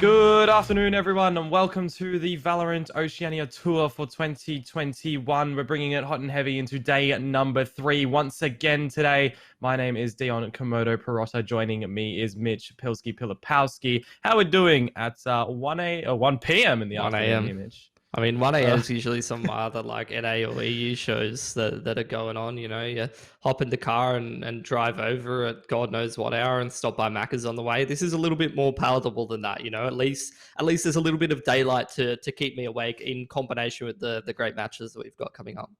Good afternoon, everyone, and welcome to the Valorant Oceania Tour for 2021. We're bringing it hot and heavy into day number 3 once again today. My name is Dion Komodo Perotta. Joining me is Mitch Pilski-Pilipowski. How are we doing at 1 p.m. in the 1 afternoon a.m. here, Mitch? I mean, 1 a.m. is usually some other like NA or EU shows that are going on. You know, you hop in the car and drive over at God knows what hour and stop by Macca's on the way. This is a little bit more palatable than that. You know, at least there's a little bit of daylight to keep me awake in combination with the great matches that we've got coming up.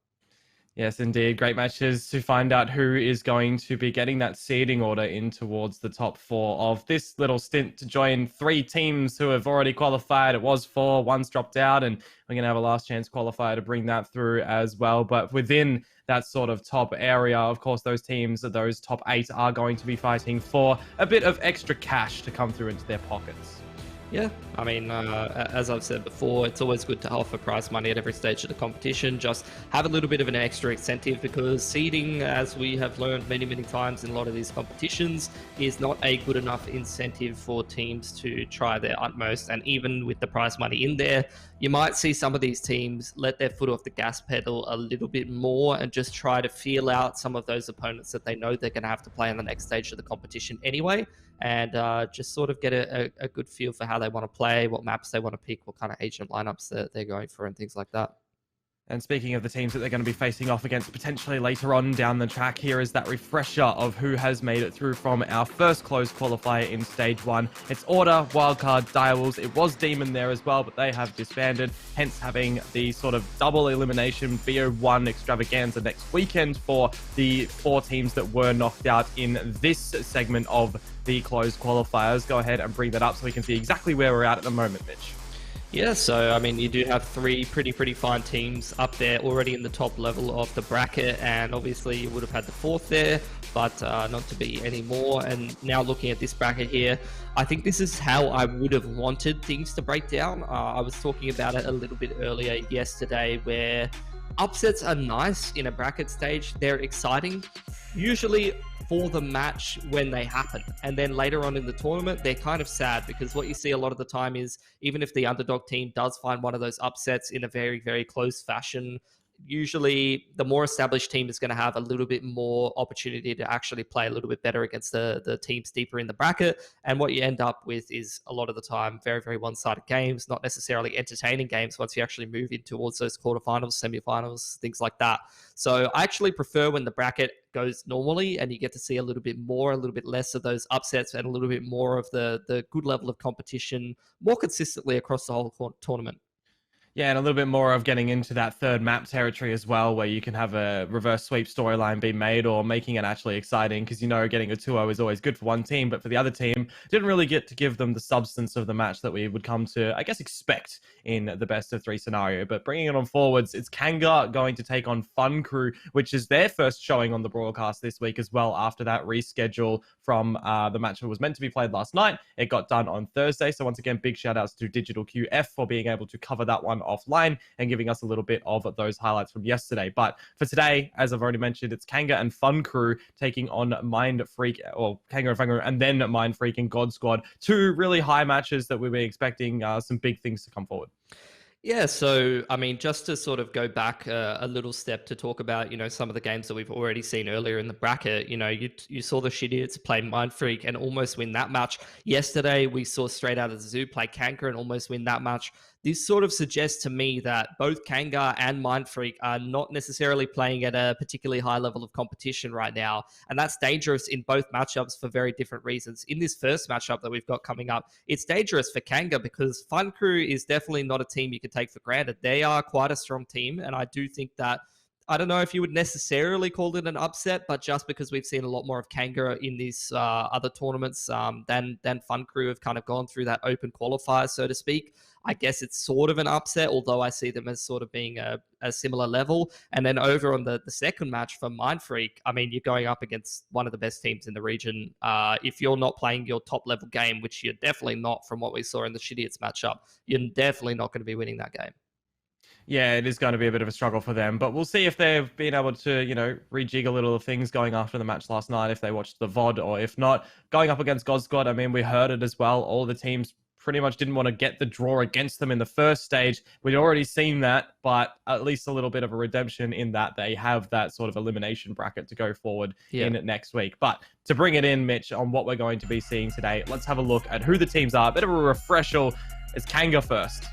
Yes, indeed. Great matches to find out who is going to be getting that seeding order in towards the top 4 of this little stint to join 3 teams who have already qualified. It was 4, one's dropped out, and we're going to have a last chance qualifier to bring that through as well. But within that sort of top area, of course, those teams, those top 8 are going to be fighting for a bit of extra cash to come through into their pockets. Yeah, I mean, as I've said before, it's always good to offer prize money at every stage of the competition. Just have a little bit of an extra incentive because seeding, as we have learned many, many times in a lot of these competitions, is not a good enough incentive for teams to try their utmost. And even with the prize money in there, you might see some of these teams let their foot off the gas pedal a little bit more and just try to feel out some of those opponents that they know they're going to have to play in the next stage of the competition anyway. And just sort of get a good feel for how they want to play, what maps they want to pick, what kind of agent lineups that they're going for, and things like that. And speaking of the teams that they're going to be facing off against potentially later on down the track, here is that refresher of who has made it through from our first closed qualifier in Stage 1. It's Order, Wildcard, Direwolves. It was Demon there as well, but they have disbanded, hence having the sort of double elimination BO1 extravaganza next weekend for the 4 teams that were knocked out in this segment of the closed qualifiers. Go ahead and bring that up so we can see exactly where we're at the moment, Mitch. Yeah, so I mean, you do have 3 pretty fine teams up there already in the top level of the bracket, and obviously you would have had the 4th there, but not to be anymore. And now looking at this bracket here, I think this is how I would have wanted things to break down. I was talking about it a little bit earlier yesterday, where upsets are nice in a bracket stage. They're exciting, usually for the match when they happen, and then later on in the tournament they're kind of sad, because what you see a lot of the time is even if the underdog team does find one of those upsets in a very close fashion, usually the more established team is going to have a little bit more opportunity to actually play a little bit better against the teams deeper in the bracket. And what you end up with is a lot of the time very one-sided games, not necessarily entertaining games once you actually move in towards those quarterfinals, semifinals, things like that. So I actually prefer when the bracket goes normally and you get to see a little bit more, a little bit less of those upsets, and a little bit more of the good level of competition more consistently across the whole tournament. Yeah, and a little bit more of getting into that third map territory as well, where you can have a reverse sweep storyline be made, or making it actually exciting, because you know getting a 2-0 is always good for one team, but for the other team, didn't really get to give them the substance of the match that we would come to, I guess, expect in the best of 3 scenario. But bringing it on forwards, it's Kanga going to take on Fun Crew, which is their first showing on the broadcast this week as well, after that reschedule from the match that was meant to be played last night. It got done on Thursday, so once again, big shout outs to Digital QF for being able to cover that one offline and giving us a little bit of those highlights from yesterday. But for today, as I've already mentioned, it's Kanga and Fun Crew taking on Mind Freak, or Kanga and Fun Crew, and then Mind Freak and God Squad. 2 really high matches that we've been expecting some big things to come forward. Yeah, so I mean, just to sort of go back a little step to talk about, you know, some of the games that we've already seen earlier in the bracket. You know, you saw the Shitidiots play Mind Freak and almost win that match. Yesterday, we saw straight out of the zoo play Kanga and almost win that match. This sort of suggests to me that both Kanga and Mind Freak are not necessarily playing at a particularly high level of competition right now. And that's dangerous in both matchups for very different reasons. In this first matchup that we've got coming up, it's dangerous for Kanga because Fun Crew is definitely not a team you can take for granted. They are quite a strong team, and I do think that, I don't know if you would necessarily call it an upset, but just because we've seen a lot more of Kanga in these other tournaments than Fun Crew have kind of gone through that open qualifier, so to speak, I guess it's sort of an upset, although I see them as sort of being a similar level. And then over on the second match for Mind Freak, I mean, you're going up against one of the best teams in the region. If you're not playing your top level game, which you're definitely not from what we saw in the Shitidiots matchup, you're definitely not going to be winning that game. Yeah, it is going to be a bit of a struggle for them, but we'll see if they've been able to, you know, rejig a little of things going after the match last night, if they watched the VOD, or if not. Going up against God Squad, I mean, we heard it as well. All the teams pretty much didn't want to get the draw against them in the first stage. We'd already seen that, but at least a little bit of a redemption in that they have that sort of elimination bracket to go forward in next week. But to bring it in, Mitch, on what we're going to be seeing today, let's have a look at who the teams are. A bit of a refresher. It's Kanga first.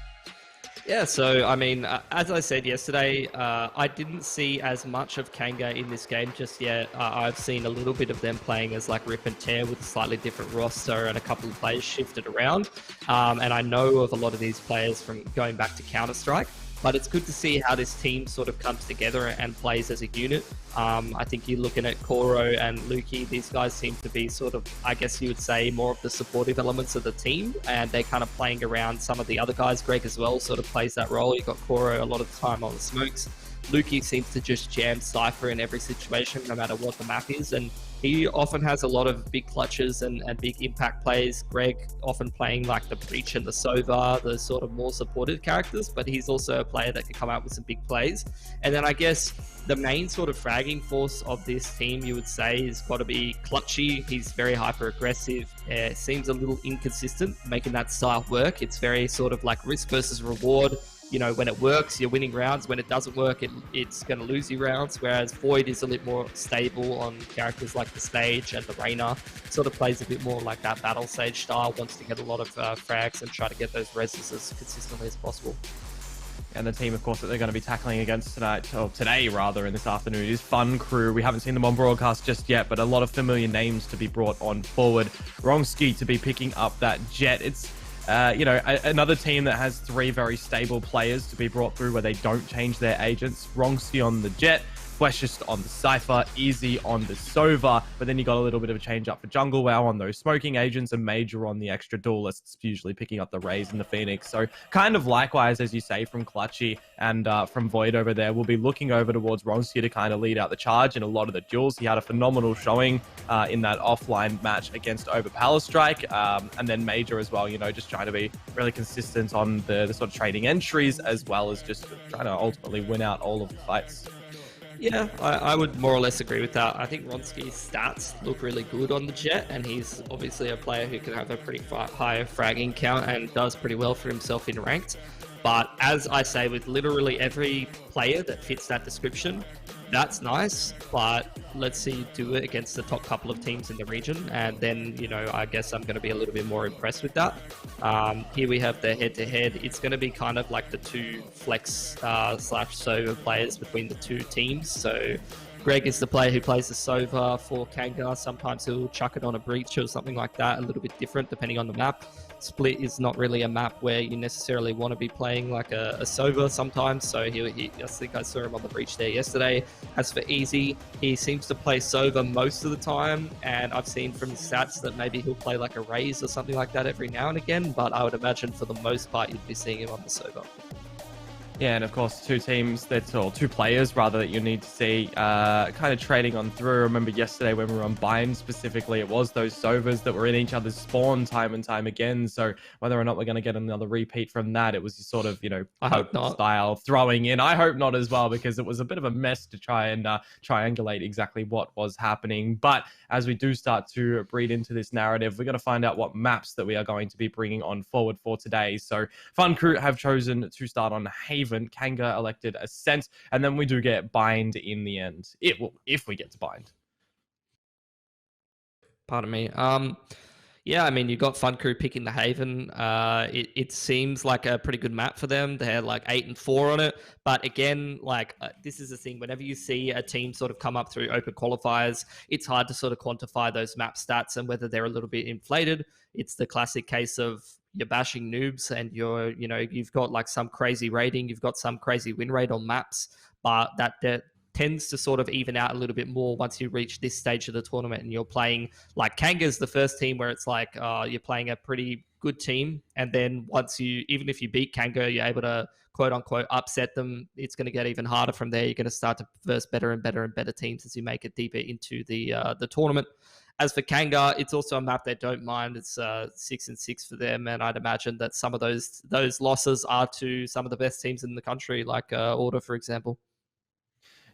Yeah, so, I mean, as I said yesterday, I didn't see as much of Kanga in this game just yet. I've seen a little bit of them playing as like Rip and Tear with a slightly different roster and a couple of players shifted around. And I know of a lot of these players from going back to Counter-Strike. But it's good to see how this team sort of comes together and plays as a unit. I think you're looking at Koro and Luki. These guys seem to be sort of, I guess you would say, more of the supportive elements of the team. And they're kind of playing around some of the other guys. Greg as well sort of plays that role. You've got Koro a lot of the time on the smokes. Luki seems to just jam Cypher in every situation, no matter what the map is. And he often has a lot of big clutches and big impact plays. Greg often playing like the Breach and the Sova, the sort of more supportive characters, but he's also a player that can come out with some big plays. And then I guess the main sort of fragging force of this team, you would say, has got to be Clutchy. He's very hyper aggressive. Seems a little inconsistent, making that style work. It's very sort of like risk versus reward. You know, when it works, you're winning rounds. When it doesn't work, it's going to lose you rounds. Whereas Void is a little more stable on characters like the Stage and the Reyna. Sort of plays a bit more like that Battle Sage style, wants to get a lot of frags and try to get those reses as consistently as possible. And the team, of course, that they're going to be tackling against tonight, or today rather, in this afternoon, is Fun Crew. We haven't seen them on broadcast just yet, but a lot of familiar names to be brought on forward. Wrongski to be picking up that Jet. It's you know, another team that has three very stable players to be brought through where they don't change their agents. Wrongski on the Jet, Fleshist on the Cypher, Easy on the Sova, but then you got a little bit of a change up for Jungle Wow on those smoking agents, and Major on the extra duelists, usually picking up the Raze and the Phoenix. So kind of likewise, as you say, from Clutchy and from Void over there, we'll be looking over towards Wrongski to kind of lead out the charge in a lot of the duels. He had a phenomenal showing in that offline match against Strike, and then Major as well, you know, just trying to be really consistent on the sort of trading entries, as well as just trying to ultimately win out all of the fights. Yeah, I would more or less agree with that. I think Wronski's stats look really good on the Jet, and he's obviously a player who can have a pretty high fragging count and does pretty well for himself in ranked. But as I say, with literally every player that fits that description, that's nice, but let's see you do it against the top couple of teams in the region, and then, you know, I guess I'm going to be a little bit more impressed with that. Here we have the head-to-head. It's going to be kind of like the two flex / Sova players between the two teams. So Greg is the player who plays the Sova for Kanga. Sometimes he'll chuck it on a Breach or something like that, a little bit different depending on the map. Split is not really a map where you necessarily want to be playing like a Sova sometimes, so I think I saw him on the Breach there yesterday. As for Easy, he seems to play Sova most of the time, and I've seen from the stats that maybe he'll play like a Raze or something like that every now and again, but I would imagine for the most part you'd be seeing him on the Sova. Yeah, and of course, two players rather, that you need to see kind of trading on through. I remember yesterday when we were on Bind specifically, it was those Sovas that were in each other's spawn time and time again. So whether or not we're going to get another repeat from that, it was just sort of, you know, I hope not. Style throwing in. I hope not as well, because it was a bit of a mess to try and triangulate exactly what was happening. But as we do start to breed into this narrative, we're going to find out what maps that we are going to be bringing on forward for today. So Fun Crew have chosen to start on Haven. Kanga elected Ascent, and then we do get Bind in the end. If we get to Bind. Pardon me. Yeah, I mean, you got Fun Crew picking the Haven. It seems like a pretty good map for them. They're like 8-4 on it. But again, like this is the thing. Whenever you see a team sort of come up through open qualifiers, it's hard to sort of quantify those map stats and whether they're a little bit inflated. It's the classic case of you're bashing noobs and you've got like some crazy rating, you've got some crazy win rate on maps, but that tends to sort of even out a little bit more once you reach this stage of the tournament and you're playing like Kanga's the first team where it's like you're playing a pretty good team, and then even if you beat Kanga, you're able to quote unquote upset them. It's going to get even harder from there. You're going to start to verse better and better and better teams as you make it deeper into the tournament. As for Kanga, it's also a map they don't mind. It's 6-6 for them, and I'd imagine that some of those losses are to some of the best teams in the country, like Order, for example.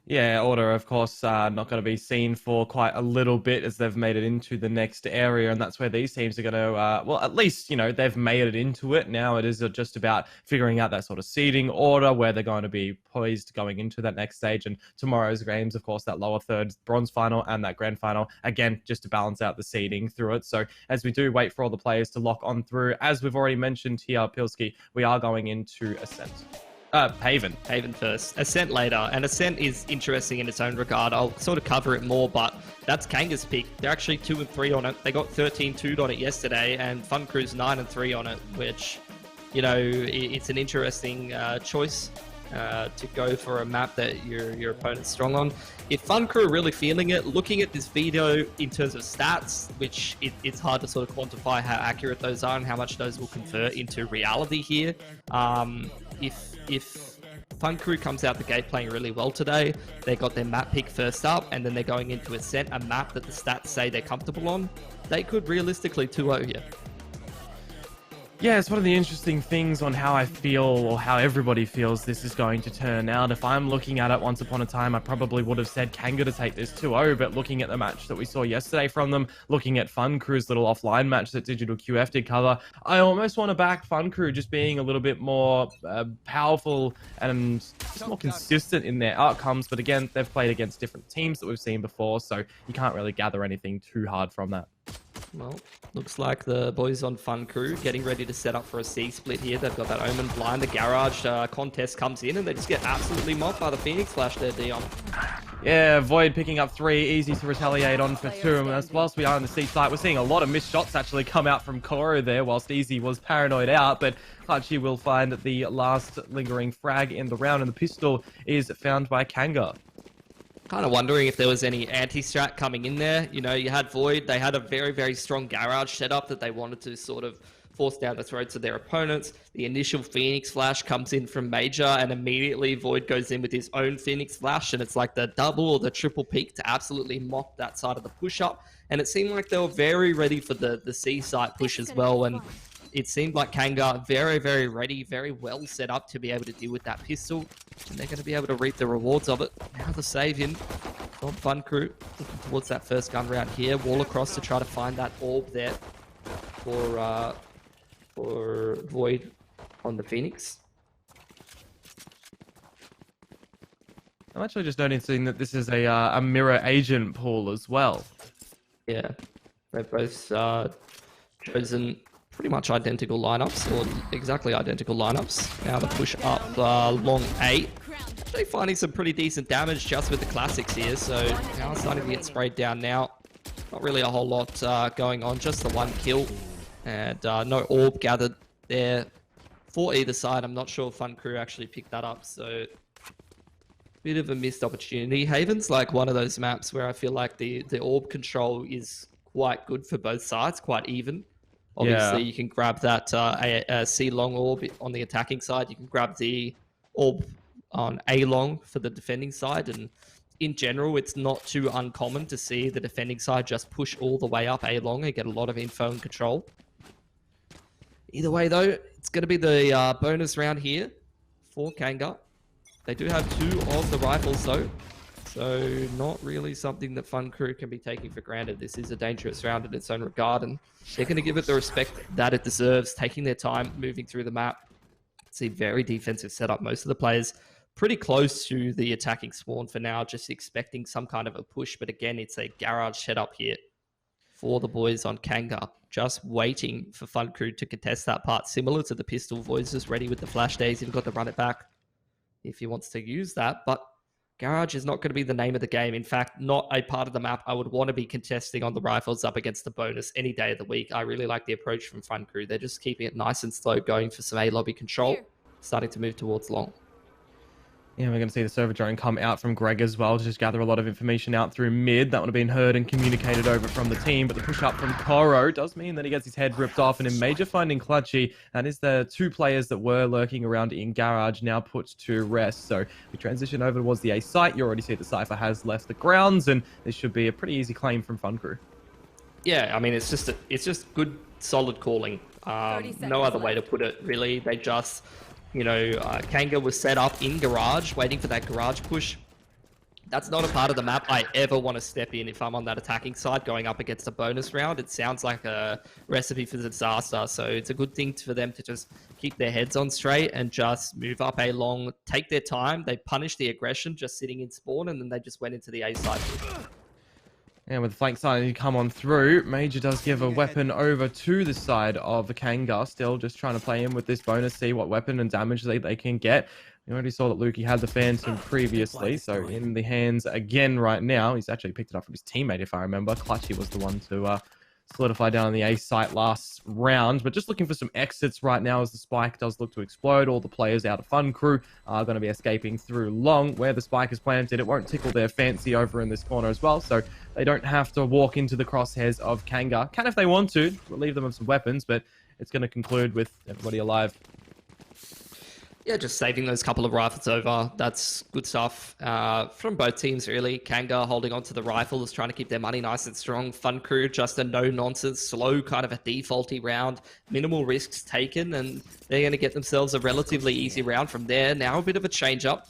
Yeah, Order, of course, not going to be seen for quite a little bit as they've made it into the next area, and that's where these teams are going to, well, at least, they've made it into it. Now it is just about figuring out that sort of seeding order where they're going to be poised going into that next stage, and tomorrow's games, of course, that lower third bronze final and that grand final, again, just to balance out the seeding through it. So as we do wait for all the players to lock on through, as we've already mentioned here, Pilski, we are going into Ascent. Haven. Haven first. Ascent later. And Ascent is interesting in its own regard. I'll sort of cover it more, but that's Kanga's pick. They're actually 2-3 on it. They got 13-2'd on it yesterday, and Fun Crew's 9-3 on it, which, it's an interesting choice to go for a map that your opponent's strong on. If Fun Crew are really feeling it, looking at this video in terms of stats, which it's hard to sort of quantify how accurate those are and how much those will convert into reality here. If Fun Crew comes out the gate playing really well today, they got their map pick first up, and then they're going into Ascent, a map that the stats say they're comfortable on, they could realistically 2-0 here. Yeah, it's one of the interesting things on how I feel, or how everybody feels this is going to turn out. If I'm looking at it once upon a time, I probably would have said Kanga to take this 2-0, but looking at the match that we saw yesterday from them, looking at Fun Crew's little offline match that Digital QF did cover, I almost want to back Fun Crew just being a little bit more powerful and just more consistent in their outcomes. But again, they've played against different teams that we've seen before, so you can't really gather anything too hard from that. Well, looks like the boys on Fun Crew getting ready to set up for a C split here. They've got that Omen blind. The garage contest comes in, and they just get absolutely mobbed by the Phoenix Flash there, Dion. Yeah, Void picking up 3, easy to retaliate on for 2. And as whilst we are on the C site, we're seeing a lot of missed shots actually come out from Koro there, whilst Easy was paranoid out. But Clutchy will find the last lingering frag in the round, and the pistol is found by Kanga. Kind of wondering if there was any anti-strat coming in there. You had Void. They had a very, very strong garage setup that they wanted to sort of force down the throats of their opponents. The initial Phoenix Flash comes in from Major, and immediately Void goes in with his own Phoenix Flash, and it's like the double or the triple peak to absolutely mop that side of the push-up. And it seemed like they were very ready for the C site push as well, and it seemed like Kanga very, very ready, very well set up to be able to deal with that pistol, and they're going to be able to reap the rewards of it. Now the save in from Fun Crew, looking towards that first gun round here. Wall across to try to find that orb there for Void on the Phoenix. I'm actually just noticing that this is a mirror agent pool as well. Yeah, they've both chosen pretty much identical lineups, or exactly identical lineups. Now the push up long 8. Actually finding some pretty decent damage just with the classics here, so now it's starting to get sprayed down now. Not really a whole lot going on, just the 1 kill. And no orb gathered there for either side. I'm not sure if Fun Crew actually picked that up, so bit of a missed opportunity. Haven's like one of those maps where I feel like the orb control is quite good for both sides, quite even. Obviously, you can grab that a C long orb on the attacking side. You can grab the orb on A long for the defending side. And in general, it's not too uncommon to see the defending side just push all the way up A long and get a lot of info and control. Either way, though, it's going to be the bonus round here for Kanga. They do have 2 of the rifles, though. So not really something that Fun Crew can be taking for granted. This is a dangerous round in its own regard, and they're going to give it the respect that it deserves, taking their time, moving through the map. It's a very defensive setup. Most of the players pretty close to the attacking spawn for now, just expecting some kind of a push. But again, it's a garage setup here for the boys on Kanga, just waiting for Fun Crew to contest that part, similar to the pistol. Void's just ready with the flash days. He's got to run it back if he wants to use that, but garage is not going to be the name of the game. In fact, not a part of the map I would want to be contesting on the rifles up against the bonus any day of the week. I really like the approach from Fun Crew. They're just keeping it nice and slow, going for some A lobby control, starting to move towards long. Yeah, we're going to see the server drone come out from Greg as well to just gather a lot of information out through mid. That would have been heard and communicated over from the team, but the push up from Koro does mean that he gets his head ripped off, and in Major finding Clutchy, that is the 2 players that were lurking around in garage now put to rest. So we transition over towards the A site. You already see the Cypher has left the grounds, and this should be a pretty easy claim from Fun Crew. Yeah, I mean, it's just good, solid calling. No other way to put it, really. They just... Kanga was set up in garage, waiting for that garage push. That's not a part of the map I ever want to step in if I'm on that attacking side going up against a bonus round. It sounds like a recipe for disaster. So it's a good thing for them to just keep their heads on straight and just move up A long, take their time. They punish the aggression just sitting in spawn, and then they just went into the A side. And with the flank side, you come on through. Major does give a weapon over to the side of the Kanga. Still just trying to play in with this bonus, see what weapon and damage they can get. We already saw that Lukey had the Phantom previously, so in the hands again right now. He's actually picked it up from his teammate, if I remember. Clutchy was the one to solidify down on the A site last round, but just looking for some exits right now as the spike does look to explode. All the players out of Fun Crew are going to be escaping through long where the spike is planted. It won't tickle their fancy over in this corner as well, so they don't have to walk into the crosshairs of Kanga. Can if they want to, relieve them of some weapons, but it's going to conclude with everybody alive. Yeah, just saving those couple of rifles over. That's good stuff from both teams, really. Kanga holding on to the rifles, trying to keep their money nice and strong. Fun Crew, just a no-nonsense, slow kind of a defaulty round. Minimal risks taken, and they're going to get themselves a relatively easy round from there. Now a bit of a change-up.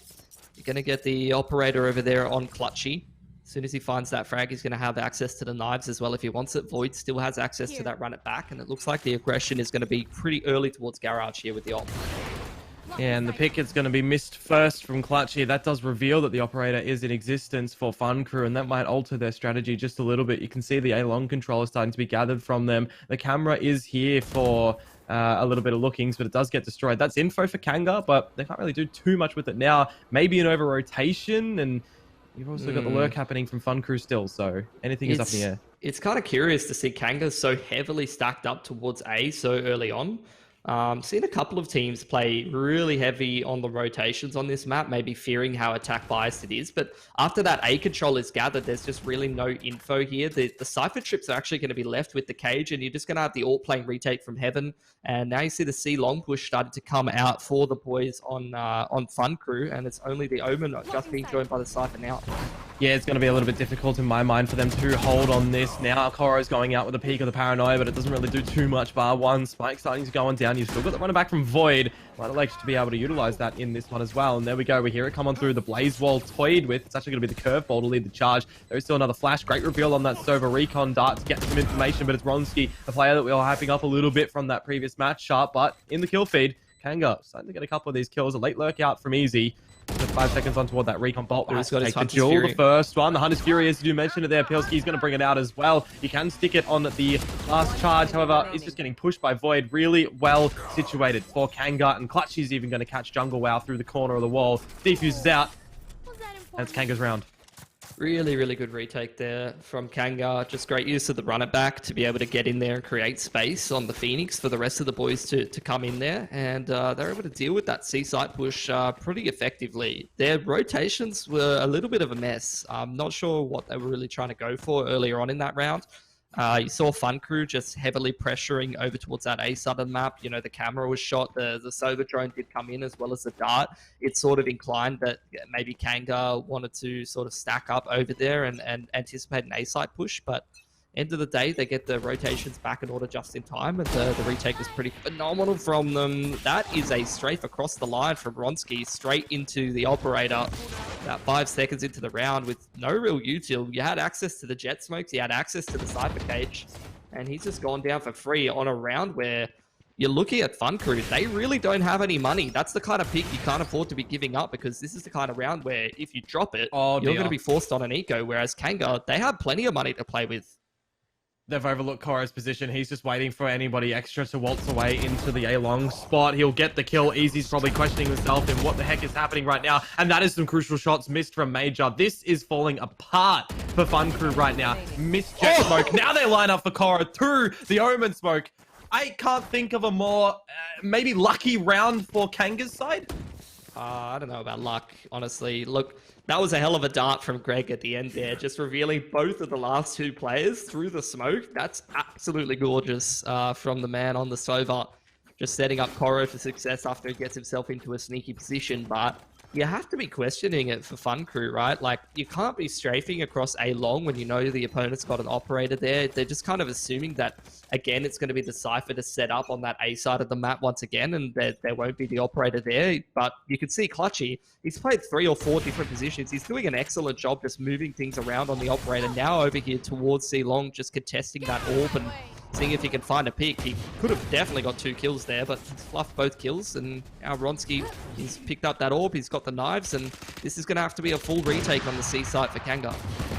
You're going to get the operator over there on Clutchy. As soon as he finds that frag, he's going to have access to the knives as well if he wants it. Void still has access to that run it back, and it looks like the aggression is going to be pretty early towards Garage here with the ult. And the pick is going to be missed first from Clutchy. That does reveal that the operator is in existence for Fun Crew, and that might alter their strategy just a little bit. You can see the A-long controller starting to be gathered from them. The camera is here for a little bit of lookings, but it does get destroyed. That's info for Kanga, but they can't really do too much with it now. Maybe an over-rotation, and you've also got the lurk happening from Fun Crew still, so anything is up in the air. It's kind of curious to see Kanga so heavily stacked up towards A so early on. Seen a couple of teams play really heavy on the rotations on this map, maybe fearing how attack biased it is. But after that A control is gathered, there's just really no info here. The Cypher trips are actually going to be left with the cage, and you're just going to have the ult playing retake from heaven. And now you see the C long push started to come out for the boys on Fun Crew, and it's only the Omen just being joined by the Cypher now. Yeah, it's going to be a little bit difficult in my mind for them to hold on this. Now, Koro's going out with the peak of the Paranoia, but it doesn't really do too much bar one. Spike starting to go on down. You've still got the runner back from Void. Might like to be able to utilize that in this one as well. And there we go. We hear it come on through the Blaze Wall toyed with. It's actually going to be the curveball to lead the charge. There is still another flash. Great reveal on that Sova Recon dart to get some information, but it's Ronski, a player that we are hyping up a little bit from that previous match. Sharp, but in the kill feed, Kanga starting to get a couple of these kills. A late lurk out from Easy. Just 5 seconds on toward that recon bolt. He's got to take the duel, the first one. The Hunter's Fury, as you mentioned it there, Pilski's going to bring it out as well. He can stick it on the last charge. However, he's just getting pushed by Void. Really well situated for Kanga. And Clutchy's even going to catch Jungle Wow through the corner of the wall. Defuses out. And it's Kanga's round. Really, really good retake there from Kanga. Just great use of the run it back to be able to get in there and create space on the Phoenix for the rest of the boys to come in there. And they're able to deal with that C-site push pretty effectively. Their rotations were a little bit of a mess. I'm not sure what they were really trying to go for earlier on in that round. You saw Fun Crew just heavily pressuring over towards that A side of the map. You know, the camera was shot, the Sova drone did come in as well as the dart. It sort of inclined that maybe Kanga wanted to sort of stack up over there and anticipate an A side push, but end of the day, they get the rotations back in order just in time, and the retake was pretty phenomenal from them. That is a strafe across the line from Ronski, straight into the operator. About 5 seconds into the round with no real util. You had access to the jet smokes, you had access to the Cypher cage, and he's just gone down for free on a round where you're looking at Fun Crew. They really don't have any money. That's the kind of pick you can't afford to be giving up, because this is the kind of round where if you drop it, you're going to be forced on an eco, whereas Kanga, they have plenty of money to play with. They've overlooked Koro's position. He's just waiting for anybody extra to waltz away into the A-long spot. He'll get the kill. Easy's probably questioning himself in what the heck is happening right now. And that is some crucial shots missed from Major. This is falling apart for Fun Crew right now. Missed jet smoke. Now they line up for Koro through the Omen smoke. I can't think of a more, maybe lucky round for Kanga's side. I don't know about luck, honestly. Look, that was a hell of a dart from Greg at the end there, just revealing both of the last two players through the smoke. That's absolutely gorgeous from the man on the Sova, just setting up Koro for success after he gets himself into a sneaky position. But You have to be questioning it for Fun Crew, right? Like, you can't be strafing across A long when you know the opponent's got an operator there. They're just kind of assuming that, again, it's going to be the Cypher to set up on that A side of the map once again, and there won't be the operator there. But you can see Clutchy, he's played 3 or 4 different positions. He's doing an excellent job just moving things around on the operator. Now over here towards C long, just contesting that orb and seeing if he can find a pick. He could have definitely got 2 kills there, but he's fluffed both kills, and now Ronski, he's picked up that orb, he's got the knives, and this is going to have to be a full retake on the C site for Kanga.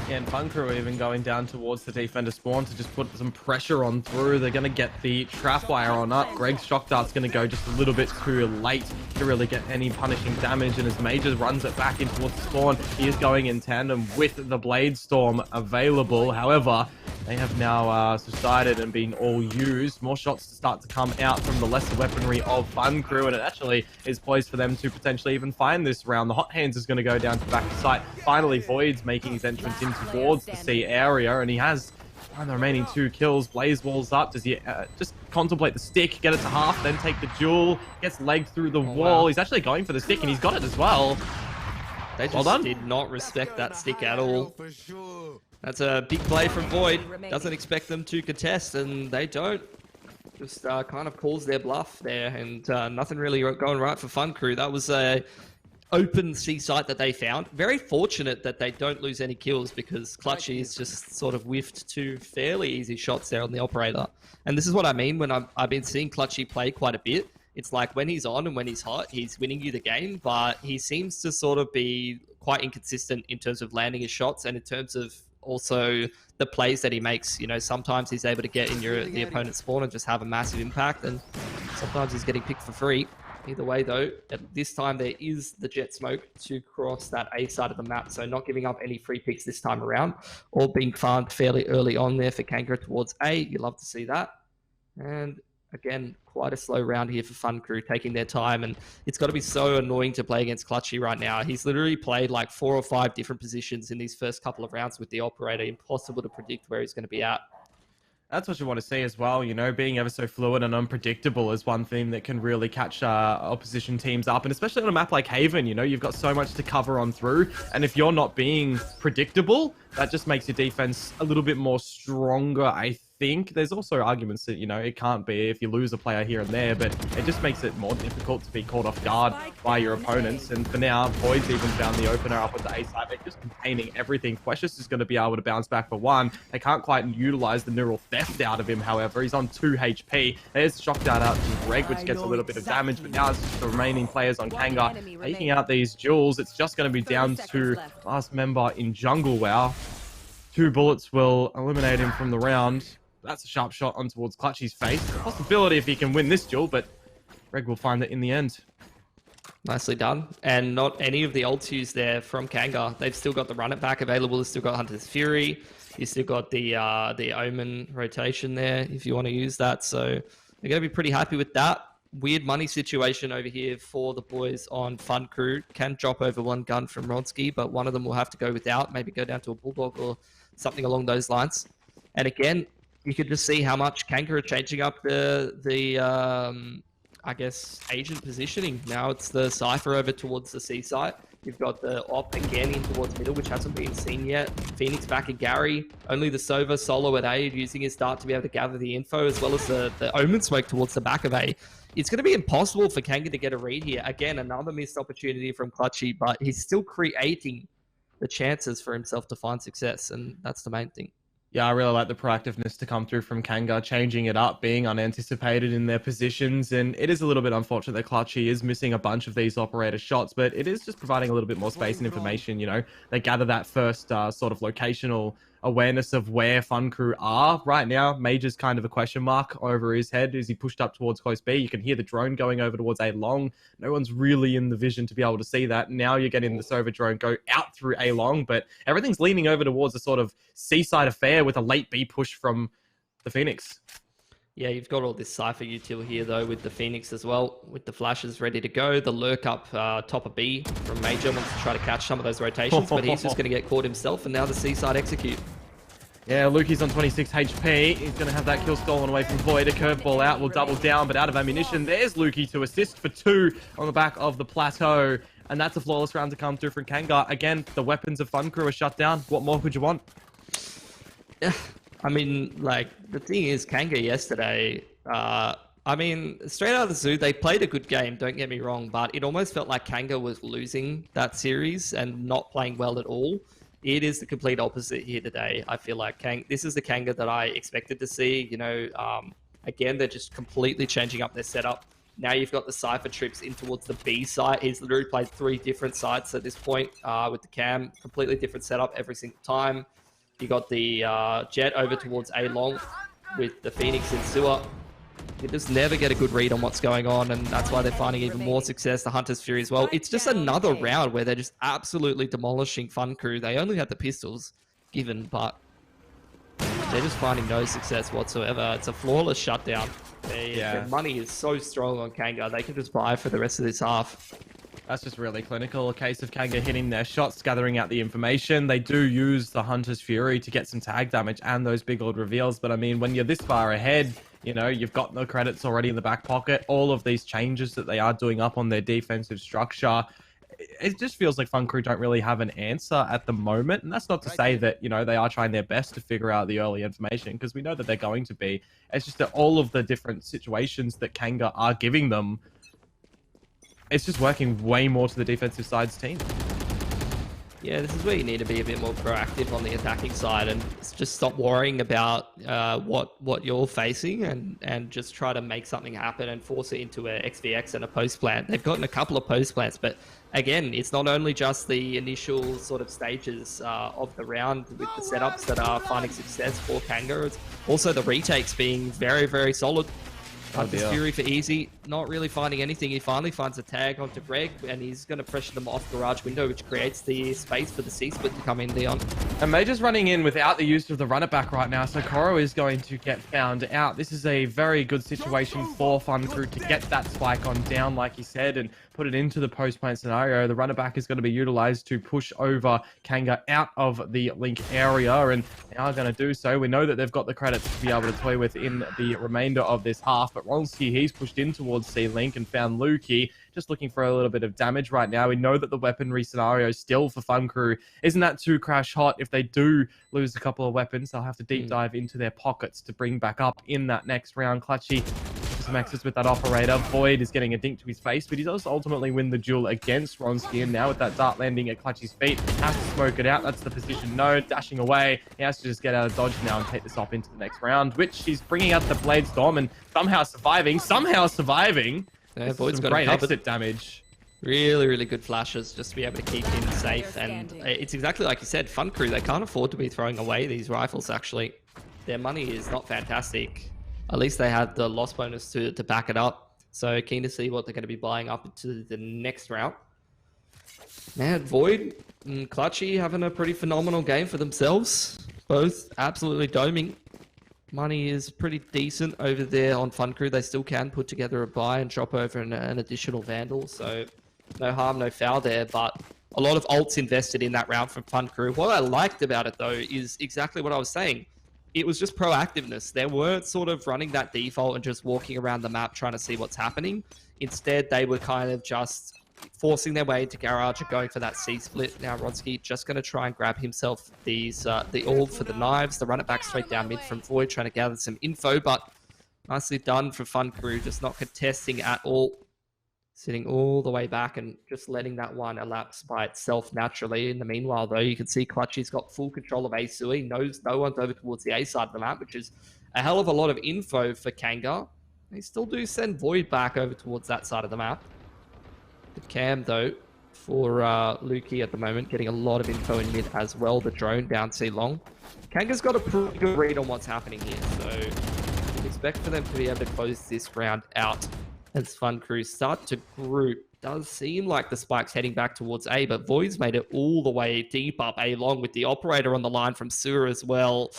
Yeah, and Fun Crew even going down towards the defender spawn to just put some pressure on through. They're going to get the trap wire on up. Greg's shock dart's going to go just a little bit too late to really get any punishing damage, and as Major runs it back in towards the spawn, he is going in tandem with the Blade Storm available. However, they have now subsided and been all used. More shots to start to come out from the lesser weaponry of Fun Crew, and it actually is poised for them to potentially even find this round. The Hot Hands is going to go down to the back of site. Finally, Void's making his entrance in towards the C area, and he has the remaining 2 kills. Blaze walls up. Does he just contemplate the stick, get it to half, then take the duel? Gets legged through the wall. Wow. He's actually going for the stick, and he's got it as well. They just did not respect that stick at all. That's a big play from Void. Doesn't expect them to contest, and they don't. Just kind of calls their bluff there, and nothing really going right for Fun Crew. That was a open C site that they found. Very fortunate that they don't lose any kills, because Clutchy is just sort of whiffed 2 fairly easy shots there on the operator. And this is what I mean when I've been seeing Clutchy play quite a bit. It's like when he's on and when he's hot, he's winning you the game, but he seems to sort of be quite inconsistent in terms of landing his shots and in terms of also the plays that he makes. You know, sometimes he's able to get in the opponent's spawn and just have a massive impact, and sometimes he's getting picked for free. Either way, though, at this time there is the jet smoke to cross that A side of the map, so not giving up any free picks this time around. All being farmed fairly early on there for Kanga towards A. You love to see that. And again, quite a slow round here for Fun Crew, taking their time, and it's got to be so annoying to play against Clutchy right now. He's literally played like 4 or 5 different positions in these first couple of rounds with the operator. Impossible to predict where he's going to be at. That's what you want to see as well, you know, being ever so fluid and unpredictable is one thing that can really catch opposition teams up, and especially on a map like Haven, you know, you've got so much to cover on through, and if you're not being predictable, that just makes your defense a little bit more stronger, I think. There's also arguments that, you know, it can't be if you lose a player here and there, but it just makes it more difficult to be caught off guard by your opponents. And for now, Void's even found the opener up with the A side. They're just containing everything. Fleshes is going to be able to bounce back for 1. They can't quite utilize the neural theft out of him, however. He's on 2 HP. There's the shock dart out to Greg, which gets a little bit of damage, but now it's just the remaining players on Kanga taking out these duels. It's just going to be down to last member in jungle. Wow. 2 bullets will eliminate him from the round. That's a sharp shot on towards Clutchy's face. A possibility if he can win this duel, but Greg will find it in the end. Nicely done. And not any of the ults used there from Kanga. They've still got the run it back available. They've still got Hunter's Fury. You've still got the Omen rotation there if you want to use that. So they're going to be pretty happy with that. Weird money situation over here for the boys on Fun Crew. Can drop over 1 gun from Ronski, but one of them will have to go without. Maybe go down to a Bulldog or something along those lines. And again, you can just see how much Kanga are changing up I guess, agent positioning. Now it's the Cypher over towards the C site. You've got the Op again in towards middle, which hasn't been seen yet. Phoenix back at Gary. Only the Sova solo at A, using his dart to be able to gather the info, as well as the Omen smoke towards the back of A. It's going to be impossible for Kanga to get a read here. Again, another missed opportunity from Clutchy, but he's still creating the chances for himself to find success, and that's the main thing. Yeah, I really like the proactiveness to come through from Kanga, changing it up, being unanticipated in their positions. And it is a little bit unfortunate that Clutchy is missing a bunch of these operator shots, but it is just providing a little bit more space and information. You know, they gather that first sort of locational awareness of where Fun Crew are right now. Major's kind of a question mark over his head as he pushed up towards close B. You can hear the drone going over towards A long. No one's really in the vision to be able to see that. Now you're getting the Sova drone go out through A long, but everything's leaning over towards a sort of seaside affair with a late B push from the Phoenix. Yeah, you've got all this Cypher util here, though, with the Phoenix as well, with the flashes ready to go. The lurk up top of B from Major wants to try to catch some of those rotations, but he's just going to get caught himself, and now the C-side execute. Yeah, Lukey's on 26 HP. He's going to have that kill stolen away from Void. A curveball out will double down, but out of ammunition. There's Lukey to assist for 2 on the back of the plateau. And that's a flawless round to come through from Kanga. Again, the weapons of Fun Crew are shut down. What more could you want? Yeah, I mean, like, the thing is, Kanga yesterday, I mean, straight out of the zoo, they played a good game, don't get me wrong, but it almost felt like Kanga was losing that series and not playing well at all. It is the complete opposite here today. I feel like this is the Kanga that I expected to see. You know, again, they're just completely changing up their setup. Now you've got the Cypher trips in towards the B side. He's literally played 3 different sites at this point with the cam. Completely different setup every single time. You got the Jet over towards A long with the Phoenix and Sewer. You just never get a good read on what's going on, and that's why they're finding even more success. The Hunter's Fury as well. It's just another round where they're just absolutely demolishing Fun Crew. They only had the pistols given, but they're just finding no success whatsoever. It's a flawless shutdown. Their money is so strong on Kanga. They can just buy for the rest of this half. That's just really clinical. A case of Kanga hitting their shots, gathering out the information. They do use the Hunter's Fury to get some tag damage and those big old reveals. But I mean, when you're this far ahead, you know, you've got the credits already in the back pocket. All of these changes that they are doing up on their defensive structure, it just feels like Fun Crew don't really have an answer at the moment. And that's not to say that, you know, they are trying their best to figure out the early information, because we know that they're going to be. It's just that all of the different situations that Kanga are giving them, it's just working way more to the defensive side's team. Yeah, this is where you need to be a bit more proactive on the attacking side and just stop worrying about what you're facing and just try to make something happen and force it into a XVX and a post plant. They've gotten a couple of post plants, but again, it's not only just the initial sort of stages of the round with the setups that are finding success for Kanga. It's also the retakes being very, very solid. Hunter's Fury for easy, not really finding anything. He finally finds a tag onto Greg, and he's going to pressure them off garage window, which creates the space for the C-split to come in, Dion. And Major's running in without the use of the runner back right now, so Koro is going to get found out. This is a very good situation for Fun Crew to get that spike on down, like he said, and put it into the post-plant scenario. The runner back is going to be utilized to push over Kanga out of the link area, and they are going to do so. We know that they've got the credits to be able to toy with in the remainder of this half, but Ronski, he's pushed in towards C-Link and found Lukey, just looking for a little bit of damage right now. We know that the weaponry scenario still for Fun Crew isn't that too crash hot. If they do lose a couple of weapons, they'll have to deep dive into their pockets to bring back up in that next round. Clutchy some access with that operator. Void is getting a dink to his face, but he does ultimately win the duel against Ronski, and now with that dart landing at Clutchy's feet, has to smoke it out. That's the position node, dashing away. He has to just get out of dodge now and take this off into the next round, which he's bringing out the Blade Storm and somehow surviving. Yeah, Void's got great exit damage. Really, really good flashes just to be able to keep him safe. And it's exactly like you said, Fun Crew, they can't afford to be throwing away these rifles, actually. Their money is not fantastic. At least they had the loss bonus to back it up. So keen to see what they're going to be buying up into the next round. Man, Void and Clutchy having a pretty phenomenal game for themselves. Both absolutely doming. Money is pretty decent over there on Fun Crew. They still can put together a buy and drop over an additional Vandal. So no harm, no foul there. But a lot of ults invested in that round from Fun Crew. What I liked about it, though, is exactly what I was saying. It was just proactiveness. They weren't sort of running that default and just walking around the map trying to see what's happening. Instead, they were kind of just forcing their way into garage and going for that C-split. Now Ronski just going to try and grab himself these the orb for the knives, the run it back straight down mid from Void, trying to gather some info, but nicely done for Fun Crew, just not contesting at all. Sitting all the way back and just letting that one elapse by itself naturally. In the meanwhile, though, you can see Clutchy's got full control of A Sui. Knows no one's over towards the A side of the map, which is a hell of a lot of info for Kanga. They still do send Void back over towards that side of the map. The cam, though, for Lukey at the moment, getting a lot of info in mid as well. The drone down C long. Kanga's got a pretty good read on what's happening here, so you'd expect for them to be able to close this round out. As Fun Crew start to group, does seem like the spike's heading back towards A, but Void's made it all the way deep up A long with the operator on the line from Sewer as well.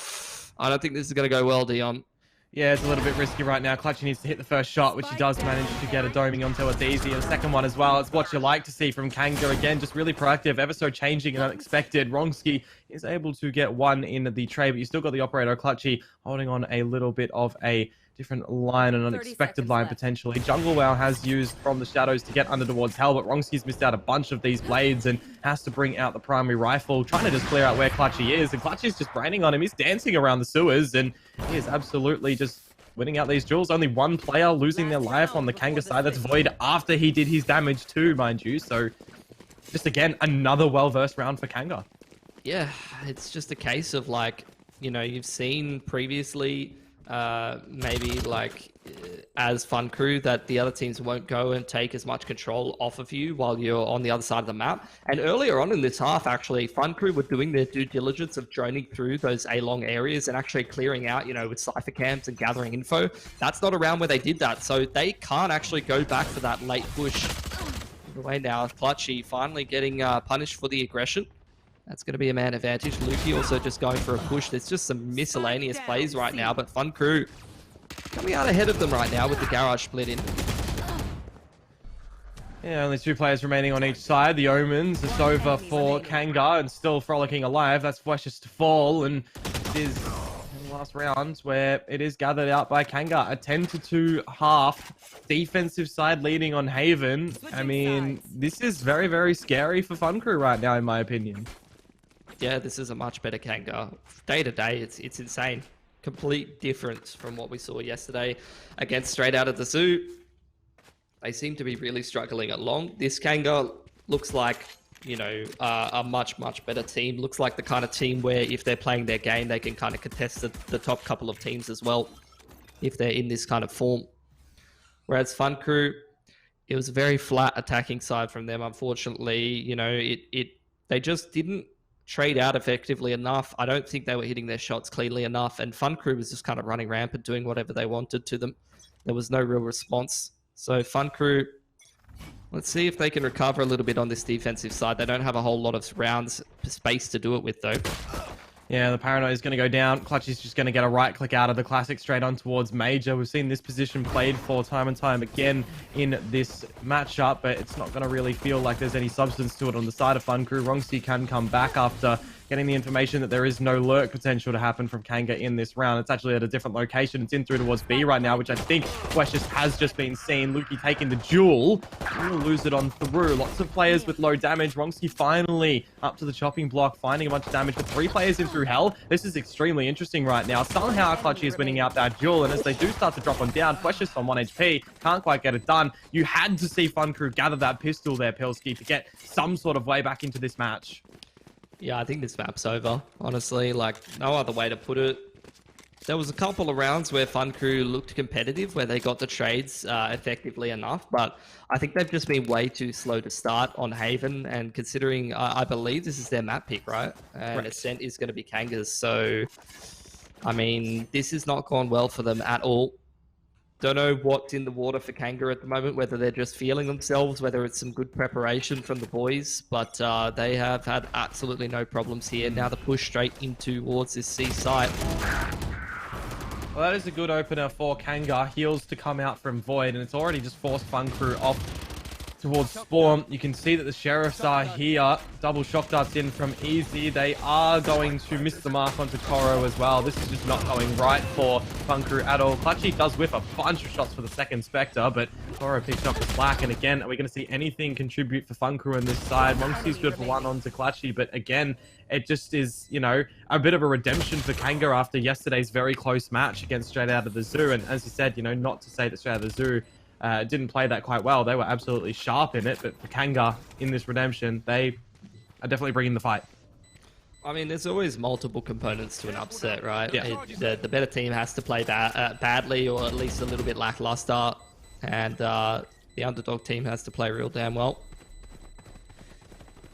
I don't think this is going to go well, Dion. Yeah, it's a little bit risky right now. Clutchy needs to hit the first shot, which he does manage to get a doming onto. It's easy. And the second one as well. It's what you like to see from Kanga. Again, just really proactive, ever so changing and unexpected. Ronski is able to get one in the tray, but you still got the operator Clutchy holding on a little bit of a different line, an unexpected line potentially. Jungle Wow has used from the shadows to get under towards Hell, but Wrongski's missed out a bunch of these blades and has to bring out the primary rifle, trying to just clear out where Clutchy is, and Clutchy's just braining on him. He's dancing around the sewers, and he is absolutely just winning out these duels. Only one player losing their life on the Kanga side. That's Void after he did his damage too, mind you. So just again, another well-versed round for Kanga. Yeah, it's just a case of like, you know, you've seen previously maybe like as Fun Crew that the other teams won't go and take as much control off of you while you're on the other side of the map. And earlier on in this half, actually, Fun Crew were doing their due diligence of droning through those A-long areas and actually clearing out, you know, with cypher cams and gathering info. That's not a round where they did that, so they can't actually go back for that late push. Either way now, Clutchy finally getting punished for the aggression. That's going to be a man advantage. Lukey also just going for a push. There's just some miscellaneous plays right now, but Fun Crew coming out ahead of them right now with the garage split in. Yeah, only 2 players remaining on each side. The Omens, it's over for Kanga and still frolicking alive. That's Flashes to fall, and this is the last round where it is gathered out by Kanga. A 10-2 half. Defensive side leading on Haven. I mean, this is very, very scary for Fun Crew right now, in my opinion. Yeah, this is a much better Kanga. Day to day, it's insane. Complete difference from what we saw yesterday against Straight Out of the Zoo. They seem to be really struggling along. This Kanga looks like, you know, a much, much better team. Looks like the kind of team where if they're playing their game, they can kind of contest the top couple of teams as well, if they're in this kind of form. Whereas Fun Crew, it was a very flat attacking side from them. Unfortunately, you know, they just didn't trade out effectively enough. I don't think they were hitting their shots cleanly enough, and Fun Crew was just kind of running rampant, doing whatever they wanted to them. There was no real response. So Fun Crew, let's see if they can recover a little bit on this defensive side. They don't have a whole lot of rounds space to do it with, though. Yeah, the Paranoid is going to go down. Clutchy's just going to get a right click out of the Classic straight on towards Major. We've seen this position played for time and time again in this matchup, but it's not going to really feel like there's any substance to it on the side of Fun Crew. Wrongski can come back after getting the information that there is no lurk potential to happen from Kanga in this round. It's actually at a different location. It's in through towards B right now, which I think West has just been seen. Lukey taking the duel. He'll lose it on through. Lots of players with low damage. Wrongski finally up to the chopping block, finding a bunch of damage, but 3 players in through Hell. This is extremely interesting right now. Somehow Clutchy is winning out that duel, and as they do start to drop on down, Precious on 1 HP, can't quite get it done. You had to see Fun Crew gather that pistol there, Pilski, to get some sort of way back into this match. Yeah, I think this map's over, honestly. Like, no other way to put it. There was a couple of rounds where Fun Crew looked competitive, where they got the trades effectively enough, but I think they've just been way too slow to start on Haven, and considering, I believe this is their map pick, right? And Correct. Ascent is going to be Kanga's, so, I mean, this has not gone well for them at all. Don't know what's in the water for Kanga at the moment, whether they're just feeling themselves, whether it's some good preparation from the boys, but they have had absolutely no problems here. Now the push straight in towards this C site. Well, that is a good opener for Kanga. Heals to come out from Void, and it's already just forced Fun Crew off towards Spawn. You can see that the Sheriffs are here. Double shock darts in from Easy. They are going to miss the mark onto Koro as well. This is just not going right for Fun Crew at all. Clutchy does whiff a bunch of shots for the second Spectre, but Koro picks up the slack. And again, are we going to see anything contribute for Fun Crew on this side? Monkey's good for 1 onto Clutchy, but again, it just is, you know, a bit of a redemption for Kanga after yesterday's very close match against Straight Out of the Zoo. And as you said, you know, not to say that Straight Out of the Zoo didn't play that quite well. They were absolutely sharp in it, but for Kanga in this redemption, they are definitely bringing the fight. I mean, there's always multiple components to an upset, right? Yeah. The better team has to play badly, or at least a little bit lackluster, and the underdog team has to play real damn well.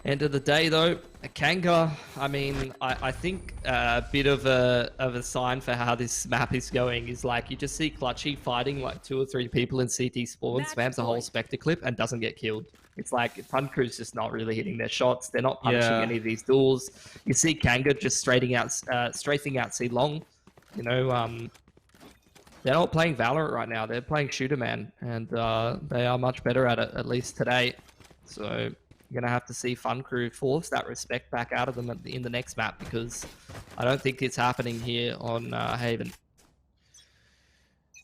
End of the day, though, Kanga, I mean, I think a bit of a sign for how this map is going is like you just see Clutchy fighting like 2 or 3 people in CT spawn, spams a whole Spectre clip and doesn't get killed. It's like Fun Crew's just not really hitting their shots. They're not punishing any of these duels. You see Kanga just strafing out C long. You know, they're not playing Valorant right now. They're playing Shooter Man, and they are much better at it, at least today. So you're going to have to see Fun Crew force that respect back out of them in the next map, because I don't think it's happening here on Haven.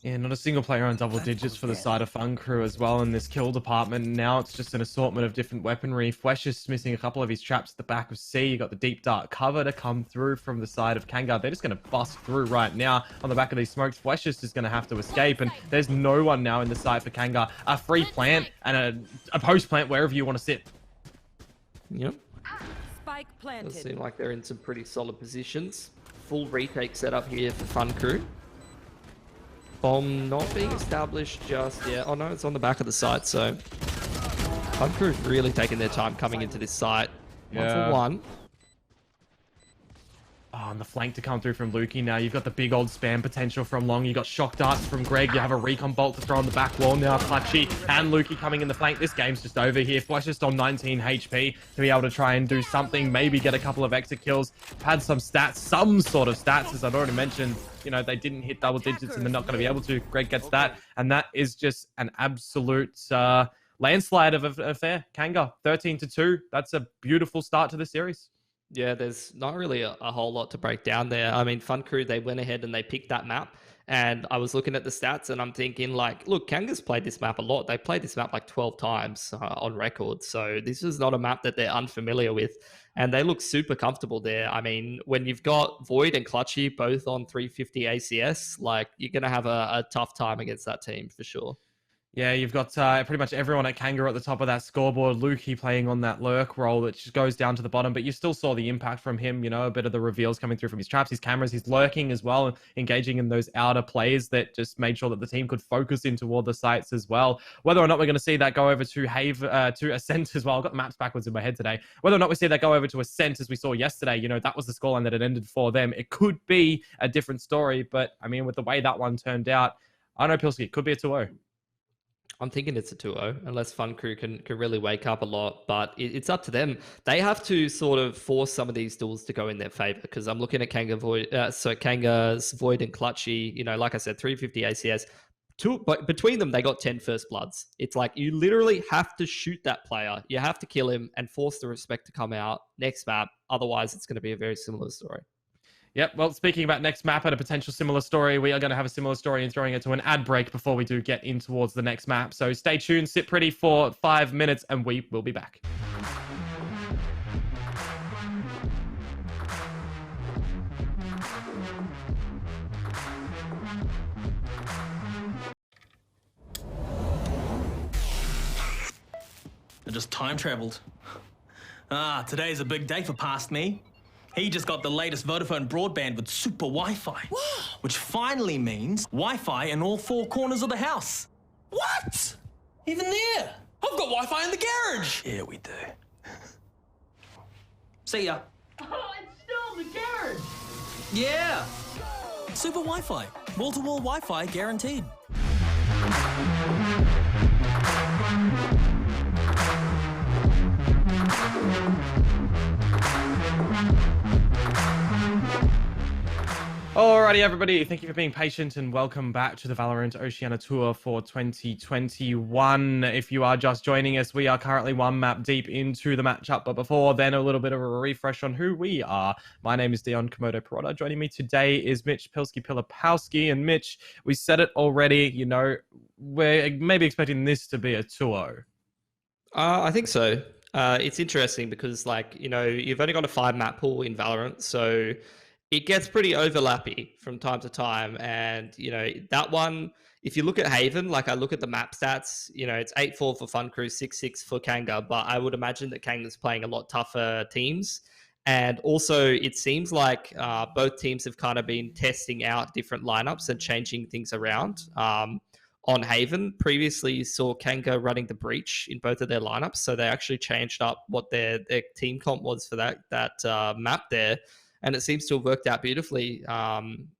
Yeah, not a single player on double digits for the side of Fun Crew as well in this kill department. Now it's just an assortment of different weaponry. Flesh is missing a couple of his traps at the back of C. You got the deep dark cover to come through from the side of Kanga. They're just going to bust through right now on the back of these smokes. Flesh is just going to have to escape, and there's no one now in the site for Kanga. A free plant and a post plant wherever you want to sit. Yep. Spike planted. Does seem like they're in some pretty solid positions. Full retake setup here for Fun Crew. Bomb not being established just yet. Oh no, it's on the back of the site, so Fun Crew's really taking their time coming into this site. One for one. Oh, and the flank to come through from Lukey now. You've got the big old spam potential from Long. You've got shock darts from Greg. You have a recon bolt to throw on the back wall now. Clutchy and Lukey coming in the flank. This game's just over here. Flash just on 19 HP to be able to try and do something. Maybe get a couple of extra kills. Had some stats, some sort of stats, as I've already mentioned. You know, they didn't hit double digits and they're not going to be able to. Greg gets that. And that is just an absolute landslide of an affair. Kanga, 13-2. That's a beautiful start to the series. Yeah, there's not really a whole lot to break down there. I mean, Fun Crew, they went ahead and they picked that map. And I was looking at the stats and I'm thinking like, look, Kanga's played this map a lot. They played this map like 12 times on record. So this is not a map that they're unfamiliar with. And they look super comfortable there. I mean, when you've got Void and Clutchy both on 350 ACS, like you're going to have a tough time against that team for sure. Yeah, you've got pretty much everyone at Kanga at the top of that scoreboard. Lukey playing on that lurk role that just goes down to the bottom, but you still saw the impact from him, you know, a bit of the reveals coming through from his traps, his cameras, his lurking as well, and engaging in those outer plays that just made sure that the team could focus in toward the sites as well. Whether or not we're going to see that go over to Ascent as well. I've got the maps backwards in my head today. Whether or not we see that go over to Ascent as we saw yesterday, you know, that was the scoreline that it ended for them. It could be a different story, but I mean, with the way that one turned out, I don't know, Pilsky, it could be a 2-0. I'm thinking it's a 2-0, unless Fun Crew can really wake up a lot, but it's up to them. They have to sort of force some of these duels to go in their favor, because I'm looking at Kanga's Void and Clutchy, you know, like I said, 350 ACS. But between them, they got 10 first bloods. It's like you literally have to shoot that player. You have to kill him and force the respect to come out next map. Otherwise, it's going to be a very similar story. Yep, well, speaking about next map and a potential similar story, we are going to have a similar story and throwing it to an ad break before we do get in towards the next map. So stay tuned, sit pretty for 5 minutes, and we will be back. I just time traveled. Today's a big day for past me. He just got the latest Vodafone broadband with super Wi-Fi. Wow. Which finally means Wi-Fi in all 4 corners of the house. What? Even there? I've got Wi-Fi in the garage. Yeah, we do. See ya. Oh, it's still in the garage. Yeah. Super Wi-Fi. Wall-to-wall Wi-Fi guaranteed. Alrighty, everybody, thank you for being patient and welcome back to the VALORANT Oceania Tour for 2021. If you are just joining us, we are currently one map deep into the matchup, but before then, a little bit of a refresh on who we are. My name is Dion Komodo-Perrotta. Joining me today is Mitch Pilsky-Pilipowski, and Mitch, we said it already, you know, we're maybe expecting this to be a 2-0. I think so. It's interesting because, like, you know, you've only got a 5-map pool in VALORANT, so it gets pretty overlappy from time to time. And, you know, that one, if you look at Haven, like I look at the map stats, you know, it's 8-4 for Fun Crew, 6-6 for Kanga, but I would imagine that Kanga's playing a lot tougher teams. And also it seems like both teams have kind of been testing out different lineups and changing things around. On Haven, previously you saw Kanga running the Breach in both of their lineups. So they actually changed up what their team comp was for that map there. And it seems to have worked out beautifully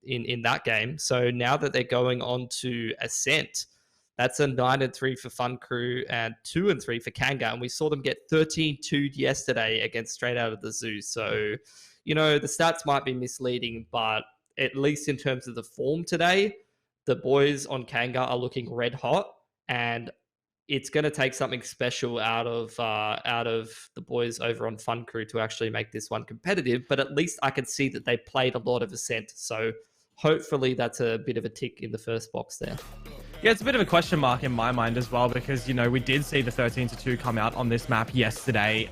in that game. So now that they're going on to Ascent, that's a 9-3 for Fun Crew and 2-3 for Kanga. And we saw them get 13-2 yesterday against Straight Out of the Zoo. So, you know, the stats might be misleading, but at least in terms of the form today, the boys on Kanga are looking red hot. And it's going to take something special out of the boys over on Fun Crew to actually make this one competitive. But at least I can see that they played a lot of Ascent. So hopefully that's a bit of a tick in the first box there. Yeah, it's a bit of a question mark in my mind as well because, you know, we did see the 13-2 come out on this map yesterday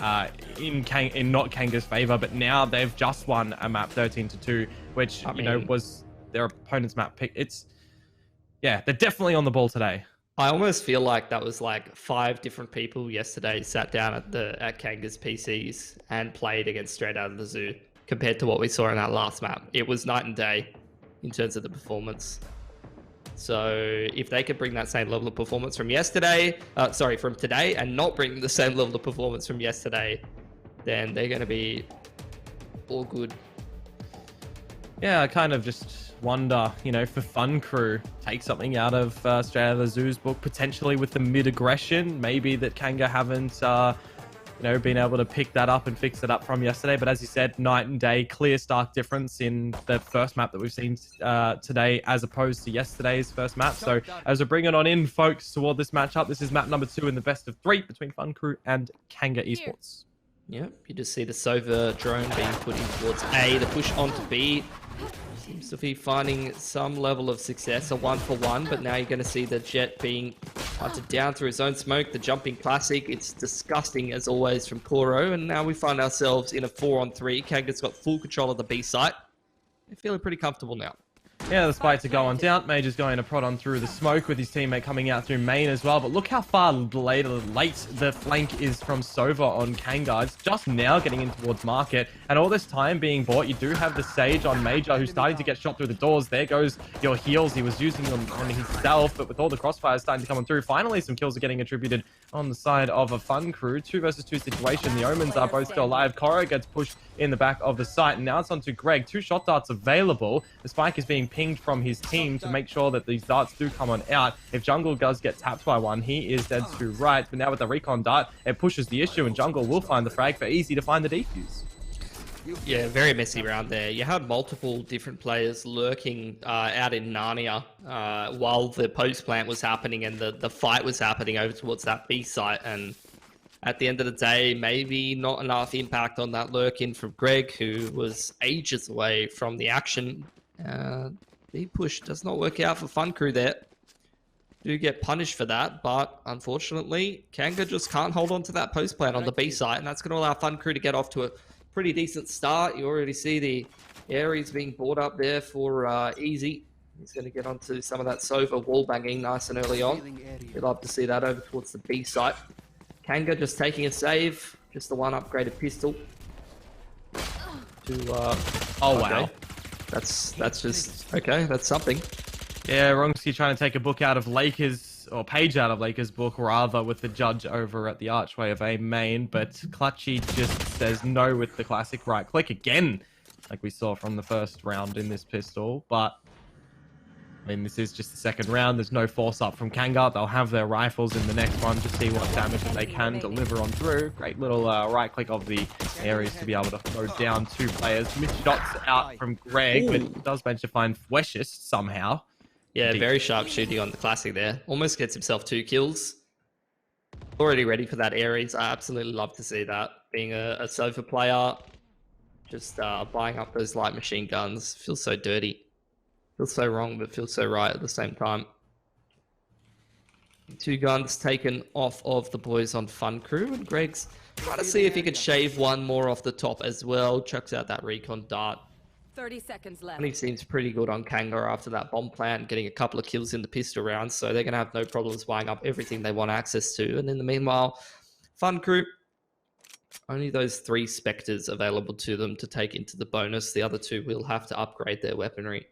in not Kanga's favor, but now they've just won a map 13-2, which, you know, was their opponent's map pick. Yeah, they're definitely on the ball today. I almost feel like that was like 5 different people yesterday sat down at Kanga's PCs and played against Straight Out of the Zoo compared to what we saw in that last map. It was night and day in terms of the performance. So if they could bring that same level of performance from yesterday, from today, and not bring the same level of performance from yesterday, then they're going to be all good. Yeah, I kind of just wonder, you know, for Fun Crew, take something out of Straight Out of the Zoo's book, potentially with the mid-aggression, maybe that Kanga haven't, you know, been able to pick that up and fix it up from yesterday. But as you said, night and day, clear, stark difference in the first map that we've seen today as opposed to yesterday's first map. So as we're bringing on in, folks, toward this matchup, this is map number 2 in the best of 3 between Fun Crew and Kanga Esports. Yep, you just see the Sova drone being put in towards A. The push onto B seems to be finding some level of success, a 1-for-1, but now you're going to see the Jet being hunted down through his own smoke. The jumping classic, it's disgusting as always from Koro, and now we find ourselves in a 4-on-3. Kanga's got full control of the B site. They're feeling pretty comfortable now. Yeah, the spikes are going down. Major's going to prod on through the smoke with his teammate coming out through main as well. But look how far late the flank is from Sova on Kanga. It's just now getting in towards market. And all this time being bought, you do have the Sage on Major who's starting to get shot through the doors. There goes your heals. He was using them on himself, but with all the crossfires starting to come on through, finally some kills are getting attributed on the side of a Fun Crew. 2 versus 2 situation. The Omens are both still alive. Koro gets pushed in the back of the site, and now it's on to Greg. 2 shot darts available. The spike is being pinged from his team to make sure that these darts do come on out. If Jungle does get tapped by one, he is dead to right. But now with the recon dart, it pushes the issue, and Jungle will find the frag for easy to find the defuse. Yeah, very messy round there. You had multiple different players lurking out in Narnia while the post plant was happening and the fight was happening over towards that B site. And at the end of the day, maybe not enough impact on that lurk-in from Greg, who was ages away from the action. B push does not work out for Fun Crew there. Do get punished for that, but unfortunately, Kanga just can't hold on to that post plant on the B site, and that's going to allow Fun Crew to get off to a pretty decent start. You already see the Ares being brought up there for Easy. He's going to get onto some of that Sova wall banging nice and early on. We'd love to see that over towards the B site. Kanga just taking a save, just the one upgraded pistol. Oh wow, that's just okay. That's something. Yeah, Wrongski trying to take a book out of Lakers, or page out of Lakers' book, rather, with the judge over at the Archway of A main, but Clutchy just says no with the classic right click again, like we saw from the first round in this pistol. But I mean, this is just the second round. There's no force up from Kanga. They'll have their rifles in the next one to see what damage that they can deliver on through. Great little right click of the Ares to be able to throw down 2 players. Missed shots out from Greg, but does manage to find Fweshist somehow. Yeah, very sharp shooting on the classic there. Almost gets himself 2 kills. Already ready for that Ares. I absolutely love to see that. Being a Sova player, just buying up those light machine guns. Feels so dirty. Feels so wrong, but feels so right at the same time. 2 guns taken off of the boys on Fun Crew, and Greg's trying to see if he could shave one more off the top as well. Chucks out that recon dart. 30 seconds left. And he seems pretty good on Kanga after that bomb plant, getting a couple of kills in the pistol round, so they're going to have no problems buying up everything they want access to. And in the meanwhile, Fun Crew, only those 3 Spectres available to them to take into the bonus. The other 2 will have to upgrade their weaponry.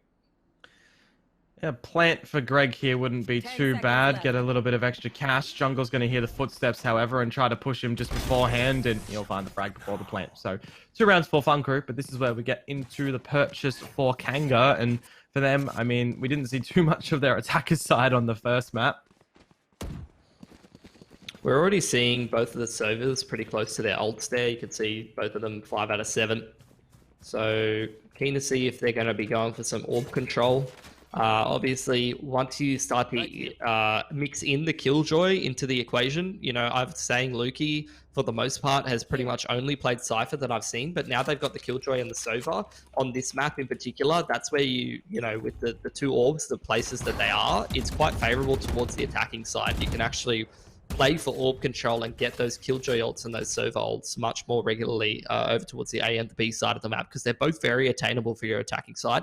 Yeah, plant for Greg here wouldn't be too bad. Get a little bit of extra cash. Jungle's going to hear the footsteps, however, and try to push him just beforehand, and he'll find the frag before the plant. So 2 rounds for Fun Crew, but this is where we get into the purchase for Kanga. And for them, I mean, we didn't see too much of their attacker side on the first map. We're already seeing both of the Sovas pretty close to their ults there. You can see both of them 5 out of 7. So keen to see if they're going to be going for some orb control. Obviously, once you start to mix in the Killjoy into the equation, you know, I'm saying Lukey, for the most part, has pretty much only played Cypher that I've seen, but now they've got the Killjoy and the Sova. On this map in particular, that's where you know, with the two orbs, the places that they are, it's quite favorable towards the attacking side. You can actually play for orb control and get those Killjoy ults and those Sova ults much more regularly over towards the A and the B side of the map, because they're both very attainable for your attacking side.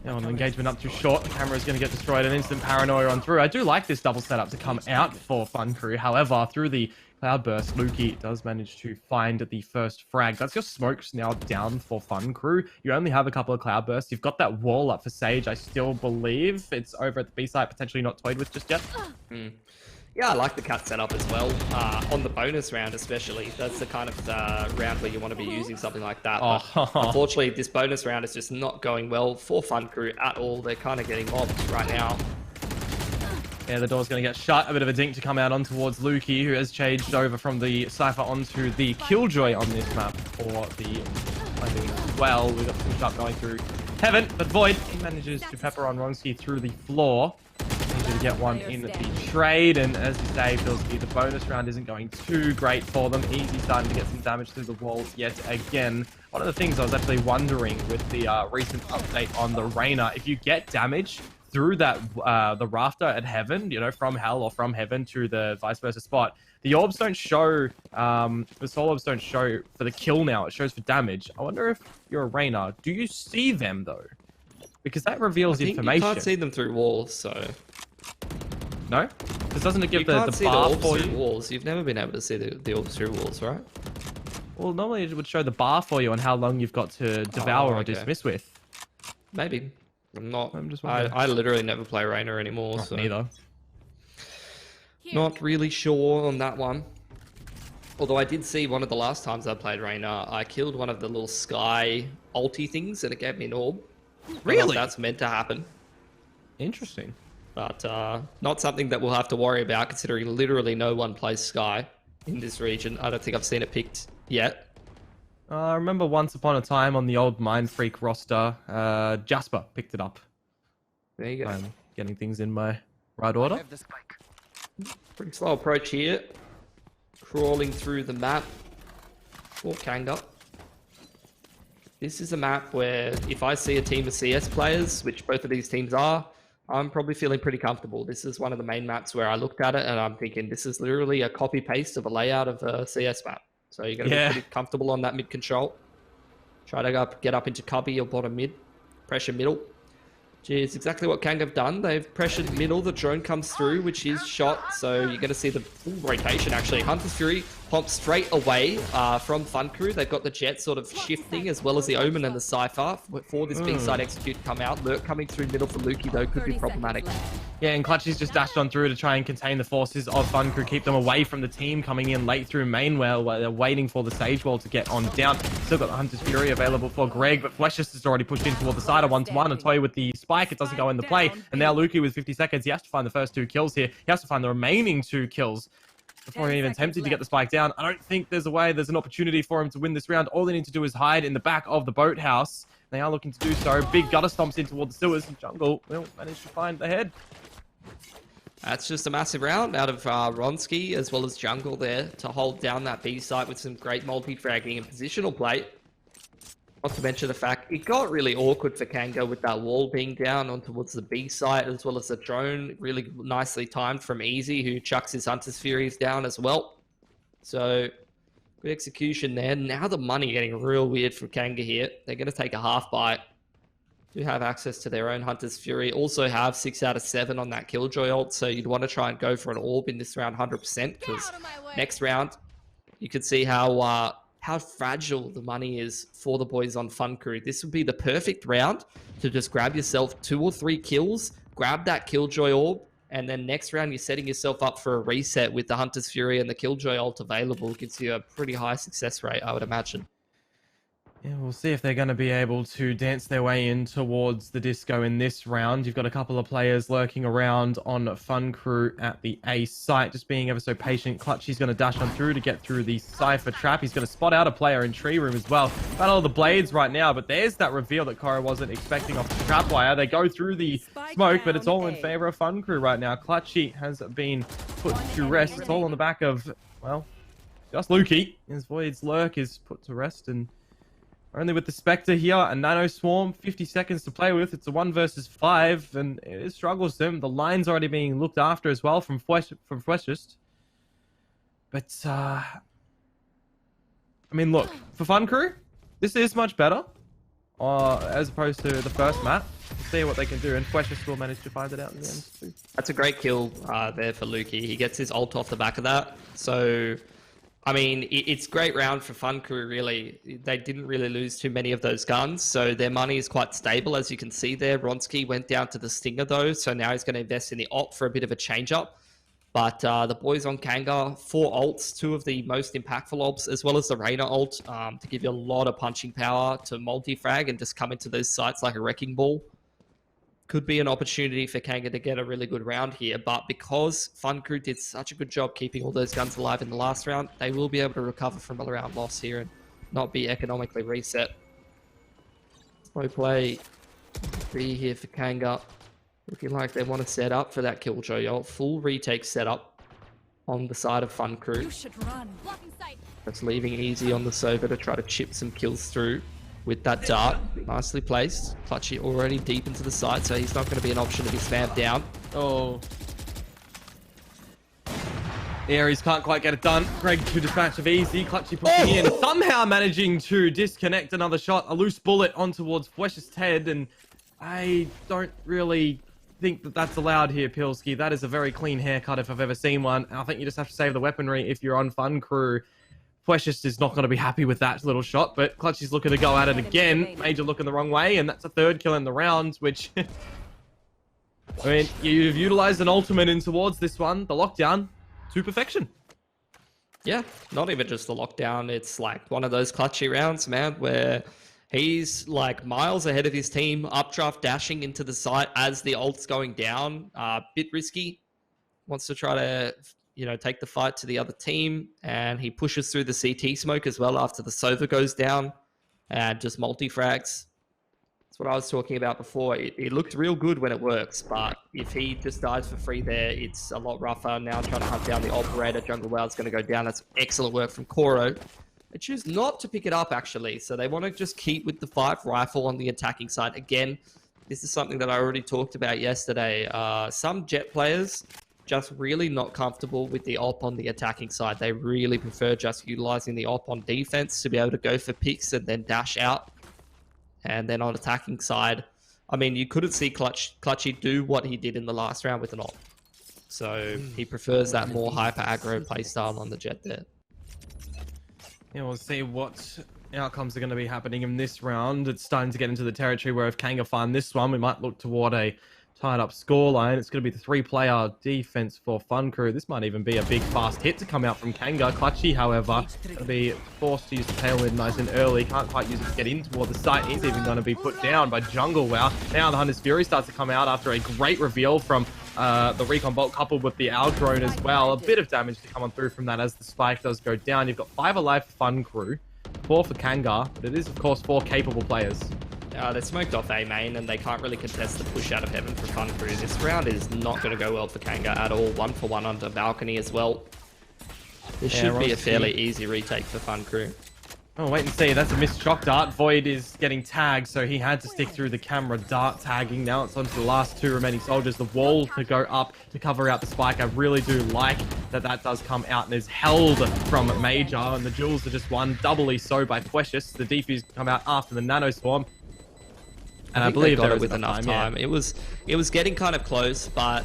Yeah, an engagement up too short. The camera is going to get destroyed. An instant paranoia on through. I do like this double setup to come out for Fun Crew. However, through the Cloudburst, Lukey does manage to find the first frag. That's your smokes now down for Fun Crew. You only have a couple of Cloudbursts. You've got that wall up for Sage. I still believe it's over at the B site, potentially not toyed with just yet. Yeah, I like the cut setup as well. On the bonus round especially, that's the kind of round where you want to be using something like that. But unfortunately, this bonus round is just not going well for Fun Crew at all. They're kind of getting mobbed right now. Yeah, the door's going to get shut. A bit of a dink to come out on towards Lukey, who has changed over from the Cypher onto the Killjoy on this map for the landing as well. We've got push up going through Heaven, but Void, he manages to pepper on Ronski through the floor. To get one in the trade, and as you say, Bilski, the bonus round isn't going too great for them. Easy starting to get some damage through the wall yet again. One of the things I was actually wondering with the recent update on the Reyna, if you get damage through that the rafter at Heaven, you know, from Hell or from Heaven to the vice versa spot, the orbs don't show, the soul orbs don't show for the kill now, it shows for damage. I wonder if you're a Reyna, do you see them though? Because that reveals information. You can't see them through walls, so... No? Because doesn't it give you the can't see bar the orbs for through you? walls. You've never been able to see the orbs through walls, right? Well, normally it would show the bar for you on how long you've got to devour or dismiss with. Maybe. I'm just I literally never play Reyna anymore, so... Neither. Not really sure on that one. Although I did see one of the last times I played Reyna, I killed one of the little sky ulti things and it gave me an orb. Really? That's meant to happen. Interesting. But not something that we'll have to worry about, considering literally no one plays Sky in this region. I don't think I've seen it picked yet. I remember once upon a time on the old Mind Freak roster, Jasper picked it up. There you go. I'm getting things in my right order. Pretty slow approach here. Crawling through the map for Kanga. This is a map where if I see a team of CS players, which both of these teams are, I'm probably feeling pretty comfortable. This is one of the main maps where I looked at it and I'm thinking this is literally a copy-paste of a layout of a CS map. So you're going to be pretty comfortable on that mid control. Try to get up into cubby or bottom mid. Pressure middle. Which is exactly what Kang have done. They've pressured middle. The drone comes through, which is shot. So you're going to see the full rotation, actually. Hunter's Fury pumps straight away from Fun Crew. They've got the jet sort of shifting, as well as the Omen and the Cypher for this big side execute to come out. Lurk coming through middle for Lukey, though, could be problematic. Yeah, and Clutchy's just dashed on through to try and contain the forces of Fun Crew, keep them away from the team coming in late through main where they're waiting for the Sage Wall to get on down. Still got the Hunter's Fury available for Greg, but Fleshus is already pushed in toward the side of 1-1. And Toy with the spike, it doesn't go into play. And now Lukey with 50 seconds, he has to find the first 2 kills here. He has to find the remaining 2 kills before he even attempted to get the spike down. I don't think there's an opportunity for him to win this round. All they need to do is hide in the back of the boathouse. They are looking to do so. Big gutter stomps in toward the sewers, and Jungle will manage to find the head. That's just a massive round out of Ronski as well as Jungle there to hold down that B site with some great multi-fragging and positional play. Not to mention the fact it got really awkward for Kanga with that wall being down on towards the B site, as well as the drone really nicely timed from Easy, who chucks his Hunter's Furies down as well. So good execution there. Now the money getting real weird for Kanga here. They're going to take a half bite. Do have access to their own Hunter's Fury. Also have 6 out of 7 on that Killjoy ult. So you'd want to try and go for an orb in this round 100%, because next round you could see how fragile the money is for the boys on Fun Crew. This would be the perfect round to just grab yourself 2 or 3 kills, grab that Killjoy orb, and then next round you're setting yourself up for a reset with the Hunter's Fury and the Killjoy ult available. Gives you a pretty high success rate, I would imagine. Yeah, we'll see if they're going to be able to dance their way in towards the disco in this round. You've got a couple of players lurking around on Fun Crew at the A site, just being ever so patient. Clutchy's going to dash on through to get through the Cypher trap. He's going to spot out a player in Tree Room as well. Battle of the Blades right now, but there's that reveal that Cora wasn't expecting off the trap wire. They go through the smoke, but it's all in favor of Fun Crew right now. Clutchy has been put to rest. It's all on the back of, well, just Lukey. His Void's lurk is put to rest, and only with the Spectre here, a Nano Swarm, 50 seconds to play with. It's a 1 versus 5, and it struggles them. The line's already being looked after as well from Freshest. But, I mean, look, for Fun Crew, this is much better, as opposed to the first map. We'll see what they can do, and Freshest will manage to find it out in the end, too. That's a great kill there for Lukey. He gets his ult off the back of that, so... I mean, it's a great round for Fun Crew, really. They didn't really lose too many of those guns, so their money is quite stable, as you can see there. Ronski went down to the Stinger, though, so now he's going to invest in the ult for a bit of a change-up. But the boys on Kanga, 4 ults, 2 of the most impactful ults, as well as the Reyna ult, to give you a lot of punching power to multi-frag and just come into those sites like a wrecking ball. Could be an opportunity for Kanga to get a really good round here, but because Fun Crew did such a good job keeping all those guns alive in the last round, they will be able to recover from a round loss here and not be economically reset. Slow play B here for Kanga. Looking like they want to set up for that Killjoy. Full retake setup on the side of Fun Crew. You should run. That's leaving easy on the Sova to try to chip some kills through. With that dart, nicely placed. Clutchy already deep into the site, so he's not going to be an option to be spammed down. Oh. The Ares can't quite get it done. Greg to dispatch of easy. Clutchy pushing in. Somehow managing to disconnect another shot. A loose bullet on towards Flesh's head, and I don't really think that that's allowed here, Pilski. That is a very clean haircut if I've ever seen one. I think you just have to save the weaponry if you're on Fun Crew. Fleshist is not going to be happy with that little shot, but Clutchy's looking to go at it again. Major looking the wrong way, and that's a 3rd kill in the round, which... I mean, you've utilized an ultimate in towards this one, the lockdown, to perfection. Yeah, not even just the lockdown. It's like one of those Clutchy rounds, man, where he's like miles ahead of his team, updraft dashing into the site as the ult's going down. Bit risky. Wants to try to... take the fight to the other team, and he pushes through the CT smoke as well after the Sova goes down, and just multi-frags. That's what I was talking about before. It looks real good when it works, but if he just dies for free there, it's a lot rougher. Now trying to hunt down the operator. Jungle Wild's going to go down. That's excellent work from Koro. They choose not to pick it up, actually, so they want to just keep with the 5 rifle on the attacking side. Again, this is something that I already talked about yesterday. Some Jet players... just really not comfortable with the op on the attacking side. They really prefer just utilizing the op on defense to be able to go for picks and then dash out. And then on attacking side, I mean, you couldn't see Clutchy do what he did in the last round with an op. So he prefers that more hyper aggro playstyle on the Jet there. Yeah, we'll see what outcomes are going to be happening in this round. It's starting to get into the territory where if Kanga find this one, we might look toward a tied up scoreline. It's going to be the 3-player defense for Fun Crew. This might even be a big fast hit to come out from Kanga. Clutchy, however, going to be forced to use the tailwind nice and early. Can't quite use it to get in toward the site. He's even going to be put down by Jungle Wow. Now the Hunter's Fury starts to come out after a great reveal from the Recon Bolt coupled with the Owl Drone as well. A bit of damage to come on through from that as the spike does go down. You've got 5 alive for Fun Crew, 4 for Kanga, but it is, of course, 4 capable players. They smoked off A main, and they can't really contest the push out of heaven for Fun Crew. This round is not going to go well for Kanga at all. 1 for 1 onto balcony as well. This should be a fairly easy retake for Fun Crew. Oh, wait and see. That's a missed shock dart. Void is getting tagged, so he had to stick through the camera dart tagging. Now it's on to the last 2 remaining soldiers. The wall to go up to cover out the spike. I really do like that does come out and is held from Major, and the jewels are just won doubly so by Precious. The defuse come out after the Nano Swarm. And I believe they got there it with enough time. Yeah. It was getting kind of close, but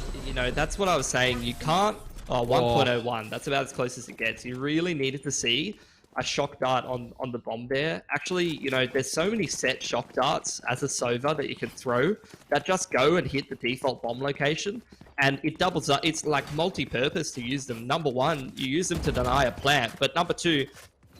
that's what I was saying. You can't. 1.01. That's about as close as it gets. You really needed to see a shock dart on the bomb there. Actually, there's so many set shock darts as a Sova that you can throw that just go and hit the default bomb location, and it doubles up. It's like multi-purpose to use them. Number 1, you use them to deny a plant, but number 2,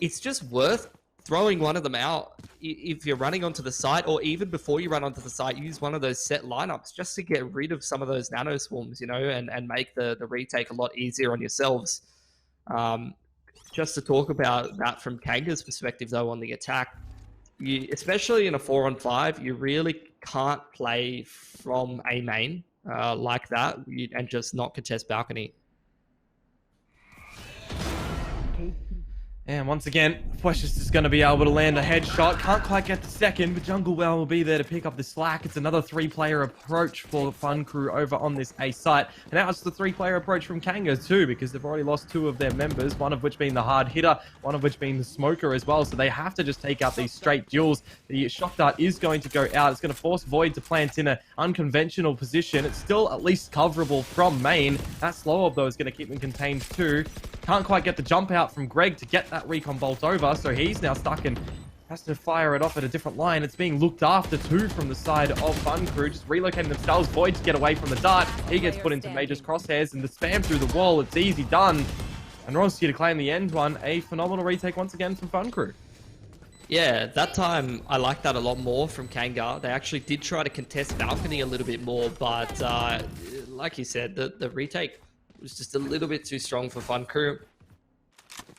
it's just worth throwing one of them out, if you're running onto the site, or even before you run onto the site, use one of those set lineups just to get rid of some of those nano swarms, you know, and make the retake a lot easier on yourselves. Just to talk about that from Kanga's perspective, though, on the attack, especially in a 4-on-5, you really can't play from a main like that and just not contest balcony. And once again, Precious is going to be able to land a headshot. Can't quite get the second, but Jungle Well will be there to pick up the slack. It's another 3-player approach for the Fun Crew over on this A site. And now it's the 3-player approach from Kanga too, because they've already lost 2 of their members, one of which being the hard hitter, one of which being the smoker as well. So they have to just take out these straight duels. The shock dart is going to go out. It's going to force Void to plant in an unconventional position. It's still at least coverable from main. That slow orb though is going to keep them contained too. Can't quite get the jump out from Greg to get that recon bolt over, so he's now stuck and has to fire it off at a different line. It's being looked after too from the side of Fun Crew, just relocating themselves. Void to get away from the dart. He gets put into Major's crosshairs, and the spam through the wall, it's easy done. And Ronsky to claim the end one. A phenomenal retake once again from Fun Crew. Yeah, that time I like that a lot more from Kanga. They actually did try to contest balcony a little bit more, but like you said, the retake was just a little bit too strong for Fun Crew.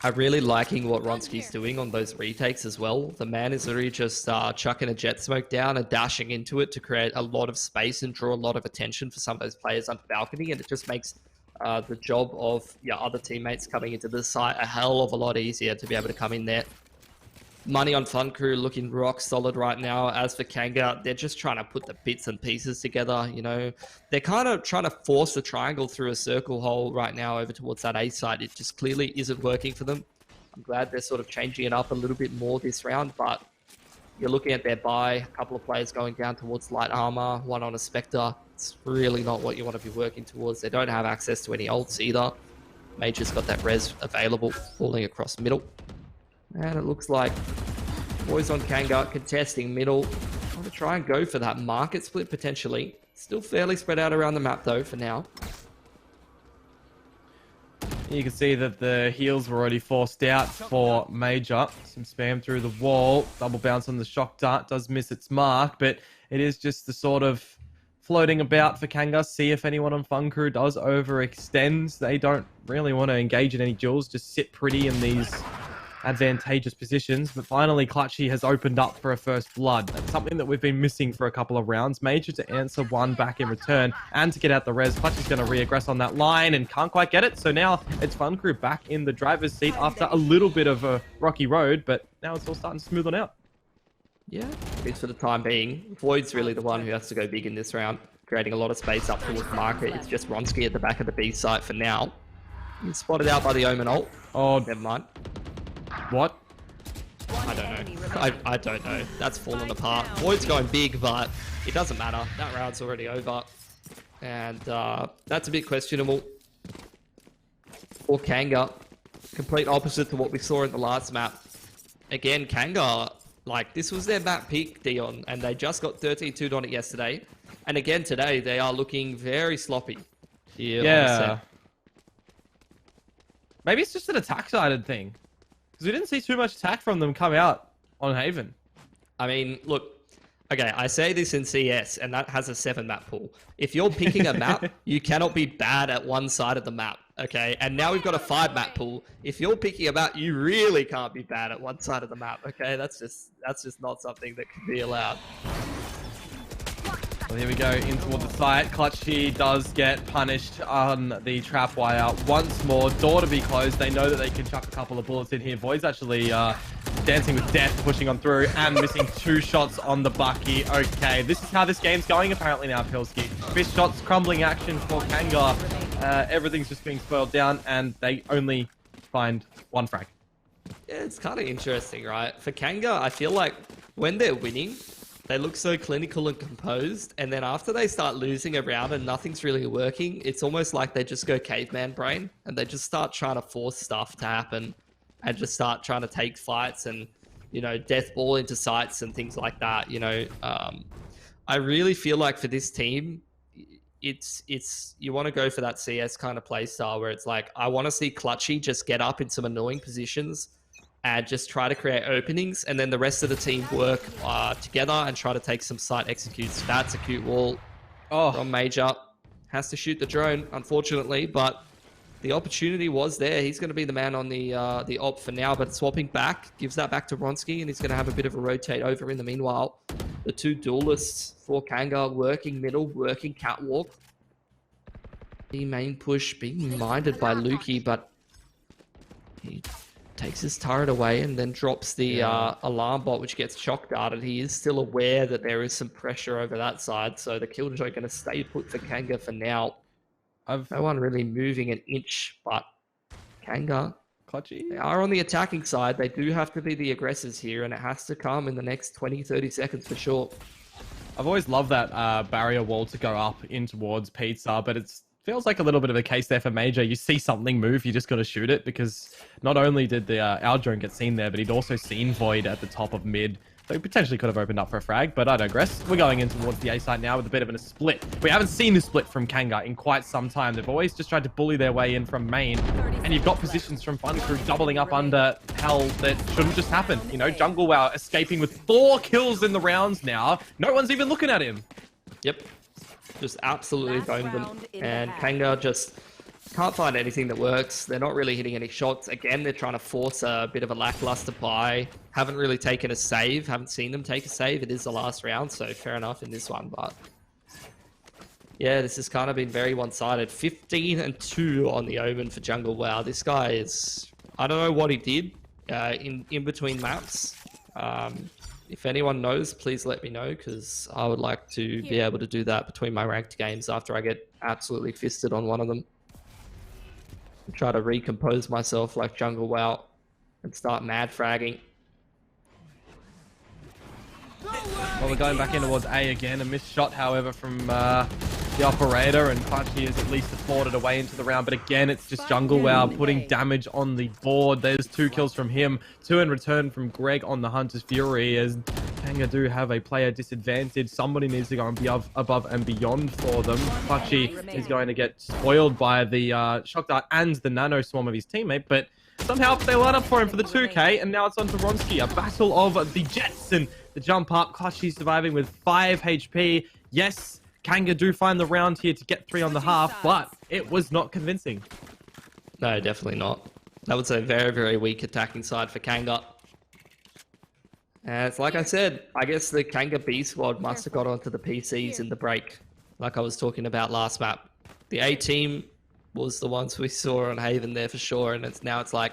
I'm really liking what Ronsky's doing on those retakes as well. The man is literally just chucking a jet smoke down and dashing into it to create a lot of space and draw a lot of attention for some of those players under balcony, and it just makes the job of your other teammates coming into the site a hell of a lot easier to be able to come in there. Money on Fun Crew looking rock solid right now. As for Kanga, they're just trying to put the bits and pieces together, you know. They're kind of trying to force a triangle through a circle hole right now over towards that A side. It just clearly isn't working for them. I'm glad they're sort of changing it up a little bit more this round, but you're looking at their buy, a couple of players going down towards light armor, one on a Spectre. It's really not what you want to be working towards. They don't have access to any ults either. Major's got that res available, falling across middle. And it looks like boys on Kanga contesting middle. Want to try and go for that market split potentially. Still fairly spread out around the map though for now. You can see that the heals were already forced out for Major. Some spam through the wall. Double bounce on the shock dart. Does miss its mark, but it is just the sort of floating about for Kanga. See if anyone on Fun Crew does overextend. They don't really want to engage in any duels. Just sit pretty in these advantageous positions, but finally Clutchy has opened up for a first blood. That's something that we've been missing for a couple of rounds. Major to answer one back in return and to get out the res. Clutchy's going to re-aggress on that line and can't quite get it, so now it's Fun Crew back in the driver's seat after a little bit of a rocky road, but now it's all starting to smooth on out. Yeah, at least for the time being. Void's really the one who has to go big in this round, creating a lot of space up towards market. It's just Ronsky at the back of the B site for now. He's spotted out by the Omen ult. Oh, never mind. What? I don't know. I don't know. That's fallen apart. Void's going big, but it doesn't matter. That round's already over. And that's a bit questionable for Kanga. Complete opposite to what we saw in the last map. Again, Kanga, like, this was their map peak, Dion, and they just got 13-2'd on it yesterday. And again today, they are looking very sloppy. Yeah. Maybe it's just an attack-sided thing. Because we didn't see too much attack from them come out on Haven. I mean, look, okay, I say this in CS, and that has a 7-map pool. If you're picking a map, you cannot be bad at one side of the map, okay? And now we've got a 5-map pool. If you're picking a map, you really can't be bad at one side of the map, okay? That's just not something that can be allowed. Well, here we go in toward the site. Clutchy does get punished on the trap wire once more. Door to be closed. They know that they can chuck a couple of bullets in here. Void's actually dancing with death, pushing on through and missing 2 shots on the Bucky. Okay, this is how this game's going apparently now, Pilski. Fish shots, crumbling action for Kanga. Everything's just being spoiled down and they only find 1 frag. Yeah, it's kind of interesting, right? For Kanga, I feel like when they're winning, they look so clinical and composed, and then after they start losing a round and nothing's really working, it's almost like they just go caveman brain, and they just start trying to force stuff to happen, and just start trying to take fights and, you know, death ball into sites and things like that, you know. I really feel like for this team, it's you want to go for that CS kind of play style where it's like, I want to see Clutchy just get up in some annoying positions, and just try to create openings, and then the rest of the team work together and try to take some site executes. That's a cute wall from Major. Has to shoot the drone, unfortunately, but the opportunity was there. He's going to be the man on the op for now, but swapping back, gives that back to Vronsky, and he's going to have a bit of a rotate over in the meanwhile. The two duelists for Kanga working middle, working catwalk. The main push being minded by Lukey, but he takes his turret away and then drops the alarm bot, which gets shock darted. He is still aware that there is some pressure over that side, so the killjoy are going to stay put for Kanga for now. No one really moving an inch, but Kanga, they are on the attacking side. They do have to be the aggressors here, and it has to come in the next 20-30 seconds for sure. I've always loved that barrier wall to go up in towards Pizza, but it feels like a little bit of a case there for Major. You see something move, you just got to shoot it, because not only did our drone get seen there, but he'd also seen Void at the top of mid. So he potentially could have opened up for a frag, but I digress. We're going in towards the A side now with a bit of a split. We haven't seen this split from Kanga in quite some time. They've always just tried to bully their way in from main, and you've got positions from Fun Crew doubling up under hell that shouldn't just happen. You know, Jungle Wow escaping with 4 kills in the rounds now. No one's even looking at him. Yep. Just absolutely boned them. And Kanga just can't find anything that works. They're not really hitting any shots. Again, they're trying to force a bit of a lackluster buy. Haven't really taken a save. Haven't seen them take a save. It is the last round, so fair enough in this one. But yeah, this has kind of been very one-sided. 15-2 on the Omen for Jungle Wow. This guy is... I don't know what he did in between maps. If anyone knows, please let me know, because I would like to be able to do that between my ranked games after I get absolutely fisted on one of them. Try to recompose myself like Jungle Wow and start mad fragging. Well, we're going back in towards A again. A missed shot, however, from the operator, and Punchy is at least afforded away into the round. But again, it's just Jungle Wow putting damage on the board. There's 2 kills from him, 2 in return from Greg on the Hunter's Fury, as Kanga do have a player disadvantage. Somebody needs to go above and beyond for them. Punchy is going to get spoiled by the shock dart and the nano swarm of his teammate, but somehow they line up for him for the 2K, and now it's on to Vronsky. A battle of the Jets, and the jump up. Clutchy surviving with 5 HP. Yes, Kanga do find the round here to get 3 on the half, but it was not convincing. No, definitely not. That was a very, very weak attacking side for Kanga. And it's like I said, I guess the Kanga B squad must have got onto the PCs in the break, like I was talking about last map. The A team was the ones we saw on Haven there for sure, and it's like,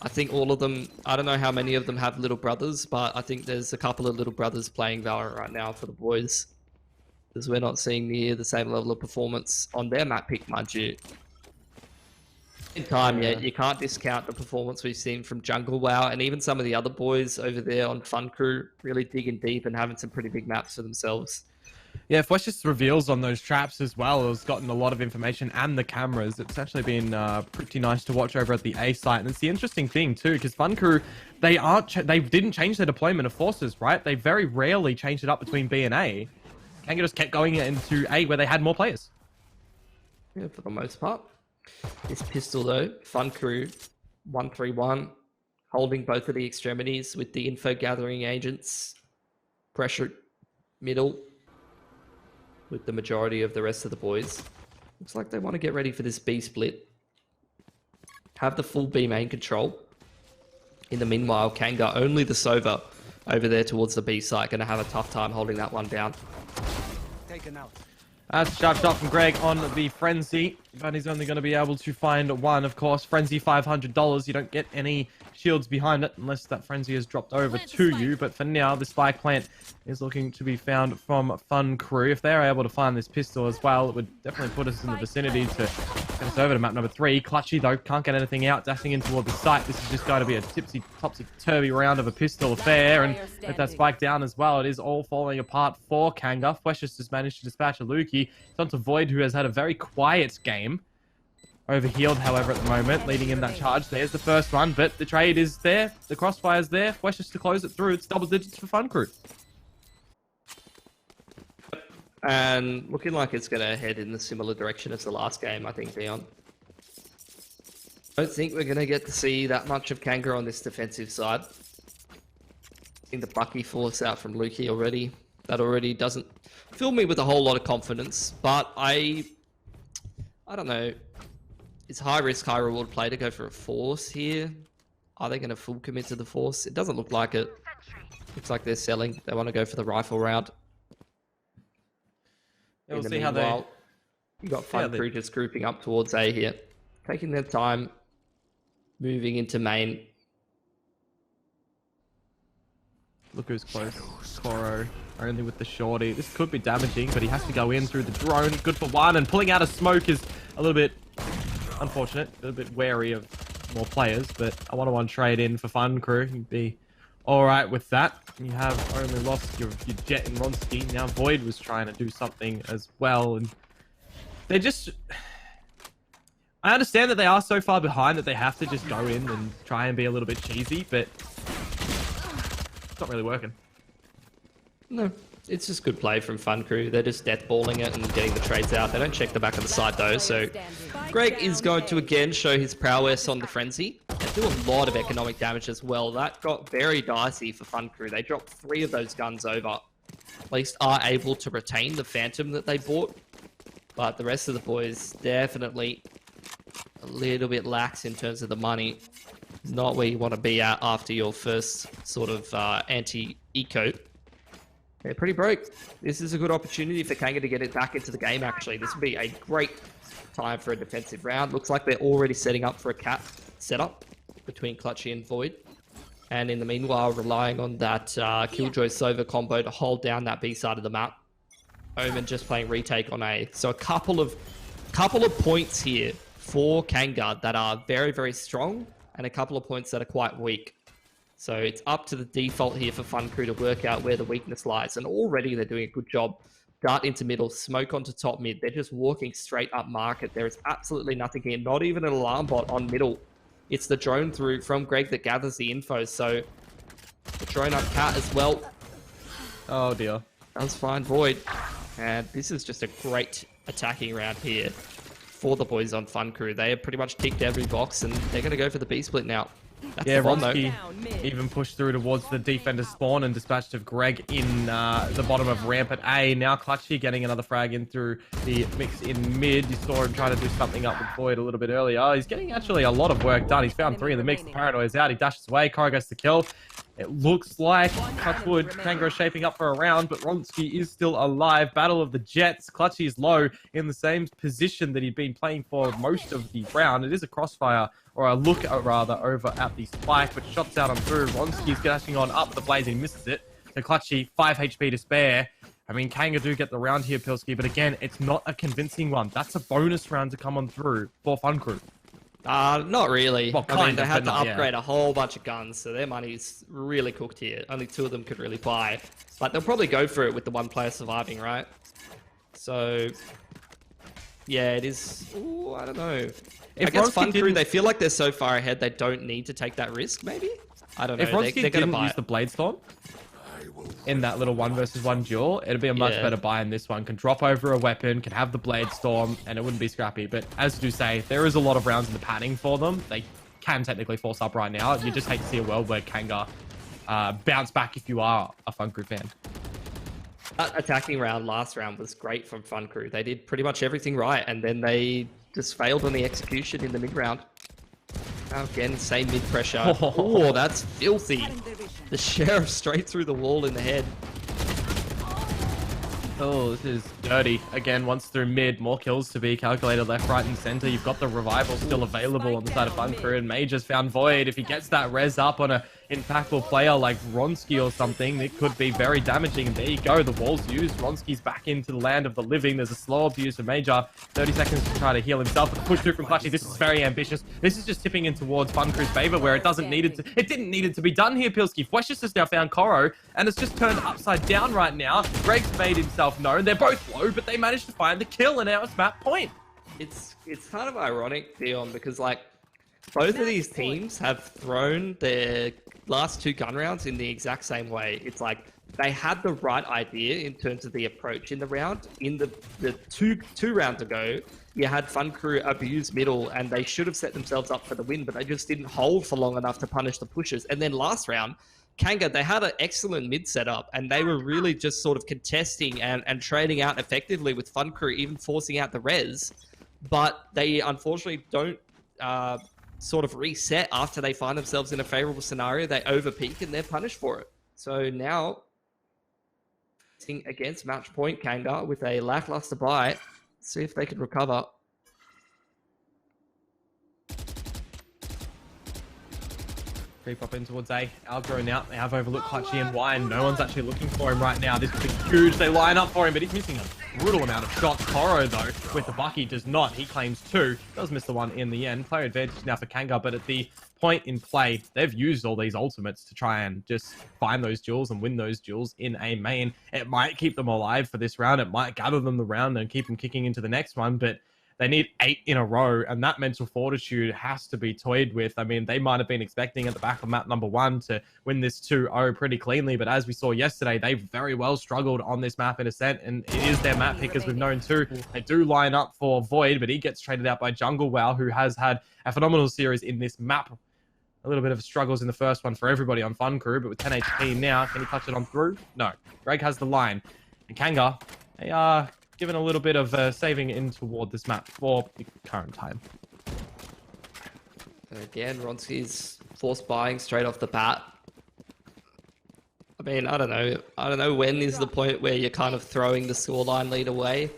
I think all of them, I don't know how many of them have little brothers, but I think there's a couple of little brothers playing Valorant right now for the boys, because we're not seeing near the same level of performance on their map pick, mind you. In time, yeah, you can't discount the performance we've seen from Jungle Wow, and even some of the other boys over there on Fun Crew really digging deep and having some pretty big maps for themselves. Yeah, Flesh just reveals on those traps as well. It's gotten a lot of information, and the cameras. It's actually been pretty nice to watch over at the A site. And it's the interesting thing too, because Fun Crew, they didn't change their deployment of forces, right? They very rarely changed it up between B and A. Kanga just kept going into A where they had more players. Yeah, for the most part. This pistol though, Fun Crew 131, holding both of the extremities with the info gathering agents. Pressure middle with the majority of the rest of the boys. Looks like they want to get ready for this B split. Have the full B main control. In the meanwhile, Kanga, only the Sova over there towards the B site, going to have a tough time holding that one down. Taken out. That's a sharp shot from Greg on the Frenzy, but he's only going to be able to find one, of course. Frenzy, $500. You don't get any shields behind it unless that Frenzy is dropped over to you. But for now, the spike plant is looking to be found from Fun Crew. If they're able to find this pistol as well, it would definitely put us in the vicinity to get us over to map number 3. Clutchy, though, can't get anything out, dashing in toward the site. This is just going to be a topsy-turvy round of a pistol affair. And with that spike down as well, it is all falling apart for Kanga. Fleshes just managed to dispatch a Lukey. It's on to Void, who has had a very quiet game. Overhealed, however, at the moment, leading in that charge. There's the first one, but the trade is there. The crossfire's there. Fleshes to close it through. It's double digits for Fun Crew. And looking like it's going to head in the similar direction as the last game, I think, Dion. I don't think we're going to get to see that much of Kanga on this defensive side. Seeing the Bucky force out from Lukey already. That already doesn't fill me with a whole lot of confidence, but I don't know. It's high risk, high reward play to go for a force here. Are they going to full commit to the force? It doesn't look like it. Looks like they're selling. They want to go for the rifle round. Yeah, we'll see how they... You got Fun Crew just grouping up towards A here. Taking their time. Moving into main. Look who's close. Koro, only with the shorty. This could be damaging, but he has to go in through the drone. Good for one, and pulling out a smoke is a little bit unfortunate. A little bit wary of more players, but a 1-on-1 trade in for Fun Crew. You'd be all right with that. You have only lost your Jet and Ronski. Now Void was trying to do something as well, and they just... I understand that they are so far behind that they have to just go in and try and be a little bit cheesy, but it's not really working. No, it's just good play from Fun Crew. They're just deathballing it and getting the trades out. They don't check the back of the side though, so Greg is going to again show his prowess on the Frenzy. They do a lot of economic damage as well. That got very dicey for Fun Crew. They dropped 3 of those guns over. At least are able to retain the Phantom that they bought. But the rest of the boys definitely a little bit lax in terms of the money. Not where you want to be at after your first sort of anti-eco. They're pretty broke. This is a good opportunity for Kanga to get it back into the game, actually. This would be a great time for a defensive round. Looks like they're already setting up for a cat setup between Clutchy and Void. And in the meanwhile, relying on that Killjoy Sova combo to hold down that B side of the map. Omen just playing retake on A. So a couple of points here for Kanga that are very, very strong, and a couple of points that are quite weak. So it's up to the default here for Fun Crew to work out where the weakness lies. And already they're doing a good job. Dart into middle, smoke onto top mid. They're just walking straight up market. There is absolutely nothing here. Not even an alarm bot on middle. It's the drone through from Greg that gathers the info. So the drone up cat as well. Oh dear. That's fine, Void. And this is just a great attacking round here for the boys on Fun Crew. They have pretty much ticked every box, and they're going to go for the B split now. That's yeah, Ronski even pushed through towards the defender spawn and dispatched of Greg in the bottom of ramp at A. Now Clutchy getting another frag in through the mix in mid. You saw him trying to do something up with Void a little bit earlier. He's getting actually a lot of work done. He's found 3 in the mix. The Paranoia's out. He dashes away. Koro goes to kill. It looks like Touchwood Kangaroo shaping up for a round, but Ronski is still alive. Battle of the Jets. Clutchy is low in the same position that he'd been playing for most of the round. It is a crossfire, or a look rather, over at the spike, but shots out on through. Ronski's dashing on up the blaze and he misses it. So Clutchy, 5 HP to spare. I mean, Kanga do get the round here, Pilski, but again, it's not a convincing one. That's a bonus round to come on through for Fun Crew. Not really. Well, I mean, they had to not, upgrade a whole bunch of guns, so their money's really cooked here. Only 2 of them could really buy. But they'll probably go for it with the 1 player surviving, right? So, yeah, it is... Ooh, I don't know. I guess Fun Crew, they feel like they're so far ahead, they don't need to take that risk, maybe? I don't know. If Ronski didn't use the Blade Storm in that little 1 versus 1 duel, it'd be a much better buy in this one. Can drop over a weapon, can have the Blade Storm, and it wouldn't be scrappy. But as you do say, there is a lot of rounds in the padding for them. They can technically force up right now. You just hate to see a world where Kanga bounce back if you are a Fun Crew fan. That attacking round, last round, was great from Fun Crew. They did pretty much everything right, and then they just failed on the execution in the mid round. Again, same mid pressure. Oh, that's filthy. The Sheriff straight through the wall in the head. Oh, this is dirty. Again, once through mid, more kills to be calculated left, right, and center. You've got the revival still available on the side of Fun Crew, and May just found Void. If he gets that res up on a impactful player like Ronski or something, it could be very damaging. And there you go, the wall's used. Ronski's back into the land of the living. There's a slow abuse for Major. 30 seconds to try to heal himself, but the push through from Clutchy. This is very ambitious. This is just tipping in towards Fun Crew's favor, where it didn't need to be done here, Pilski. Fwesh's just now found Koro, and it's just turned upside down right now. Greg's made himself known. They're both low, but they managed to find the kill, and now it's map point. It's kind of ironic, Dion, because like both of these teams have thrown their last 2 gun rounds in the exact same way. It's like they had the right idea in terms of the approach in the round. In the two rounds ago, you had Fun Crew abuse middle, and they should have set themselves up for the win, but they just didn't hold for long enough to punish the pushes. And then last round, Kanga, they had an excellent mid setup, and they were really just sort of contesting and trading out effectively with Fun Crew, even forcing out the res. But they unfortunately don't sort of reset after they find themselves in a favorable scenario. They overpeak and they're punished for it. So now, against match point Kanga with a lackluster buy, see if they can recover. Creep up in towards A. Algro now. They have overlooked Clutchy and Wine. No one's actually looking for him right now. This could be huge. They line up for him, but he's missing a brutal amount of shots. Toro, though, with the Bucky, does not. He claims 2. Does miss the one in the end. Player advantage now for Kanga, but at the point in play, they've used all these ultimates to try and just find those duels and win those duels in a main. It might keep them alive for this round. It might gather them the round and keep them kicking into the next one, but they need 8 in a row, and that mental fortitude has to be toyed with. I mean, they might have been expecting at the back of map number 1 to win this 2-0 pretty cleanly, but as we saw yesterday, they very well struggled on this map in Ascent, and it is their map pick, as we've known too. They do line up for Void, but he gets traded out by Jungle Wow, who has had a phenomenal series in this map. A little bit of struggles in the first one for everybody on Fun Crew, but with 10 HP now, can he clutch it on through? No. Greg has the line. And Kanga, they are given a little bit of saving in toward this map for the current time. Again, Ronski's forced buying straight off the bat. I mean, I don't know when is the point where you're kind of throwing the scoreline lead away.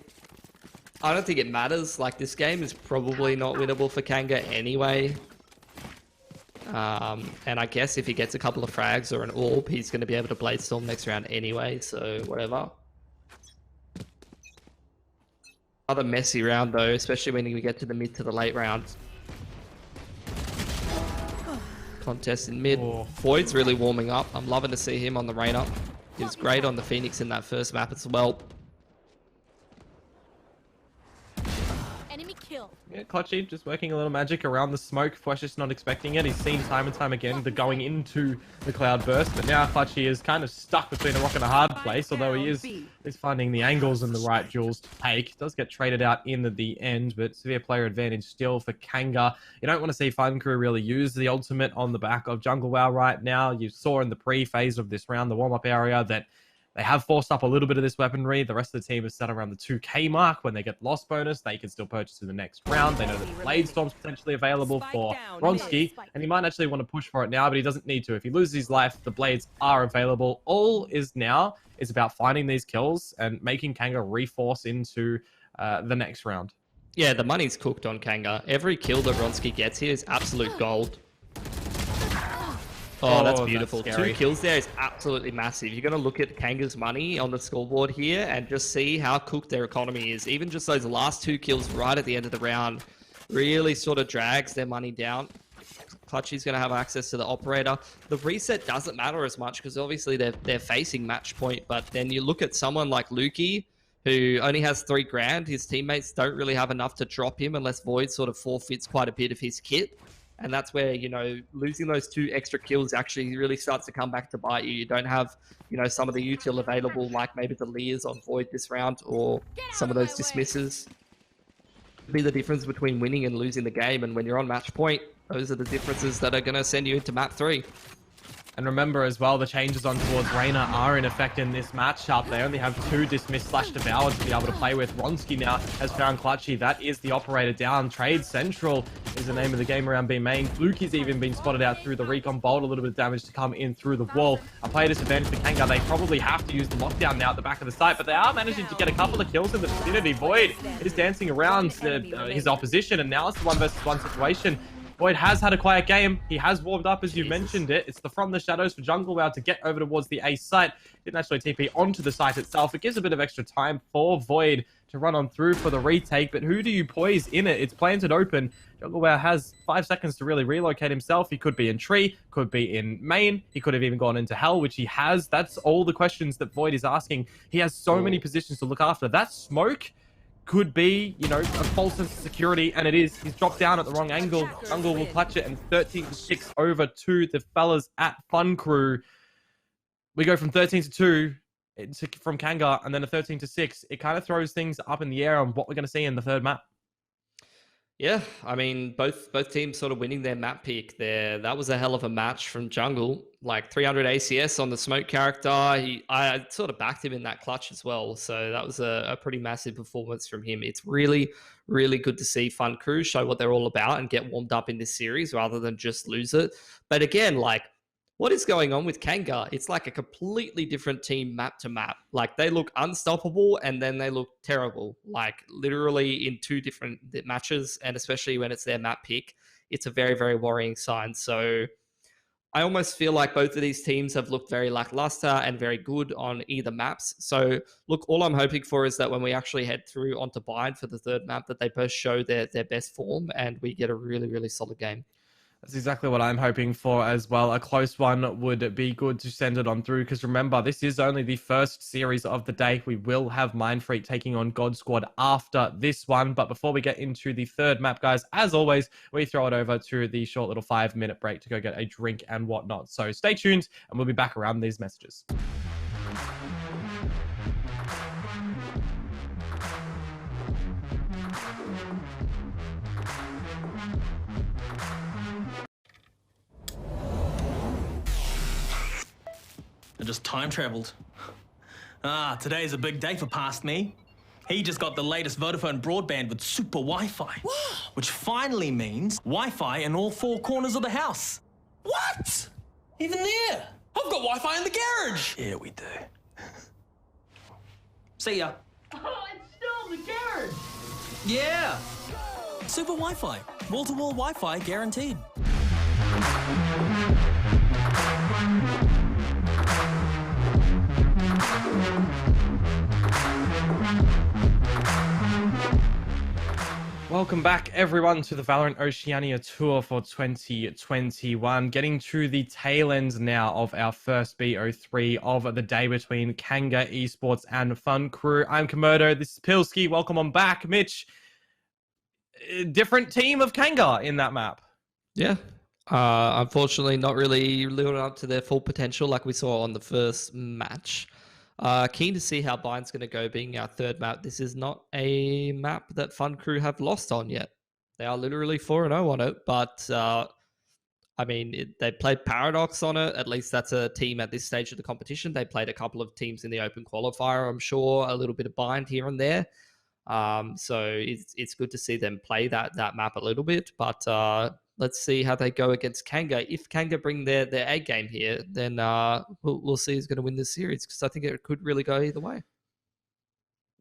I don't think it matters. Like, this game is probably not winnable for Kanga anyway. And I guess if he gets a couple of frags or an AWP, he's going to be able to Bladestorm next round anyway, so whatever. Another messy round though, especially when we get to the mid to the late rounds. Contest in mid. Oh. Void's really warming up. I'm loving to see him on the Reyna. He was great on the Phoenix in that first map as well. Enemy kill. Yeah, Clutchy just working a little magic around the smoke. Fwesh just not expecting it. He's seen time and time again the going into the cloud burst, but now Clutchy is kind of stuck between a rock and a hard place, although he is finding the angles and the right duels to take. Does get traded out in the end, but severe player advantage still for Kanga. You don't want to see Fun Crew really use the ultimate on the back of Jungle Wow right now. You saw in the pre-phase of this round, the warm-up area, that they have forced up a little bit of this weaponry. The rest of the team is set around the 2k mark. When they get loss bonus, they can still purchase in the next round. They know that Bladestorm's potentially available for Ronski, and he might actually want to push for it now, but he doesn't need to. If he loses his life, the Blades are available. All is now is about finding these kills and making Kanga reforce into the next round. Yeah, the money's cooked on Kanga. Every kill that Ronski gets here is absolute gold. Oh, that's beautiful. That's 2 kills there is absolutely massive. You're going to look at Kanga's money on the scoreboard here and just see how cooked their economy is. Even just those last 2 kills right at the end of the round really sort of drags their money down. Clutchy's going to have access to the operator. The reset doesn't matter as much because obviously they're facing match point, but then you look at someone like Lukey, who only has 3 grand. His teammates don't really have enough to drop him unless Void sort of forfeits quite a bit of his kit. And that's where, you know, losing those 2 extra kills actually really starts to come back to bite you. You don't have, you know, some of the util available, like maybe the Lears on Void this round, or some of those dismisses. Be the difference between winning and losing the game. And when you're on match point, those are the differences that are going to send you into map 3. And remember as well, the changes on towards Reyna are in effect in this matchup. They only have 2 dismiss/devoured to be able to play with. Ronski now has found Clutchy. That is the operator down. Trade Central is the name of the game around B main. Fluky's even been spotted out through the recon bolt. A little bit of damage to come in through the wall. A player disadvantage for Kanga. They probably have to use the lockdown now at the back of the site, but they are managing to get a couple of kills in the vicinity. Void is dancing around his opposition, and now it's the 1 versus 1 situation. Void has had a quiet game. He has warmed up, as you mentioned it. It's the From the Shadows for Jungle Wow to get over towards the A site. Didn't actually TP onto the site itself. It gives a bit of extra time for Void to run on through for the retake, but who do you poise in it? It's planted open. Jungle Wow has 5 seconds to really relocate himself. He could be in tree, could be in main. He could have even gone into hell, which he has. That's all the questions that Void is asking. He has so many positions to look after. That smoke could be, you know, a false sense of security, and it is. He's dropped down at the wrong angle. Jungle will clutch it, and 13-6 over to the fellas at Fun Crew. We go from 13-2 from Kanga, and then a 13-6. It kind of throws things up in the air on what we're going to see in the third map. Yeah, I mean, both teams sort of winning their map pick there. That was a hell of a match from Jungle. Like 300 ACS on the smoke character. I sort of backed him in that clutch as well. So that was a pretty massive performance from him. It's really, really good to see Fun Crew show what they're all about and get warmed up in this series rather than just lose it. But again, like, what is going on with Kanga? It's like a completely different team map to map. Like they look unstoppable and then they look terrible. Like literally in two different matches, and especially when it's their map pick, it's a very, very worrying sign. So I almost feel like both of these teams have looked very lackluster and very good on either maps. So look, all I'm hoping for is that when we actually head through onto Bind for the third map, that they both show their best form and we get a really, really solid game. That's exactly what I'm hoping for as well. A close one would be good to send it on through, because remember, this is only the first series of the day. We will have Mindfreak taking on God Squad after this one. But before we get into the third map, guys, as always, we throw it over to the short little 5-minute break to go get a drink and whatnot. So stay tuned, and we'll be back around these messages. I just time traveled. Today's a big day for past me. He just got the latest Vodafone broadband with super Wi-Fi. Wow. Which finally means Wi-Fi in all 4 corners of the house. What? Even there? I've got Wi-Fi in the garage. Yeah, we do. See ya. Oh, it's still in the garage. Yeah. Super Wi-Fi. Wall-to-wall Wi-Fi guaranteed. Welcome back, everyone, to the VALORANT Oceania Tour for 2021. Getting to the tail end now of our first BO3 of the day between Kanga, Esports, and Fun Crew. I'm Komodo. This is Pilski. Welcome on back. Mitch, different team of Kanga in that map. Yeah. Unfortunately, not really living up to their full potential like we saw on the first match. Keen to see how Bind's going to go being our third map. This is not a map that Fun Crew have lost on yet. They are literally 4-0 on it, but I mean, they played Paradox on it. At least that's a team at this stage of the competition. They played a couple of teams in the open qualifier, I'm sure, a little bit of Bind here and there. So it's good to see them play that map a little bit, but let's see how they go against Kanga. If Kanga bring their A game here, then we'll see who's going to win this series, because I think it could really go either way.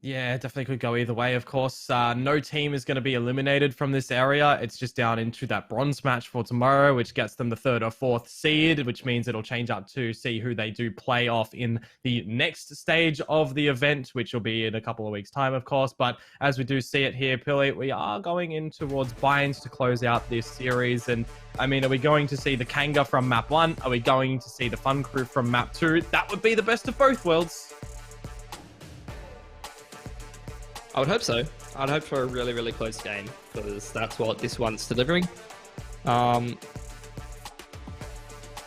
Yeah, definitely could go either way, of course. No team is going to be eliminated from this area. It's just down into that bronze match for tomorrow, which gets them the 3rd or 4th seed, which means it'll change up to see who they do play off in the next stage of the event, which will be in a couple of weeks' time, of course. But as we do see it here, Pilly, we are going in towards binds to close out this series. And I mean, are we going to see the Kanga from map 1? Are we going to see the Fun Crew from map 2? That would be the best of both worlds. I would hope so. I'd hope for a really, really close game, because that's what this one's delivering. At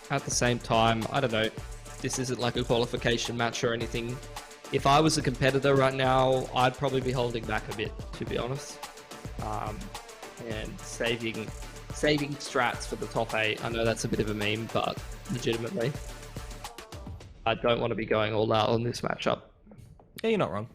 the same time, I don't know. This isn't like a qualification match or anything. If I was a competitor right now, I'd probably be holding back a bit, to be honest. And saving strats for the top 8. I know that's a bit of a meme, but legitimately, I don't want to be going all out on this matchup. Yeah, you're not wrong.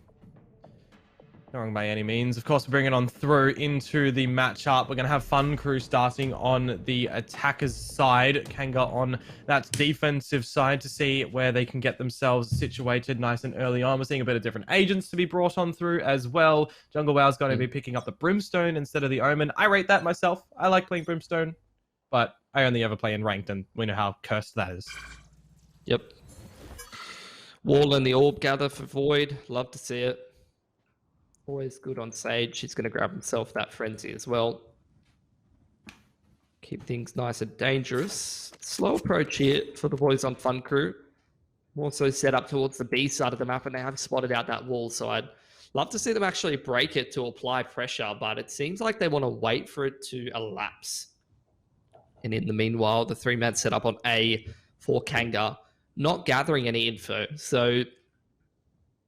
Not wrong by any means. Of course, we're bringing on through into the matchup. We're going to have Fun Crew starting on the attackers side. Kanga on that defensive side to see where they can get themselves situated nice and early on. We're seeing a bit of different agents to be brought on through as well. Jungle Wow's going to be picking up the Brimstone instead of the Omen. I rate that myself. I like playing Brimstone, but I only ever play in Ranked, and we know how cursed that is. Yep. Wall and the Orb gather for Void. Love to see it. Always good on Sage. He's going to grab himself that Frenzy as well. Keep things nice and dangerous. Slow approach here for the boys on Fun Crew. More so set up towards the B side of the map, and they have spotted out that wall. So I'd love to see them actually break it to apply pressure, but it seems like they want to wait for it to elapse. And in the meanwhile, the 3-man set up on A for Kanga, not gathering any info. So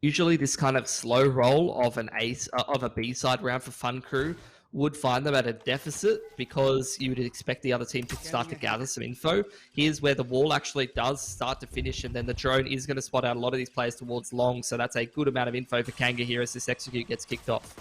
usually this kind of slow roll of a B-side round for Fun Crew would find them at a deficit because you would expect the other team to start to gather some info. Here's where the wall actually does start to finish, and then the drone is going to spot out a lot of these players towards long, so that's a good amount of info for Kanga here as this execute gets kicked off.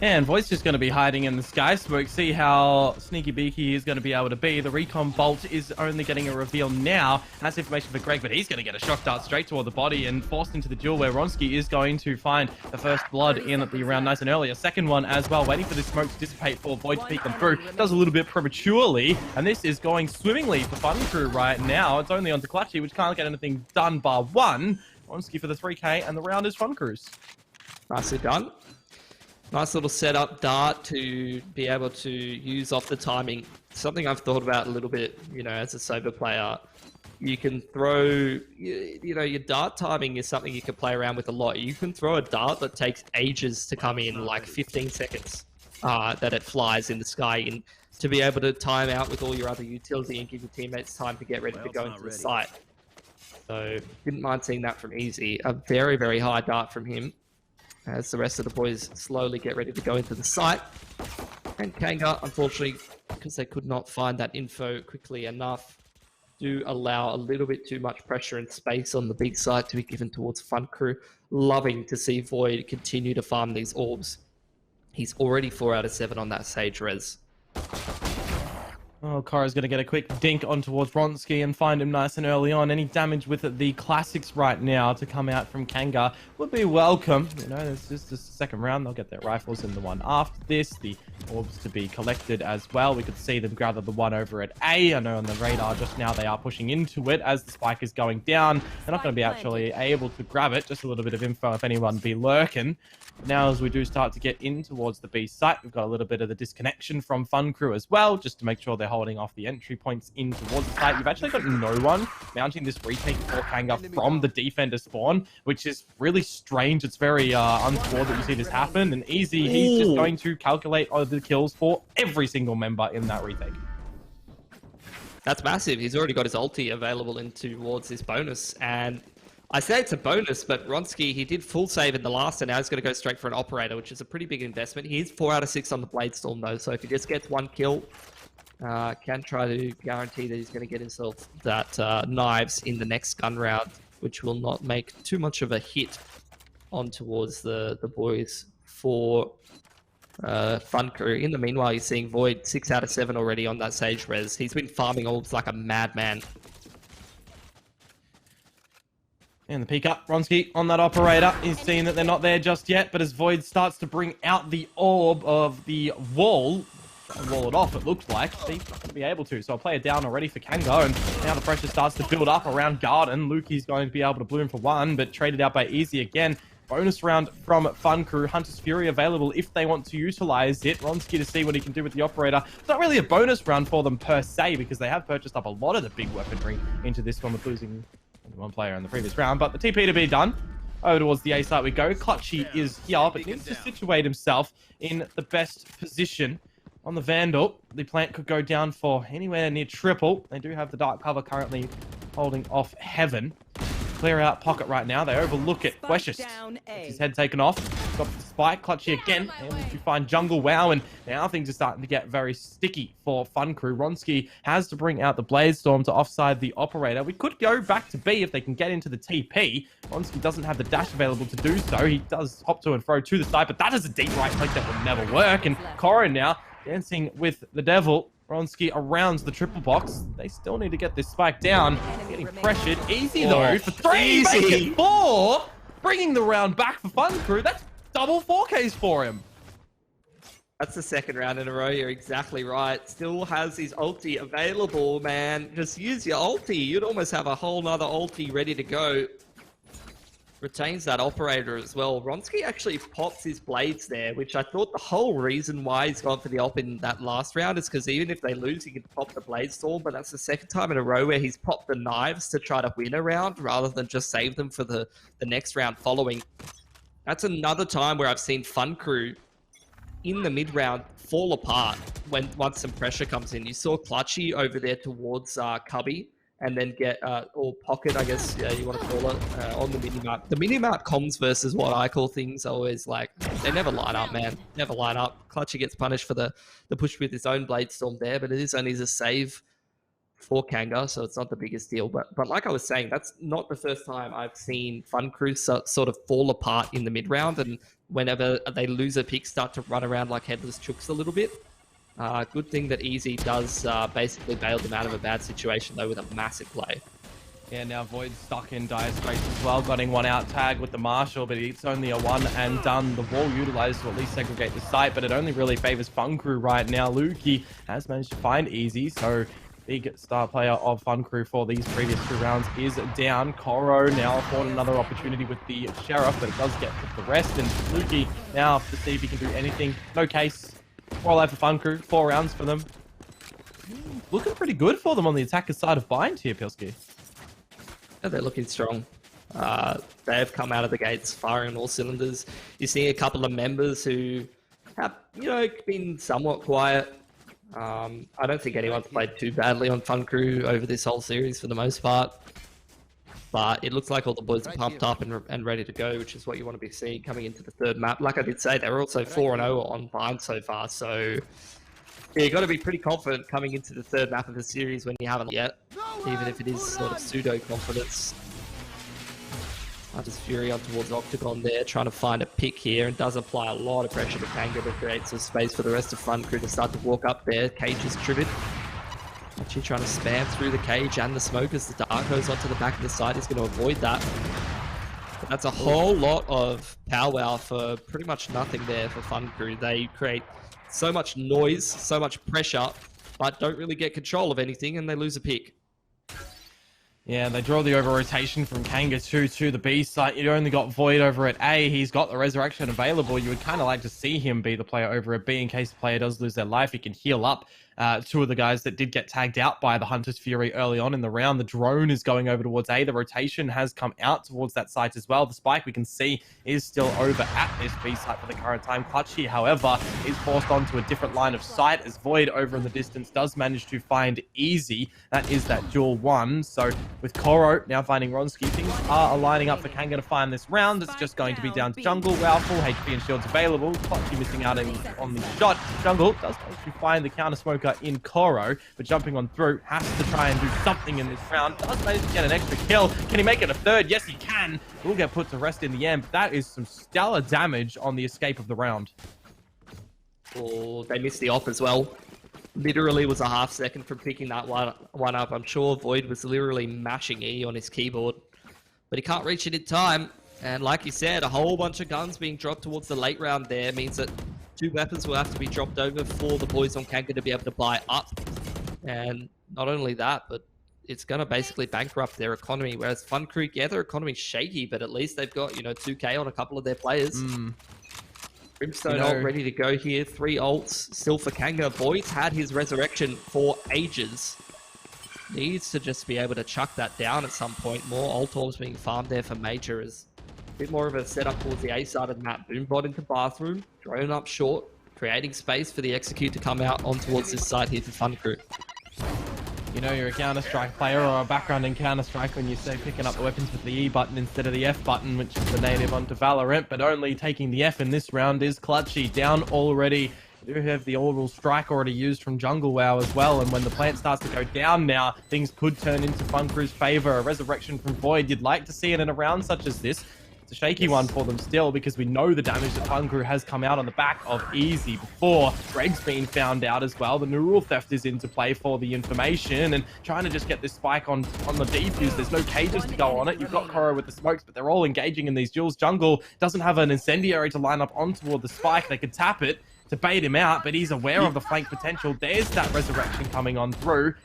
And Void's just going to be hiding in the sky smoke. See how sneaky beaky he's going to be able to be. The recon bolt is only getting a reveal now. That's information for Greg, but he's going to get a shock dart straight toward the body and forced into the duel where Ronski is going to find the first blood in at the round nice and early. A second one as well, waiting for this smoke to dissipate for Void to peek them through. Does a little bit prematurely, and this is going swimmingly for Fun Crew right now. It's only on to Clutchy, which can't get anything done bar one. Ronski for the 3K, and the round is Fun Crew's. Nicely done. Nice little setup dart to be able to use off the timing. Something I've thought about a little bit, you know, as a sober player. You can throw, you know, your dart timing is something you can play around with a lot. You can throw a dart that takes ages to come in, like 15 seconds, that it flies in the sky in, to be able to time out with all your other utility and give your teammates time to get ready to go into the site. So, didn't mind seeing that from Easy. A very, very high dart from him, as the rest of the boys slowly get ready to go into the site. And Kanga, unfortunately, because they could not find that info quickly enough, do allow a little bit too much pressure and space on the big site to be given towards Fun Crew. Loving to see Void continue to farm these orbs. He's already 4 out of 7 on that Sage res. Oh, Kora's going to get a quick dink on towards Ronski and find him nice and early on. Any damage with the classics right now to come out from Kanga would be welcome. You know, it's just the second round. They'll get their rifles in the one after this. The orbs to be collected as well. We could see them gather the one over at A. I know on the radar just now they are pushing into it as the spike is going down. They're not going to be actually able to grab it. Just a little bit of info if anyone be lurking. Now, as we do start to get in towards the B site, we've got a little bit of the disconnection from Fun Crew as well, just to make sure they're holding off the entry points in towards the site. You've actually got no one mounting this retake for Kanga from the defender spawn, which is really strange. It's very untoward that you see this happen. And Easy, he's just going to calculate all the kills for every single member in that retake. That's massive. He's already got his ulti available in towards his bonus, and I say it's a bonus, but Ronski, he did full save in the last, and now he's going to go straight for an operator, which is a pretty big investment. He's 4 out of 6 on the Blade Storm, though, so if he just gets one kill, can try to guarantee that he's going to get himself that knives in the next gun round, which will not make too much of a hit on towards the boys for Fun Crew. In the meanwhile, you're seeing Void 6 out of 7 already on that Sage res. He's been farming orbs like a madman. And the peek up, Ronski on that operator. He's seeing that they're not there just yet, but as Void starts to bring out the orb of the wall, wall it off, it looks like. He's not going to be able to, so I'll play it down already for Kanga, and now the pressure starts to build up around Garden. Luki's going to be able to bloom for one, but traded out by Easy again. Bonus round from Fun Crew. Hunter's Fury available if they want to utilize it. Ronski to see what he can do with the operator. It's not really a bonus round for them per se, because they have purchased up a lot of the big weaponry into this one with losing one player in the previous round, but the TP to be done. Over towards the A site we go. Clutchy is here, but needs to situate himself in the best position on the Vandal. The plant could go down for anywhere near triple. They do have the dark cover currently holding off Heaven. Clear out pocket right now. They overlook it. Queshus gets his head taken off. Got the spike. Clutchy again. Able to find Jungle Wow, and now things are starting to get very sticky for Fun Crew. Ronski has to bring out the Blade Storm to offside the operator. We could go back to B if they can get into the TP. Ronski doesn't have the dash available to do so. He does hop to and fro to the side, but that is a deep right click that will never work. And Cora now dancing with the devil. Ronski around the triple box. They still need to get this spike down. Getting pressured. Easy though for 3. Make it 4. Bringing the round back for Fun Crew. That's double 4Ks for him. That's the second round in a row. You're exactly right. Still has his ulti available, man. Just use your ulti. You'd almost have a whole nother ulti ready to go. Retains that operator as well. Ronski actually pops his blades there, which I thought the whole reason why he's gone for the op in that last round is because even if they lose, he can pop the blade storm, but that's the second time in a row where he's popped the knives to try to win a round rather than just save them for the next round following. That's another time where I've seen Fun Crew in the mid-round fall apart once some pressure comes in. You saw Clutchy over there towards Cubby, and then get or pocket, I guess, yeah, you want to call it, on the minimap. The minimap comms versus what I call things are always like, they never line up, man. Never line up. Clutchy gets punished for the push with his own Blade Storm there, but it is only a save for Kanga, so it's not the biggest deal. But like I was saying, that's not the first time I've seen Fun Crew sort of fall apart in the mid round, and whenever they lose a pick, start to run around like headless chooks a little bit. Good thing that Easy does basically bail them out of a bad situation, though, with a massive play. Yeah, now Void's stuck in dire straits as well, getting one out tag with the Marshal, but it's only a one and done. The wall utilized to at least segregate the site, but it only really favors Fun Crew right now. Lukey has managed to find Easy, so big star player of Fun Crew for these previous 2 rounds is down. Koro now afforded another opportunity with the Sheriff, but it does get the rest, and Lukey now to see if he can do anything. No case. 4 alive for Fun Crew, 4 rounds for them. Looking pretty good for them on the attacker's side of Bind here, Pilsky. Yeah, they're looking strong. They've come out of the gates firing on all cylinders. You're seeing a couple of members who have, been somewhat quiet. I don't think anyone's played too badly on Fun Crew over this whole series for the most part. But it looks like all the boys are pumped up and ready to go, which is what you want to be seeing coming into the 3rd map. Like I did say, they're also 4-0 on Bind so far, so yeah, you've got to be pretty confident coming into the 3rd map of the series when you haven't yet, even if it is sort of pseudo-confidence. Just Fury on towards Octagon there, trying to find a pick here, and does apply a lot of pressure to Kanga to create some space for the rest of Fun Crew to start to walk up there. Cage is triggered. Actually trying to spam through the cage and the smoke as the Dark goes onto the back of the side. He's going to avoid that. But that's a whole lot of powwow for pretty much nothing there for Fun Crew. They create so much noise, so much pressure, but don't really get control of anything, and they lose a pick. Yeah, they draw the over-rotation from Kanga to the B site. You only got Void over at A. He's got the Resurrection available. You would kind of like to see him be the player over at B in case the player does lose their life. He can heal up. 2 of the guys that did get tagged out by the Hunter's Fury early on in the round. The drone is going over towards A. The rotation has come out towards that site as well. The spike we can see is still over at this B site for the current time. Clutchy, however, is forced onto a different line of sight as Void over in the distance does manage to find Easy. That is that dual 1. So with Koro now finding Ronsky, things are aligning up for Kanga to find this round. It's just going to be down to Jungle. Wow, full HP and shields available. Clutchy missing out on the shot. Jungle does manage to find the counter smoker in Koro, but jumping on through, has to try and do something in this round. Does manage to get an extra kill. Can he make it a 3rd? Yes, he can. Will get put to rest in the end, but that is some stellar damage on the escape of the round. Oh, they missed the off as well. Literally was a half second from picking that one up. I'm sure Void was literally mashing E on his keyboard, but he can't reach it in time. And like you said, a whole bunch of guns being dropped towards the late round there means that 2 weapons will have to be dropped over for the boys on Kanga to be able to buy up. And not only that, but it's going to basically bankrupt their economy. Whereas Fun Crew, yeah, their economy's shaky, but at least they've got, 2K on a couple of their players. Brimstone ult ready to go here. 3 ults still for Kanga. Void's had his resurrection for ages. Needs to just be able to chuck that down at some point. More ult orbs being farmed there for Major is a bit more of a setup towards the A side of the map. Boombot into bathroom, drone up short, creating space for the execute to come out on towards this side here for Fun Crew. You're a Counter-Strike player or a background in Counter-Strike when you say picking up the weapons with the E button instead of the F button, which is the native onto VALORANT, but only taking the F in this round is Clutchy. Down already. You do have the orbital strike already used from Jungle Wow as well, and when the plant starts to go down now, things could turn into Fun Crew's favor. A resurrection from Void. You'd like to see it in a round such as this. It's a shaky one for them still, because we know the damage that Fun Crew has come out on the back of Easy before. Greg's been found out as well. The neural theft is into play for the information, and trying to just get this spike on the defuse. There's no cages to go on it. You've got Koro with the smokes, but they're all engaging in these duels. Jungle doesn't have an incendiary to line up on toward the spike. They could tap it to bait him out, but he's aware of the flank potential. There's that resurrection coming on through.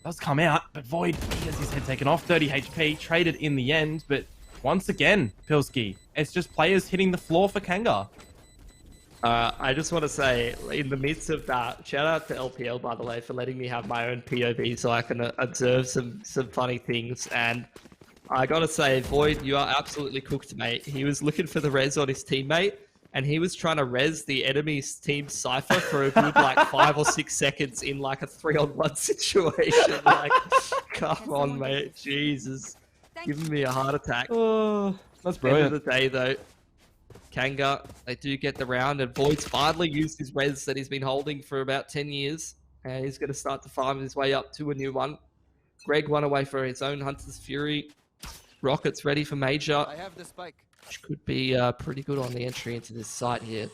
Does come out, but Void, he has his head taken off. 30 HP, traded in the end, but once again, Pilsky, it's just players hitting the floor for Kanga. I just want to say, in the midst of that, shout out to LPL, by the way, for letting me have my own POV so I can observe some funny things. And I got to say, Void, you are absolutely cooked, mate. He was looking for the res on his teammate, and he was trying to res the enemy's team Cypher for a good like 5 or 6 seconds in like a 3-on-1 situation. Like, come on, mate. Jesus. Giving me a heart attack. Oh, that's End brilliant. of the day, though, Kanga, they do get the round, and Void's finally used his res that he's been holding for about 10 years, and he's going to start to farm his way up to a new one. Greg won away for his own Hunter's Fury. Rocket's ready for Major, I have the spike. which could be pretty good on the entry into this site here.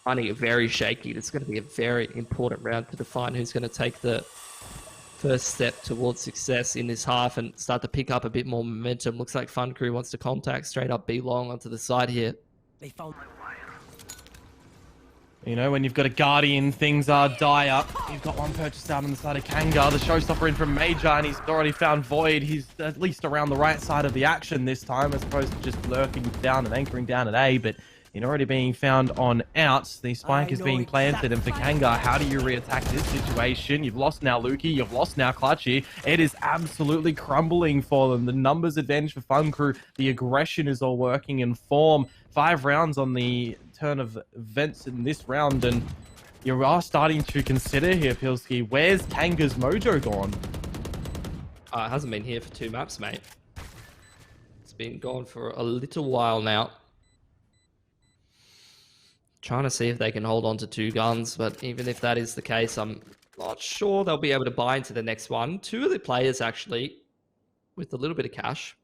Finding it very shaky. It's going to be a very important round to define who's going to take the first step towards success in this half and start to pick up a bit more momentum. Looks like Fun Crew wants to contact straight up B long onto the side here. They found You know, when you've got a Guardian, things are dire. You've got one purchase out on the side of Kanga, the showstopper in from Major, and he's already found Void. He's at least around the right side of the action this time, as opposed to just lurking down and anchoring down at A, but he's already being found on out. The spike is being planted, and for Kanga, how do you re-attack this situation? You've lost now Lukey, you've lost now Clutchy. It is absolutely crumbling for them. The numbers advantage for Fun Crew. The aggression is all working in form. 5 rounds on the turn of events in this round, and you are starting to consider here, Pilski, where's Kanga's mojo gone? It hasn't been here for 2 maps, mate. It's been gone for a little while now. Trying to see if they can hold on to 2 guns, but even if that is the case, I'm not sure they'll be able to buy into the next one. 2 of the players, actually, with a little bit of cash.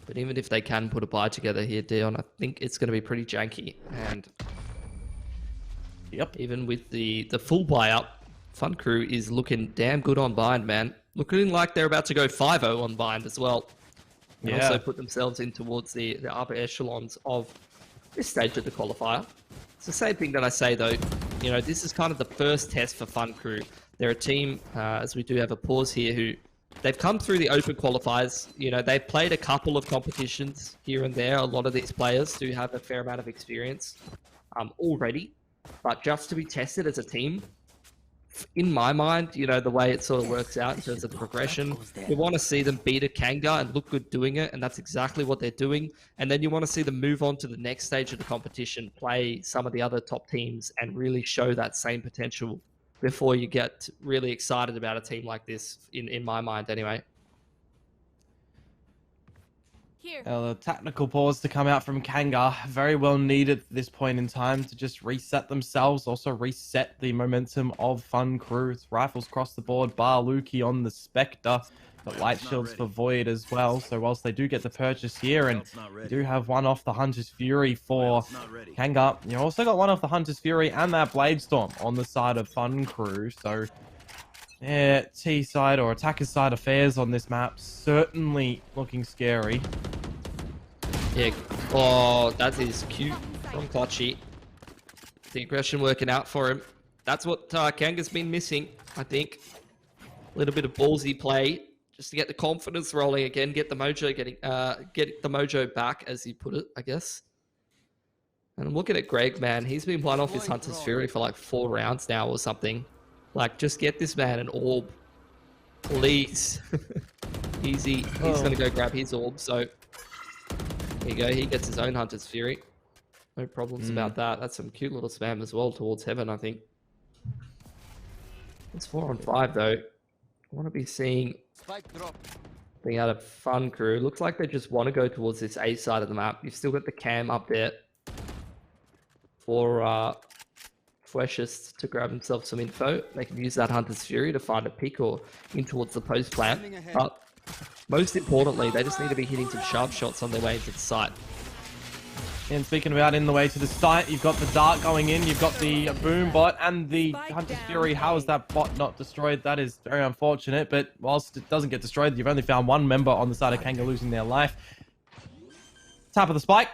But even if they can put a buy together here, Dion, I think it's going to be pretty janky. And Yep. even with the full buy up, Fun Crew is looking damn good on bind, man. Looking like they're about to go 5-0 on bind as well. And Yeah. also put themselves in towards the upper echelons of this stage of the qualifier. It's the same thing that I say, though. You know, this is kind of the first test for Fun Crew. They're a team, as we do have a pause here, who they've come through the open qualifiers. You know, they've played a couple of competitions here and there. A lot of these players do have a fair amount of experience already. But just to be tested as a team, in my mind, you know, the way it sort of works out in terms of the progression, you want to see them beat a Kanga and look good doing it, and that's exactly what they're doing. And then you want to see them move on to the next stage of the competition, play some of the other top teams, and really show that same potential before you get really excited about a team like this, in my mind anyway. Here. A tactical pause to come out from Kanga. Very well needed at this point in time to just reset themselves. Also reset the momentum of Fun Crew. It's rifles across the board. Bar Lukey on the Spectre. Got light shields for Void as well. So whilst they do get the purchase here, and you do have one off the Hunter's Fury for Kanga, you also got one off the Hunter's Fury and that Blade Storm on the side of Fun Crew. So yeah, T side or attacker side affairs on this map certainly looking scary. Yeah, oh, that is cute from Clutchy. The aggression working out for him. That's what Kanga's been missing, I think. A little bit of ballsy play, just to get the confidence rolling again, get the mojo get the mojo back, as you put it, I guess. And I'm looking at Greg, man. He's been one off his Hunter's Fury for like 4 rounds now or something. Like, just get this man an orb, please. Easy. He's gonna go grab his orb. So there you go. He gets his own Hunter's Fury. No problems about that. That's some cute little spam as well towards heaven, I think. It's 4 on 5 though. I want to be seeing spike drop. being out of Fun Crew. Looks like they just want to go towards this A side of the map. You've still got the cam up there for Fleshists to grab themselves some info. They can use that Hunter's Fury to find a pick or in towards the post plant. But most importantly, they just need to be hitting some sharp shots on their way into the site. And speaking about in the way to the site, you've got the dart going in, you've got the boom bot and the Hunter's Fury. How is that bot not destroyed? That is very unfortunate, but whilst it doesn't get destroyed, you've only found 1 member on the side of Kanga losing their life. Tap of the spike.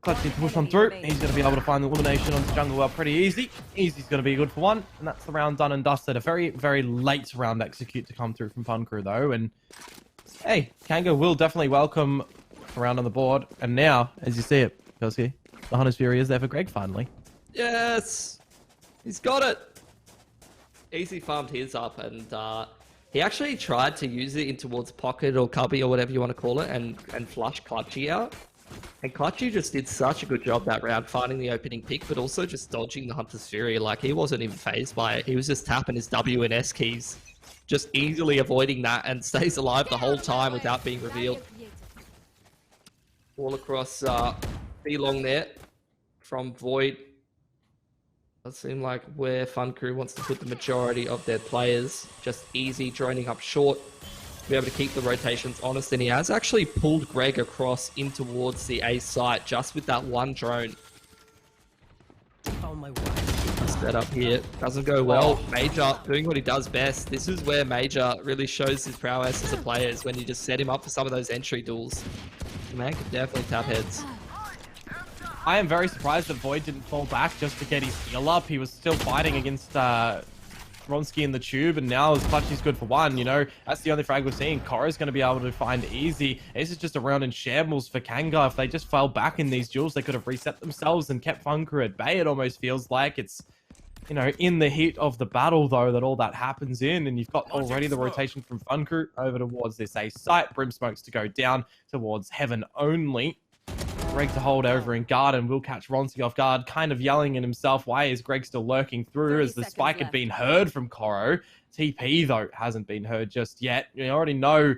Clutch needs to push on through. He's going to be able to find the elimination on the jungle well pretty easy. Easy's going to be good for 1, and that's the round done and dusted. A very, very late round execute to come through from Fun Crew though, and hey, Kanga will definitely welcome a round on the board. And now, as you see it, goes here, the Hunter's Fury is there for Greg finally. Yes! He's got it! Easy farmed his up, and he actually tried to use it in towards pocket or cubby or whatever you want to call it, and flush Clutchy out. And Clutchy just did such a good job that round finding the opening pick, but also just dodging the Hunter's Fury. Like, he wasn't even phased by it. He was just tapping his W and S keys, just easily avoiding that, and stays alive the whole time without being revealed. All across B long there from Void. Does seem like where Fun Crew wants to put the majority of their players. Just easy droning up short to be able to keep the rotations honest, and he has actually pulled Greg across in towards the A site just with that one drone. Set up here doesn't go well. Major doing what he does best. This is where Major really shows his prowess as a player, is when you just set him up for some of those entry duels. The man can definitely tap heads. I am very surprised that Void didn't fall back just to get his heal up. He was still fighting against Ronsky in the tube, and now his clutch is good for one. You know, that's the only frag we're seeing. Koro's going to be able to find easy. This is just a round in shambles for Kanga. If they just fell back in these duels, they could have reset themselves and kept Fun Crew at bay. It almost feels like it's, you know, in the heat of the battle, though, that all that happens in, and you've got already the rotation from Fun Crew over towards this A site. Brim Smokes to go down towards Heaven only. Greg to hold over in guard, and will catch Ronsky off guard, kind of yelling at himself, why is Greg still lurking through, as the spike had been heard from Koro. TP, though, hasn't been heard just yet. You already know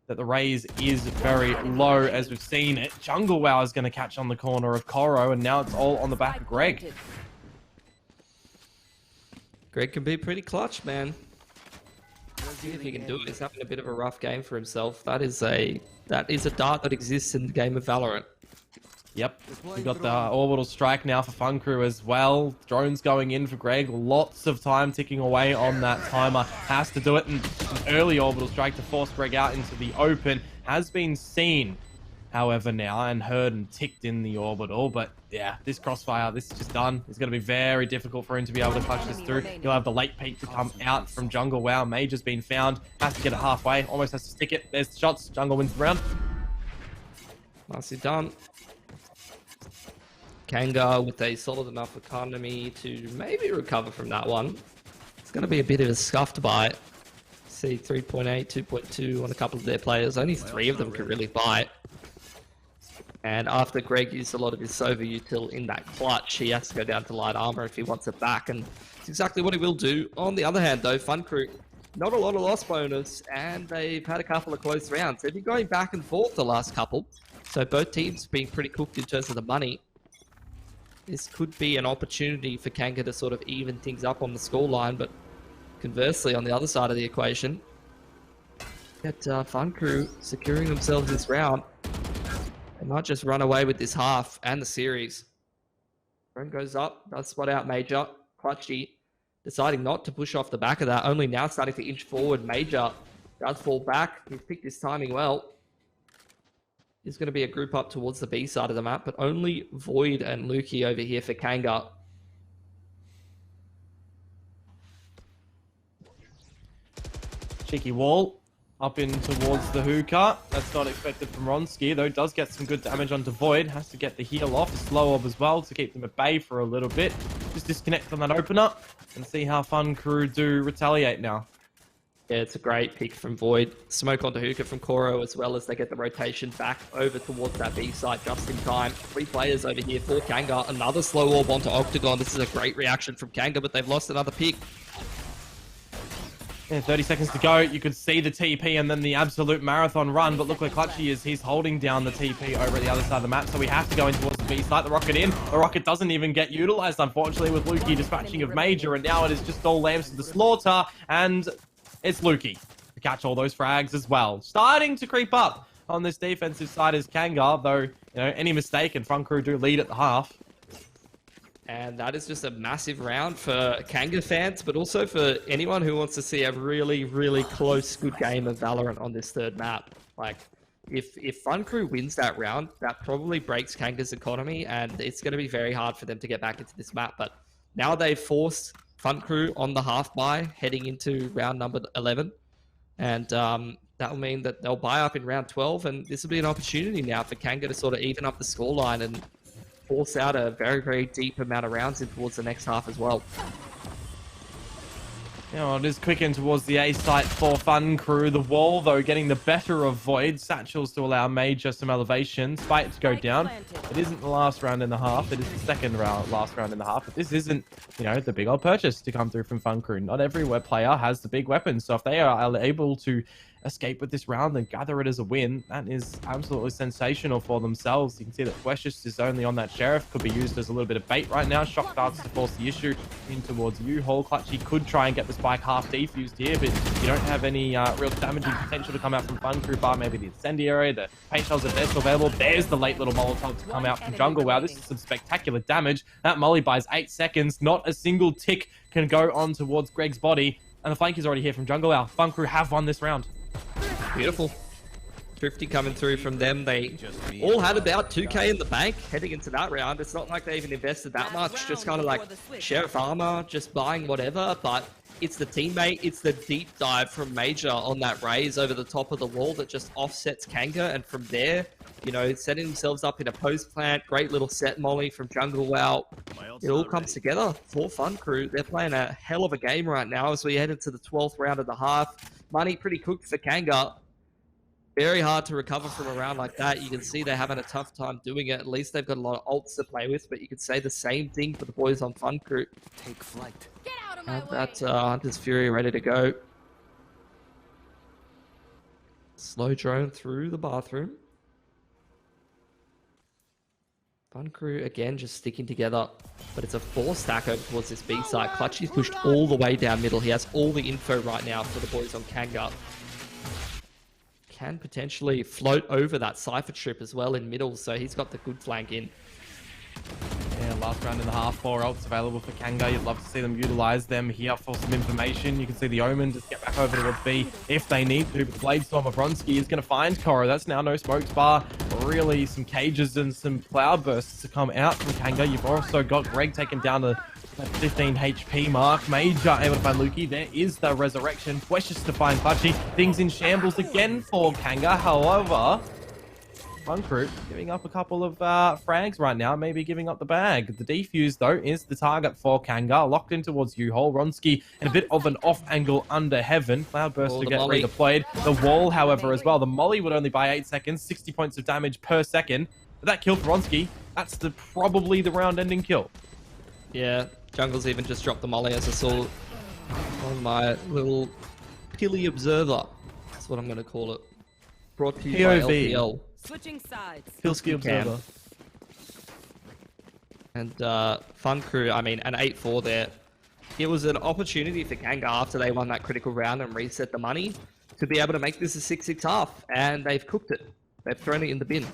that the raise is very low, as we've seen it. Jungle Wow is going to catch on the corner of Koro, and now it's all on the back of Greg. Greg can be pretty clutch, man. See if he can do it. He's having a bit of a rough game for himself. That is a dart that exists in the game of Valorant. Yep, we've got the orbital strike now for Fun Crew as well. Drones going in for Greg. Lots of time ticking away on that timer. Has to do it, and an early orbital strike to force Greg out into the open has been seen, however, now, and heard and ticked in the orbital. But yeah, this crossfire, this is just done. It's going to be very difficult for him to be able to clutch this through. He'll have the late peek to come out from Jungle Wow. Major's been found. Has to get it halfway. Almost has to stick it. There's the shots. Jungle wins the round. Nicely done. Kanga with a solid enough economy to maybe recover from that one. It's going to be a bit of a scuffed bite. See 3.8, 2.2 on a couple of their players. Only 3 of them can really bite. And after Greg used a lot of his Sova util in that clutch, he has to go down to light armor if he wants it back, and it's exactly what he will do. On the other hand, though, Fun Crew, not a lot of loss bonus, and they've had a couple of close rounds. They've been going back and forth the last couple, so both teams being pretty cooked in terms of the money. This could be an opportunity for Kanga to sort of even things up on the scoreline, but conversely, on the other side of the equation, get Fun Crew securing themselves this round. They might just run away with this half and the series. Drone goes up, does spot out Major. Clutchy deciding not to push off the back of that, only now starting to inch forward. Major does fall back. He's picked his timing well. There's going to be a group up towards the B side of the map, but only Void and Lukey over here for Kanga. Cheeky wall up in towards the hookah. That's not expected from Ronsky, though. Does get some good damage onto Void. Has to get the heal off, a slow orb as well, to keep them at bay for a little bit. Just disconnect on that opener and see how Fun Crew do retaliate now. Yeah, it's a great pick from Void. Smoke onto hookah from Koro, as well as they get the rotation back over towards that B site just in time. 3 players over here for Kanga. Another slow orb onto Octagon. This is a great reaction from Kanga, but they've lost another pick. Yeah, 30 seconds to go. You could see the TP and then the absolute marathon run, but look where Clutchy is. He's holding down the TP over at the other side of the map, so we have to go in towards the B site. The rocket in. The rocket doesn't even get utilized, unfortunately, with Lukey dispatching of Major, and now it is just all lambs to the slaughter, and it's Lukey to catch all those frags as well. Starting to creep up on this defensive side is Kanga, though, you know, any mistake and Fun Crew do lead at the half. And that is just a massive round for Kanga fans, but also for anyone who wants to see a really, really close, good game of Valorant on this third map. Like, if Fun Crew wins that round, that probably breaks Kanga's economy, and it's going to be very hard for them to get back into this map. But now they've forced Fun Crew on the half buy heading into round number 11, and that will mean that they'll buy up in round 12, and this will be an opportunity now for Kanga to sort of even up the scoreline and force out a very, very deep amount of rounds in towards the next half as well. Yeah, well, it is quick in towards the A site for Fun Crew. The wall, though, getting the better of Void. Satchels to allow Major some elevation. Spike to go down. It isn't the last round in the half. It is the second last round in the half. But this isn't, you know, the big old purchase to come through from Fun Crew. Not every player has the big weapons. So if they are able to escape with this round and gather it as a win, that is absolutely sensational for themselves. You can see that Precious is only on that Sheriff, could be used as a little bit of bait right now. Shock darts to force the issue in towards you. Hole Clutchy could try and get the spike half defused here, but you don't have any real damaging potential to come out from Fun Crew, bar maybe the incendiary, the paint shells if they're still available. There's the late little Molotov to come out from jungle. Wow, this is some spectacular damage. That molly buys 8 seconds, not a single tick can go on towards Greg's body, and the flank is already here from jungle. Wow, Fun Crew have won this round. Beautiful. Thrifty coming through from them. They all had about 2k in the bank heading into that round. It's not like they even invested that much, just kind of like Sheriff armor, just buying whatever, but it's the teammate, it's the deep dive from Major on that raise over the top of the wall that just offsets Kanga, and from there, you know, setting themselves up in a post plant, great little set molly from Jungle Wow. It all comes together for Fun Crew. They're playing a hell of a game right now as we head into the 12th round of the half. Money pretty cooked for Kanga. Very hard to recover from a round like that. You can see they're having a tough time doing it. At least they've got a lot of ults to play with, but you could say the same thing for the boys on Fun Crew. Take flight. Get out of my And way. that Hunter's Fury ready to go. Slow drone through the bathroom. Fun Crew, again, just sticking together. But it's a 4-stack over towards this B side. Clutchy's pushed all the way down middle. He has all the info right now for the boys on Kanga. Can potentially float over that Cypher trip as well in middle, so he's got the good flank in. Yeah, last round in the half, 4 ults available for Kanga. You'd love to see them utilize them here for some information. You can see the Omen just get back over towards B if they need to. But Bladestorm of Bronski is going to find Korra. That's now no smokes bar. Really some cages and some cloud bursts to come out from Kanga. You've also got Greg taken down to that 15 HP mark. Major able to find Lukey. There is the resurrection. Precious to find Clutchy. Things in shambles again for Kanga. However, Fun Crew giving up a couple of frags right now, maybe giving up the bag. The defuse, though, is the target for Kanga. Locked in towards U-Hole. Ronski and a bit of an off angle under Heaven. Cloudburst to get redeployed. The wall, however, as well. The molly would only buy 8 seconds, 60 points of damage per second. But that kill for Ronski, that's probably the round-ending kill. Yeah, Jungle's even just dropped the molly, as I saw on my little Pilly Observer. That's what I'm going to call it. Brought to you by POV. LPL. Switching sides. Killski Observer. And Fun Crew, I mean, an 8-4 there. It was an opportunity for Kanga after they won that critical round and reset the money to be able to make this a 6-6 half, and they've cooked it. They've thrown it in the bin.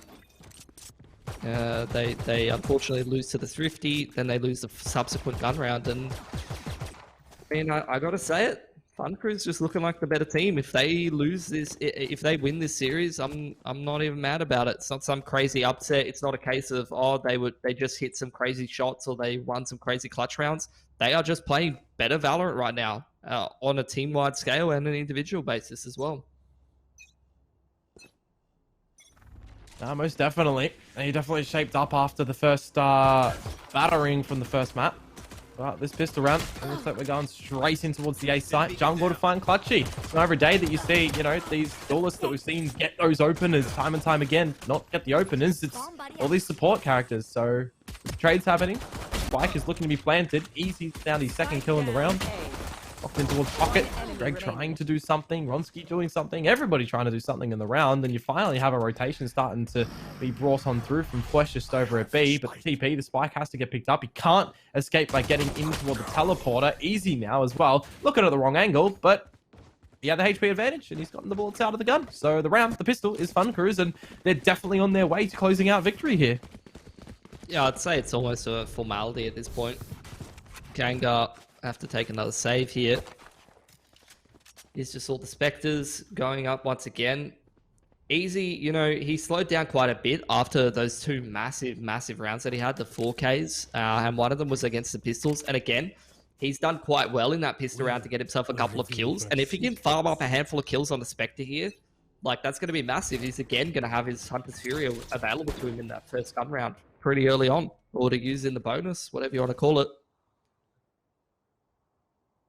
They unfortunately lose to the Thrifty, then they lose the subsequent gun round, and I mean, I gotta say it, Fun Crew's just looking like the better team. If they lose this, if they win this series, I'm not even mad about it. It's not some crazy upset. It's not a case of, oh, they just hit some crazy shots or they won some crazy clutch rounds. They are just playing better Valorant right now on a team-wide scale and an individual basis as well. Most definitely. He definitely shaped up after the first battering from the first map. But this pistol round, it looks like we're going straight in towards the A site. Jungle to find Clutchy. It's not every day that you see, you know, these duelists that we've seen get those openers time and time again. Not get the openers, it's all these support characters. So, trades happening. Spike is looking to be planted. Easy down his second kill in the round. Locked in towards Pocket. Greg trying to do something. Ronski doing something. Everybody trying to do something in the round. And you finally have a rotation starting to be brought on through from Flesh just over at B. But the TP, the Spike has to get picked up. He can't escape by getting in toward the teleporter. Easy now as well. Looking at the wrong angle, but he had the HP advantage and he's gotten the bullets out of the gun. So the round, the pistol is Fun Crew's, and they're definitely on their way to closing out victory here. Yeah, I'd say it's almost a formality at this point. Kanga have to take another save here. Here's just all the Spectres going up once again. Easy, you know, he slowed down quite a bit after those two massive rounds that he had, the 4Ks, and one of them was against the pistols. And again, he's done quite well in that pistol round to get himself a couple of kills. And if he can farm up a handful of kills on the Spectre here, like, that's going to be massive. He's again going to have his Hunter's Fury available to him in that first gun round pretty early on, or to use in the bonus, whatever you want to call it.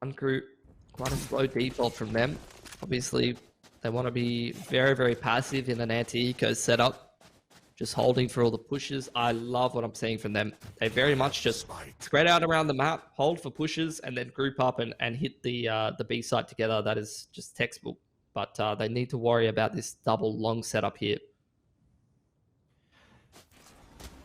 Fun Crew quite a slow default from them. Obviously, they want to be very, very passive in an anti-eco setup, just holding for all the pushes. I love what I'm seeing from them. They very much just spread out around the map, hold for pushes, and then group up and hit the B site together. That is just textbook. But they need to worry about this double long setup here.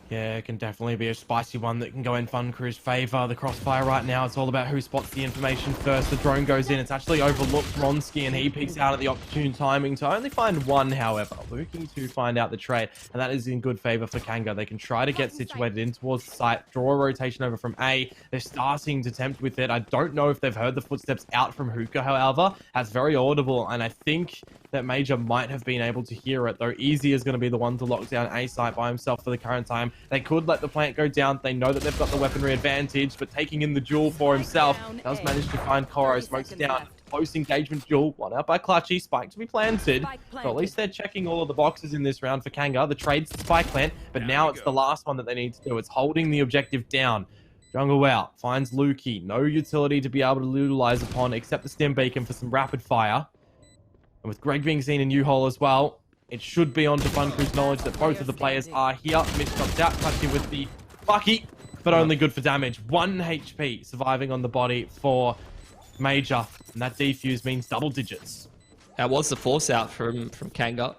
Yeah, it can definitely be a spicy one that can go in Fun Crew's favor. The crossfire right now, it's all about who spots the information first. The drone goes in. It's actually overlooked Ronski, and he peeks out at the opportune timing to only find one, however, looking to find out the trade, and that is in good favor for Kanga. They can try to get situated in towards the site, draw a rotation over from A. They're starting to tempt with it. I don't know if they've heard the footsteps out from Hookah, however. That's very audible, and I think that Major might have been able to hear it, though Easy is going to be the one to lock down A site by himself for the current time. They could let the plant go down. They know that they've got the weaponry advantage, but taking in the duel for himself does manage to find Koro. Smokes down. Close engagement duel. One out by Clutchy. Spike to be planted. So at least they're checking all of the boxes in this round for Kanga. The trade's the spike plant, but now it's the last one that they need to do. It's holding the objective down. Jungle out. Finds Lukey. No utility to be able to utilize upon except the stim beacon for some rapid fire. And with Greg being seen in U-Hole as well, it should be onto Fun Crew's knowledge that both of the players are here. Mitch drops out, Clutchy with the Bucky, but only good for damage. 1 HP surviving on the body for Major, and that defuse means double digits. That was the force out from Kanga.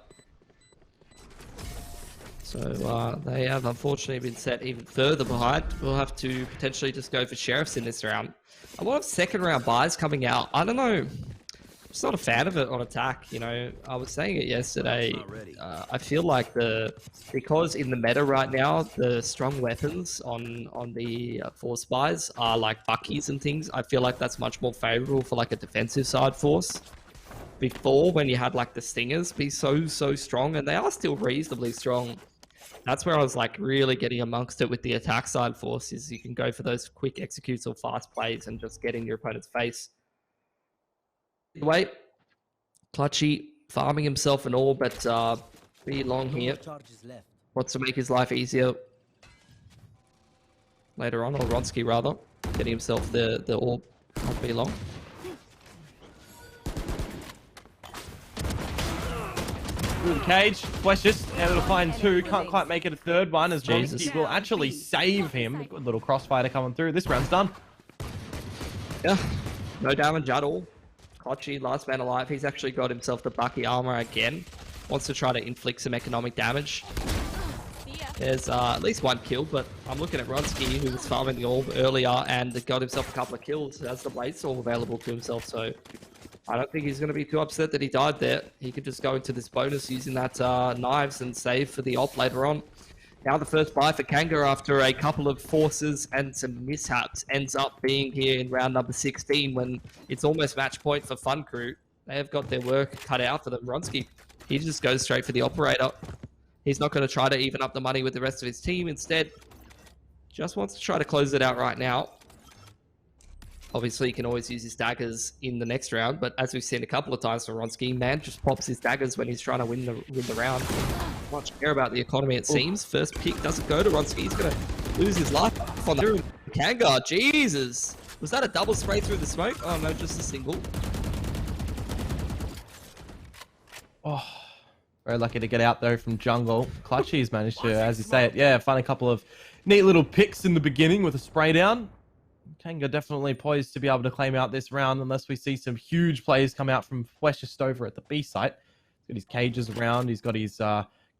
So they have unfortunately been set even further behind. We'll have to potentially just go for Sheriffs in this round. A lot of second round buys coming out. I don't know. I'm just not a fan of it on attack. You know, I was saying it yesterday. I feel like because in the meta right now, the strong weapons on the force buys are like Buckies and things. I feel like that's much more favorable for like a defensive side force. Before, when you had like the Stingers be so strong, and they are still reasonably strong. That's where I was like really getting amongst it with the attack side force. Is you can go for those quick executes or fast plays and just get in your opponent's face. Wait, Clutchy farming himself and all, but be long here. Wants to make his life easier later on, or Ronski rather, getting himself the orb. Not be long. Through the cage, Flesh just able to find 2, can't quite make it a third one as Ronski will actually save him. Good little crossfire coming through. This round's done. Yeah, no damage at all. Clutchy, last man alive. He's actually got himself the Bucky armor again. Wants to try to inflict some economic damage. There's at least 1 kill, but I'm looking at Ronski, who was farming the orb earlier and got himself a couple of kills. Has the blade storm available to himself, so I don't think he's going to be too upset that he died there. He could just go into this bonus using that knives and save for the op later on. Now the first buy for Kanga after a couple of forces and some mishaps ends up being here in round number 16 when it's almost match point for Fun Crew. They have got their work cut out for them. Ronski, he just goes straight for the operator. He's not going to try to even up the money with the rest of his team. Instead, just wants to try to close it out right now. Obviously, he can always use his daggers in the next round, but as we've seen a couple of times for Ronski, man just pops his daggers when he's trying to win the round. Not much care about the economy, it seems. First pick doesn't go to Ronski. He's going to lose his life on the Kanga. Jesus! Was that a double spray through the smoke? Oh no, just a single. Oh, very lucky to get out though from jungle. Clutchy's managed to, as you say it, yeah, find a couple of neat little picks in the beginning with a spray down. Kanga definitely poised to be able to claim out this round unless we see some huge plays come out from Flesh over at the B site. He's got his cages around. He's got his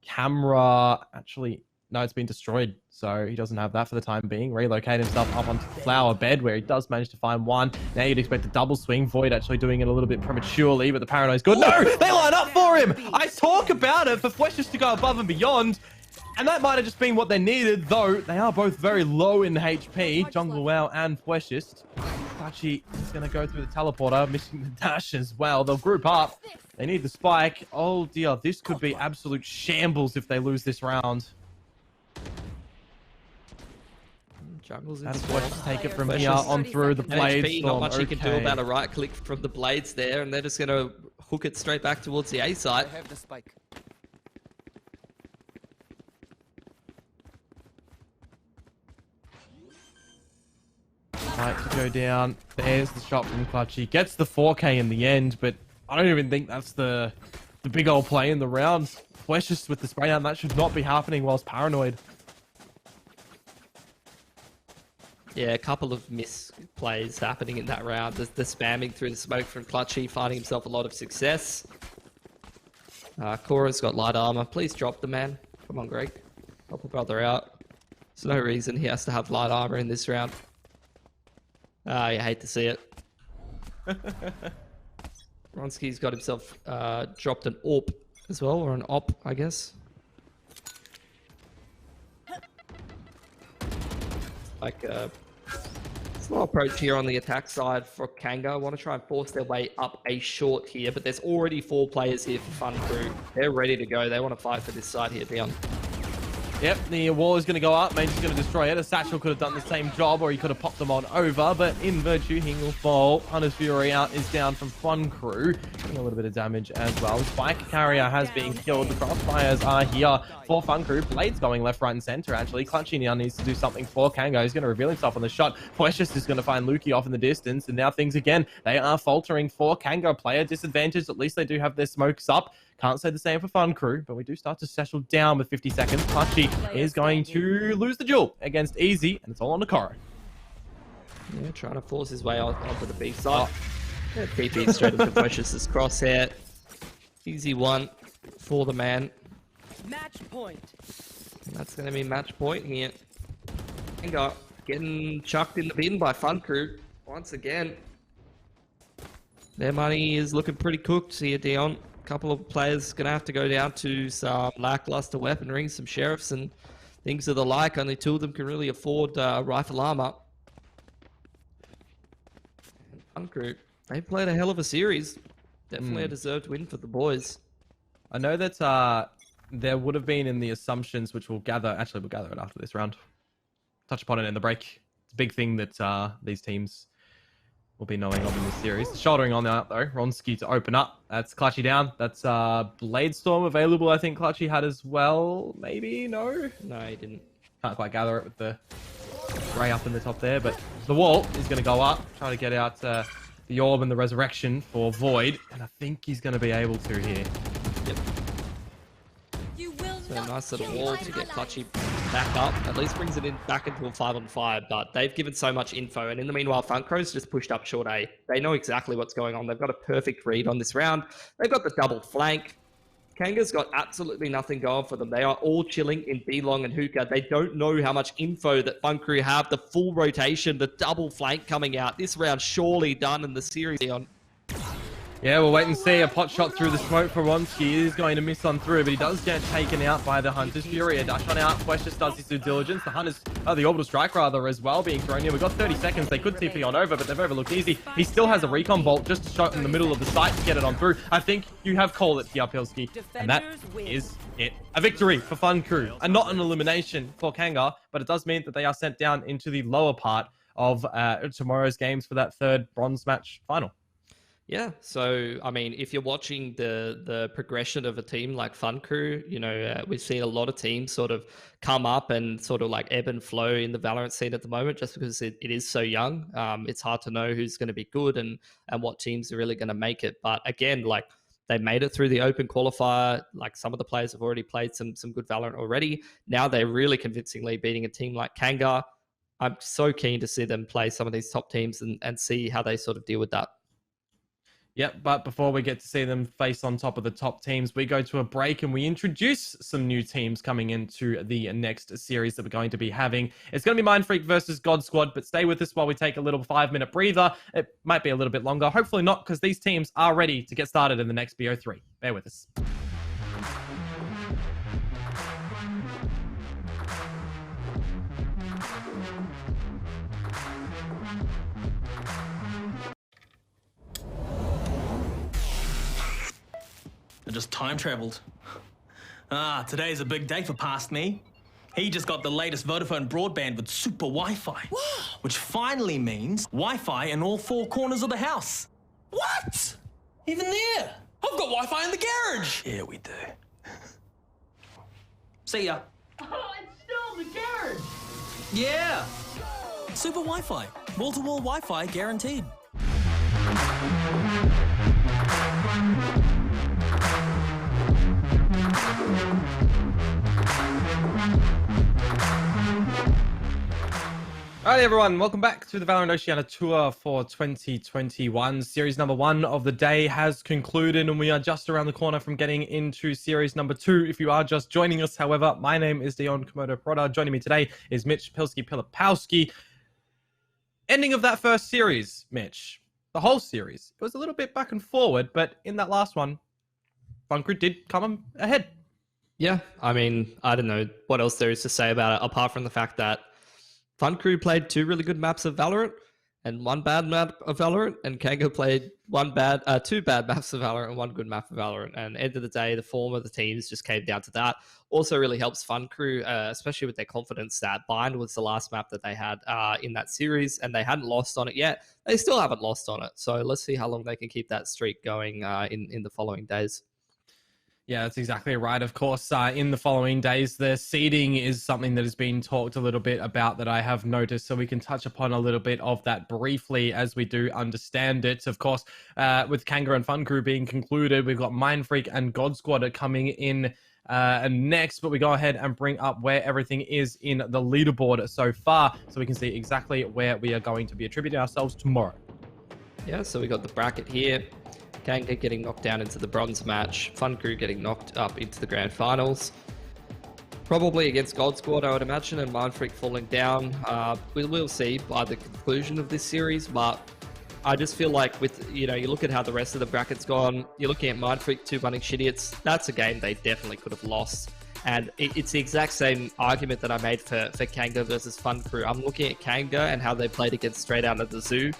camera. Actually, no, it's been destroyed, so he doesn't have that for the time being. Relocate himself up onto the flower bed where he does manage to find 1. Now you'd expect a double swing. Void actually doing it a little bit prematurely, but the paranoid's good. No, they line up for him. I talk about it for Flesh to go above and beyond. And that might have just been what they needed, though they are both very low in HP. Jungle Wow and Fleshist. Clutchy is going to go through the teleporter, missing the dash as well. They'll group up. They need the spike. Oh dear, this could be absolute shambles if they lose this round. Jungle's That's Fleshist take it from here on through the blades. HP, not much he can do about a right click from the blades there, and they're just going to hook it straight back towards the A site. I have the spike. Fight to go down. There's the shot from Clutchy. Gets the 4K in the end, but I don't even think that's the big old play in the round. Flesh with the spray down. That should not be happening whilst paranoid. Yeah, a couple of misplays happening in that round. The spamming through the smoke from Clutchy, finding himself a lot of success. Cora's got light armor. Please drop the man. Come on, Greg. Help a brother out. There's no reason he has to have light armor in this round. You hate to see it. Ronski's got himself dropped an AWP as well, or an OP, I guess. Like, slow approach here on the attack side for Kanga. Want to try and force their way up a short here, but there's already 4 players here for Fun Crew. They're ready to go. They want to fight for this side here, Dion. Yep, the wall is going to go up. Major's going to destroy it. A Satchel could have done the same job, or he could have popped them on over, but in virtue, he will fall. Hunter's Fury out is down from Fun Crew. Getting a little bit of damage as well. Spike Carrier has been killed. The crossfires are here for Fun Crew. Blades going left, right, and center, actually. Clutchy now needs to do something for Kango. He's going to reveal himself on the shot. Precious is going to find Lukey off in the distance, and now things again, they are faltering for Kango. Player disadvantage. At least they do have their smokes up. Can't say the same for Fun Crew, but we do start to settle down with 50 seconds. Clutchy is going to lose the duel against Easy, and it's all on the Coro. Yeah, trying to force his way onto the B side. Yeah, TP straight into Precious's crosshair. Easy one for the man. Match point. And that's going to be match point here. Kango getting chucked in the bin by Fun Crew once again. Their money is looking pretty cooked here, Dion. Couple of players going to have to go down to some lackluster weaponry, some sheriffs and things of the like. Only 2 of them can really afford rifle armor. Fun Crew, they played a hell of a series. Definitely a deserved win for the boys. I know that there would have been in the assumptions, which we'll gather it after this round. Touch upon it in the break. It's a big thing that these teams will be knowing of in this series. Shouldering on out though. Ronski to open up. That's Clutchy down. That's Blade Storm available. I think Clutchy had as well. Maybe? No? No, he didn't. Can't quite gather it with the grey up in the top there. But the wall is going to go up. Trying to get out the orb and the resurrection for Void. And I think he's going to be able to here. Yep. So a nice little wall to get Clutchy back up. At least brings it in back into a 5-on-5, but they've given so much info. And in the meanwhile, Funkro's just pushed up short A. They know exactly what's going on. They've got a perfect read on this round. They've got the double flank. Kanga's got absolutely nothing going for them. They are all chilling in B-Long and Hookah. They don't know how much info that Fun Crew have. The full rotation, the double flank coming out. This round surely done in the series. Yeah, we'll wait and see. A pot shot through the smoke for Ronski. He is going to miss on through, but he does get taken out by the Hunter's Fury. A dash on out. Flesh just does his due diligence. The Orbital Strike rather as well being thrown here. We've got 30 seconds. They could TP on over, but they've overlooked Easy. He still has a recon bolt just shot in the middle of the site to get it on through. I think you have called it here, Pilski. And that is it. A victory for Fun Crew. And not an elimination for Kanga, but it does mean that they are sent down into the lower part of tomorrow's games for that 3rd bronze match final. Yeah, so I mean, if you're watching the progression of a team like Fun Crew, you know, we've seen a lot of teams sort of come up and sort of like ebb and flow in the Valorant scene at the moment, just because it is so young. It's hard to know who's going to be good and what teams are really going to make it. But again, like they made it through the open qualifier. Like some of the players have already played some good Valorant already. Now they're really convincingly beating a team like Kanga. I'm so keen to see them play some of these top teams and see how they sort of deal with that. Yep, but before we get to see them face on top of the top teams, we go to a break and we introduce some new teams coming into the next series that we're going to be having. It's going to be Mind Freak versus God Squad, but stay with us while we take a little 5-minute breather. It might be a little bit longer. Hopefully not, because these teams are ready to get started in the next BO3. Bear with us. I just time traveled. Today's a big day for past me. He just got the latest Vodafone broadband with super Wi-Fi. Wow. Which finally means Wi-Fi in all 4 corners of the house. What? Even there? I've got Wi-Fi in the garage. Yeah, we do. See ya. Oh, it's still in the garage. Yeah. Super Wi-Fi. Wall-to-wall Wi-Fi guaranteed. Alright everyone, welcome back to the VALORANT Oceania Tour for 2021. Series number 1 of the day has concluded and we are just around the corner from getting into series number 2. If you are just joining us, however, my name is Dion Komodo-Prada. Joining me today is Mitch Pilsky-Pilipowski. Ending of that first series, Mitch. The whole series. It was a little bit back and forward, but in that last one, Funcrew did come ahead. Yeah, I mean, I don't know what else there is to say about it, apart from the fact that Funcrew played 2 really good maps of Valorant and 1 bad map of Valorant, and Kango played 2 bad maps of Valorant and 1 good map of Valorant. And at the end of the day, the form of the teams just came down to that. Also really helps Funcrew, especially with their confidence that Bind was the last map that they had in that series, and they hadn't lost on it yet. They still haven't lost on it. So let's see how long they can keep that streak going in the following days. Yeah, that's exactly right. Of course, in the following days, the seeding is something that has been talked a little bit about that I have noticed, so we can touch upon a little bit of that briefly as we do understand it. Of course, with Kanga and Funcrew being concluded, we've got Mindfreak and God Squad coming in next, but we go ahead and bring up where everything is in the leaderboard so far, so we can see exactly where we are going to be attributing ourselves tomorrow. Yeah, so we got the bracket here. Kanga getting knocked down into the bronze match. Funcrew getting knocked up into the grand finals. Probably against God Squad, I would imagine, and Mindfreak falling down. We'll see by the conclusion of this series, but I just feel like with, you look at how the rest of the bracket's gone, you're looking at Mindfreak 2-1 Shitiots. That's a game they definitely could have lost. And it's the exact same argument that I made for Kanga versus Funcrew. I'm looking at Kanga and how they played against Straight Out of the Zoo.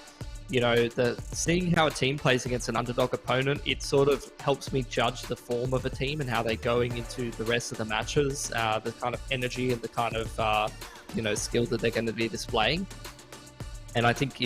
Seeing how a team plays against an underdog opponent, it sort of helps me judge the form of a team and how they're going into the rest of the matches, the kind of energy and the kind of, skill that they're going to be displaying. And I think,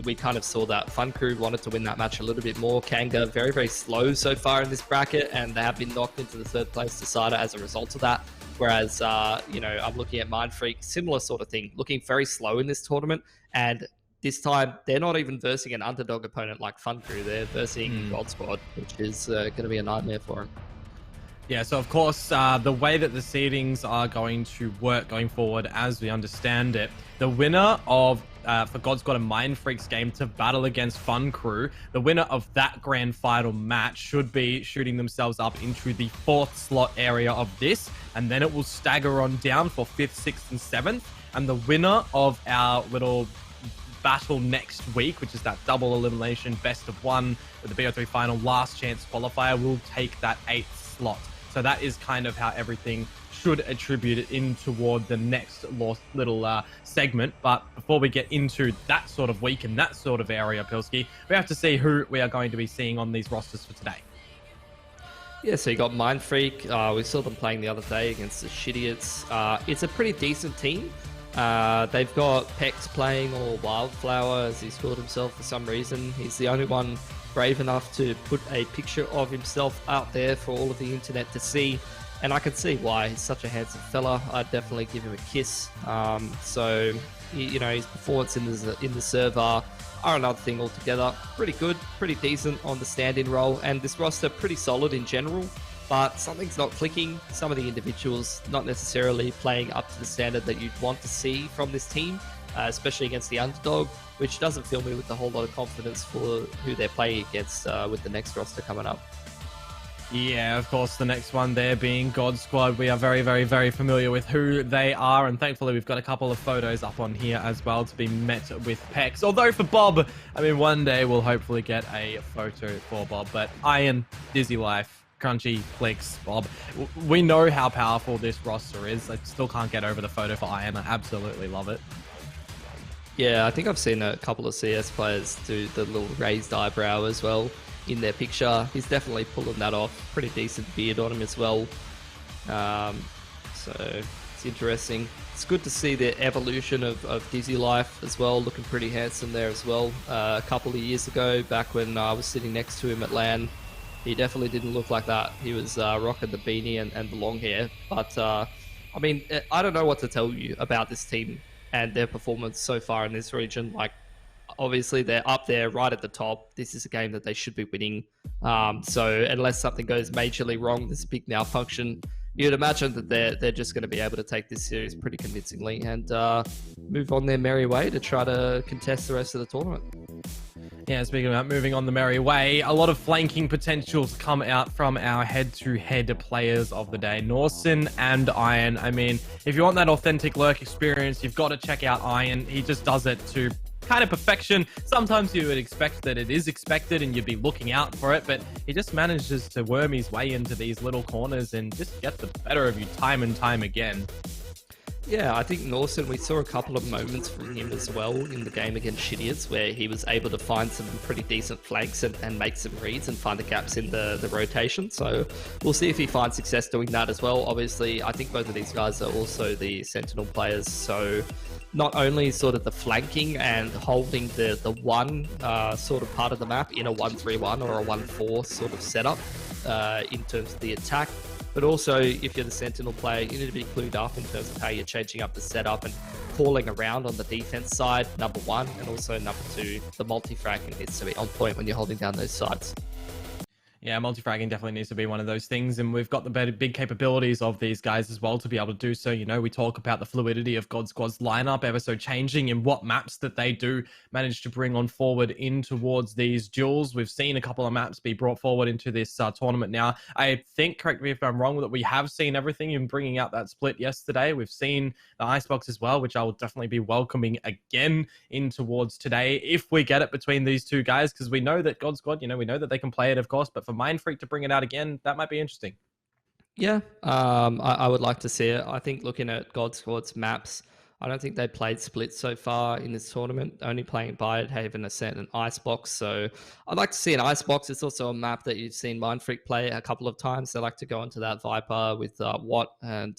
we kind of saw that Funcrew wanted to win that match a little bit more. Kanga, very, very slow so far in this bracket, and they have been knocked into the 3rd place decider as a result of that. Whereas, I'm looking at Mindfreak, similar sort of thing, looking very slow in this tournament, and this time, they're not even versing an underdog opponent like Funcrew. They're versing God Squad, which is going to be a nightmare for them. Yeah, so of course, the way that the seedings are going to work going forward, as we understand it, the winner of, for God Squad and Mindfreak's game to battle against Funcrew, the winner of that grand final match should be shooting themselves up into the 4th slot area of this, and then it will stagger on down for 5th, 6th, and 7th, and the winner of our little battle next week, which is that double elimination best of 1 with the BO3 final last chance qualifier, will take that 8th slot. So that is kind of how everything should attribute it in toward the next little segment. But before we get into that sort of week and that sort of area, Pilsky, we have to see who we are going to be seeing on these rosters for today. Yeah, so you got Mindfreak. We saw them playing the other day against the Shitiots. It's a pretty decent team. They've got Pex playing, or Wildflower as he's called himself for some reason. He's the only one brave enough to put a picture of himself out there for all of the internet to see, and I can see why. He's such a handsome fella. I'd definitely give him a kiss. So his performance in the server are another thing altogether. Pretty good, pretty decent on the stand-in role, and this roster pretty solid in general. But something's not clicking. Some of the individuals not necessarily playing up to the standard that you'd want to see from this team, especially against the underdog, which doesn't fill me with a whole lot of confidence for who they're playing against with the next roster coming up. Yeah, of course, the next one there being God Squad. We are very, very, very familiar with who they are, and thankfully we've got a couple of photos up on here as well to be met with Pex. Although for Bob, I mean, one day we'll hopefully get a photo for Bob, but Iron, Dizzy Life, Crunchy, Flicks, Bob. We know how powerful this roster is. I still can't get over the photo for Iron. I absolutely love it. Yeah, I think I've seen a couple of CS players do the little raised eyebrow as well in their picture. He's definitely pulling that off. Pretty decent beard on him as well. So it's interesting. It's good to see the evolution of Dizzy Life as well, looking pretty handsome there as well. A couple of years ago, back when I was sitting next to him at LAN, he definitely didn't look like that. He was rocking the beanie and the long hair. But, I mean, I don't know what to tell you about this team and their performance so far in this region. Like, obviously they're up there right at the top. This is a game that they should be winning. So unless something goes majorly wrong, this big malfunction, you'd imagine that they're just going to be able to take this series pretty convincingly and move on their merry way to try to contest the rest of the tournament. Yeah, speaking about moving on the merry way, a lot of flanking potentials come out from our head-to-head players of the day, Norson and Iron. I mean, if you want that authentic lurk experience, you've got to check out Iron. He just does it to kind of perfection. Sometimes you would expect that it is expected and you'd be looking out for it, but he just manages to worm his way into these little corners and just get the better of you time and time again. Yeah, I think Norson, we saw a couple of moments from him as well in the game against Shittiers where he was able to find some pretty decent flanks and make some reads and find the gaps in the rotation. So we'll see if he finds success doing that as well. Obviously, I think both of these guys are also the Sentinel players. So not only sort of the flanking and holding the one sort of part of the map in a 1-3-1 or a 1-4 sort of setup in terms of the attack, but also, if you're the Sentinel player, you need to be clued up in terms of how you're changing up the setup and calling around on the defense side, number one, and also number two, the multi-fragging needs to be on point when you're holding down those sides. Yeah, multi-fragging definitely needs to be one of those things, and we've got the big capabilities of these guys as well to be able to do so. You know, we talk about the fluidity of God Squad's lineup ever so changing and what maps that they do manage to bring on forward in towards these duels. We've seen a couple of maps be brought forward into this tournament now. I think, correct me if I'm wrong, that we have seen everything in bringing out that split yesterday. We've seen the Icebox as well, which I will definitely be welcoming again in towards today if we get it between these two guys, because we know that God Squad, you know, we know that they can play it, of course, but for Mind Freak to bring it out again, that might be interesting. Yeah, I would like to see it. I think looking at God Squad's maps, I don't think they played split so far in this tournament, only playing Biodhaven, Ascent, and Icebox. So I'd like to see an Icebox. It's also a map that you've seen Mind Freak play a couple of times. They like to go into that Viper with Watt and,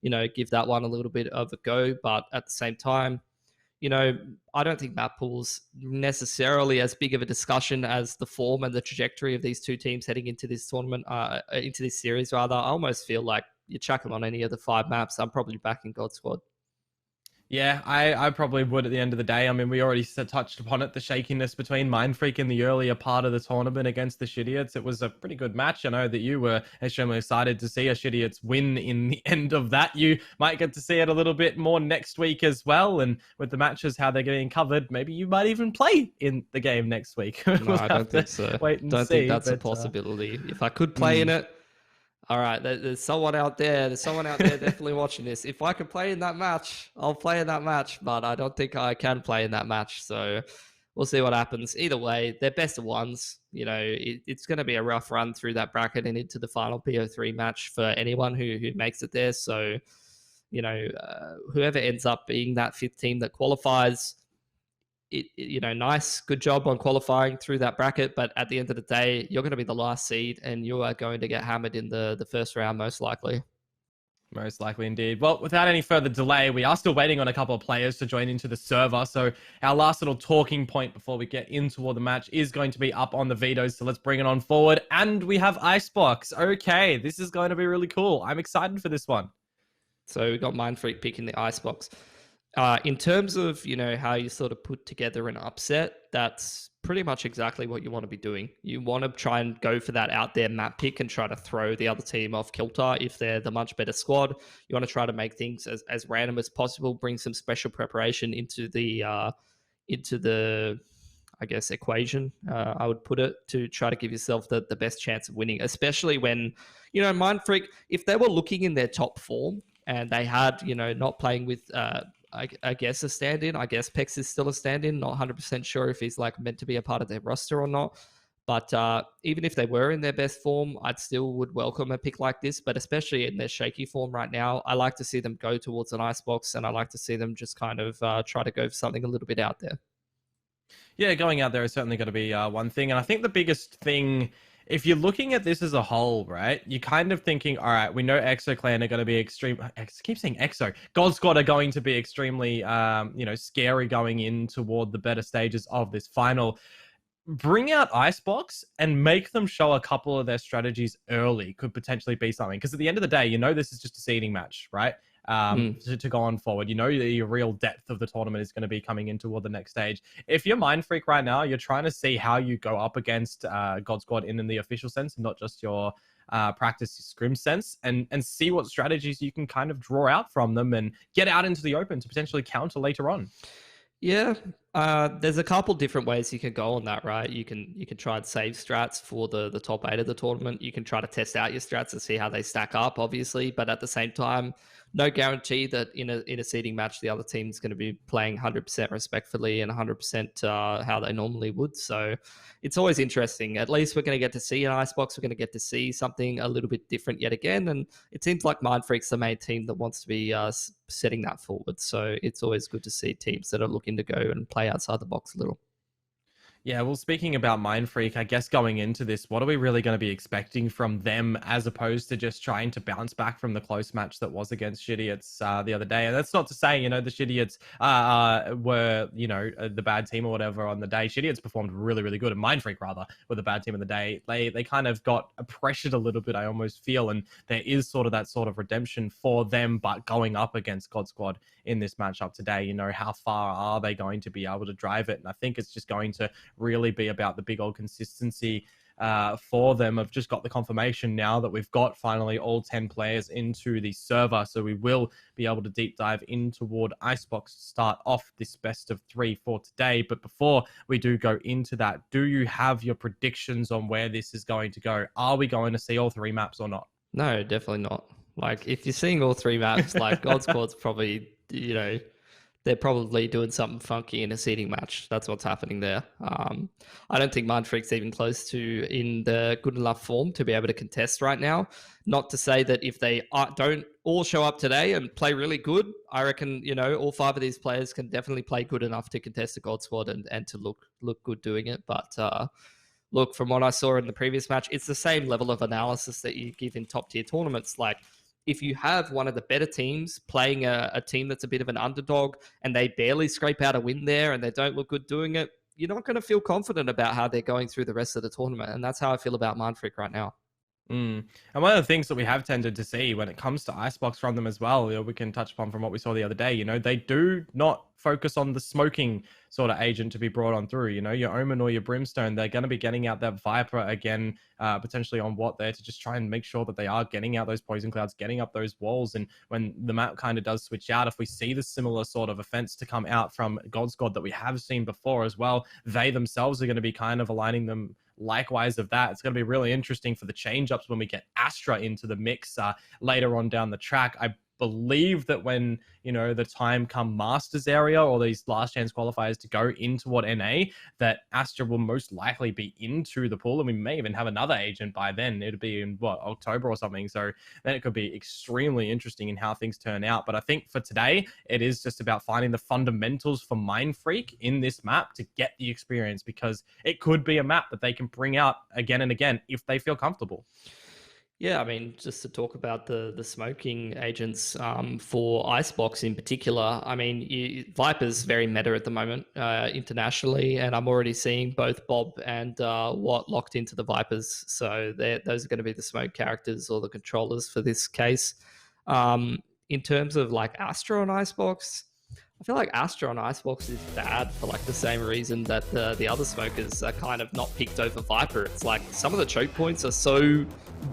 you know, give that one a little bit of a go. But at the same time, you know, I don't think map pool's necessarily as big of a discussion as the form and the trajectory of these two teams heading into this tournament, into this series, rather. I almost feel like you chuck them on any of the 5 maps, I'm probably backing God Squad. Yeah, I probably would at the end of the day. I mean, we already touched upon it, the shakiness between Mind Freak in the earlier part of the tournament against the Shittiers. It was a pretty good match. I know that you were extremely excited to see a Shittiers win in the end of that. You might get to see it a little bit more next week as well. And with the matches, how they're getting covered, maybe you might even play in the game next week. No, I don't think so. Wait and don't see, think that's a possibility. If I could play in it, all right, there's someone out there. There's someone out there definitely watching this. If I could play in that match, I'll play in that match. But I don't think I can play in that match. So we'll see what happens. Either way, they're best of ones. You know, it's going to be a rough run through that bracket and into the final PO3 match for anyone who makes it there. So, you know, whoever ends up being that 5th team that qualifies, you know, nice, good job on qualifying through that bracket. But at the end of the day, you're going to be the last seed and you are going to get hammered in the first round, most likely. Most likely indeed. Well, without any further delay, we are still waiting on a couple of players to join into the server. So our last little talking point before we get into all the match is going to be up on the vetoes. So let's bring it on forward. And we have Icebox. Okay, this is going to be really cool. I'm excited for this one. So we got Mind Freak picking the Icebox. In terms of, you know, how you sort of put together an upset, that's pretty much exactly what you want to be doing. You want to try and go for that out there map pick and try to throw the other team off kilter if they're the much better squad. You want to try to make things as random as possible, bring some special preparation into the I guess equation, I would put it, to try to give yourself the best chance of winning, especially when, you know, Mind Freak, if they were looking in their top form and they had, you know, not playing with I guess a stand-in. I guess Pex is still a stand-in. Not 100% sure if he's like meant to be a part of their roster or not. But even if they were in their best form, I'd still would welcome a pick like this. But especially in their shaky form right now, I like to see them go towards an Icebox, and I like to see them just kind of try to go for something a little bit out there. Yeah, going out there is certainly going to be one thing. And I think the biggest thing, if you're looking at this as a whole, right, you're kind of thinking, all right, we know EXO Clan are going to be I keep saying EXO. God Squad are going to be extremely, you know, scary going in toward the better stages of this final. Bring out Icebox and make them show a couple of their strategies early could potentially be something. Because at the end of the day, you know, this is just a seeding match, right? to go on forward. You know the real depth of the tournament is going to be coming in toward the next stage. If you're Mind Freak right now, you're trying to see how you go up against God Squad in the official sense, not just your practice scrim sense, and see what strategies you can kind of draw out from them and get out into the open to potentially counter later on. Yeah, there's a couple different ways you can go on that, right? You can try and save strats for the top 8 of the tournament. You can try to test out your strats and see how they stack up, obviously, but at the same time, no guarantee that in a seeding match the other team's going to be playing 100% respectfully and 100% how they normally would. So it's always interesting. At least we're going to get to see an Icebox. We're going to get to see something a little bit different yet again, and it seems like Mind Freak's the main team that wants to be setting that forward. So it's always good to see teams that are looking to go and play outside the box a little. Yeah, well, speaking about Mind Freak, I guess going into this, what are we really going to be expecting from them as opposed to just trying to bounce back from the close match that was against Shitiots the other day? And that's not to say, you know, the Shitiots were, you know, the bad team or whatever on the day. Shitiots performed really, really good, and Mind Freak, rather, were the bad team of the day. They kind of got pressured a little bit, I almost feel, and there is sort of that sort of redemption for them, but going up against God Squad in this matchup today, you know, how far are they going to be able to drive it? And I think it's just going to really be about the big old consistency for them. I've just got the confirmation now that we've got finally all 10 players into the server, so we will be able to deep dive in toward Icebox to start off this best of 3 for today. But before we do go into that, do you have your predictions on where this is going to go? Are we going to see all 3 maps or not? No, definitely not. Like, if you're seeing all 3 maps, like, God Squad's probably, you know, they're probably doing something funky in a seeding match. That's what's happening there. I don't think Mind Freak's even close to in the good enough form to be able to contest right now. Not to say that if they don't all show up today and play really good, I reckon, you know, all 5 of these players can definitely play good enough to contest the God Squad and to look good doing it. But look, from what I saw in the previous match, it's the same level of analysis that you give in top tier tournaments. Like, if you have one of the better teams playing a team that's a bit of an underdog and they barely scrape out a win there and they don't look good doing it, you're not going to feel confident about how they're going through the rest of the tournament. And that's how I feel about Mind Freak right now. And one of the things that we have tended to see when it comes to Icebox from them as well, you know, we can touch upon from what we saw the other day, you know, they do not focus on the smoking sort of agent to be brought on through. You know, your Omen or your Brimstone, they're going to be getting out that Viper again, potentially on what there to just try and make sure that they are getting out those poison clouds, getting up those walls. And when the map kind of does switch out, if we see the similar sort of offense to come out from God Squad that we have seen before as well, they themselves are going to be kind of aligning them likewise of that. It's going to be really interesting for the change-ups when we get Astra into the mix later on down the track. I believe that when, you know, the time come Masters area or these last chance qualifiers to go into what NA, that Astra will most likely be into the pool, and we may even have another agent by then. It'll be in what, October or something, so then it could be extremely interesting in how things turn out. But I think for today it is just about finding the fundamentals for Mind Freak in this map to get the experience, because it could be a map that they can bring out again and again if they feel comfortable. Yeah, I mean, just to talk about the smoking agents for Icebox in particular, I mean, Viper's very meta at the moment internationally, and I'm already seeing both Bob and Watt locked into the Vipers. So those are going to be the smoke characters or the controllers for this case. In terms of like Astra on Icebox, I feel like Astra on Icebox is bad for like the same reason that the other smokers are kind of not picked over Viper. It's like some of the choke points are so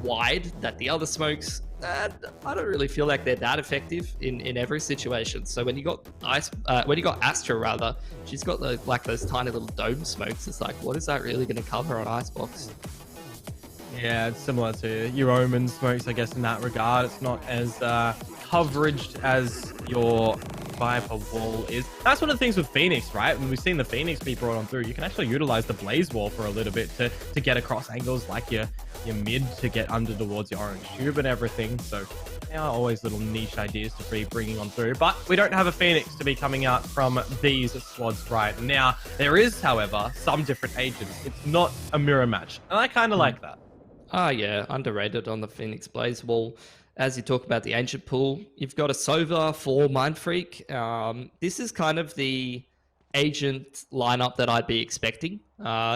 wide that the other smokes, I don't really feel like they're that effective in every situation. So when you got Astra rather, she's got like those tiny little dome smokes. It's like, what is that really going to cover on Icebox? Yeah, it's similar to your Omen smokes, I guess, in that regard. It's not as coveraged as your Viper wall is. That's one of the things with Phoenix, right? When we've seen the Phoenix be brought on through, you can actually utilize the Blaze wall for a little bit to get across angles like your mid to get under towards your orange tube and everything. So there are always little niche ideas to be bringing on through, but we don't have a Phoenix to be coming out from these squads right now. There is, however, some different agents. It's not a mirror match, and I kind of like that. Yeah, underrated on the Phoenix Blaze wall. As you talk about the ancient pool, you've got a Sova for Mind Freak. This is kind of the agent lineup that I'd be expecting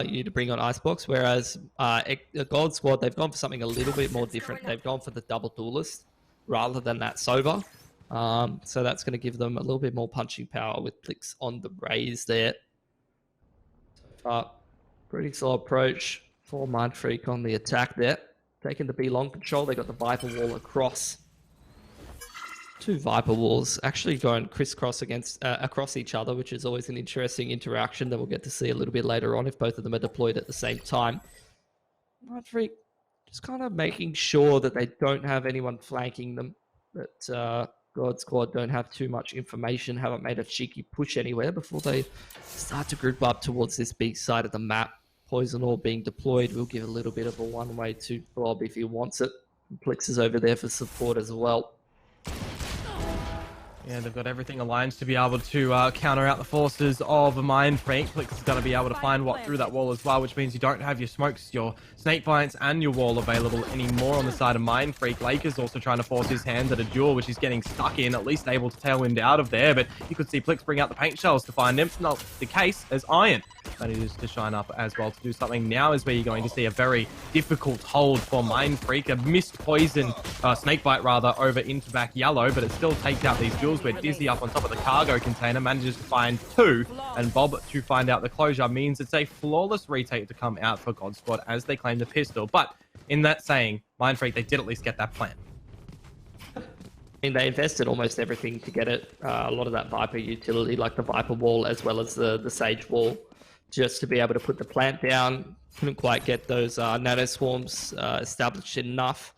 you to bring on Icebox, whereas God Squad, they've gone for something a little bit more different. They've gone for the double duelist rather than that Sova. So that's going to give them a little bit more punching power with Plix on the raise there. So far, pretty slow approach for Mindfreak on the attack there. Taking the B long control, they got the Viper wall across. Two Viper walls actually going crisscross across each other, which is always an interesting interaction that we'll get to see a little bit later on if both of them are deployed at the same time. Mindfreak just kind of making sure that they don't have anyone flanking them, that God Squad don't have too much information, haven't made a cheeky push anywhere before they start to group up towards this big side of the map. Poison Orb being deployed will give a little bit of a one-way to Bob if he wants it. Plix is over there for support as well. Yeah, they've got everything aligned to be able to counter out the forces of Mindfreak. Plix is going to be able to find what through that wall as well, which means you don't have your smokes, your snake bites, and your wall available anymore on the side of Mindfreak. Laker's also trying to force his hands at a duel, which he's getting stuck in, at least able to tailwind out of there. But you could see Plix bring out the paint shells to find him. Not the case as Iron manages to shine up as well to do something. Now is where you're going to see a very difficult hold for Mindfreak. A missed poison, snakebite rather, over into back yellow, but it still takes out these duels where Dizzy up on top of the cargo container manages to find two, and Bob to find out the closure means it's a flawless retake to come out for God Squad as they claim the pistol. But in that saying, Mindfreak, they did at least get that plan. I mean, they invested almost everything to get it. A lot of that Viper utility, like the Viper wall as well as the Sage wall, just to be able to put the plant down. Couldn't quite get those nano swarms established enough.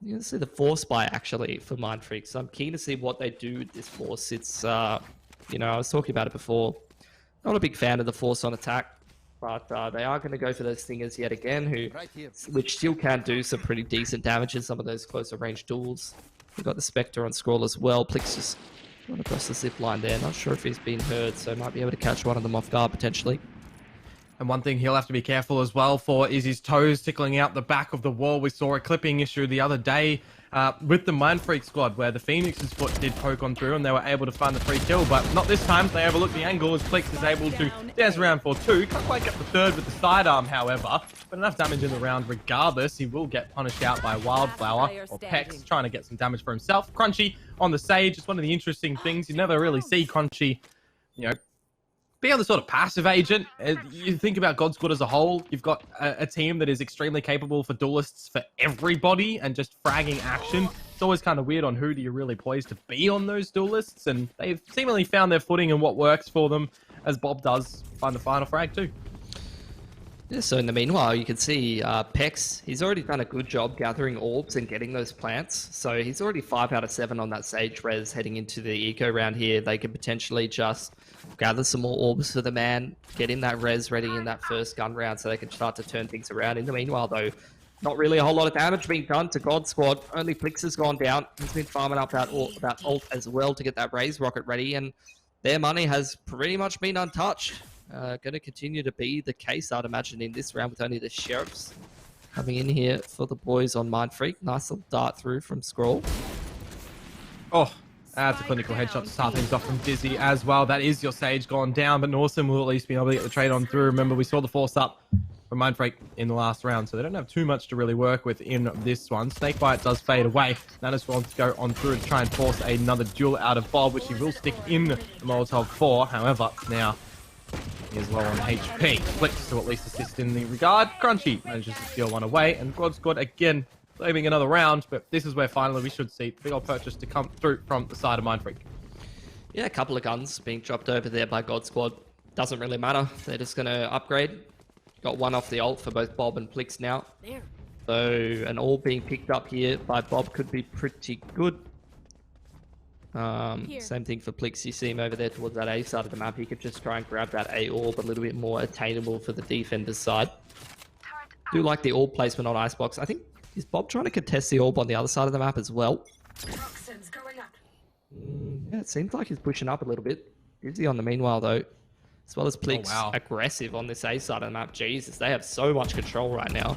You can see the force buy actually for Mindfreak, so I'm keen to see what they do with this force. It's, you know, I was talking about it before. Not a big fan of the force on attack, but they are going to go for those stingers yet again, which still can do some pretty decent damage in some of those closer range duels. We've got the Spectre on scroll as well. Plix just going across the zip line there. Not sure if he's been heard, so might be able to catch one of them off guard potentially. And one thing he'll have to be careful as well for is his toes tickling out the back of the wall. We saw a clipping issue the other day with the Mindfreak squad where the Phoenix's foot did poke on through and they were able to find the free kill, but not this time. They overlooked the angle as Plix is able to dance around for two. Can't quite get the third with the sidearm, however, but enough damage in the round regardless. He will get punished out by Wildflower or Pex, trying to get some damage for himself. Crunchy on the Sage is one of the interesting things. You never really see Crunchy, you know, be able to sort of passive agent. You think about God Squad as a whole, you've got a team that is extremely capable for duelists for everybody and just fragging action. It's always kind of weird on who do you really poise to be on those duelists, and they've seemingly found their footing and what works for them, as Bob does find the final frag too. Yeah, so in the meanwhile, you can see Pex, he's already done a good job gathering orbs and getting those plants. So he's already 5 out of 7 on that Sage res heading into the eco round here. They could potentially just gather some more orbs for the man, get in that res ready in that first gun round so they can start to turn things around. In the meanwhile, though, not really a whole lot of damage being done to God Squad. Only Plix has gone down. He's been farming up that ult as well to get that raise rocket ready, and their money has pretty much been untouched. Going to continue to be the case, I'd imagine, in this round with only the Sheriffs coming in here for the boys on Mindfreak. Nice little dart through from Scroll. Oh, that's a clinical headshot to start things off from Dizzy as well. That is your Sage gone down, but Northam will at least be able to get the trade on through. Remember, we saw the force up from Mindfreak in the last round, so they don't have too much to really work with in this one. Snakebite does fade away. Nanos wants to go on through to try and force another duel out of Bob, which he will stick in the Molotov for. However, now he is low on HP. Plix to at least assist in the regard. Crunchy manages to steal one away, and God Squad again claiming another round, but this is where finally we should see big old purchase to come through from the side of Mindfreak. Yeah, a couple of guns being dropped over there by God Squad. Doesn't really matter. They're just going to upgrade. Got one off the ult for both Bob and Plix now. So an all being picked up here by Bob could be pretty good. Same thing for Plix. You see him over there towards that A side of the map. He could just try and grab that A orb, a little bit more attainable for the defender's side. Do like the orb placement on Icebox. I think, is Bob trying to contest the orb on the other side of the map as well? Yeah, it seems like he's pushing up a little bit. Dizzy on the meanwhile though. As well as Plix, aggressive on this A side of the map. Jesus, they have so much control right now.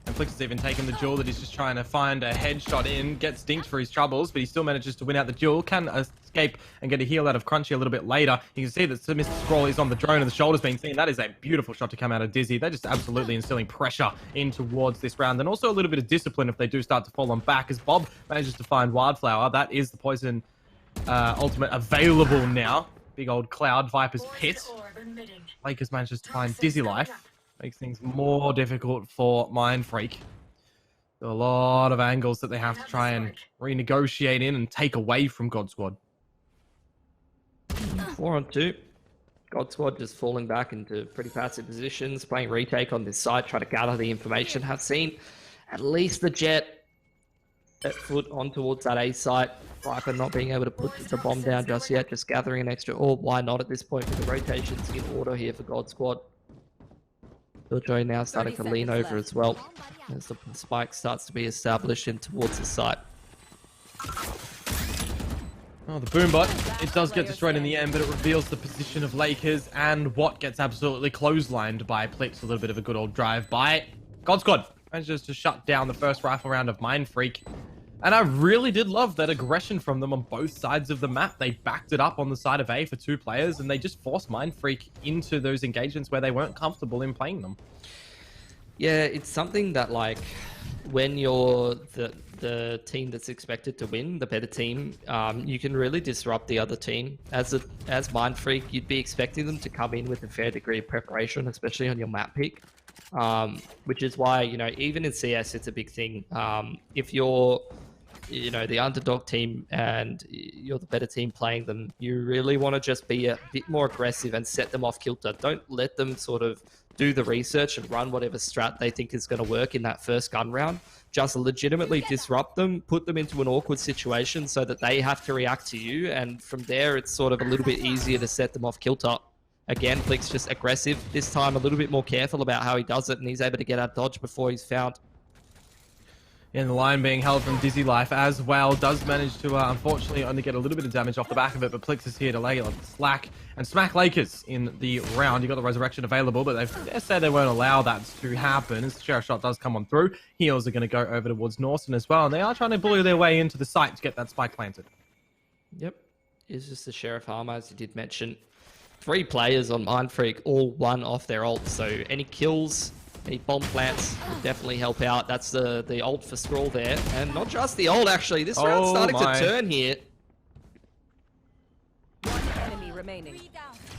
And Flix has even taken the duel that he's just trying to find a headshot in, gets dinked for his troubles, but he still manages to win out the duel, can escape and get a heal out of Crunchy a little bit later. You can see that Mr. Scroll is on the drone and the shoulders being seen. That is a beautiful shot to come out of Dizzy. They're just absolutely instilling pressure in towards this round, and also a little bit of discipline if they do start to fall on back, as Bob manages to find Wildflower. That is the poison ultimate available now. Big old Cloud Viper's Pit. Lakers manages to find Dizzy Life. Makes things more difficult for Mind Freak. There are a lot of angles that they have to try and renegotiate in and take away from God Squad. 4-on-2. God Squad just falling back into pretty passive positions, playing retake on this side, trying to gather the information. Have seen at least the Jet at foot on towards that A site. Viper not being able to put the bomb down just yet, just gathering an extra orb. Why not at this point with the rotations in order here for God Squad? Killjoy now starting to lean over as well as the spike starts to be established in towards the site. Oh, the Boombot, it does get destroyed in the end, but it reveals the position of Lakers, and what gets absolutely clotheslined by Plix. A little bit of a good old drive by God Squad. Manages to shut down the first rifle round of Mind Freak. And I really did love that aggression from them on both sides of the map. They backed it up on the side of A for 2 players, and they just forced Mind Freak into those engagements where they weren't comfortable in playing them. Yeah, it's something that, like, when you're the team that's expected to win, the better team, you can really disrupt the other team. As Mind Freak, you'd be expecting them to come in with a fair degree of preparation, especially on your map pick. Which is why, you know, even in CS, it's a big thing. If you're, you know, the underdog team and you're the better team playing them, you really want to just be a bit more aggressive and set them off kilter. Don't let them sort of do the research and run whatever strat they think is going to work in that first gun round. Just legitimately disrupt them, put them into an awkward situation so that they have to react to you, and from there it's sort of a little bit easier to set them off kilter. Again, Flick's just aggressive. This time a little bit more careful about how he does it, and he's able to get out dodge before he's found. And the line being held from Dizzy Life as well does manage to, unfortunately, only get a little bit of damage off the back of it, but Plix is here to lay slack and smack Lakers in the round. You got the resurrection available, but they've said they won't allow that to happen. As the Sheriff Shot does come on through, heals are going to go over towards Norton as well, and they are trying to bully their way into the site to get that spike planted. Yep, it's just the Sheriff armor, as you did mention. 3 players on Mind Freak, all 1 off their ult, so any kills, any bomb plants would definitely help out. That's the ult for Scroll there, and not just the ult actually. This round's starting to turn here. One enemy remaining.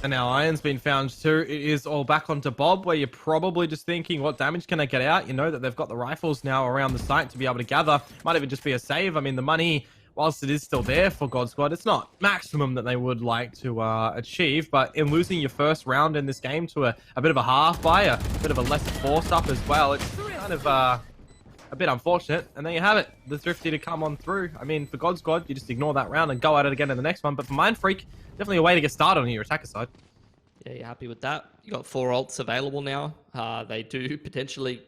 And now Iron's been found too. It is all back onto Bob, where you're probably just thinking, what damage can I get out? You know that they've got the rifles now around the site to be able to gather. Might even just be a save. I mean, the money, whilst it is still there for God Squad, it's not maximum that they would like to achieve, but in losing your first round in this game to a bit of a half buy, a bit of a lesser force up as well, it's kind of a bit unfortunate. And there you have it, the Thrifty to come on through. I mean, for God Squad, you just ignore that round and go at it again in the next one, but for Mind Freak, definitely a way to get started on your attacker side. Yeah, you're happy with that. You got 4 ults available now. They do potentially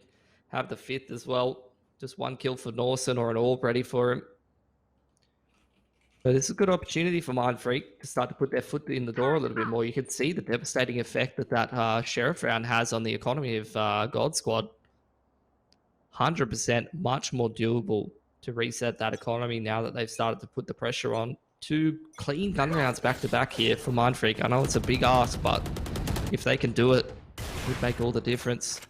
have the 5th as well. Just 1 kill for Norton or an orb ready for him. So this is a good opportunity for Mind Freak to start to put their foot in the door a little bit more. You can see the devastating effect that Sheriff round has on the economy of God Squad. 100% much more doable to reset that economy now that they've started to put the pressure on. 2 clean gun rounds back to back here for Mind Freak. I know it's a big ask, but if they can do it, it would make all the difference.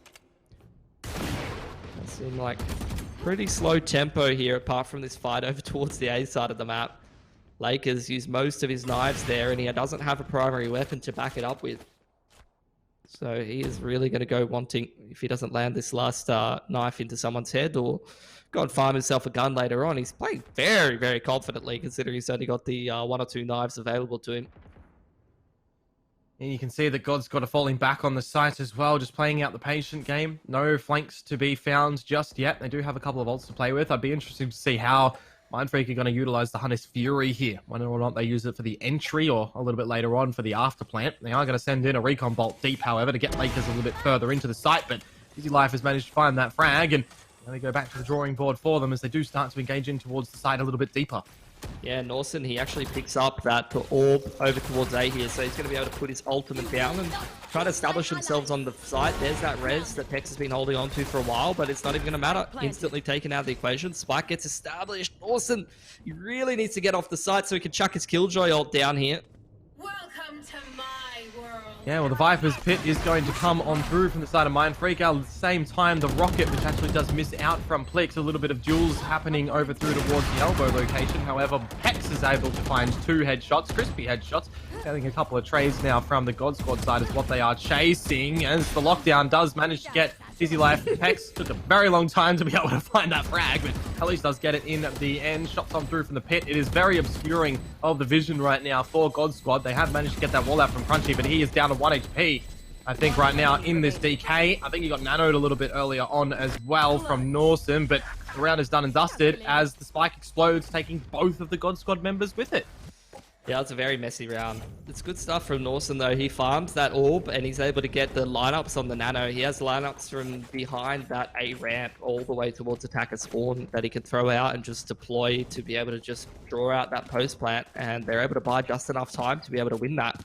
It seems like pretty slow tempo here apart from this fight over towards the A side of the map. Lakers use most of his knives there, and he doesn't have a primary weapon to back it up with. So he is really going to go wanting, if he doesn't land this last knife into someone's head or go and find himself a gun later on. He's playing very, very confidently, considering he's only got the 1 or 2 knives available to him. And you can see that God's got a falling back on the site as well, just playing out the patient game. No flanks to be found just yet. They do have a couple of ults to play with. I'd be interested to see how Mind Freak are going to utilize the Hunter's Fury here, whether or not they use it for the entry or a little bit later on for the after plant. They are going to send in a recon bolt deep, however, to get Lakers a little bit further into the site, but Dizzy Life has managed to find that frag, and they go back to the drawing board for them as they do start to engage in towards the site a little bit deeper. Yeah, Norson, he actually picks up that orb over towards A here, so he's going to be able to put his ultimate down and try to establish themselves on the site. There's that res that Pex has been holding on to for a while, but it's not even going to matter. Instantly taken out of the equation. Spike gets established. Norson, he really needs to get off the site so he can chuck his Killjoy ult down here. Welcome to my world. Yeah, well, the Viper's pit is going to come on through from the side of Mindfreak. At the same time, the rocket, which actually does miss out from Plix, a little bit of duels happening over through towards the elbow location. However, Pex is able to find 2 headshots, crispy headshots. Getting a couple of trades now from the God Squad side is what they are chasing, as the lockdown does manage to get Dizzy Life. Pex took a very long time to be able to find that frag, but at least does get it in the end. Shots on through from the pit. It is very obscuring of the vision right now for God Squad. They have managed to get that wall out from Crunchy, but he is down to 1 HP. I think right now in this DK, I think he got nanoed a little bit earlier on as well from Norson, but the round is done and dusted as the spike explodes, taking both of the God Squad members with it. Yeah, it's a very messy round. It's good stuff from Norson, though. He farms that orb, and he's able to get the lineups on the nano. He has lineups from behind that A ramp all the way towards attacker spawn that he can throw out and just deploy to be able to just draw out that post plant, and they're able to buy just enough time to be able to win that.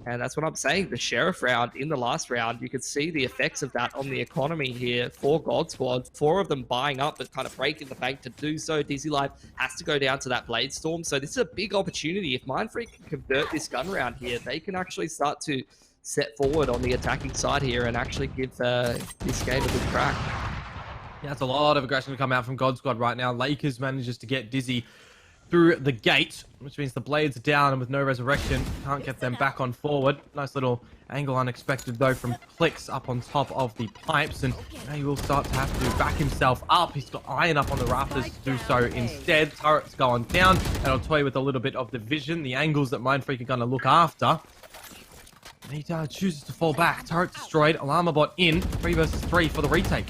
And that's what I'm saying. The Sheriff round in the last round, you could see the effects of that on the economy here for God Squad. 4 of them buying up but kind of breaking the bank to do so. Dizzy Life has to go down to that Blade Storm. So this is a big opportunity. If Mindfreak can convert this gun round here, they can actually start to set forward on the attacking side here and actually give this game a good crack. Yeah, it's a lot of aggression to come out from God Squad right now. Lakers manages to get Dizzy through the gate, which means the blades are down, and with no resurrection, can't get them back on forward. Nice little angle unexpected though from Plix up on top of the pipes, and now he will start to have to back himself up. He's got Iron up on the rafters to do so instead. Turret's going down, and I'll toy with a little bit of the vision, the angles that Mindfreak are going to look after. He chooses to fall back. Turret destroyed, Alarma bot in. 3 versus 3 for the retake.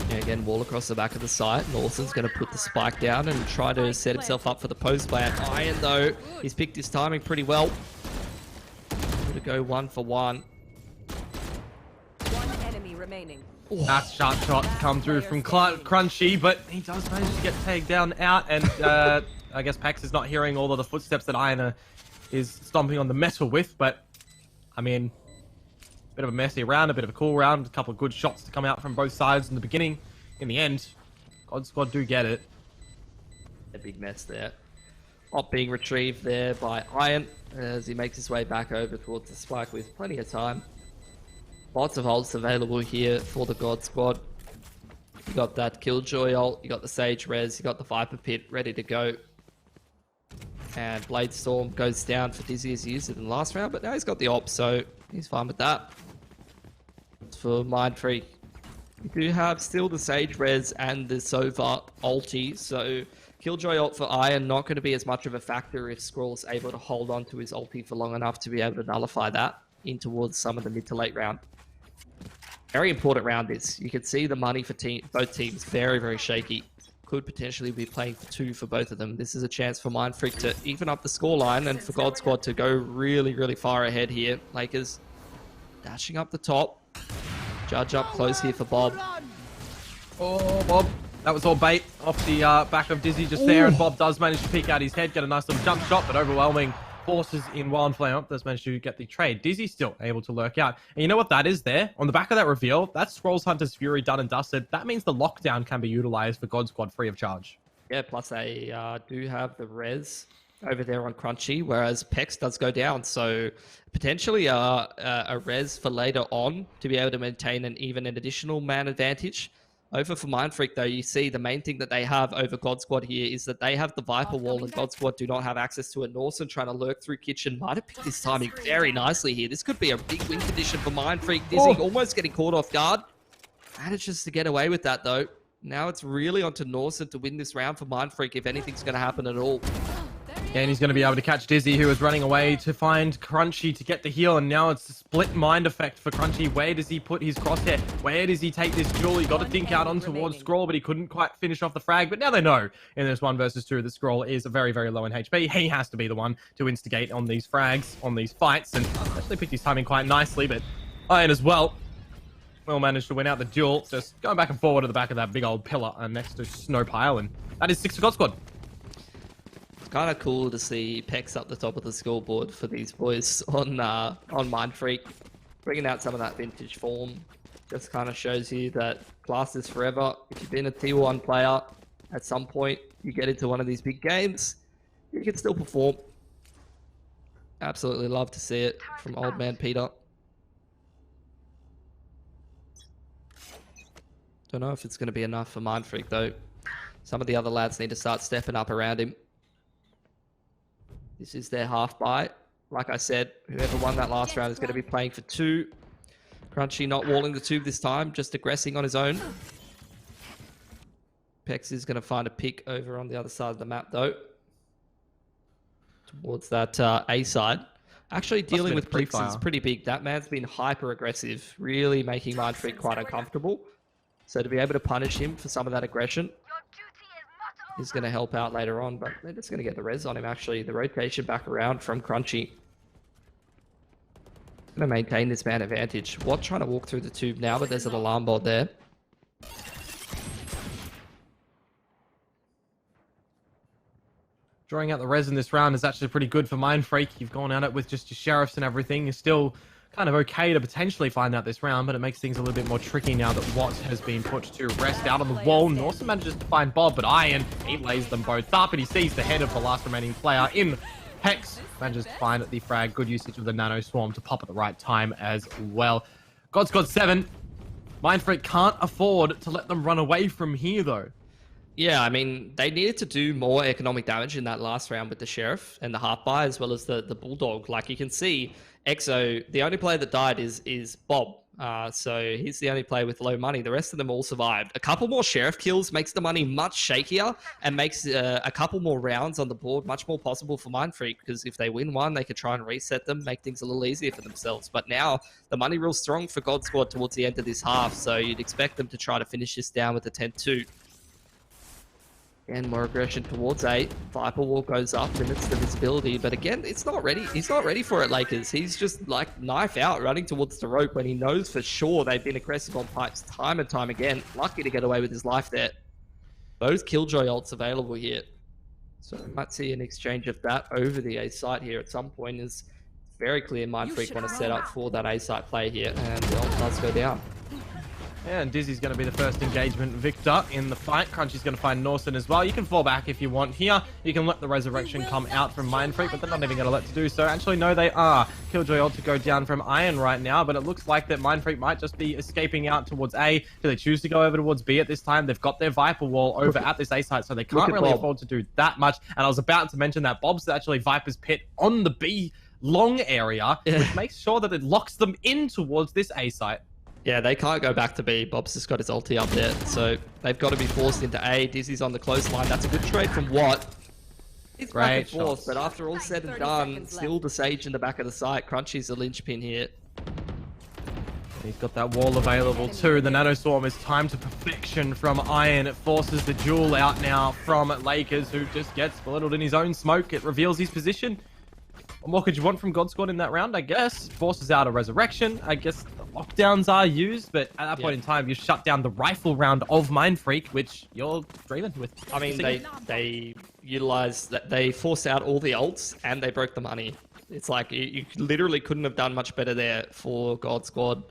Yeah, again, wall across the back of the site. Norton's going to put the spike down and try to set himself up for the post plant. Iron, though, he's picked his timing pretty well. Going to go 1 for 1. 1 enemy remaining. That's sharp shot come through from Crunchy, but he does manage to get tagged down out, and I guess Pax is not hearing all of the footsteps that Iron is stomping on the metal with, but I mean, bit of a messy round, a bit of a cool round, a couple of good shots to come out from both sides in the beginning. In the end, God Squad do get it. A big mess there. Op being retrieved there by Iron as he makes his way back over towards the spike with plenty of time. Lots of ults available here for the God Squad. You got that Killjoy ult, you got the Sage res, you got the Viper pit ready to go. And Blade Storm goes down for Dizzy as he used it in the last round, but now he's got the op, so he's fine with that. For Mindfreak, we do have still the Sage res and the Sova ulti, so Killjoy ult for Iron not going to be as much of a factor if Scrawl's able to hold on to his ulti for long enough to be able to nullify that in towards some of the mid to late round. Very important round this. You can see the money for both teams very, very shaky. Could potentially be playing for 2 for both of them. This is a chance for Mindfreak to even up the scoreline and for God Squad to go really, really far ahead here. Lakers dashing up the top. Judge up close here for Bob. Oh, Bob. That was all bait off the back of Dizzy just there, and Bob does manage to peek out his head, get a nice little jump shot, but overwhelming forces in Wildflame does manage to get the trade. Dizzy still able to lurk out. And you know what that is there? On the back of that reveal, that's Scrolls Hunter's Fury done and dusted. That means the lockdown can be utilized for God Squad free of charge. Yeah, plus they do have the res over there on Crunchy, whereas Pex does go down. So potentially a res for later on to be able to maintain an additional man advantage. Over for Mindfreak, though, you see the main thing that they have over God Squad here is that they have the Viper wall, and God Squad do not have access to it. Norson trying to lurk through Kitchen. Might have picked this timing very nicely here. This could be a big win condition for Mindfreak. Dizzy almost getting caught off guard. Manages to get away with that, though. Now it's really onto Norson to win this round for Mindfreak if anything's going to happen at all. And he's going to be able to catch Dizzy, who is running away to find Crunchy to get the heal. And now it's a split mind effect for Crunchy. Where does he put his crosshair? Where does he take this duel? He got to think out on towards Scroll, but he couldn't quite finish off the frag. But now they know in this 1 versus 2, the Scroll is very, very low in HP. He has to be the one to instigate on these frags, on these fights. And actually picked his timing quite nicely, but Iron as well. Will manage to win out the duel. Just going back and forward to the back of that big old pillar next to Snow Pile. And that is 6 for God Squad. Kind of cool to see Pex up the top of the scoreboard for these boys on Mindfreak, bringing out some of that vintage form. Just kind of shows you that class is forever. If you've been a T1 player, at some point you get into one of these big games, you can still perform. Absolutely love to see it from old man Peter. Don't know if it's going to be enough for Mindfreak though. Some of the other lads need to start stepping up around him. This is their half bite. Like I said, whoever won that last round is going to be playing for 2. Crunchy not walling the tube this time, just aggressing on his own. Pex is going to find a pick over on the other side of the map though. Towards that A side. Actually dealing with Bricks is pretty big. That man's been hyper aggressive, really making Mindfreak quite uncomfortable. So to be able to punish him for some of that aggression is going to help out later on, but they're just going to get the res on him actually. The rotation back around from Crunchy. Going to maintain this man advantage. Watt trying to walk through the tube now, but there's an alarm bot there. Drawing out the res in this round is actually pretty good for Mindfreak. You've gone at it with just your sheriffs and everything. You're still kind of okay to potentially find out this round, but it makes things a little bit more tricky now that Watt has been put to rest out on the wall. Norton manages to find Bob, but Iron, he lays them both up, and he sees the head of the last remaining player in Hex. Manages to find the frag. Good usage of the Nano Swarm to pop at the right time as well. God's got 7. Mindfreak can't afford to let them run away from here, though. Yeah, I mean, they needed to do more economic damage in that last round with the Sheriff and the half buy, as well as the Bulldog. Like you can see, Exo, the only player that died is Bob. So he's the only player with low money. The rest of them all survived. A couple more Sheriff kills makes the money much shakier and makes a couple more rounds on the board much more possible for Mindfreak, because if they win one, they could try and reset them, make things a little easier for themselves. But now, the money real strong for God Squad towards the end of this half, so you'd expect them to try to finish this down with a 10-2. And more aggression towards A. Viper Wall goes up, limits the visibility, but again, it's not ready. He's not ready for it, Lakers. He's just like knife out, running towards the rope when he knows for sure they've been aggressive on pipes time and time again. Lucky to get away with his life there. Those Killjoy ults available here. So we might see an exchange of that over the A site here at some point. Is very clear Mindfreak want to set up for that A site play here, and the ult does go down. Yeah, and Dizzy's going to be the first engagement victor in the fight. Crunchy's going to find Norson as well. You can fall back if you want here. You can let the resurrection come out from Mindfreak, but they're not even going to let to do so. Actually, no, they are. Killjoy ult to go down from Iron right now, but it looks like that Mindfreak might just be escaping out towards A. Do they choose to go over towards B at this time? They've got their Viper Wall over at this A site, so they can't really afford to do that much. And I was about to mention that Bob's actually Viper's pit on the B long area, which makes sure that it locks them in towards this A site. Yeah, they can't go back to B. Bob's just got his ulti up there, so they've got to be forced into A. Dizzy's on the close line. That's a good trade from Watt. It's back and forth, but after all said and done, still the Sage in the back of the site. Crunchy's the linchpin here. He's got that wall available too. The Nano Swarm is timed to perfection from Iron. It forces the duel out now from Lakers, who just gets belittled in his own smoke. It reveals his position. What more could you want from God Squad in that round, I guess? Forces out a resurrection. I guess the lockdowns are used, but at that point in time, you shut down the rifle round of Mindfreak, which you're dreaming with. I mean, they utilized that. They forced out all the ults, and they broke the money. It's like, you literally couldn't have done much better there for God Squad.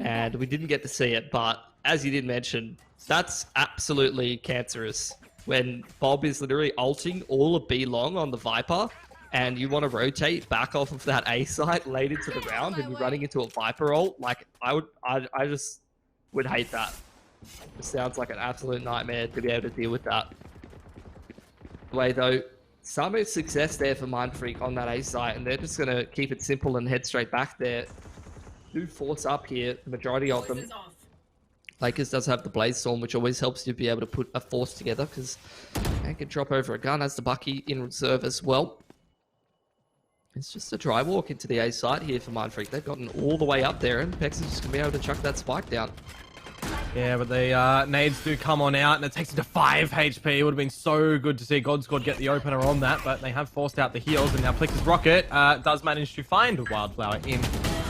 And we didn't get to see it, but as you did mention, that's absolutely cancerous. When Bob is literally ulting all of B long on the Viper, and you want to rotate back off of that A site late into the round, and you're running into a Viper ult, like, I just would hate that. It sounds like an absolute nightmare to be able to deal with that. Way though, some success there for Mindfreak on that A site, and they're just going to keep it simple and head straight back there. Do force up here, the majority of them. Lakers does have the Blaze Storm, which always helps you be able to put a force together, because they can drop over a gun, as the Bucky in reserve as well. It's just a dry walk into the A site here for Mindfreak. They've gotten all the way up there, and Pex is just going to be able to chuck that spike down. Yeah, but the nades do come on out, and it takes it to 5 HP. It would have been so good to see God Squad get the opener on that, but they have forced out the heals, and now Plix's rocket does manage to find Wildflower in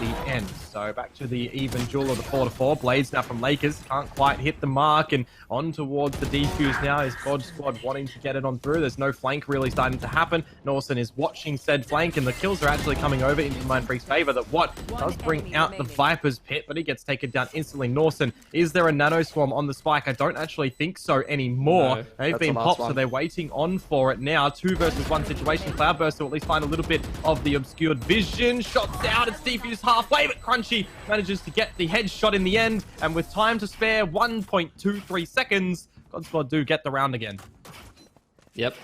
the end. So back to the even duel of the 4-4. Blades now from Lakers. Can't quite hit the mark, and on towards the defuse now is God Squad wanting to get it on through. There's no flank really starting to happen. Norson is watching said flank, and the kills are actually coming over into Mindfreak's favor. That what does bring out the Viper's pit, but he gets taken down instantly. Norson, is there a nano swarm on the spike? I don't actually think so anymore. No, they've been popped, so they're waiting on for it now. 2 versus 1 situation. Cloudburst to at least find a little bit of the obscured vision. Shots out, it's defused halfway, but Crunchy manages to get the headshot in the end, and with time to spare 1.23 seconds, God Squad do get the round again. Yep.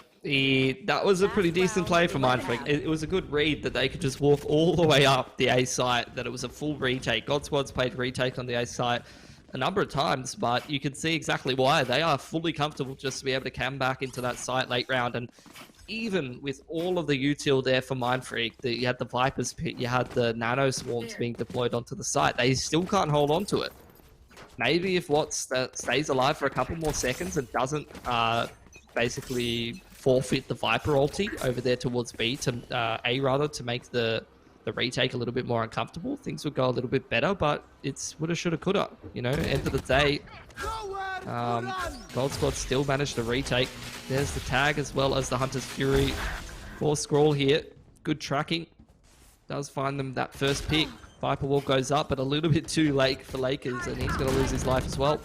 That was a pretty decent play for Mindfreak. It was a good read that they could just walk all the way up the A site, that it was a full retake. God Squad's played retake on the A site a number of times, but you can see exactly why. They are fully comfortable just to be able to cam back into that site late round, and even with all of the util there for Mindfreak, you had the Viper's pit, you had the nano swarms being deployed onto the site, they still can't hold on to it. Maybe if Watts stays alive for a couple more seconds and doesn't basically forfeit the Viper ulti over there towards B to A rather, to make the retake a little bit more uncomfortable, things would go a little bit better, but it's woulda, shoulda, coulda. You know, end of the day, Gold Squad still managed to retake. There's the tag as well as the Hunter's Fury for Scroll here. Good tracking. Does find them that first pick. Viper Wall goes up, but a little bit too late for Lakers, and he's going to lose his life as well.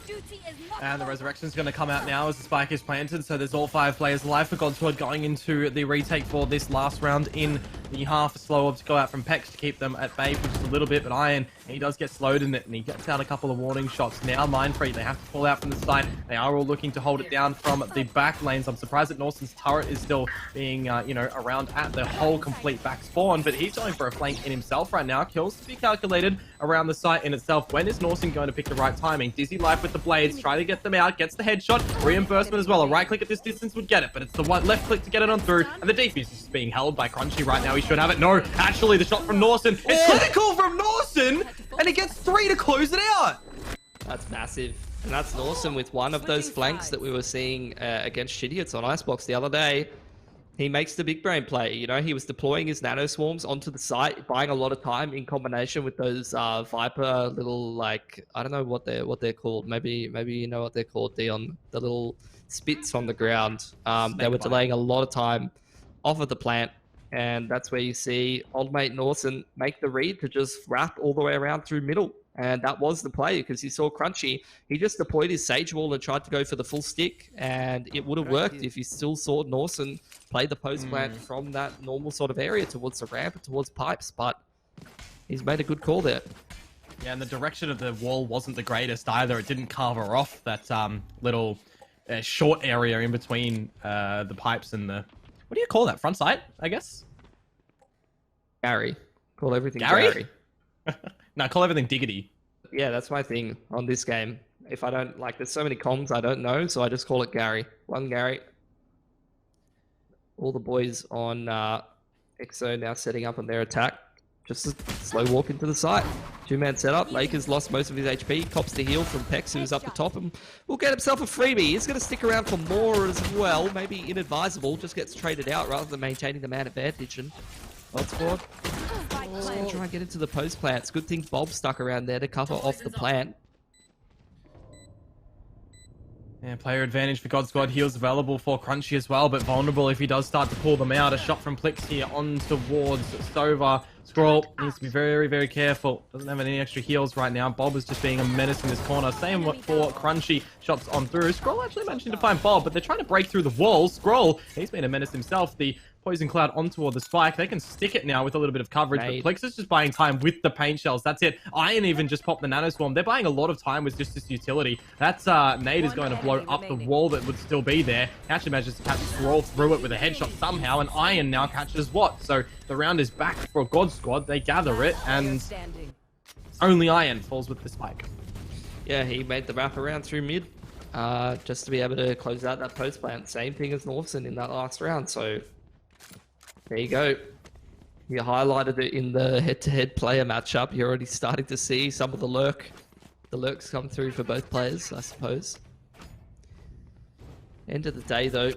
And the Resurrection is going to come out now as the spike is planted, so there's all 5 players alive for God Squad going into the retake for this last round in the half. A slow up to go out from Pex to keep them at bay for just a little bit, but Iron, he does get slowed in it, and he gets out a couple of warning shots. Now Mindfreak, they have to pull out from the side. They are all looking to hold it down from the back lanes. I'm surprised that Norton's turret is still being, around at the whole complete back spawn, but he's going for a flank in himself right now. Kills to be calculated around the site in itself. When is Norton going to pick the right timing? Dizzy Life with the blades, try to get them out, gets the headshot, reimbursement as well. A right click at this distance would get it, but it's the one left click to get it on through, and the defuse is just being held by Crunchy right now. He should have it. No, actually the shot from Norton is clinical from Norton, and he gets 3 to close it out. That's massive. And that's Norton with one of those flanks that we were seeing against Shitiots on Icebox the other day. He makes the big brain play. You know, he was deploying his nano swarms onto the site, buying a lot of time in combination with those Viper little, like, I don't know what they're called. Maybe you know what they're called, Dion. The little spits on the ground. They were delaying a lot of time off of the plant, and that's where you see old mate Norton make the read to just wrap all the way around through middle. And that was the play, because you saw Crunchy, he just deployed his Sage Wall and tried to go for the full stick, and it would have worked if you still saw Norton play the post plant from that normal sort of area towards the ramp and towards pipes, but he's made a good call there. Yeah, and the direction of the wall wasn't the greatest either. It didn't cover off that little short area in between the pipes and the... What do you call that? Front sight, I guess? Gary. Call everything Gary. No, call everything Diggity. Yeah, that's my thing on this game. If I don't, like, there's so many comms I don't know, so I just call it Gary. One Gary. All the boys on XO now setting up on their attack. Just a slow walk into the site. 2-man setup. Lakers lost most of his HP. Cops the heal from Pex, who's up the top, and will get himself a freebie. He's going to stick around for more as well. Maybe inadvisable. Just gets traded out rather than maintaining the man advantage. And God Squad just going to try and get into the post plants. Good thing Bob stuck around there to cover off the plant. Yeah, player advantage for God Squad. Heals available for Crunchy as well, but vulnerable if he does start to pull them out. A shot from Plix here on towards Stover. Scroll needs to be very, very careful. Doesn't have any extra heals right now. Bob is just being a menace in this corner. Same for Crunchy. Shots on through. Scroll actually managing to find Bob, but they're trying to break through the walls. Scroll, he's been a menace himself. The Poison Cloud on toward the spike. They can stick it now with a little bit of coverage, but Plix is just buying time with the paint shells. That's it. Iron even just popped the Nano Swarm. They're buying a lot of time with just this utility. That's Nade is going to blow up the wall that would still be there. Actually manages to catch Scroll through it with a headshot somehow, and Iron now catches what? So the round is back for God Squad. They gather it, and only Iron falls with the spike. Yeah, he made the wrap around through mid, just to be able to close out that post plant. Same thing as Northson in that last round, so there you go. You highlighted it in the head-to-head player matchup. You're already starting to see some of the lurks come through for both players, I suppose. End of the day, though,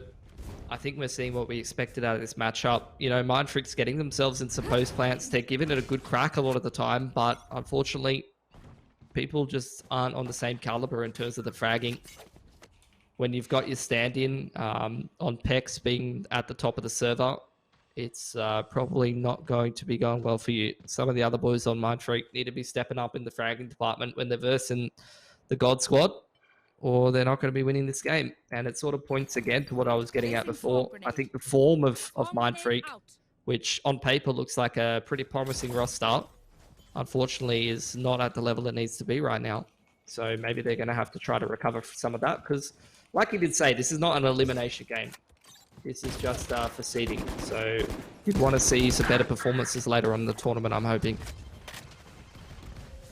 I think we're seeing what we expected out of this matchup. You know, Mindfreak's getting themselves in some post plants. They're giving it a good crack a lot of the time, but unfortunately, people just aren't on the same caliber in terms of the fragging. When you've got your stand-in on Pex being at the top of the server, it's probably not going to be going well for you. Some of the other boys on Mindfreak need to be stepping up in the fragging department when they're versing the God Squad, or they're not going to be winning this game. And it sort of points again to what I was getting at before. I think the form of Mindfreak, which on paper looks like a pretty promising roster, unfortunately is not at the level it needs to be right now. So maybe they're going to have to try to recover some of that, because like you did say, this is not an elimination game. This is just for seeding. So you'd want to see some better performances later on in the tournament, I'm hoping.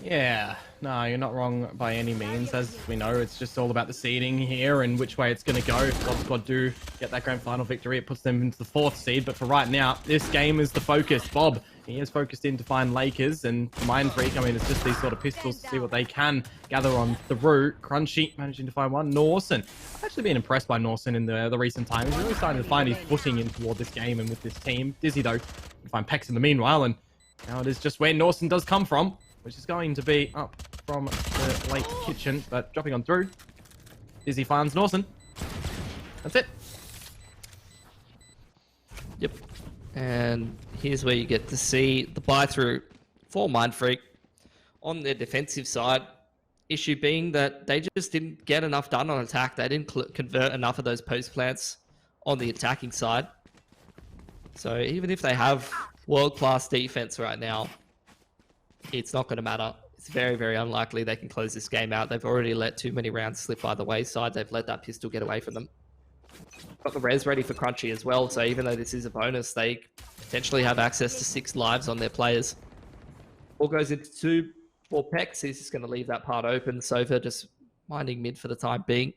Yeah, no, you're not wrong by any means. As we know, it's just all about the seeding here and which way it's going to go. If God Squad do get that grand final victory, it puts them into the 4th seed. But for right now, this game is the focus. Bob, he is focused in to find Lakers, and Mindfreak, I mean, it's just these sort of pistols to see what they can gather on the route. Crunchy managing to find one. Norson, I've actually been impressed by Norson in the recent times. He's really starting to find his footing in toward this game and with this team. Dizzy, though, can find Pex in the meanwhile, and now it is just where Norson does come from, which is going to be up from the late kitchen, but dropping on through. Dizzy finds Norson. That's it. Yep. And here's where you get to see the buy-through for Mindfreak on their defensive side. Issue being that they just didn't get enough done on attack. They didn't convert enough of those post plants on the attacking side. So even if they have world-class defense right now, it's not going to matter. It's very, very unlikely they can close this game out. They've already let too many rounds slip by the wayside. They've let that pistol get away from them. Got the res ready for Crunchy as well, so even though this is a bonus, they potentially have access to 6 lives on their players. All goes into 2 for Pex. He's just going to leave that part open. Sova just minding mid for the time being.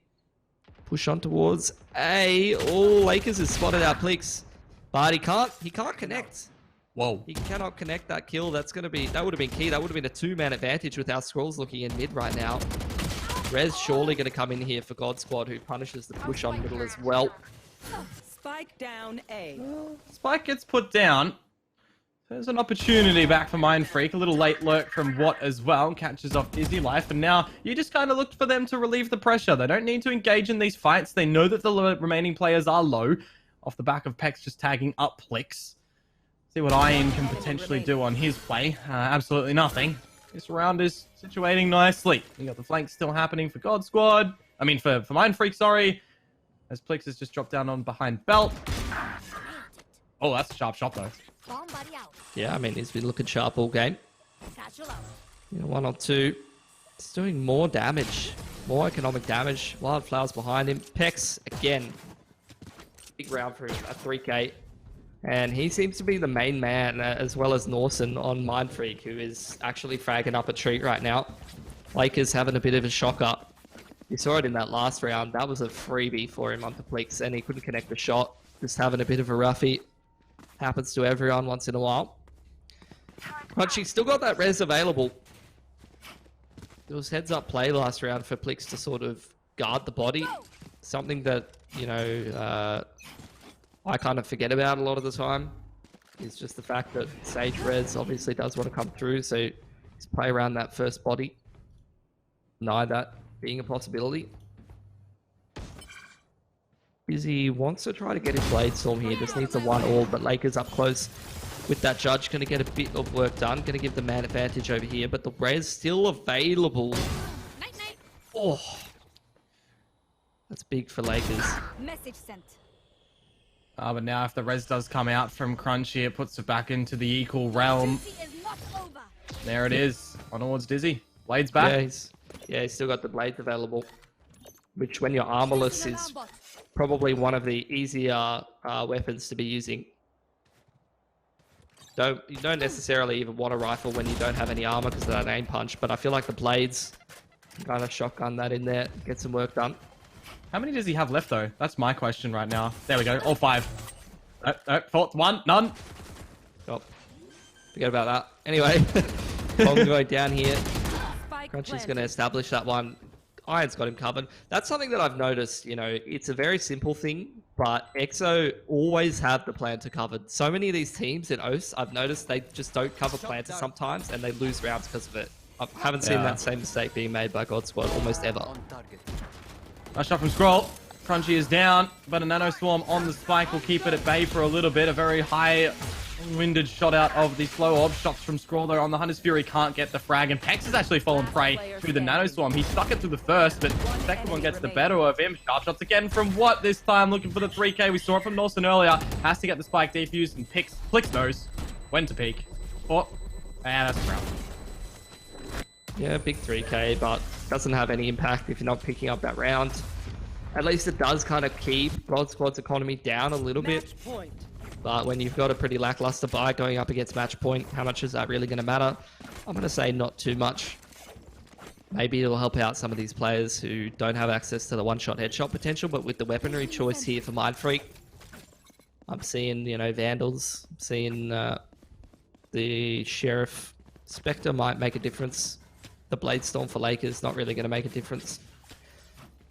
Push on towards A. Oh, Lakers has spotted out Plix, but he can't connect. Whoa. He cannot connect that kill. That would have been key. That would have been a 2-man advantage with our Scrolls looking in mid right now. Rez surely going to come in here for God Squad, who punishes the push on middle as well. Spike down A. Spike gets put down. There's an opportunity back for Mindfreak. A little late lurk from Watt as well. Catches off Dizzy Life. And now you just kind of looked for them to relieve the pressure. They don't need to engage in these fights. They know that the remaining players are low. Off the back of Pex just tagging up Plix. See what Ian can potentially do on his play. Absolutely nothing. This round is situating nicely. You got the flank still happening for God Squad. I mean, for Mindfreak, sorry. As Plix has just dropped down on behind belt. Oh, that's a sharp shot, though. Yeah, I mean, he's been looking sharp all game. You know, 1 or 2. It's doing more damage. More economic damage. Wildflowers behind him. Pex, again. Big round for him at 3k. And he seems to be the main man, as well as Norson on Mindfreak, who is actually fragging up a treat right now. Lakers having a bit of a shocker. You saw it in that last round. That was a freebie for him onto Plix, and he couldn't connect the shot. Just having a bit of a roughie. Happens to everyone once in a while. Crunchy still got that res available. There was heads-up play last round for Plix to sort of guard the body. Something that, you know, I kind of forget about a lot of the time. Is just the fact that Sage Res obviously does want to come through, so just play around that first body. Deny that being a possibility. Izzy wants to try to get his Blade Storm here, just needs a 1-all, but Lakers up close with that judge, going to get a bit of work done, going to give the man advantage over here, but the res still available. Oh, that's big for Lakers. Message sent. But now if the res does come out from Crunchy, it puts it back into the equal realm. There it is, onwards Dizzy. Blades back. Yeah, he's still got the blades available, which when you're armorless is probably one of the easier weapons to be using. You don't necessarily even want a rifle when you don't have any armor because of that aim punch, but I feel like the blades can kind of shotgun that in there, get some work done. How many does he have left, though? That's my question right now. There we go. All 5. Fourth one. None. Oh, forget about that. Anyway, Bong going down here. Crunchy's going to establish that one. Iron's got him covered. That's something that I've noticed, you know, it's a very simple thing, but EXO always have the planter covered. So many of these teams in OS, I've noticed they just don't cover planter sometimes, and they lose rounds because of it. I haven't seen that same mistake being made by God Squad almost ever. Nice shot from Scroll. Crunchy is down, but a Nano Swarm on the spike will keep it at bay for a little bit. A very high-winded shot out of the slow orb. Shots from Scroll though on the Hunter's Fury can't get the frag, and Pex has actually fallen prey through the Nano Swarm. He stuck it through the first, but the second one gets the better of him. Sharp shots again from What this time, looking for the 3K. We saw it from Norson earlier. Has to get the spike defused, and Plix knows when to peek. Oh, and that's a round. Yeah, big 3K, but doesn't have any impact if you're not picking up that round. At least it does kind of keep God Squad's economy down a little bit. But when you've got a pretty lackluster buy going up against match point, how much is that really going to matter? I'm going to say not too much. Maybe it'll help out some of these players who don't have access to the one-shot headshot potential, but with the weaponry choice here for Mindfreak, I'm seeing, you know, Vandals, I'm seeing the Sheriff. Spectre might make a difference. The Blade Storm for Lakers, not really going to make a difference.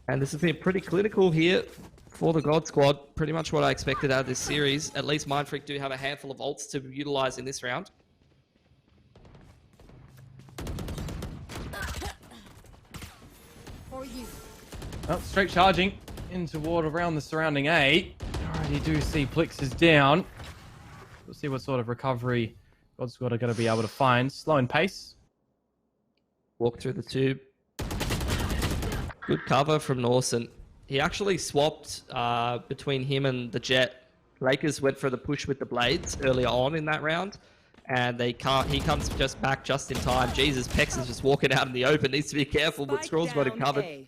And this has been pretty clinical here for the God Squad. Pretty much what I expected out of this series. At least Mindfreak do have a handful of ults to utilize in this round. Well, straight charging in toward around the surrounding A. Already do see Plix is down. We'll see what sort of recovery God Squad are going to be able to find. Slow in pace. Walk through the tube. Good cover from Norson. He actually swapped between him and the Jet. Lakers went for the push with the Blades earlier on in that round, and he comes just back just in time. Jesus, Pex is just walking out in the open. Needs to be careful, but Scroll's got him covered.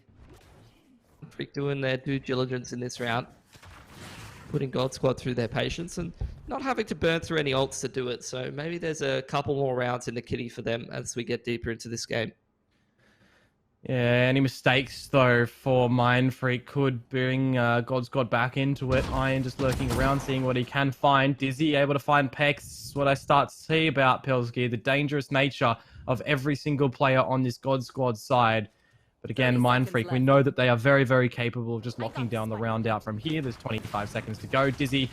Freak doing their due diligence in this round. Putting God Squad through their patience and not having to burn through any ults to do it. So maybe there's a couple more rounds in the kitty for them as we get deeper into this game. Yeah, any mistakes, though, for Mindfreak could bring God Squad back into it. Iron just lurking around, seeing what he can find. Dizzy able to find Pex. What I start to see about Pelsgear, the dangerous nature of every single player on this God Squad side. But again, Mindfreak, we know that they are very, very capable of just locking down the round out from here. There's 25 seconds to go. Dizzy,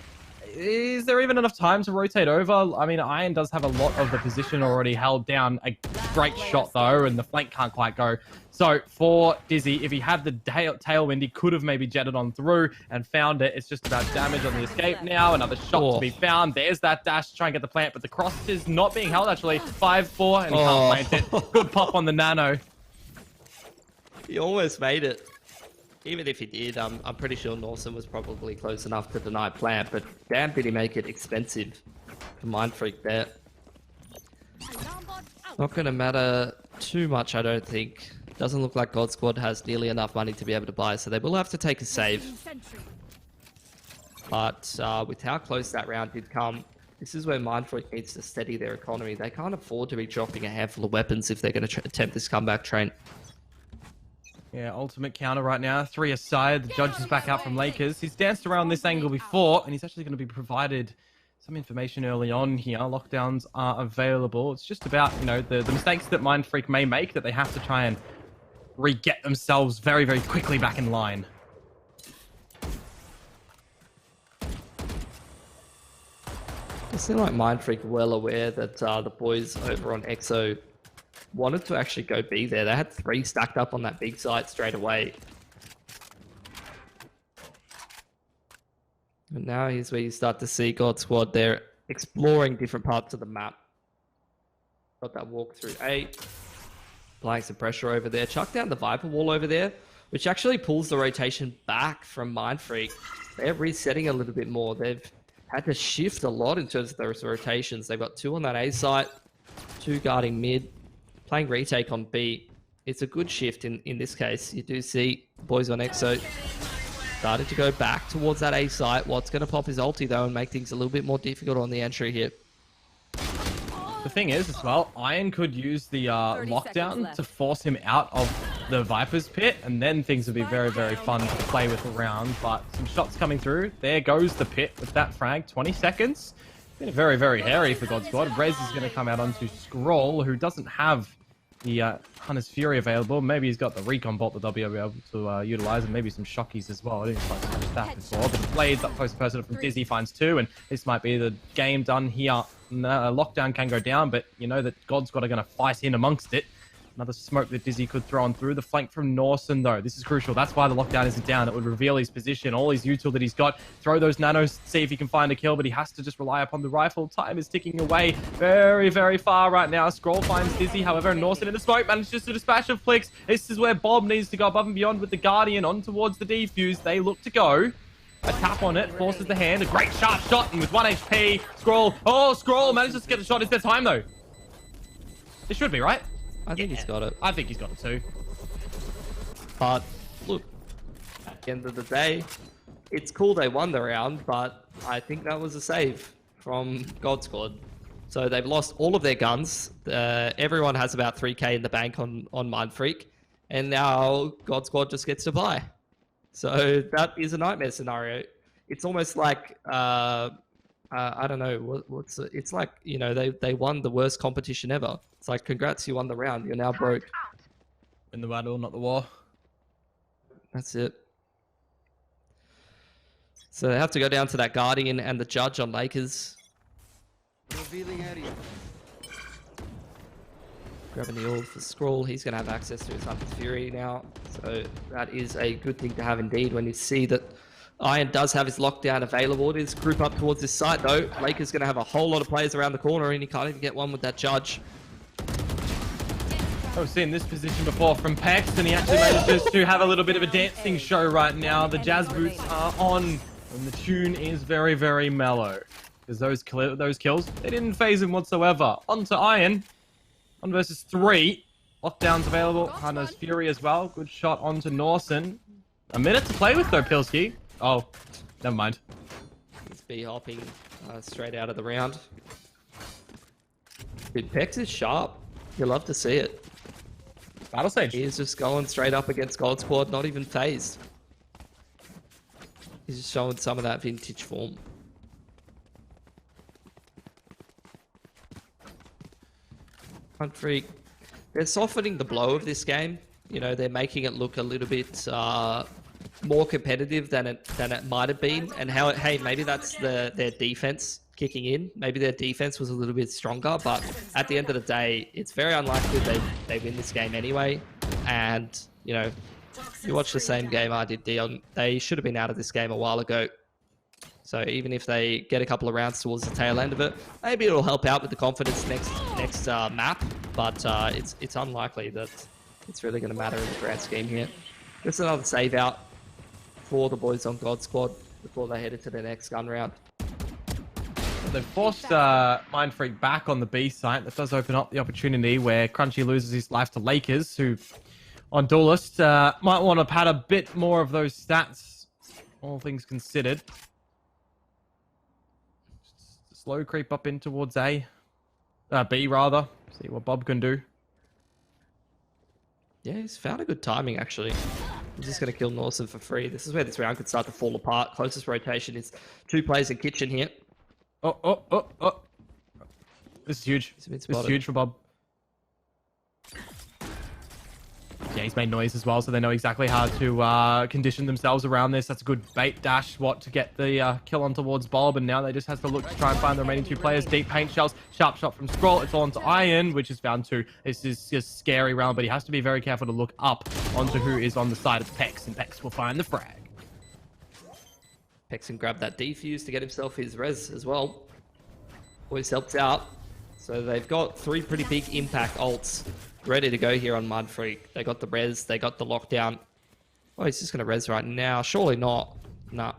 is there even enough time to rotate over? I mean, Iron does have a lot of the position already held down. A great shot, though, and the flank can't quite go. So for Dizzy, if he had the tailwind, he could have maybe jetted on through and found it. It's just about damage on the escape now. Another shot to be found. There's that dash to try and get the plant, but the cross is not being held, actually. 5-4, and he can't plant it. Good pop on the Nano. He almost made it. Even if he did, I'm pretty sure Norson was probably close enough to deny plant, but damn did he make it expensive for Mindfreak there. Not going to matter too much, I don't think. Doesn't look like God Squad has nearly enough money to be able to buy, so they will have to take a save. But with how close that round did come, this is where Mindfreak needs to steady their economy. They can't afford to be dropping a handful of weapons if they're going to attempt this comeback train. Yeah, ultimate counter right now. 3 aside. The judge is back out from Lakers. He's danced around this angle before, and he's actually going to be provided some information early on here. Lockdowns are available. It's just about, you know, the mistakes that Mindfreak may make that they have to try and re-get themselves very, very quickly back in line. I seem like Mindfreak well aware that the boys over on EXO wanted to actually go B there. They had 3 stacked up on that big site straight away. And now here's where you start to see God Squad. They're exploring different parts of the map. Got that walk through A. Applying some pressure over there. Chuck down the Viper wall over there, which actually pulls the rotation back from Mindfreak. They're resetting a little bit more. They've had to shift a lot in terms of those rotations. They've got 2 on that A site, 2 guarding mid. Playing retake on B, it's a good shift in this case. You do see boys on EXO starting to go back towards that A site. Watt's going to pop his ulti though and make things a little bit more difficult on the entry here. The thing is, as well, Iron could use the lockdown to force him out of the Viper's pit, and then things would be very, very fun to play with around. But some shots coming through. There goes the pit with that frag. 20 seconds. Been very, very hairy for God Squad. Rez is going to come out onto Scroll, who doesn't have the Hunter's Fury available. Maybe he's got the Recon Bolt that they'll be able to utilize, and maybe some Shockies as well. I didn't quite catch that before. But the Blades up close to person from Dizzy finds 2, and this might be the game done here. Lockdown can go down, but you know that God's got are going to fight in amongst it. Another smoke that Dizzy could throw on through. The flank from Norson, though. This is crucial. That's why the lockdown isn't down. It would reveal his position, all his util that he's got. Throw those nanos, see if he can find a kill, but he has to just rely upon the rifle. Time is ticking away very, very far right now. Scroll finds Dizzy. However, Norson in the smoke manages to dispatch of Flicks. This is where Bob needs to go above and beyond with the Guardian on towards the defuse. They look to go. A tap on it, forces the hand. A great sharp shot, and with 1 HP, Scroll. Oh, Scroll manages to get a shot. Is there time, though? It should be, right? I think he's got it. I think he's got it too. But look, at the end of the day, it's cool they won the round, but I think that was a save from God Squad. So they've lost all of their guns. Everyone has about 3k in the bank on Mindfreak, and now God Squad just gets to buy. So that is a nightmare scenario. It's almost like I don't know it's like, you know, they won the worst competition ever. It's like, congrats, you won the round. You're now broke. Win the battle, not the war. That's it. So they have to go down to that Guardian and the Judge on Lakers. Revealing area. Grabbing the ult for Scroll. He's going to have access to his Hunter's Fury now. So that is a good thing to have indeed when you see that Iron does have his lockdown available. It is group up towards this site though. Lakers going to have a whole lot of players around the corner, and he can't even get one with that Judge. I've seen this position before from Pex, and he actually manages to have a little bit of a dancing show right now. The jazz boots are on, and the tune is very, very mellow. Because those kills, they didn't phase him whatsoever. On to Iron. 1 versus 3. Lockdowns available. Hunter's Fury as well. Good shot onto Norson. A minute to play with though, Pilsky. Oh, never mind. He's B-hopping straight out of the round. Dude, Pex is sharp. You'll love to see it. Battle stage. He is just going straight up against God Squad, not even phased. He's just showing some of that vintage form. Freak. They're softening the blow of this game. You know, they're making it look a little bit more competitive than it might have been. And hey, maybe that's their defense kicking in. Maybe their defense was a little bit stronger, but at the end of the day, it's very unlikely they win this game anyway. And, you know, you watch the same game I did, Dion, they should have been out of this game a while ago. So even if they get a couple of rounds towards the tail end of it, maybe it'll help out with the confidence next map. But it's unlikely that it's really going to matter in the grand scheme here. Just another save out for the boys on God Squad before they head into their next gun round. They've forced Mindfreak back on the B site. That does open up the opportunity where Crunchy loses his life to Lakers, who on Duelist might want to pad a bit more of those stats, all things considered. Slow creep up in towards B rather. See what Bob can do. Yeah, he's found a good timing actually. He's just going to kill Norson for free. This is where this round could start to fall apart. Closest rotation is 2 players in kitchen here. Oh. This is huge. This is huge for Bob. Yeah, he's made noise as well, so they know exactly how to condition themselves around this. That's a good bait dash, to get the kill on towards Bob, and now they just have to look to try and find the remaining 2 players. Deep paint shells, sharp shot from Scroll. It's all onto Iron, which is found 2. This is just scary round, but he has to be very careful to look up onto who is on the side of Pex, and Pex will find the frag. Pex can grab that defuse to get himself his res as well. Always helps out. So they've got 3 pretty big impact ults ready to go here on Mudfreak. They got the res, they got the lockdown. Oh, he's just going to res right now. Surely not. Nah.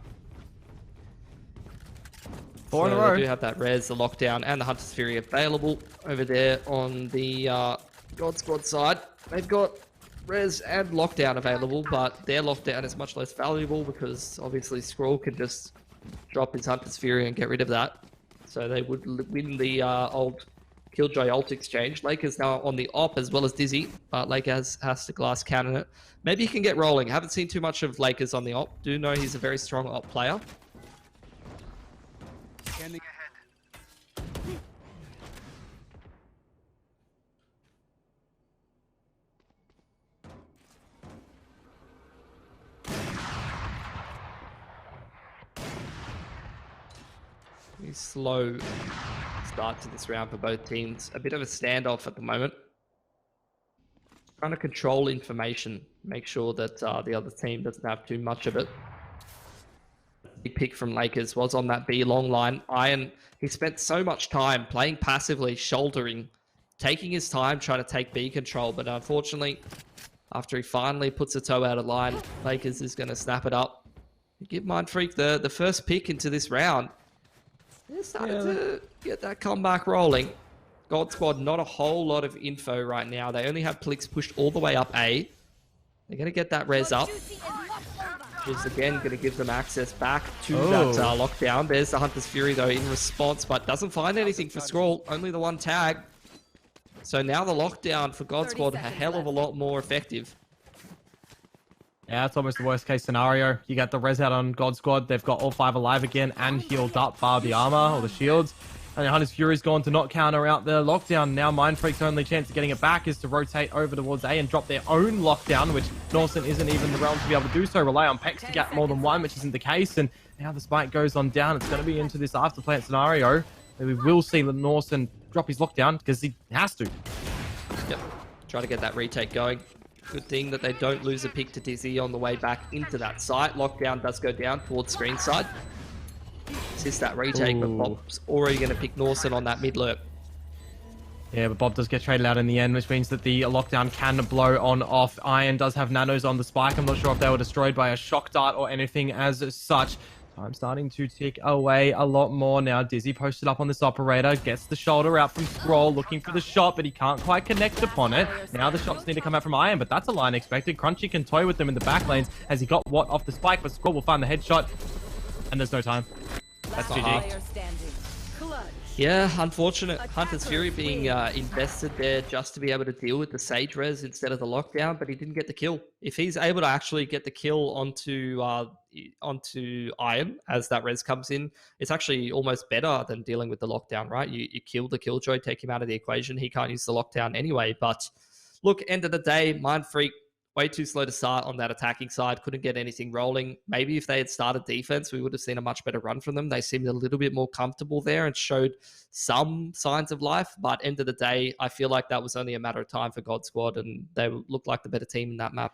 4 in a row. They do have that res, the lockdown, and the Hunter's Fury available over there on the God Squad side. They've got res and lockdown available, but their lockdown is much less valuable because obviously Scroll can just drop his Hunter's Fury and get rid of that. So they would win the old Killjoy ult exchange. Lakers now on the op as well as Dizzy, but Lakers has to glass cannon it. Maybe he can get rolling. Haven't seen too much of Lakers on the op. Do know he's a very strong op player. Scanning ahead. Very slow start to this round for both teams. A bit of a standoff at the moment. Trying to control information, make sure that the other team doesn't have too much of it. Big pick from Lakers was on that B long line. Iron, he spent so much time playing passively, shouldering, taking his time trying to take B control, but unfortunately, after he finally puts a toe out of line, Lakers is going to snap it up. Give Mindfreak the first pick into this round. They're starting to get that comeback rolling. God Squad, not a whole lot of info right now. They only have Plix pushed all the way up A. They're going to get that res up. Which is again going to give them access back to that lockdown. There's the Hunter's Fury though in response, but doesn't find anything for Scroll. Only the one tag. So now the lockdown for God Squad a hell of a lot more effective. Yeah, it's almost the worst case scenario. You get the res out on God Squad. They've got all 5 alive again and healed up bar the armor or the shields. And Hunter's Fury's gone to not counter out the lockdown. Now Mindfreak's only chance of getting it back is to rotate over towards A and drop their own lockdown, which Norson isn't even the realm to be able to do so. Rely on Pex to get more than one, which isn't the case. And now the spike goes on down. It's going to be into this afterplant scenario. We will see Norson drop his lockdown because he has to. Yep. Try to get that retake going. Good thing that they don't lose a pick to Dizzy on the way back into that site. Lockdown does go down towards screen side. Assist that retake, but Bob's already going to pick Norson on that mid lurk. Yeah, but Bob does get traded out in the end, which means that the lockdown can blow on off. Iron does have nanos on the spike. I'm not sure if they were destroyed by a shock dart or anything as such. Time starting to tick away a lot more now. Dizzy posted up on this operator, gets the shoulder out from Scroll, looking for the shot, but he can't quite connect upon it. Now the shots need to come out from Iron, but that's a line expected. Crunchy can toy with them in the back lanes as he got Watt off the spike, but Scroll will find the headshot, and there's no time. That's GG. Yeah, unfortunate. Hunter's Fury being invested there just to be able to deal with the Sage res instead of the lockdown, but he didn't get the kill. If he's able to actually get the kill onto Iron as that res comes in, it's actually almost better than dealing with the lockdown, right? You kill the Killjoy, take him out of the equation. He can't use the lockdown anyway. But look, end of the day, Mindfreak, way too slow to start on that attacking side. Couldn't get anything rolling. Maybe if they had started defense, we would have seen a much better run from them. They seemed a little bit more comfortable there and showed some signs of life. But end of the day, I feel like that was only a matter of time for God Squad, and they looked like the better team in that map.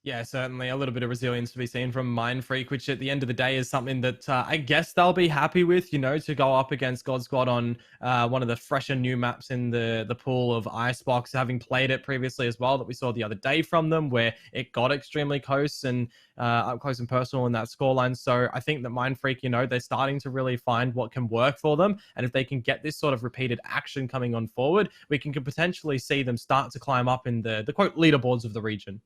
Yeah, certainly a little bit of resilience to be seen from Mindfreak, which at the end of the day is something that I guess they'll be happy with, you know, to go up against God Squad on one of the fresher new maps in the pool of Icebox, having played it previously as well, that we saw the other day from them, where it got extremely close and up close and personal in that scoreline. So I think that Mindfreak, you know, they're starting to really find what can work for them. And if they can get this sort of repeated action coming on forward, we can potentially see them start to climb up in the quote leaderboards of the region.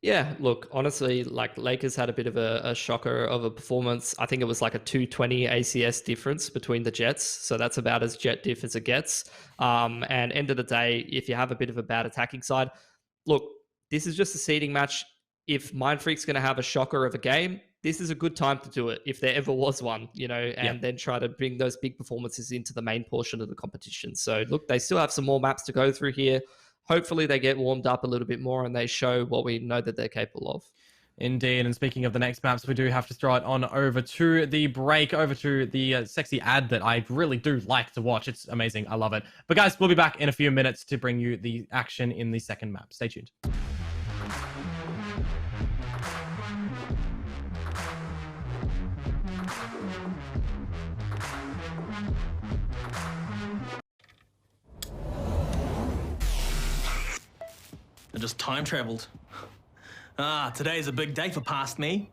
Yeah, look, honestly, like Lakers had a bit of a shocker of a performance. I think it was like a 220 ACS difference between the Jets. So that's about as Jet diff as it gets. And end of the day, if you have a bit of a bad attacking side, look, this is just a seeding match. If Mindfreak's going to have a shocker of a game, this is a good time to do it, if there ever was one, you know, and then try to bring those big performances into the main portion of the competition. So look, they still have some more maps to go through here. Hopefully they get warmed up a little bit more and they show what we know that they're capable of. Indeed, and speaking of the next maps, we do have to throw it on over to the break, over to the sexy ad that I really do like to watch. It's amazing. I love it. But guys, we'll be back in a few minutes to bring you the action in the second map. Stay tuned. I just time traveled. Today's a big day for past me.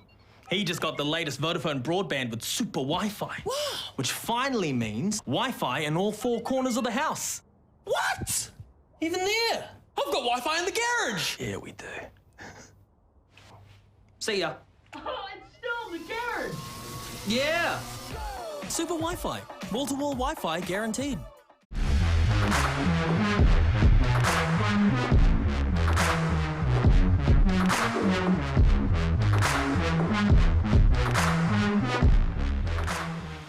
He just got the latest Vodafone broadband with super Wi-Fi. Wow. Which finally means Wi-Fi in all 4 corners of the house. What? Even there? I've got Wi-Fi in the garage. Yeah, we do. See ya. Oh, it's still in the garage. Yeah. Super Wi-Fi. Wall-to-wall Wi-Fi guaranteed.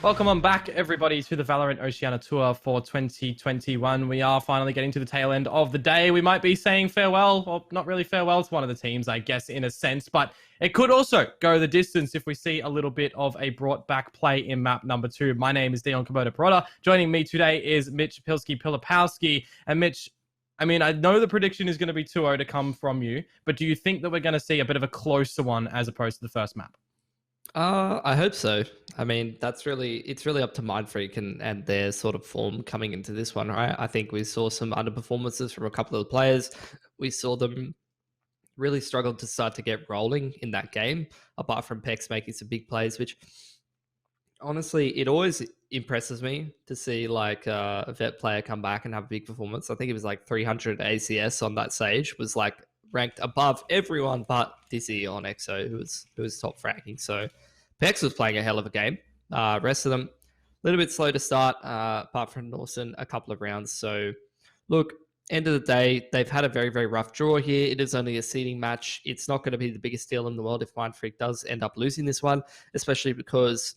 Welcome on back, everybody, to the Valorant Oceania Tour for 2021. We are finally getting to the tail end of the day. We might be saying farewell, or not really farewell to one of the teams, I guess, in a sense, but it could also go the distance if we see a little bit of a brought back play in map number 2. My name is Dion Kubota-Perrotta. Joining me today is Mitch Pilski-Pilipowski. And Mitch, I mean, I know the prediction is going to be 2-0 to come from you, but do you think that we're going to see a bit of a closer one as opposed to the first map? I hope so. I mean, it's really up to Mindfreak and their sort of form coming into this one, right? I think we saw some underperformances from a couple of the players. We saw them really struggle to start to get rolling in that game, apart from Pex making some big plays, which honestly, it always impresses me to see like a vet player come back and have a big performance. I think it was like 300 ACS on that Sage, was like ranked above everyone but Dizzy on EXO, who was top fracking. So Pex was playing a hell of a game. Rest of them, a little bit slow to start, apart from Norson, a couple of rounds. So look, end of the day, they've had a very, very rough draw here. It is only a seeding match. It's not going to be the biggest deal in the world if Mindfreak does end up losing this one, especially because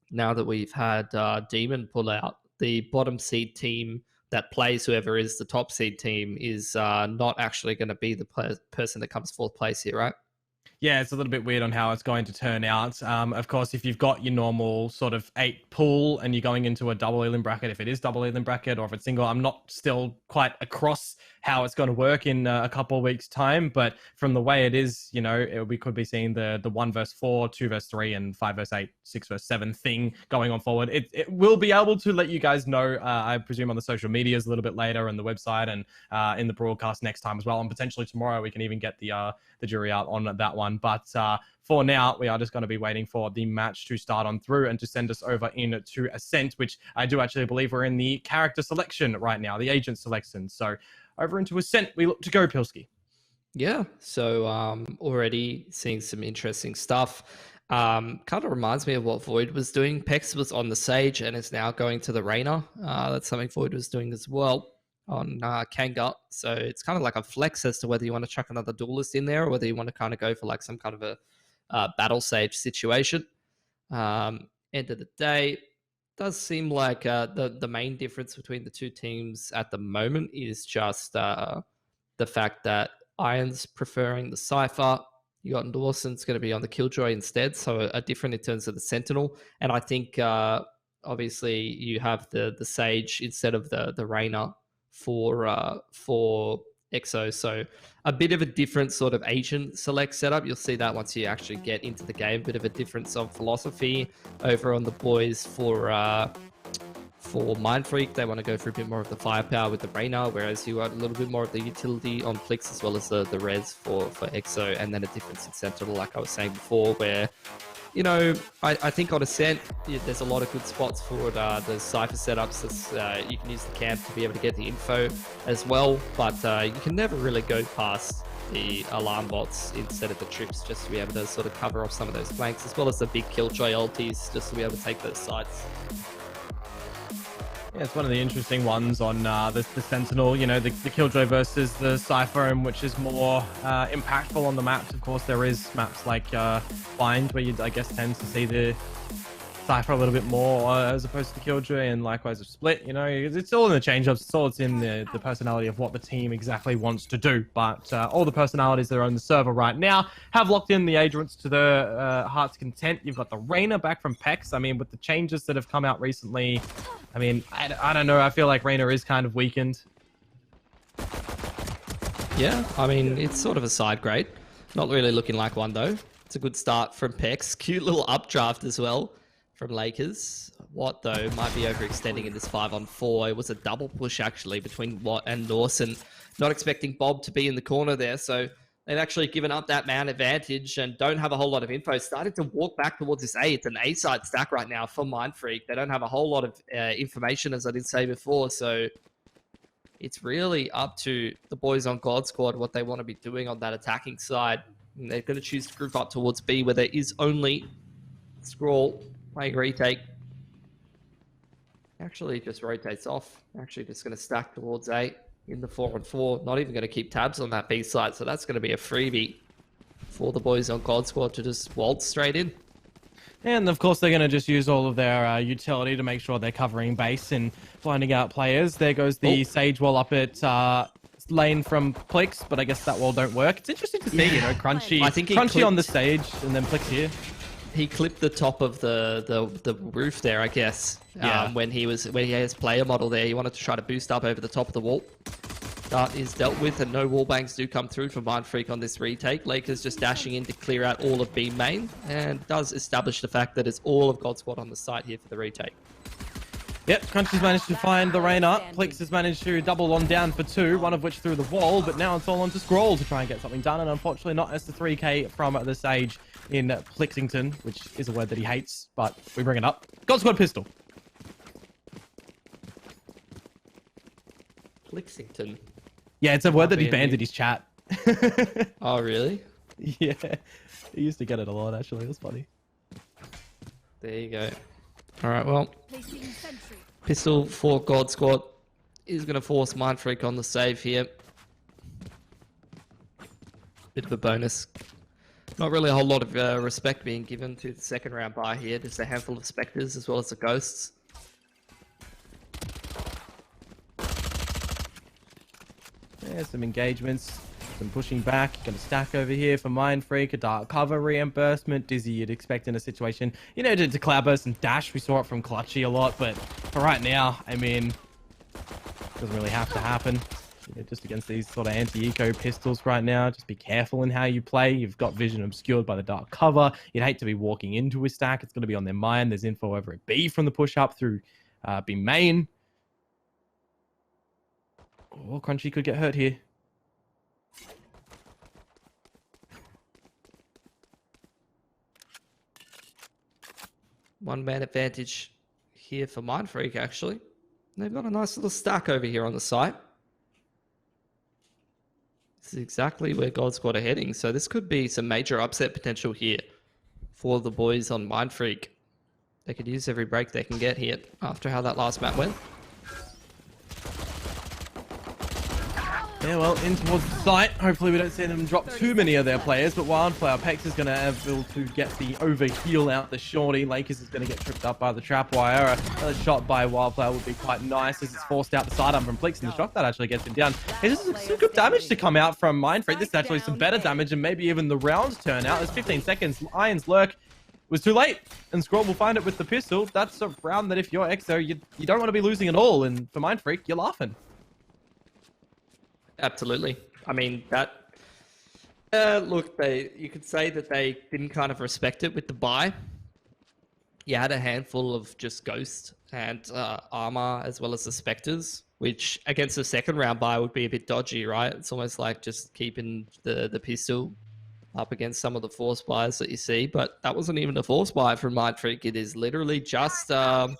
now that we've had Demon pull out, the bottom seed team that plays whoever is the top seed team is not actually going to be the person that comes fourth place here, right? Yeah, it's a little bit weird on how it's going to turn out. Of course, if you've got your normal sort of 8 pool and you're going into a double elim bracket, if it is double elim bracket or if it's single, I'm not still quite across how it's going to work in a couple of weeks' time. But from the way it is, you know, we could be seeing the 1 versus 4, 2 versus 3, and 5 versus 8, 6 versus 7 thing going on forward. It will be able to let you guys know, I presume, on the social medias a little bit later and the website and in the broadcast next time as well. And potentially tomorrow we can even get the jury out on that one. But for now, we are just going to be waiting for the match to start on through and to send us over into Ascent, which I do actually believe we're in the character selection right now, the agent selection. So over into Ascent, we look to go, Pilski. Yeah, so already seeing some interesting stuff. Kind of reminds me of what Void was doing. Pex was on the Sage and is now going to the Reyna. That's something Void was doing as well on Kanga. So it's kind of like a flex as to whether you want to chuck another duelist in there or whether you want to kind of go for like some kind of a battle Sage situation. End of the day, does seem like the main difference between the two teams at the moment is just the fact that Iron's preferring the Cypher. You got Dawson's going to be on the Killjoy instead, so a different in terms of the Sentinel. And I think obviously you have the Sage instead of the Reyna for EXO. So a bit of a different sort of agent select setup. You'll see that once you actually get into the game. Bit of a difference of philosophy over on the boys for Mindfreak. They want to go for a bit more of the firepower with the Reyna, whereas you got a little bit more of the utility on Plix as well as the res for EXO, and then a difference in Sentinel, like I was saying before, where, you know, I think on Ascent, there's a lot of good spots for the Cypher setups. You can use the camp to be able to get the info as well, but you can never really go past the alarm bots instead of the trips, just to be able to sort of cover off some of those flanks, as well as the big Killjoy ultis, just to be able to take those sides. Yeah, it's one of the interesting ones on the Sentinel, you know, the Killjoy versus the Cypher, and which is more impactful on the maps. Of course, there is maps like Bind, where you, I guess, tend to see the Cypher a little bit more as opposed to the Killjoy, and likewise a Split. You know, it's all in the change-ups, it's all in the personality of what the team exactly wants to do. But all the personalities that are on the server right now have locked in the agents to their heart's content. You've got the Reyna back from Pex. I mean, with the changes that have come out recently, I mean, I don't know. I feel like Reyna is kind of weakened. Yeah, I mean, it's sort of a side grade. Not really looking like one, though. It's a good start from Pex. Cute little updraft as well from Lakers. Watt, though, might be overextending in this 5-on-4. It was a double push, actually, between Watt and Dawson. Not expecting Bob to be in the corner there, so they've actually given up that man advantage and don't have a whole lot of info. Starting to walk back towards this A. It's an A-side stack right now for Mindfreak. They don't have a whole lot of information, as I did say before, so it's really up to the boys on God Squad what they want to be doing on that attacking side. And they're going to choose to group up towards B, where there is only Scrawl playing retake. Actually just rotates off. Actually just going to stack towards A in the 4-on-4. Not even going to keep tabs on that B side, so that's going to be a freebie for the boys on God Squad to just waltz straight in. And of course, they're going to just use all of their utility to make sure they're covering base and finding out players. There goes the Sage wall up at lane from Plix, but I guess that wall don't work. It's interesting to see, you know, Crunchy, I think Crunchy on the stage and then Plix here. He clipped the top of the roof there, I guess. Yeah. When he has player model there, he wanted to try to boost up over the top of the wall. That is dealt with, and no wall bangs do come through for Mindfreak on this retake. Lakers just dashing in to clear out all of B main, and does establish the fact that it's all of God Squad on the site here for the retake. Yep, Crunchy's managed to find the rain up. Plix has managed to double on down for 2, one of which through the wall, but now it's all on to Scroll to try and get something done, and unfortunately not as the 3K from the Sage in Plixington, which is a word that he hates, but we bring it up. God Squad pistol. Plixington. Yeah, it's a word that he banned in his chat. Oh, really? Yeah, he used to get it a lot, actually. It was funny. There you go. All right, well, pistol for God Squad is going to force Mindfreak on the save here. Bit of a bonus. Not really a whole lot of respect being given to the second round buy here. Just a handful of Spectres as well as the Ghosts. Yeah, some engagements, some pushing back. Gonna stack over here for Mindfreak, a dark cover reimbursement. Dizzy, you'd expect in a situation, you know, to Cloudburst and Dash. We saw it from Clutchy a lot, but for right now, I mean, doesn't really have to happen. You know, just against these sort of anti-eco pistols right now, just be careful in how you play. You've got vision obscured by the dark cover. You'd hate to be walking into a stack. It's going to be on their mind. There's info over at B from the push-up through B main. Oh, Crunchy could get hurt here. One man advantage here for Mindfreak, actually. They've got a nice little stack over here on the site. This is exactly where God Squad are heading. So this could be some major upset potential here for the boys on Mindfreak. They could use every break they can get here after how that last map went. Yeah, well, in towards the site. Hopefully we don't see them drop too many of their players, but Wildflower Pex is going to have to get the overheal out the shorty. Lakers is going to get tripped up by the trap wire. Another shot by Wildflower would be quite nice as it's forced out the sidearm from Plix, and the shock that actually gets him down. Hey, this is some good damage to come out from Mindfreak. This is actually some better damage, and maybe even the rounds turn out. There's 15 seconds. Iron's Lurk was too late, and Scroll will find it with the pistol. That's a round that if you're EXO, you don't want to be losing at all, and for Mindfreak, you're laughing. Absolutely. I mean, that... look, you could say that they didn't kind of respect it with the buy. You had a handful of just Ghost and Armor as well as the Spectres, which against the second round buy would be a bit dodgy, right? It's almost like just keeping the pistol up against some of the force buys that you see, but that wasn't even a force buy from Mindfreak. It is literally just a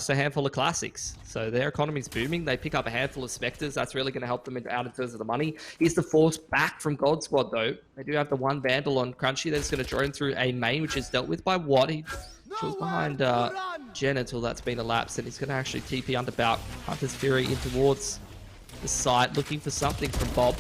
handful of classics. So their economy's booming. They pick up a handful of Spectres. That's really going to help them out in terms of the money. Here's the force back from God Squad, though. They do have the one Vandal on Crunchy that's going to drone through a main, which is dealt with by Watt. He was behind Jen until that's been elapsed, and he's going to actually TP underbout Hunter's Fury in towards the site, looking for something from Bob.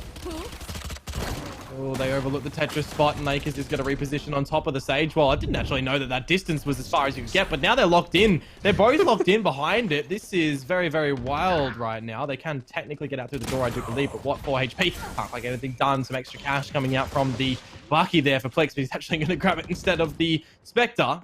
Oh, they overlook the Tetris spot, and Lakers is going to reposition on top of the Sage wall. I didn't actually know that that distance was as far as you could get, but now they're locked in. They're both locked in behind it. This is very, very wild right now. They can technically get out through the door, I do believe, but what, 4 HP? Can't like anything done. Some extra cash coming out from the Bucky there for Plex, but he's actually going to grab it instead of the Spectre.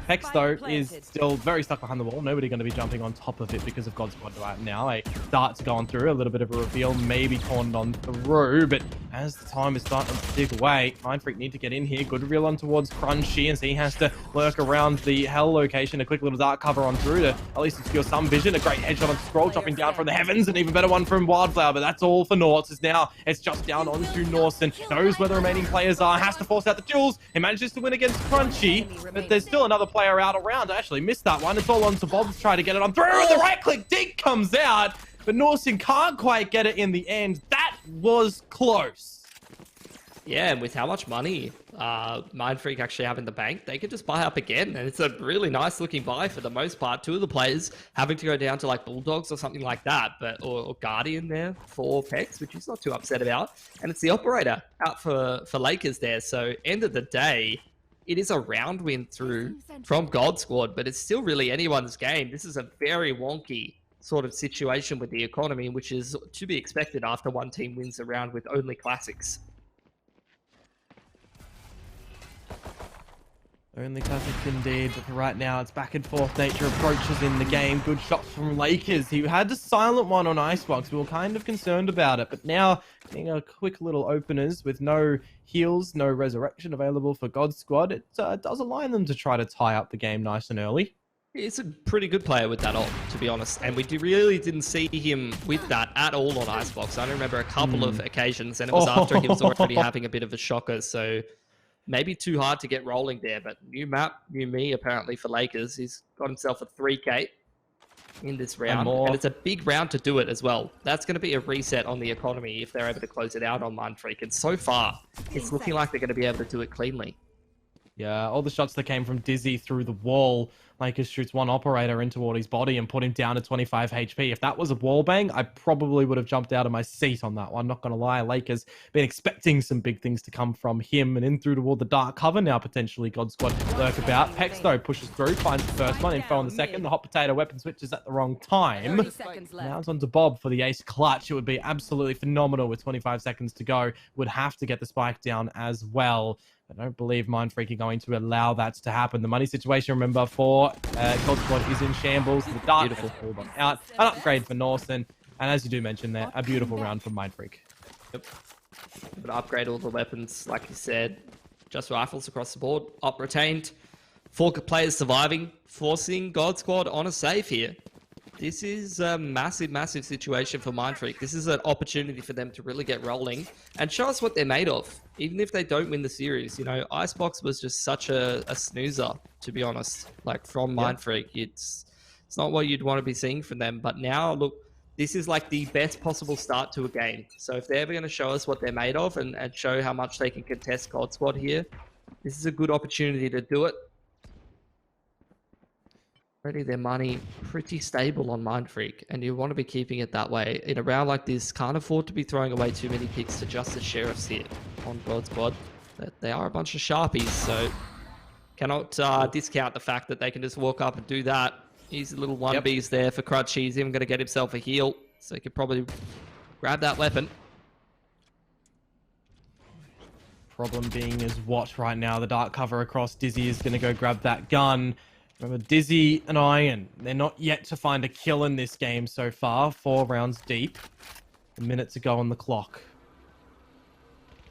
Hex, though, is still very stuck behind the wall. Nobody going to be jumping on top of it because of God Squad right now. A dart's gone through, a little bit of a reveal, maybe torn on through, but as the time is starting to tick away, Mindfreak need to get in here. Good reveal on towards Crunchy, and so he has to lurk around the Hell location. A quick little dart cover on through to at least obscure some vision. A great headshot on Scroll, dropping down from the heavens, an even better one from Wildflower, but that's all for Norts, as now it's just down onto Norson. Knows where the remaining players are, has to force out the duels. He manages to win against Crunchy, but there's still another player out around. I actually missed that one. It's all on to Bob to try to get it on through. The right click dig comes out, but Norson can't quite get it in the end. That was close. Yeah, and with how much money Mindfreak actually have in the bank, they could just buy up again. And it's a really nice looking buy for the most part. Two of the players having to go down to like Bulldogs or something like that, but or Guardian there for Pex, which he's not too upset about. And it's the Operator out for Lakers there. So end of the day, it is a round win through from God Squad, but it's still really anyone's game. This is a very wonky sort of situation with the economy, which is to be expected after one team wins a round with only classics. Only classics indeed, but for right now it's back and forth nature approaches in the game. Good shots from Lakers. He had a silent one on Icebox. We were kind of concerned about it, but now getting a quick little openers with no heals, no resurrection available for God Squad. It does align them to try to tie up the game nice and early. He's a pretty good player with that ult, to be honest, and we really didn't see him with that at all on Icebox. I remember a couple of occasions, and it was after he was already having a bit of a shocker, so maybe too hard to get rolling there, but new map, new me apparently for Lakers. He's got himself a 3K in this round, and it's a big round to do it as well. That's going to be a reset on the economy if they're able to close it out on Mindfreak, and so far, it's looking like they're going to be able to do it cleanly. Yeah, all the shots that came from Dizzy through the wall. Lakers shoots one operator in toward his body and put him down to 25 HP. If that was a wall bang, I probably would have jumped out of my seat on that one. Not going to lie, Lakers been expecting some big things to come from him, and in through toward the dark cover now potentially. God Squad lurk about. Pex though pushes through, finds the first one, info on the second. The hot potato weapon switches at the wrong time. Now it's on to Bob for the ace clutch. It would be absolutely phenomenal with 25 seconds to go. Would have to get the spike down as well. I don't believe Mindfreak are going to allow that to happen. The money situation, remember, for God Squad is in shambles. The dark has pulled on out. An upgrade for Norson. And as you do mention there, a beautiful round from Mindfreak. Yep. But upgrade all the weapons, like you said. Just rifles across the board. Op retained. 4 players surviving, forcing God Squad on a save here. This is a massive, massive situation for Mindfreak. This is an opportunity for them to really get rolling and show us what they're made of. Even if they don't win the series, you know, Icebox was just such a snoozer, to be honest. Like, from Mindfreak, it's not what you'd want to be seeing from them. But now, look, this is like the best possible start to a game. So if they're ever going to show us what they're made of and show how much they can contest God Squad here, this is a good opportunity to do it. Already their money pretty stable on Mindfreak, and you want to be keeping it that way. In a round like this, can't afford to be throwing away too many picks to just the Sheriffs here on God Squad. They are a bunch of Sharpies, so cannot discount the fact that they can just walk up and do that. He's a little 1Bs there for Crutch. He's even going to get himself a heal, so he could probably grab that weapon. Problem being is what right now? The dark cover across Dizzy is going to go grab that gun. Remember, Dizzy and Iron, they're not yet to find a kill in this game so far. 4 rounds deep. A minute to go on the clock.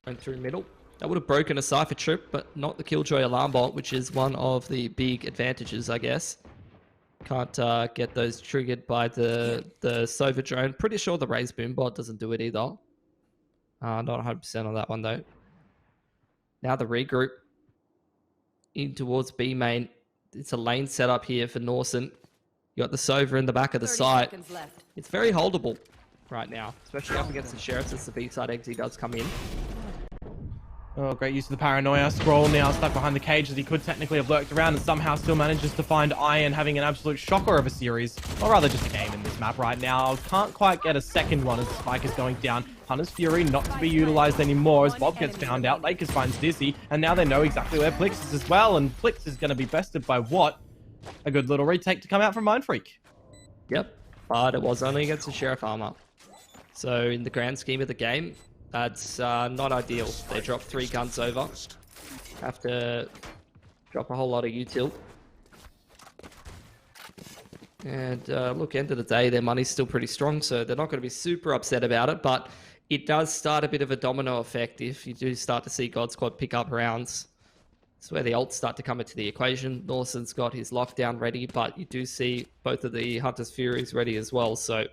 Going through middle. That would have broken a Cypher trip, but not the Killjoy alarm bolt, which is one of the big advantages, I guess. Can't get those triggered by the Sova drone. Pretty sure the Raze boom bot doesn't do it either. Not 100% on that one, though. Now the regroup in towards B main. It's a lane setup here for Norson. You got the Sova in the back of the site. It's very holdable right now, especially up against the Sheriffs as the B-side exit does come in. Oh, great use of the paranoia. Scroll now stuck behind the cage as he could technically have lurked around and somehow still manages to find Iron having an absolute shocker of a series. Or rather just a game in this map right now. Can't quite get a second one as the spike is going down. Hunter's Fury not to be utilized anymore as Bob gets found out. Lakers finds Dizzy, and now they know exactly where Plix is as well, and Plix is going to be bested by what? A good little retake to come out from Mindfreak. Yep, but it was only against the Sheriff armor. So in the grand scheme of the game, that's not ideal. They drop 3 guns over. Have to drop a whole lot of util. And look, end of the day, their money's still pretty strong, so they're not going to be super upset about it, but it does start a bit of a domino effect if you do start to see God Squad pick up rounds. It's where the ults start to come into the equation. Norton's got his lockdown ready, but you do see both of the Hunter's Furies ready as well, so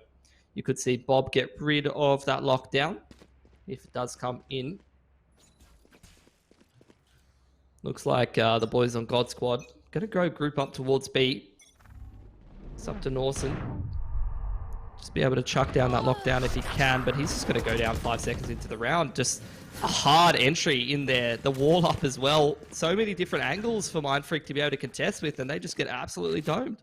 you could see Bob get rid of that lockdown if it does come in. Looks like the boys on God Squad going to go group up towards B. It's up to Norson. Just be able to chuck down that lockdown if he can, but he's just going to go down 5 seconds into the round. Just a hard entry in there. The wall up as well. So many different angles for Mindfreak to be able to contest with, and they just get absolutely domed.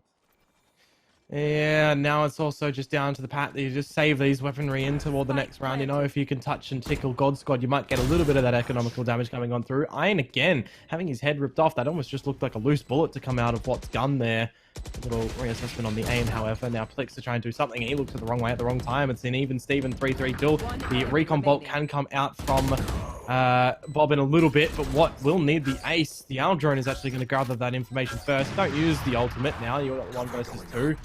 Yeah, now it's also just down to the pat that you just save these weaponry in toward the next round. You know, if you can touch and tickle God Squad, you might get a little bit of that economical damage coming on through. Iron again, having his head ripped off. That almost just looked like a loose bullet to come out of what's gun there. A little reassessment on the aim, however. Now Plix to try and do something. He looks at the wrong way at the wrong time. It's an even Steven 3-3 duel. The recon bolt can come out from Bob in a little bit, but what will need the ace? The Owl drone is actually going to gather that information first. Don't use the ultimate now. You've got 1 versus 2.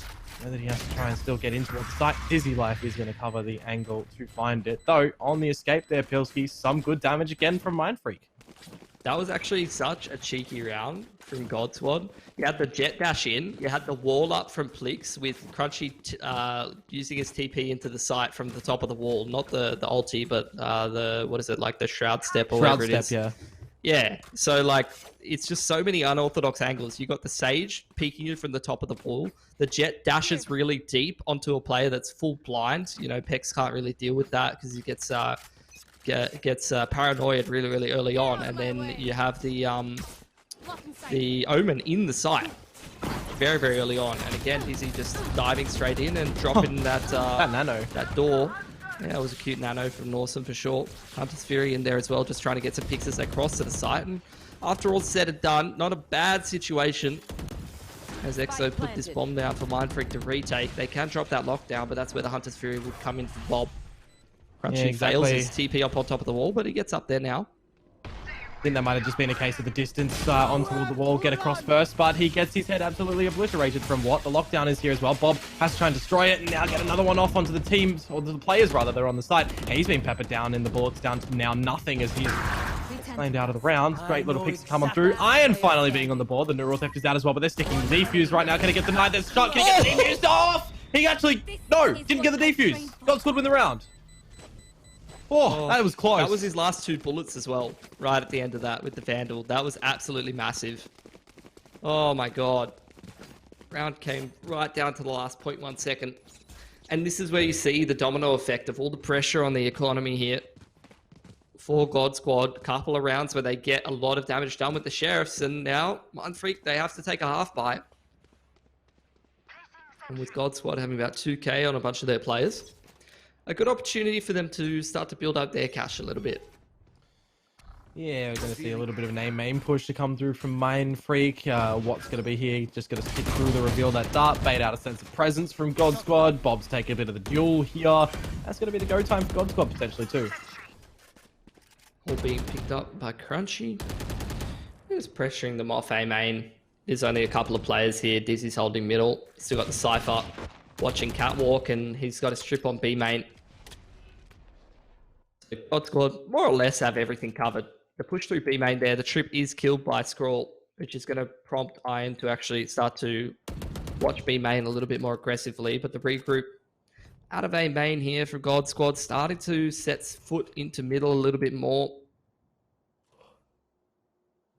Know that he has to try and still get into the site. Dizzy Life is going to cover the angle to find it. Though, on the escape there, Pilski, some good damage again from Mind Freak. That was actually such a cheeky round from God Squad. You had the jet dash in, you had the wall up from Plix with Crunchy using his TP into the site from the top of the wall. Not the ulti, but the, what is it, like the Shroud Step or whatever it is. Yeah. Yeah, so like, it's just so many unorthodox angles. You got the Sage peeking you from the top of the wall. The jet dashes really deep onto a player that's full blind. You know, Pex can't really deal with that because he gets paranoid really, really early on. And then you have the Omen in the site very, very early on. And again, Dizzy just diving straight in and dropping that nano. That door. Yeah, it was a cute nano from Norson for sure. Hunter's Fury in there as well, just trying to get some picks as they cross to the site. And after all said and done, not a bad situation as EXO put this bomb down for Mind Freak to retake. They can drop that lockdown, but that's where the Hunter's Fury would come in for Bob. Crunchy fails his TP up on top of the wall, but he gets up there now. I think that might have just been a case of the distance onto the wall, get across first, but he gets his head absolutely obliterated from what? The lockdown is here as well. Bob has to try and destroy it and now get another one off onto the teams, or the players rather, they're on the site. And he's been peppered down in the bullets down to now nothing as he's claimed out of the round. Great little picks to come on through. Iron finally being on the board. The Neural Theft is out as well, but they're sticking the defuse right now. Can he get denied? There's shot. Can he get the defuse off? He actually, no, didn't get the defuse. God Squad win the round. Oh, that was close. That was his last 2 bullets as well, right at the end of that with the Vandal. That was absolutely massive. Oh my god. Round came right down to the last 0.1 second. And this is where you see the domino effect of all the pressure on the economy here. For God Squad, couple of rounds where they get a lot of damage done with the Sheriffs, and now, Mind Freak, they have to take a half bite. And with God Squad having about 2k on a bunch of their players, a good opportunity for them to start to build up their cash a little bit. Yeah, we're going to see a little bit of an main push to come through from Mind Freak. What's going to be here? Just going to stick through the reveal that dart, bait out a sense of presence from God Squad. Bob's taking a bit of the duel here. That's going to be the go time for God Squad potentially too. All being picked up by Crunchy. Just pressuring them off A main. There's only a couple of players here. Dizzy's holding middle. Still got the Cypher watching Catwalk, and he's got a strip on B main. So God Squad more or less have everything covered. The push through B main there, the trip is killed by Scroll, which is going to prompt Iron to actually start to watch B main a little bit more aggressively. But the regroup out of A main here for God Squad, starting to set foot into middle a little bit more.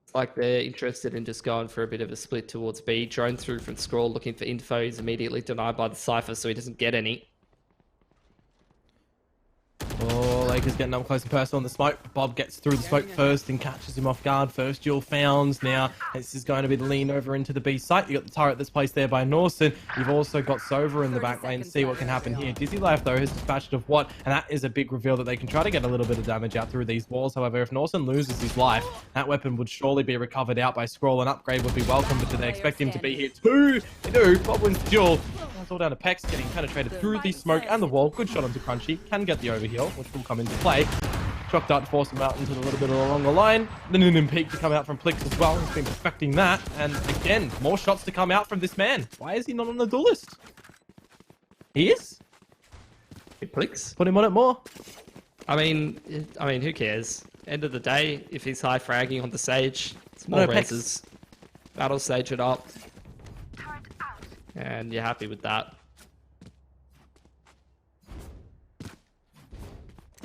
It's like they're interested in just going for a bit of a split towards B. Drone through from Scroll looking for info. He's immediately denied by the Cypher, so he doesn't get any. Oh, Lakers getting up close and personal on the smoke. Bob gets through the smoke first and catches him off guard. First duel found. Now this is going to be the lean over into the B site. You got the turret that's placed there by Norson. You've also got Sova in the back lane. See what can happen here. Dizzy Life though has dispatched of what, and that is a big reveal that they can try to get a little bit of damage out through these walls. However, if Norson loses his life, that weapon would surely be recovered out by Scroll. An upgrade would be welcome, but do they expect him to be here too? They do. Bob wins the duel. It's all down to Pex getting penetrated through the smoke and the wall. Good shot onto Crunchy. Can get the overheal, which will come into play. Shock dart to force him out into a little bit of a longer line. The Noonan Peak to come out from Plix as well. He's been perfecting that. And again, more shots to come out from this man. Why is he not on the duel list? He is? Plix? Put him on it more. I mean, who cares? End of the day, if he's high fragging on the Sage, it's more reses. Battle Sage it up. And you're happy with that.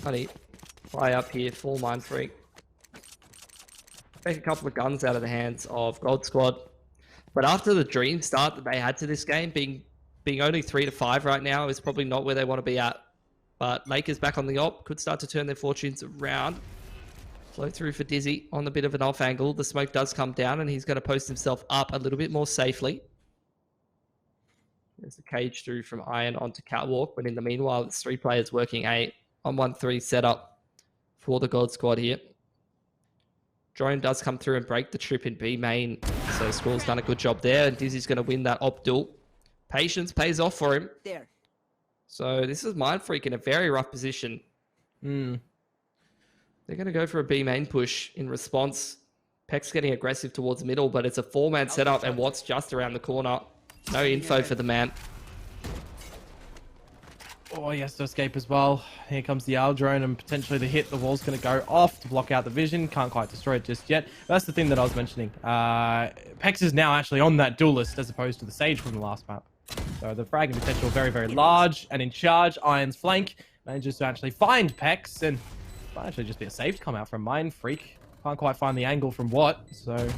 Honey, fly up here, full Mind Freak. Take a couple of guns out of the hands of God Squad. But after the dream start that they had to this game, being only 3-5 right now is probably not where they want to be at. But Lakers back on the op, could start to turn their fortunes around. Flow through for Dizzy on a bit of an off angle. The smoke does come down and he's going to post himself up a little bit more safely. There's a cage through from Iron onto Catwalk, but in the meanwhile, it's 3 players working 8 on 1-3 setup for the God Squad here. Drone does come through and break the trip in B main, so Squall's done a good job there, and Dizzy's going to win that op duel. Patience pays off for him. There. So this is Mindfreak in a very rough position. They're going to go for a B main push in response. Peck's getting aggressive towards the middle, but it's a 4-man setup, and Watt's just around the corner. No info for the man. Oh, he has to escape as well. Here comes the Owl drone, and potentially the hit. The wall's going to go off to block out the vision. Can't quite destroy it just yet. That's the thing that I was mentioning. Pex is now actually on that duelist as opposed to the Sage from the last map. So the fragging potential very, very large and in charge. Iron's flank manages to actually find Pex, and might actually just be a save to come out from Mindfreak. Can't quite find the angle from Watt, so...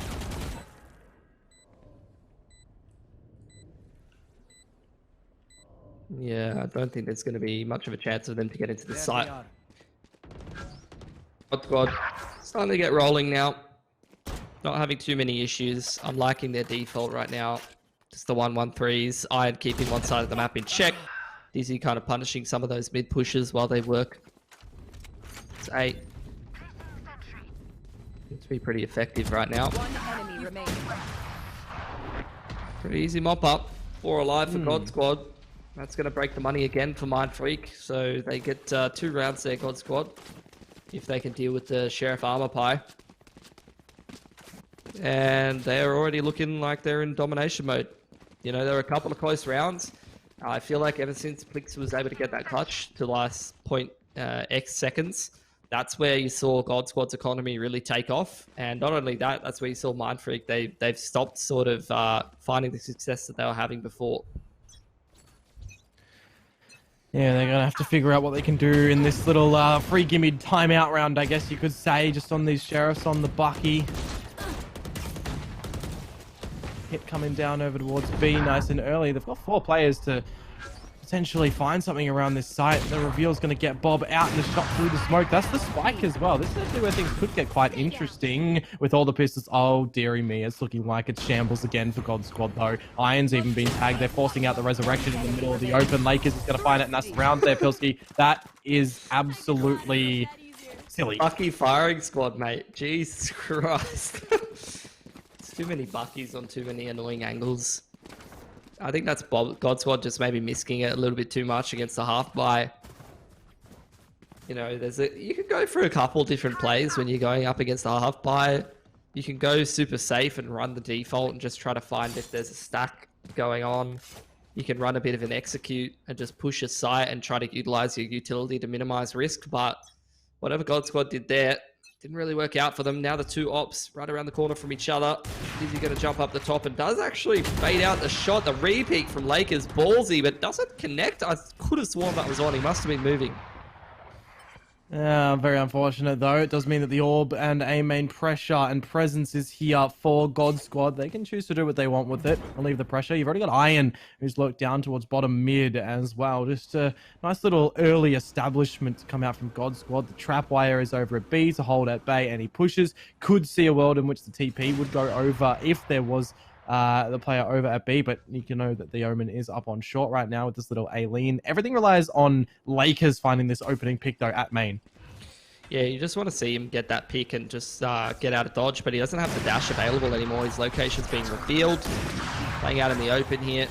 Yeah, I don't think there's going to be much of a chance of them to get into the site. God Squad starting to get rolling now. Not having too many issues. I'm liking their default right now. Just the 1-1-3s. Iron keeping one side of the map in check. Dizzy kind of punishing some of those mid pushes while they work. It's 8. Seems to be pretty effective right now. One enemy remaining. Pretty easy mop up. 4 alive for God Squad. That's going to break the money again for Mindfreak. So they get 2 rounds there, God Squad. If they can deal with the Sheriff Armor Pie. And they're already looking like they're in domination mode. You know, there were a couple of close rounds. I feel like ever since Plix was able to get that clutch to last X seconds, that's where you saw God Squad's economy really take off. And not only that, that's where you saw Mindfreak. They've stopped sort of finding the success that they were having before. Yeah, they're going to have to figure out what they can do in this little free gimme timeout round, I guess you could say, just on these Sheriffs on the Bucky. Hit coming down over towards B nice and early. They've got 4 players to potentially find something around this site. The reveal's going to get Bob out in the shot through the smoke. That's the spike as well. This is actually where things could get quite interesting with all the pistols. Oh, dearie me. It's looking like it's shambles again for God Squad, though. Iron's even been tagged. They're forcing out the resurrection in the middle of the open. Lakers is going to find it, and that's the round there, Pilsky. That is absolutely silly. Bucky firing squad, mate. Jesus Christ. It's too many Buckies on too many annoying angles. I think that's God Squad just maybe missing it a little bit too much against the half buy. You know, you can go for a couple different plays when you're going up against the half buy. You can go super safe and run the default and just try to find if there's a stack going on. You can run a bit of an execute and just push a site and try to utilize your utility to minimize risk. But whatever God Squad did there, didn't really work out for them. Now the 2 ops right around the corner from each other. Dizzy going to jump up the top and does actually fade out the shot. The repeat from Lakers, ballsy, but doesn't connect. I could have sworn that was on. He must have been moving. Very unfortunate, though. It does mean that the orb and A main pressure and presence is here for God Squad. They can choose to do what they want with it. Relieve the pressure. You've already got Iron, who's looked down towards bottom mid as well. Just a nice little early establishment to come out from God Squad. The trap wire is over at B to hold at bay, and he pushes. Could see a world in which the TP would go over if there was the player over at B, but you can know that the Omen is up on short right now with this little A-lean. Everything relies on Lakers finding this opening pick, though, at main. Yeah, you just want to see him get that pick and just get out of dodge, but he doesn't have the dash available anymore. His location's being revealed. Playing out in the open here.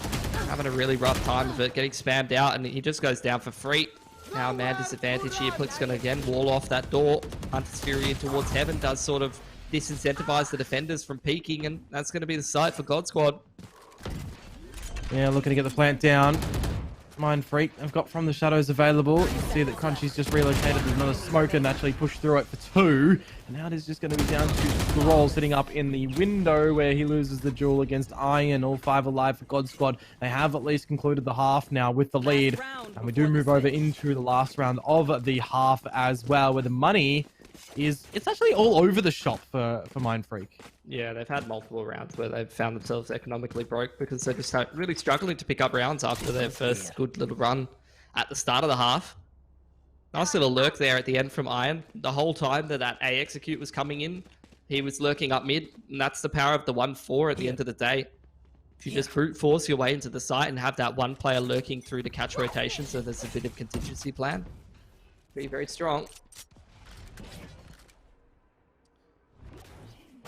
Having a really rough time of it, getting spammed out, and he just goes down for free. Now man disadvantage here. Plick's going to again wall off that door. Hunter's Fury in towards heaven does sort of disincentivize the defenders from peeking, and that's going to be the site for God Squad. Yeah, looking to get the plant down. Mindfreak, I've got from the shadows available. You can see that Crunchy's just relocated with another smoke and actually pushed through it for 2. And now it is just going to be down to Scroll sitting up in the window where he loses the duel against Iron. All 5 alive for God Squad. They have at least concluded the half now with the lead. And we do move over into the last round of the half as well, where the money it's actually all over the shop for Mindfreak. Yeah, they've had multiple rounds where they've found themselves economically broke because they're just really struggling to pick up rounds after their first good little run at the start of the half. Nice little lurk there at the end from Iron. The whole time that A execute was coming in, he was lurking up mid, and that's the power of the 1-4 at the end of the day. If you just brute force your way into the site and have that one player lurking through the catch rotation, so there's a bit of contingency plan. Be very strong.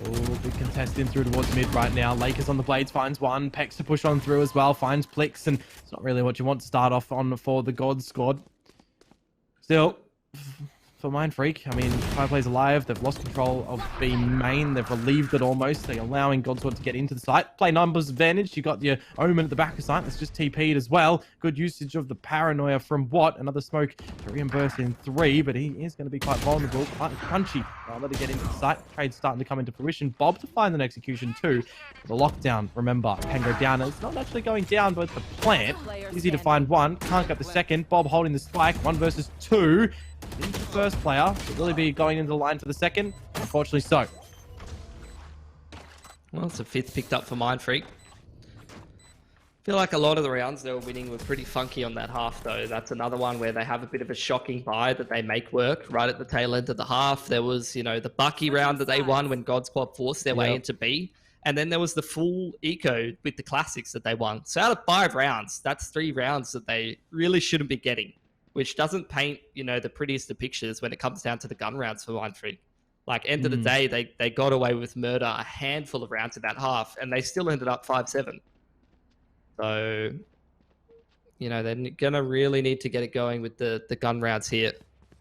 Oh, big contest in through towards mid right now. Lakers on the blades, finds one. Pex to push on through as well, finds Plix, and it's not really what you want to start off on for the God squad. Still, for Mind Freak, I mean, 5 players alive. They've lost control of B main. They've relieved it almost. They're allowing Godsword to get into the site. Play numbers advantage. You got your Omen at the back of site. That's just TP'd as well. Good usage of the Paranoia from Watt. Another smoke to reimburse in 3, but he is going to be quite vulnerable. Quite crunchy. I'll let it get into the site. Trade's starting to come into fruition. Bob to find an execution too. The lockdown, remember, can go down. It's not actually going down, but the plant. Easy to find one. Can't get the second. Bob holding the spike. 1 versus 2. He's the first player. Should really be going into the line for the second. Unfortunately so. Well, it's a 5th picked up for Mind Freak. I feel like a lot of the rounds they were winning were pretty funky on that half, though. That's another one where they have a bit of a shocking buy that they make work right at the tail end of the half. There was, you know, the Bucky round that they won when God Squad forced their way into B. And then there was the full eco with the classics that they won. So out of 5 rounds, that's 3 rounds that they really shouldn't be getting, which doesn't paint, you know, the prettiest of pictures when it comes down to the gun rounds for Mind Freak. Like, end of the day, they got away with murder a handful of rounds in that half, and they still ended up 5-7. So, you know, they're going to really need to get it going with the gun rounds here.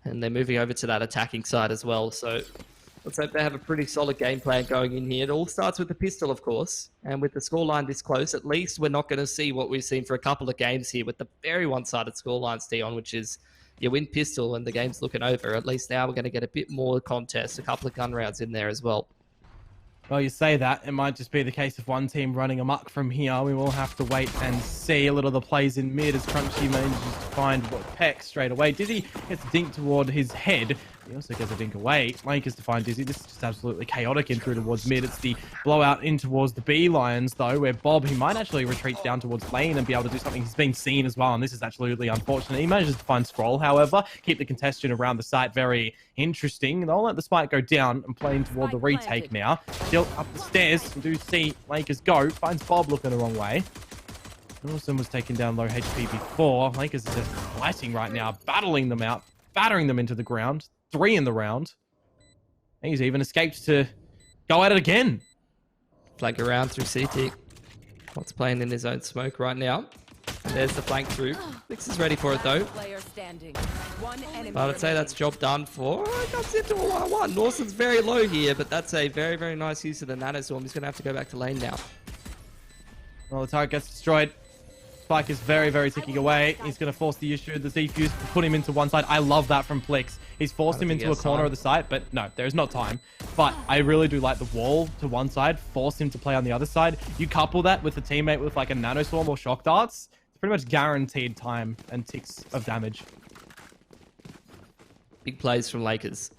And they're moving over to that attacking side as well. So let's hope they have a pretty solid game plan going in here. It all starts with the pistol, of course. And with the scoreline this close, at least we're not going to see what we've seen for a couple of games here with the very one-sided scorelines, Dion, which is you win pistol and the game's looking over. At least now we're going to get a bit more contest, a couple of gun rounds in there as well. Well, you say that. It might just be the case of one team running amok from here. We will have to wait and see. A little of the plays in mid as Crunchy manages to find what Peck straight away. Dizzy gets a dink toward his head. He also gets a dink away. Lakers to find Dizzy. This is just absolutely chaotic in through towards mid. It's the blowout in towards the B Lions, though, where Bob, he might actually retreat down towards lane and be able to do something. He's been seen as well, and this is absolutely unfortunate. He manages to find Scroll, however, keep the contestant around the site very interesting. They'll let the spike go down and playing toward the retake now. Still up the stairs. We do see Lakers go. Finds Bob looking the wrong way. Wilson was taken down low HP before. Lakers are just fighting right now, battling them out, battering them into the ground. 3 in the round. He's even escaped to go at it again. Flank around through CT. What's playing in his own smoke right now. There's the flank through. Nix is ready for it though. But I'd say that's job done for. It comes into a 1-on-1. Lawson's very low here, but that's a very, very nice use of the nanoswarm. He's going to have to go back to lane now. Well, the turret gets destroyed. Spike is very, very ticking away. He's going to force the issue. The defuse to put him into one side. I love that from Plix. He's forced him into a corner of the site, but no, there's not time. But I really do like the wall to one side, force him to play on the other side. You couple that with a teammate with like a nanoswarm or shock darts, it's pretty much guaranteed time and ticks of damage. Big plays from Lakers.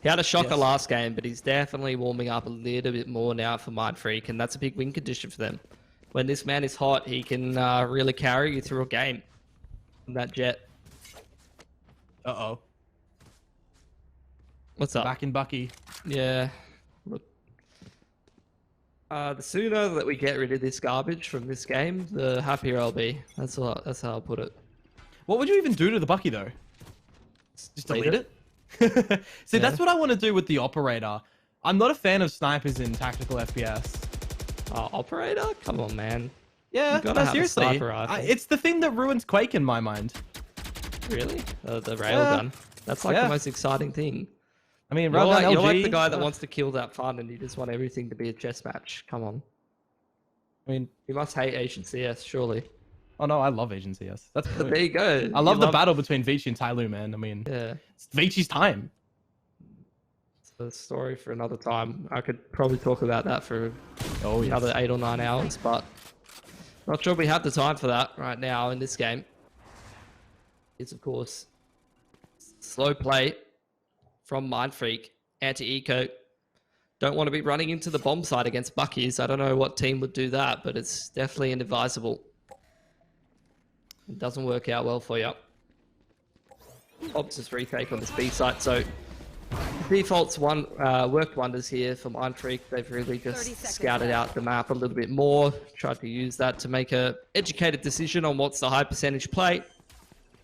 He had a shocker last game, but he's definitely warming up a little bit more now for Mind Freak, and that's a big win condition for them. When this man is hot, he can really carry you through a game. And that jet. Uh-oh. What's up? Back in Bucky. Yeah. Look. The sooner that we get rid of this garbage from this game, the happier I'll be. That's how I'll put it. What would you even do to the Bucky, though? Just delete it? See, that's what I want to do with the operator. I'm not a fan of snipers in tactical FPS. Operator? Come on, man. Yeah, no, seriously. It's the thing that ruins Quake in my mind. Really? The railgun? That's like the most exciting thing. I mean, you're like the guy that wants to kill that fun and you just want everything to be a chess match. Come on. I mean, you must hate Asian CS, surely. Oh no, I love Asian CS. That's there you go. I love the battle between Vici and Tyloo, man. I mean, it's Vici's time. It's a story for another time. I could probably talk about that for another 8 or 9 hours, but not sure we have the time for that right now in this game. It's of course slow play from Mind Freak, anti-eco. Don't want to be running into the bomb site against Bucky's. I don't know what team would do that, but it's definitely inadvisable. It doesn't work out well for you. Bob's just retake on this B site, so Default's worked wonders here for Mindfreak. They've really just scouted out the map a little bit more, tried to use that to make a educated decision on what's the high percentage play,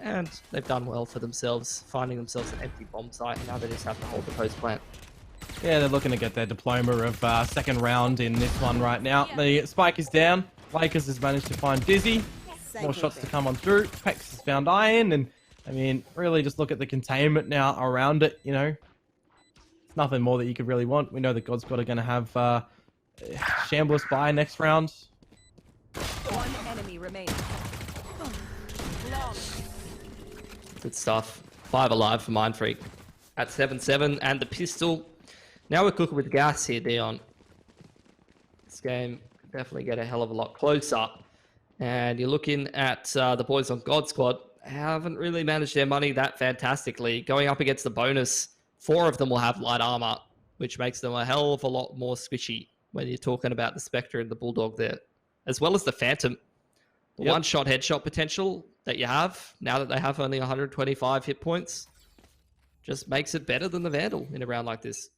and they've done well for themselves, finding themselves an empty bomb site, and now they just have to hold the post plant. Yeah, they're looking to get their diploma of second round in this one right now. The spike is down. Lakers has managed to find Dizzy. More shots to come on through. Pex has found Iron, and I mean, really just look at the containment now around it, you know. It's nothing more that you could really want. We know that God's are going to have Shambless by next round. One enemy remaining. Good stuff. 5 alive for Mindfreak at 7-7, and the pistol. Now we're cooking with gas here, Dion. This game could definitely get a hell of a lot closer. And you're looking at the boys on God Squad. Haven't really managed their money that fantastically. Going up against the bonus, 4 of them will have light armor, which makes them a hell of a lot more squishy when you're talking about the Spectre and the Bulldog there. As well as the Phantom. The one-shot headshot potential that you have, now that they have only 125 hit points, just makes it better than the Vandal in a round like this.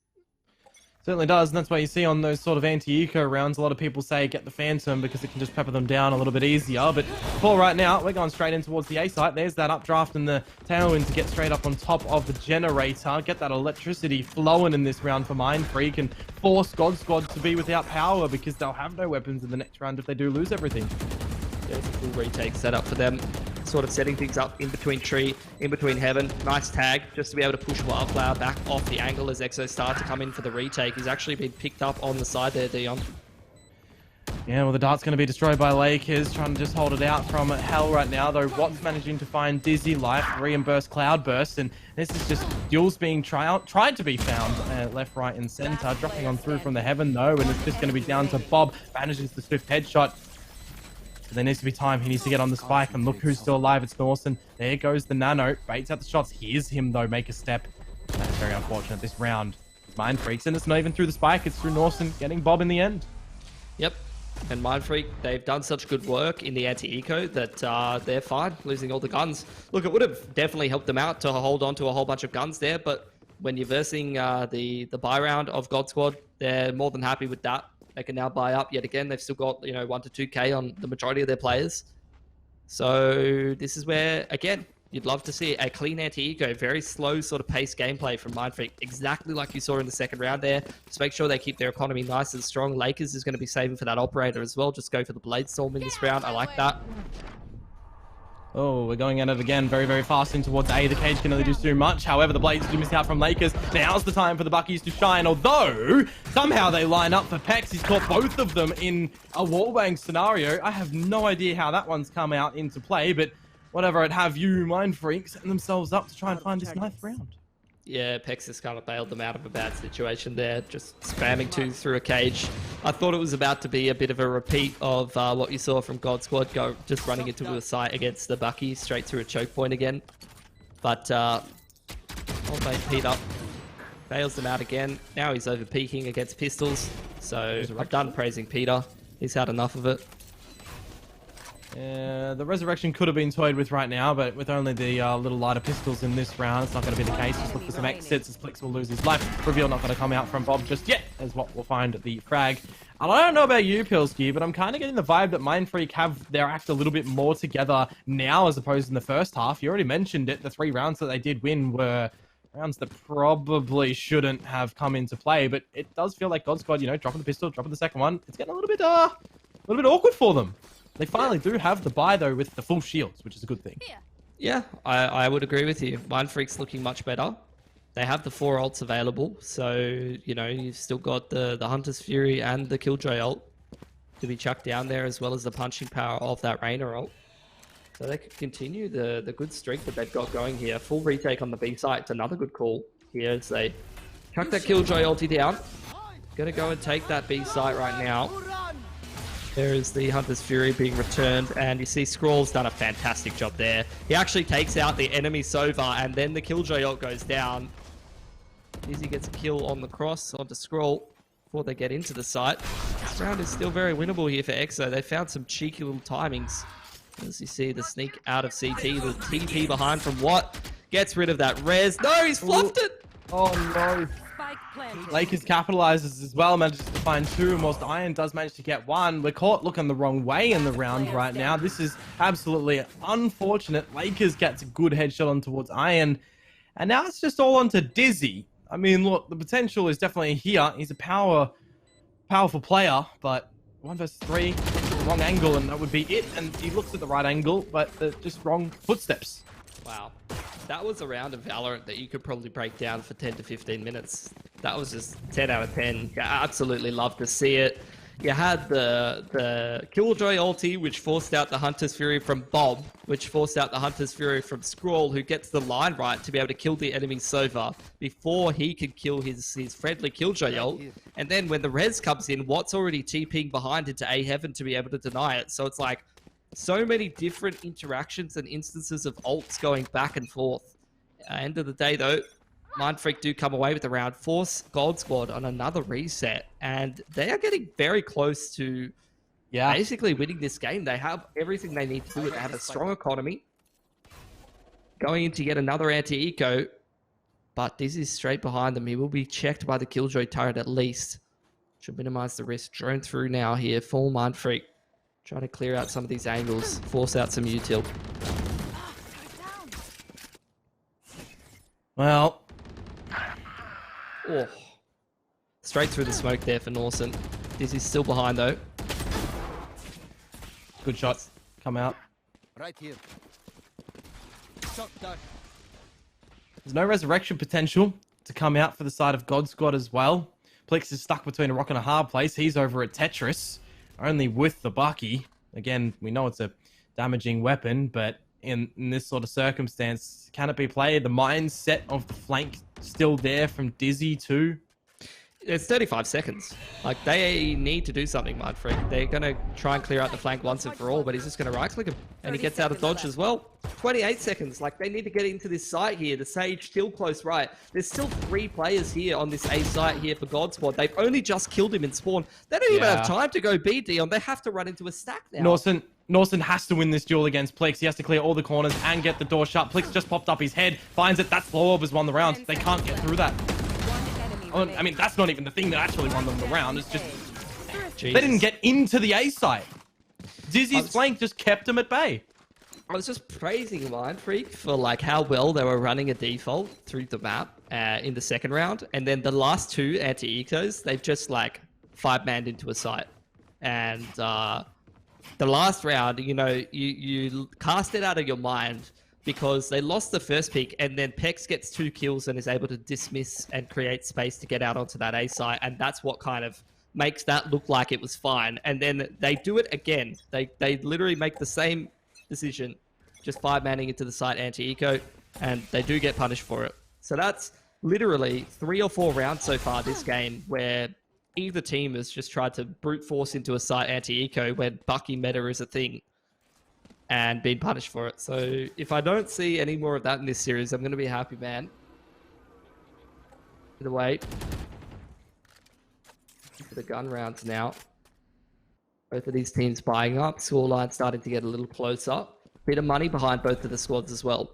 Certainly does, and that's why you see on those sort of anti-eco rounds, a lot of people say get the Phantom because it can just pepper them down a little bit easier. But for right now, we're going straight in towards the A site. There's that updraft and the tailwind to get straight up on top of the generator. Get that electricity flowing in this round for Mindfreak and force God Squad to be without power because they'll have no weapons in the next round if they do lose everything. There's a full retake set up for them. Sort of setting things up in between tree, in between heaven. Nice tag, just to be able to push Wildflower back off the angle as Exo starts to come in for the retake. He's actually been picked up on the side there, Dion. Yeah, well, the dart's going to be destroyed by Lakers, trying to just hold it out from hell right now, though Watt's managing to find Dizzy, Life, reimburse Cloudburst, and this is just duels being tried to be found left, right, and center, dropping on through from the heaven, though, and it's just going to be down to Bob, manages the swift headshot. There needs to be time. He needs to get on the spike, and look who's still alive. It's Norson. There goes the Nano. Baits out the shots. Here's him, though, make a step. That's very unfortunate this round. Mindfreaks, and it's not even through the spike. It's through Norson getting Bob in the end. Yep. And Mindfreak, they've done such good work in the anti-eco that they're fine losing all the guns. Look, it would have definitely helped them out to hold on to a whole bunch of guns there, but when you're versing the buy round of God Squad, they're more than happy with that. They can now buy up yet again. They've still got, 1 to 2k on the majority of their players. So this is where, again, you'd love to see a clean anti-eco, very slow sort of pace gameplay from Mindfreak, exactly like you saw in the second round there. Just make sure they keep their economy nice and strong. Lakers is going to be saving for that operator as well. Just go for the Blade Storm in this round. I like that. Oh, we're going at it again very, very fast in towards A. The cage can only do too much. However, the Blades do miss out from Lakers. Now's the time for the Buckies to shine. Although, somehow they line up for Pex. He's caught both of them in a wallbang scenario. I have no idea how that one's come out into play, but whatever it have you, Mindfreak, setting themselves up to try and find this 9th round. Yeah, Pex has kind of bailed them out of a bad situation there, just spamming 2 through a cage. I thought it was about to be a bit of a repeat of what you saw from God Squad, just running into a site against the Bucky, straight through a choke point again. But old mate Pete up, bails them out again. Now he's over peaking against pistols, so I'm done praising Peter. He's had enough of it. The Resurrection could have been toyed with right now, but with only the little lighter pistols in this round, it's not going to be the case. Just look for some exits as Plix will lose his life. Reveal not going to come out from Bob just yet, as what we'll find at the frag. And I don't know about you, Pilsky, but I'm kind of getting the vibe that Mindfreak have their act a little bit more together now as opposed in the first half. You already mentioned it. The 3 rounds that they did win were rounds that probably shouldn't have come into play, but it does feel like God Squad, dropping the pistol, dropping the second one. It's getting a little bit awkward for them. They finally do have the buy, though, with the full shields, which is a good thing. Yeah, I would agree with you. Mindfreak's looking much better. They have the 4 ults available, so, you've still got the Hunter's Fury and the Killjoy ult to be chucked down there, as well as the punching power of that Rainer ult. So they could continue the good streak that they've got going here. Full retake on the B site. It's another good call here as they chuck that Killjoy ulti down. Gonna go and take that B site right now. There is the Hunter's Fury being returned, and you see Scrawl's done a fantastic job there. He actually takes out the enemy Sova, and then the Killjoy ult goes down. Dizzy gets a kill on the cross onto Scrawl before they get into the site. This round is still very winnable here for EXO. They found some cheeky little timings. As you see the sneak out of CT, the TP behind from Watt. Gets rid of that res. No, he's fluffed it! Oh no. Spike planted. Lakers capitalizes as well, manages to find two, and whilst Iron does manage to get one, we're caught looking the wrong way in the round right now. This is absolutely unfortunate. Lakers gets a good headshot on towards Iron, and now it's just all on to Dizzy. I mean, look, the potential is definitely here. He's a powerful player, but 1 versus 3, looks at the wrong angle, and that would be it. And he looks at the right angle, but just wrong footsteps. Wow. That was a round of Valorant that you could probably break down for 10 to 15 minutes. That was just 10 out of 10. You absolutely love to see it. You had the Killjoy ulti, which forced out the Hunter's Fury from Bob, which forced out the Hunter's Fury from Scroll, who gets the line right to be able to kill the enemy Sova before he could kill his friendly Killjoy ult. And then when the res comes in, Watt's already TPing behind into A Heaven to be able to deny it. So it's like, so many different interactions and instances of ults going back and forth. End of the day, though, Mindfreak do come away with the round, force God Squad on another reset, and they are getting very close to basically winning this game. They have everything they need to do it. They have a strong economy. Going into yet another anti-eco, but this is straight behind them. He will be checked by the Killjoy turret at least. Should minimize the risk. Drone through now here, full Mindfreak. Trying to clear out some of these angles, force out some util. Well. Oh. Straight through the smoke there for Norson. Dizzy's still behind though. Good shot. Come out. Right here. Shot done. There's no resurrection potential to come out for the side of God Squad as well. Plix is stuck between a rock and a hard place. He's over at Tetris. Only with the Bucky. Again, we know it's a damaging weapon, but in this sort of circumstance, can it be played? The mindset of the flank still there from Dizzy too. It's 35 seconds. Like, they need to do something, Mindfreak. They're going to try and clear out the flank once and for all, but he's just going to right-click him. And he gets out of dodge as well. 28 seconds. Like, they need to get into this site here. The Sage still close right. There's still 3 players here on this A site here for God Squad. They've only just killed him in spawn. They don't even have time to go B, Dion. They have to run into a stack now. Norson has to win this duel against Plix. He has to clear all the corners and get the door shut. Plix just popped up his head, finds it. That slow orb has won the round. They can't get through that. I mean, that's not even the thing that actually won them the round. It's just they didn't get into the A site. Dizzy's flank just kept him at bay. I was just praising Mindfreak for like how well they were running a default through the map in the second round, and then the last 2 anti-ecos, they've just like 5-manned into a site, and the last round, you know, you cast it out of your mind. Because they lost the first pick, and then Pex gets 2 kills and is able to dismiss and create space to get out onto that A site, and that's what kind of makes that look like it was fine. And then they do it again. They literally make the same decision, just 5-manning into the site anti-eco, and they do get punished for it. So that's literally 3 or 4 rounds so far this game where either team has just tried to brute force into a site anti-eco when Bucky meta is a thing, and being punished for it. So if I don't see any more of that in this series, I'm going to be happy, man. Either way, for the gun rounds now. Both of these teams buying up. Scoreline starting to get a little closer. Bit of money behind both of the squads as well.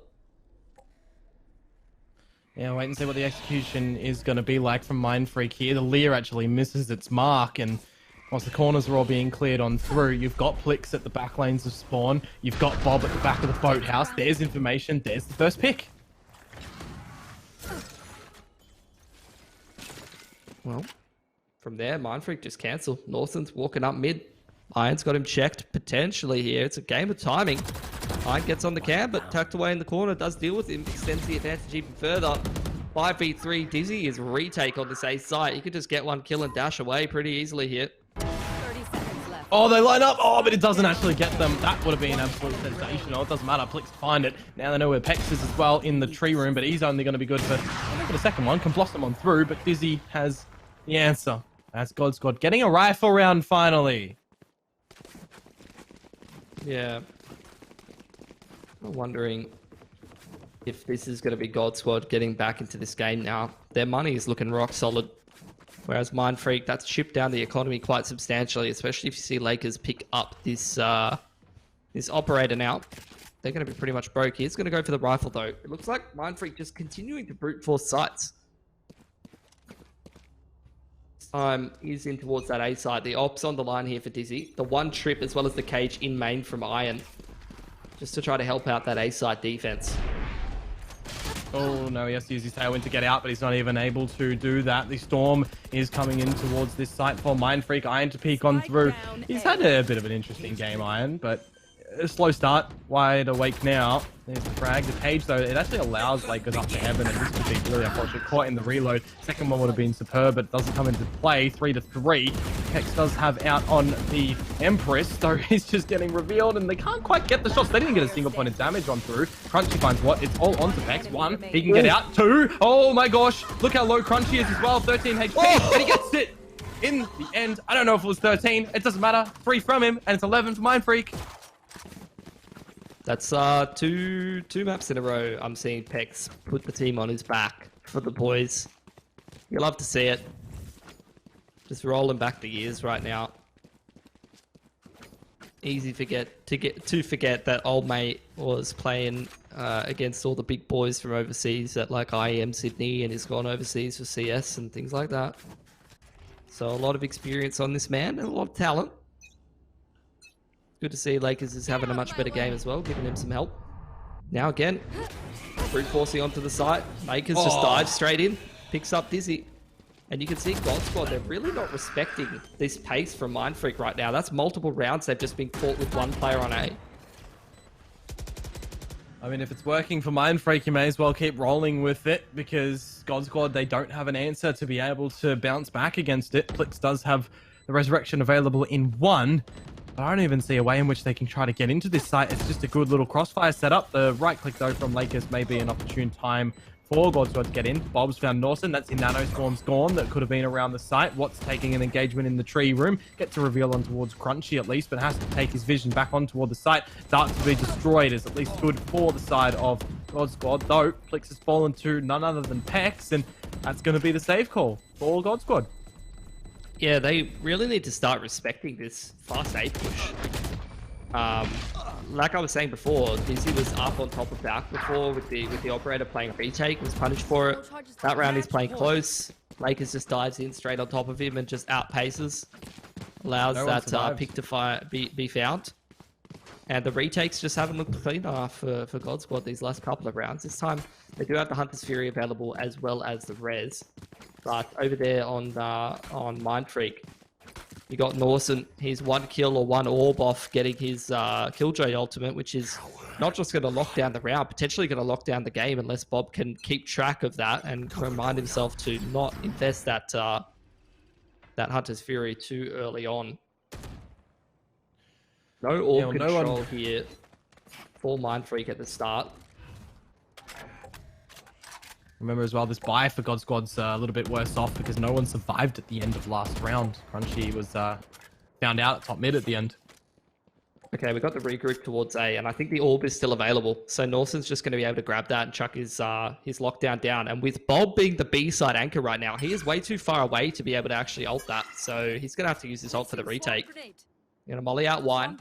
Yeah, wait and see what the execution is going to be like from Mindfreak here. The Lear actually misses its mark, and once the corners are all being cleared on through, you've got Plix at the back lanes of spawn. You've got Bob at the back of the boathouse. There's information. There's the first pick. Well, from there, Mindfreak just cancelled. Northon's walking up mid. Iron's got him checked potentially here. It's a game of timing. Iron gets on the cam, but tucked away in the corner. Does deal with him. Extends the advantage even further. 5v3. Dizzy is retake on this A site. He could just get 1 kill and dash away pretty easily here. 30 seconds left. Oh, they line up. Oh, but it doesn't actually get them. That would have been absolutely sensational. It doesn't matter. Plix find it. Now they know where Pex is as well in the tree room, but he's only going to be good for the second one. Can blossom on through, but Dizzy has the answer. That's God Squad getting a rifle round finally. Yeah. I'm wondering if this is going to be God Squad getting back into this game now. Their money is looking rock solid. Whereas Mindfreak, that's chipped down the economy quite substantially, especially if you see Lakers pick up this this operator now. They're going to be pretty much broke. He's going to go for the rifle, though. It looks like Mindfreak just continuing to brute force sites. time is in towards that A side. The ops on the line here for Dizzy. The one trip as well as the cage in main from Iron. Just to try to help out that A side defense. Oh, no, he has to use his tailwind to get out, but he's not even able to do that. The Storm is coming in towards this site for Mindfreak. Iron to peek on through. He's had a bit of an interesting game, Iron, but a slow start. Wide awake now. There's the frag. The cage, though, it actually allows Lakers up to heaven, and this could be really unfortunate. Caught in the reload. Second one would have been superb, but it doesn't come into play. 3-3. Hex does have out on the Empress, so he's just getting revealed, and they can't quite get the shots. They didn't get a single point of damage on through. Crunchy finds what? It's all onto Hex. 1, he can get out. 2, oh my gosh. Look how low Crunchy is as well. 13 HP, and he gets it in the end. I don't know if it was 13. It doesn't matter. 3 from him, and it's 11 for Mindfreak. That's two maps in a row. I'm seeing Pex put the team on his back for the boys. You love to see it. Just rolling back the years right now. Easy to forget that old mate was playing against all the big boys from overseas at like IEM Sydney, and he's gone overseas for CS and things like that. So a lot of experience on this man and a lot of talent. Good to see Lakers is having a much better game as well, giving him some help. Now again, brute forcing onto the site. Lakers just dives straight in, picks up Dizzy. And you can see God Squad, they're really not respecting this pace from Mindfreak right now. That's multiple rounds they've just been caught with one player on A. I mean, if it's working for Mindfreak, you may as well keep rolling with it, because God Squad, they don't have an answer to be able to bounce back against it. Plix does have the Resurrection available in 1. But I don't even see a way in which they can try to get into this site. It's just a good little crossfire setup. The right click, though, from Lakers may be an opportune time for God Squad to get in. Bob's found Norson. That's in Nano Storm's gone. That could have been around the site. Watt's taking an engagement in the tree room. Gets a reveal on towards Crunchy at least, but has to take his vision back on toward the site. Dark to be destroyed is at least good for the side of God Squad, though Plix has fallen to none other than Pex, and that's going to be the save call for God Squad. Yeah, they really need to start respecting this fast A push. Like I was saying before, Dizzy was up on top of that before with the operator playing retake, was punished for it. That round he's playing close. Lakers just dives in straight on top of him and just outpaces. Allows that pick to be found. And the retakes just haven't looked clean enough for God Squad these last couple of rounds. This time, they do have the Hunter's Fury available as well as the Res. But over there on Mindfreak, you got Norson. He's 1 kill or 1 orb off getting his Killjoy ultimate, which is not just going to lock down the round, potentially going to lock down the game unless Bob can keep track of that and remind himself to not invest that Hunter's Fury too early on. No orb control here for Mindfreak at the start. Remember as well, this buy for God Squad's a little bit worse off because no one survived at the end of last round. Crunchy was found out at top mid at the end. Okay, we got the regroup towards A, and I think the orb is still available. So Norson's just going to be able to grab that and chuck his lockdown down. And with Bob being the B side anchor right now, he is way too far away to be able to actually ult that. So he's going to have to use his ult for the retake. Going to molly out Wine.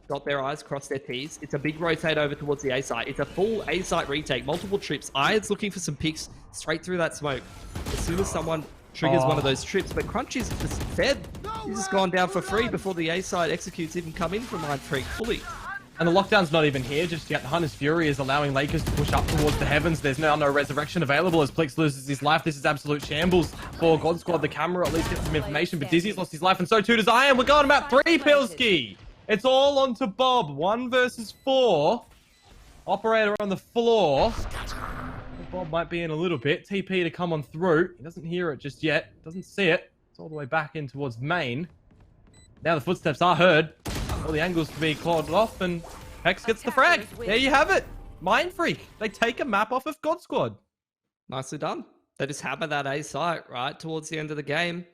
Got their eyes, cross their T's. It's a big rotate over towards the A site. It's a full A site retake, multiple trips. Iron's looking for some picks straight through that smoke. As soon as someone triggers one of those trips, but Crunchy's just fed. He's just gone down for free before the A side executes even come in from Mindfreak fully. And the lockdown's not even here just yet. Hunter's Fury is allowing Lakers to push up towards the heavens. There's now no resurrection available as Plix loses his life. This is absolute shambles for God Squad. The camera at least gets some information, but Dizzy's lost his life, and so too does Iron. We're going about 3, Pilski. It's all onto Bob. 1 versus 4. Operator on the floor. Bob might be in a little bit. TP to come on through. He doesn't hear it just yet. Doesn't see it. It's all the way back in towards main. Now the footsteps are heard. All the angles to be clawed off, and Hex gets the frag. There you have it. Mindfreak. They take a map off of God Squad. Nicely done. They just hammer that A site right towards the end of the game.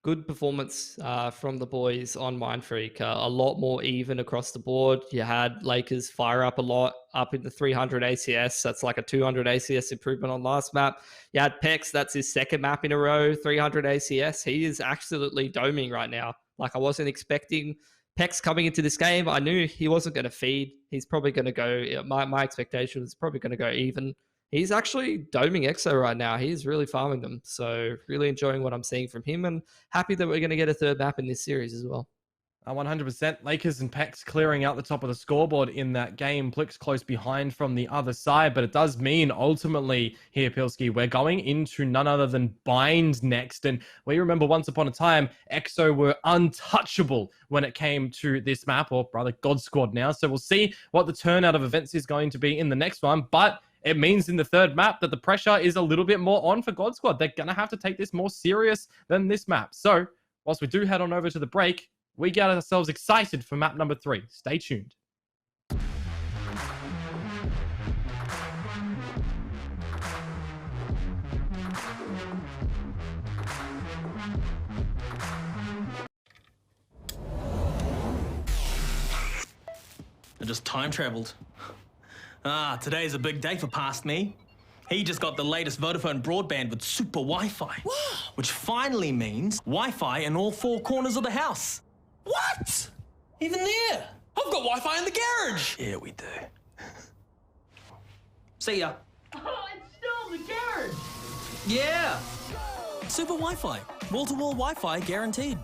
Good performance from the boys on Mindfreak. A lot more even across the board. You had Lakers fire up a lot, up in the 300 ACS. That's like a 200 ACS improvement on last map. You had Pex. That's his second map in a row, 300 ACS. He is absolutely doming right now. Like, I wasn't expecting Pex coming into this game. I knew he wasn't going to feed. He's probably going to go, my expectation was probably going to go even. he's actually doming EXO right now. He's really farming them. So really enjoying what I'm seeing from him, and happy that we're going to get a third map in this series as well. 100%. Lakers and Pex clearing out the top of the scoreboard in that game. Plix close behind from the other side, but it does mean ultimately here, Pilski, we're going into none other than Bind next. And we remember once upon a time, EXO were untouchable when it came to this map, or rather God Squad now. So we'll see what the turnout of events is going to be in the next one. But it means in the third map that the pressure is a little bit more on for God Squad. They're going to have to take this more serious than this map. So whilst we do head on over to the break, we get ourselves excited for map number 3. Stay tuned. I just time traveled. Today's a big day for past me. He just got the latest Vodafone broadband with super Wi-Fi. Wow. Which finally means Wi-Fi in all 4 corners of the house. What? Even there? I've got Wi-Fi in the garage. Yeah, we do. See ya. Oh, it's still in the garage. Yeah. Super Wi-Fi. Wall-to-wall Wi-Fi guaranteed.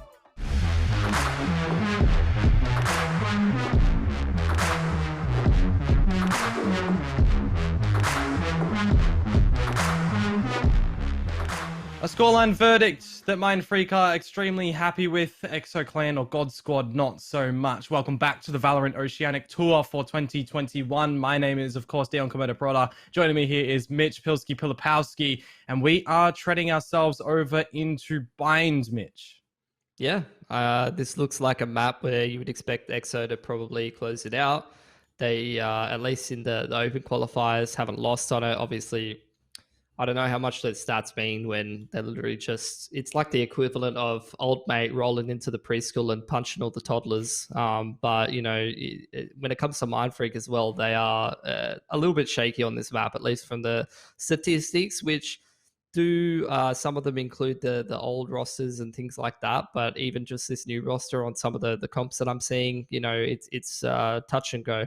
A scoreline verdict that Mindfreak are extremely happy with. EXO Clan or God Squad not so much. Welcome back to the Valorant Oceanic Tour for 2021. My name is, of course, Dion Komodo Prada. Joining me here is Mitch Pilski Pilipowski, and we are treading ourselves over into Bind, Mitch. Yeah, this looks like a map where you would expect EXO to probably close it out. They, at least in the open qualifiers, haven't lost on it. Obviously, I don't know how much those stats mean when they're literally just, it's like the equivalent of old mate rolling into the preschool and punching all the toddlers. But, you know, when it comes to Mindfreak as well, they are a little bit shaky on this map, at least from the statistics, which do some of them include the old rosters and things like that. But even just this new roster on some of the comps that I'm seeing, you know, it's touch and go.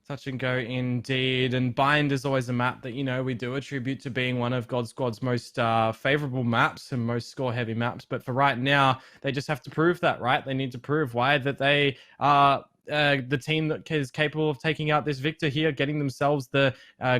Touch and go indeed. And Bind is always a map that, you know, we do attribute to being one of God Squad's most favorable maps and most score heavy maps. But for right now, they just have to prove that, right? They need to prove why that they are the team that is capable of taking out this victor here, getting themselves the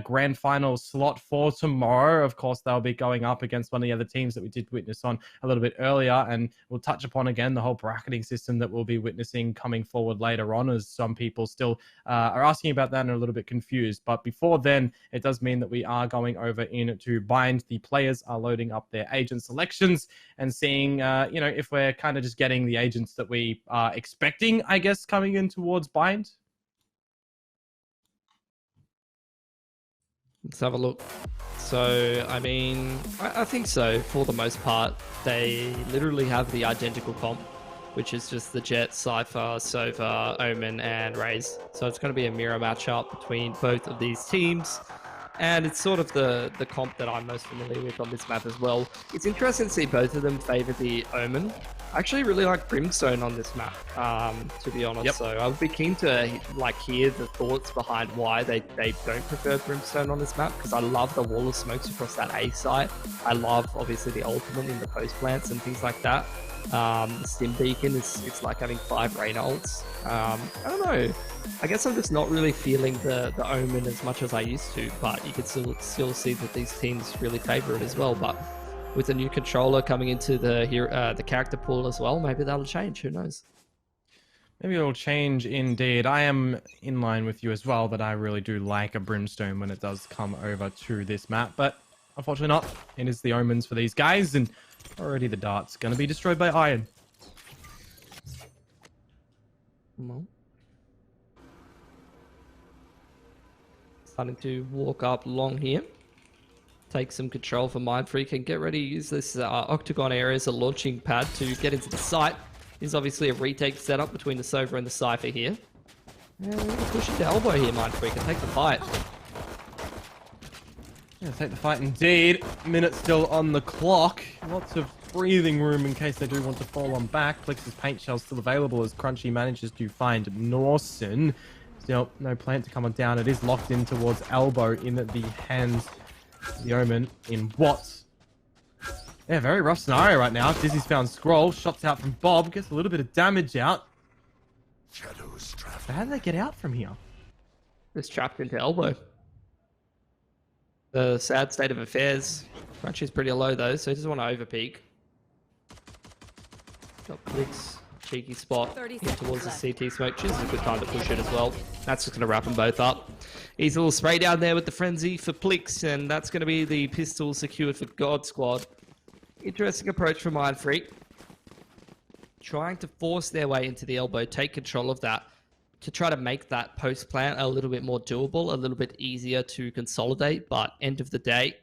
grand final slot for tomorrow. Of course, they'll be going up against one of the other teams that we did witness on a little bit earlier, and we'll touch upon again the whole bracketing system that we'll be witnessing coming forward later on, as some people still are asking about that and are a little bit confused. But before then, it does mean that we are going over into Bind. The players are loading up their agent selections and seeing, you know, if we're kind of just getting the agents that we are expecting, I guess, coming in towards Bind. Let's have a look. So, I mean, I think so for the most part. They literally have the identical comp, which is just the Jet, Cypher, Sova, Omen, and Raze. So it's going to be a mirror matchup between both of these teams. And it's sort of the comp that I'm most familiar with on this map as well. It's interesting to see both of them favor the Omen. I actually really like Brimstone on this map, to be honest. Yep. So I would be keen to like hear the thoughts behind why they don't prefer Brimstone on this map, because I love the wall of smokes across that A site. I love, obviously, the ultimate in the post plants and things like that. The Stim Beacon it's like having 5 Rain ults. I don't know. I guess I'm just not really feeling the Omen as much as I used to, but you can still see that these teams really favor it as well. But with a new controller coming into the character pool as well, maybe that'll change. Who knows? Maybe it'll change indeed. I am in line with you as well that I really do like a Brimstone when it does come over to this map, but unfortunately not. It is the Omens for these guys, and already the Dart's going to be destroyed by Iron. Well, starting to walk up long here. Take some control for Mindfreak and get ready to use this octagon area as a launching pad to get into the site. There's obviously a retake setup between the Sova and the Cypher here. And we're going to push into elbow here, Mindfreak, and take the fight. Yeah, take the fight indeed. Minute still on the clock. Lots of breathing room in case they do want to fall on back. Plix's paint shell still available as Crunchy manages to find Norson. Still, no plant to come on down. It is locked in towards elbow in the hands of the Omen in what? Yeah, very rough scenario right now. Dizzy's found Scroll. Shots out from Bob. Gets a little bit of damage out. So how do they get out from here? Just trapped into elbow. The sad state of affairs. Crunchy's pretty low though, so he doesn't want to overpeak. Got clicks. Cheeky spot 30 in seconds towards left. the CT smoke. Which is a good time to push it as well. That's just going to wrap them both up. He's a little spray down there with the frenzy for Plix, and that's going to be the pistol secured for God Squad. Interesting approach from Mind Freak. Trying to force their way into the elbow, take control of that, to try to make that post plant a little bit more doable, a little bit easier to consolidate. But end of the day,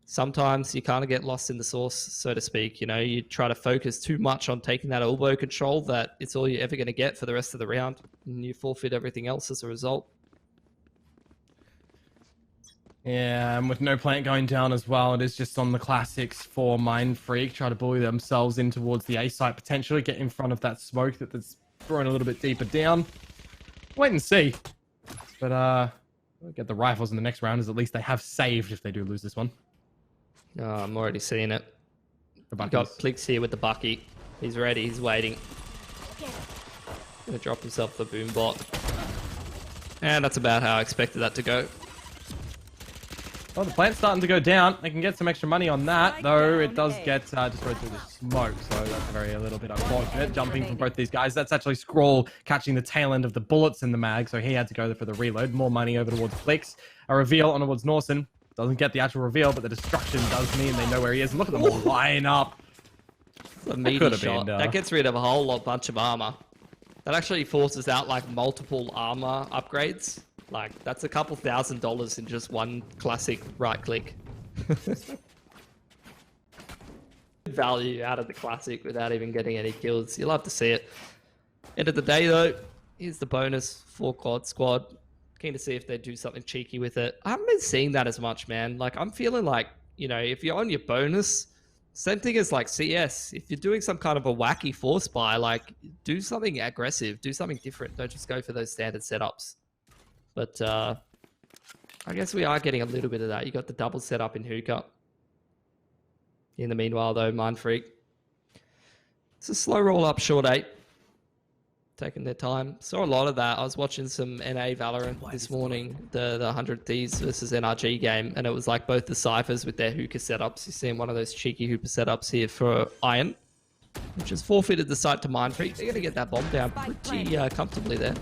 sometimes you kind of get lost in the sauce, so to speak. You know, you try to focus too much on taking that elbow control that it's all you're ever going to get for the rest of the round, and you forfeit everything else as a result. Yeah, and with no plant going down as well, it is just on the classics for Mind Freak. Try to bully themselves in towards the A site, potentially get in front of that smoke that's thrown a little bit deeper down. Wait and see. But we'll get the rifles in the next round, as at least they have saved if they do lose this one. Oh, I'm already seeing it. The Got Buckies. Plix here with the Bucky. He's ready, he's waiting. Gonna drop himself the boom bot. And that's about how I expected that to go. Well, the plant's starting to go down. They can get some extra money on that, though it does get destroyed through the smoke, so that's a little bit unfortunate. Jumping from both these guys. That's actually Scroll catching the tail end of the bullets in the mag, so he had to go there for the reload. More money over towards Plix. A reveal on towards Norson. Doesn't get the actual reveal, but the destruction does mean they know where he is. And look at them all line up. A meaty could've shot. been, That gets rid of a whole bunch of armor. That actually forces out like multiple armor upgrades. Like, that's a couple $1,000s in just one classic right click. Value out of the classic without even getting any kills. You'll have to see it. End of the day though, here's the bonus for God Squad. Keen to see if they do something cheeky with it. I haven't been seeing that as much, man. Like, I'm feeling like, you know, if you're on your bonus, same thing as like CS. If you're doing some kind of a wacky force buy, like, do something aggressive, do something different. Don't just go for those standard setups. But I guess we are getting a little bit of that. You got the double setup in hookah. In the meanwhile, though, Mind Freak. It's a slow roll up, short 8. Taking their time. Saw a lot of that. I was watching some NA Valorant this morning, the 100 Thieves versus NRG game, and it was like both the Cyphers with their hookah setups. You're seeing one of those cheeky hookah setups here for Iron, which has forfeited the site to Mind Freak. They're going to get that bomb down pretty comfortably there.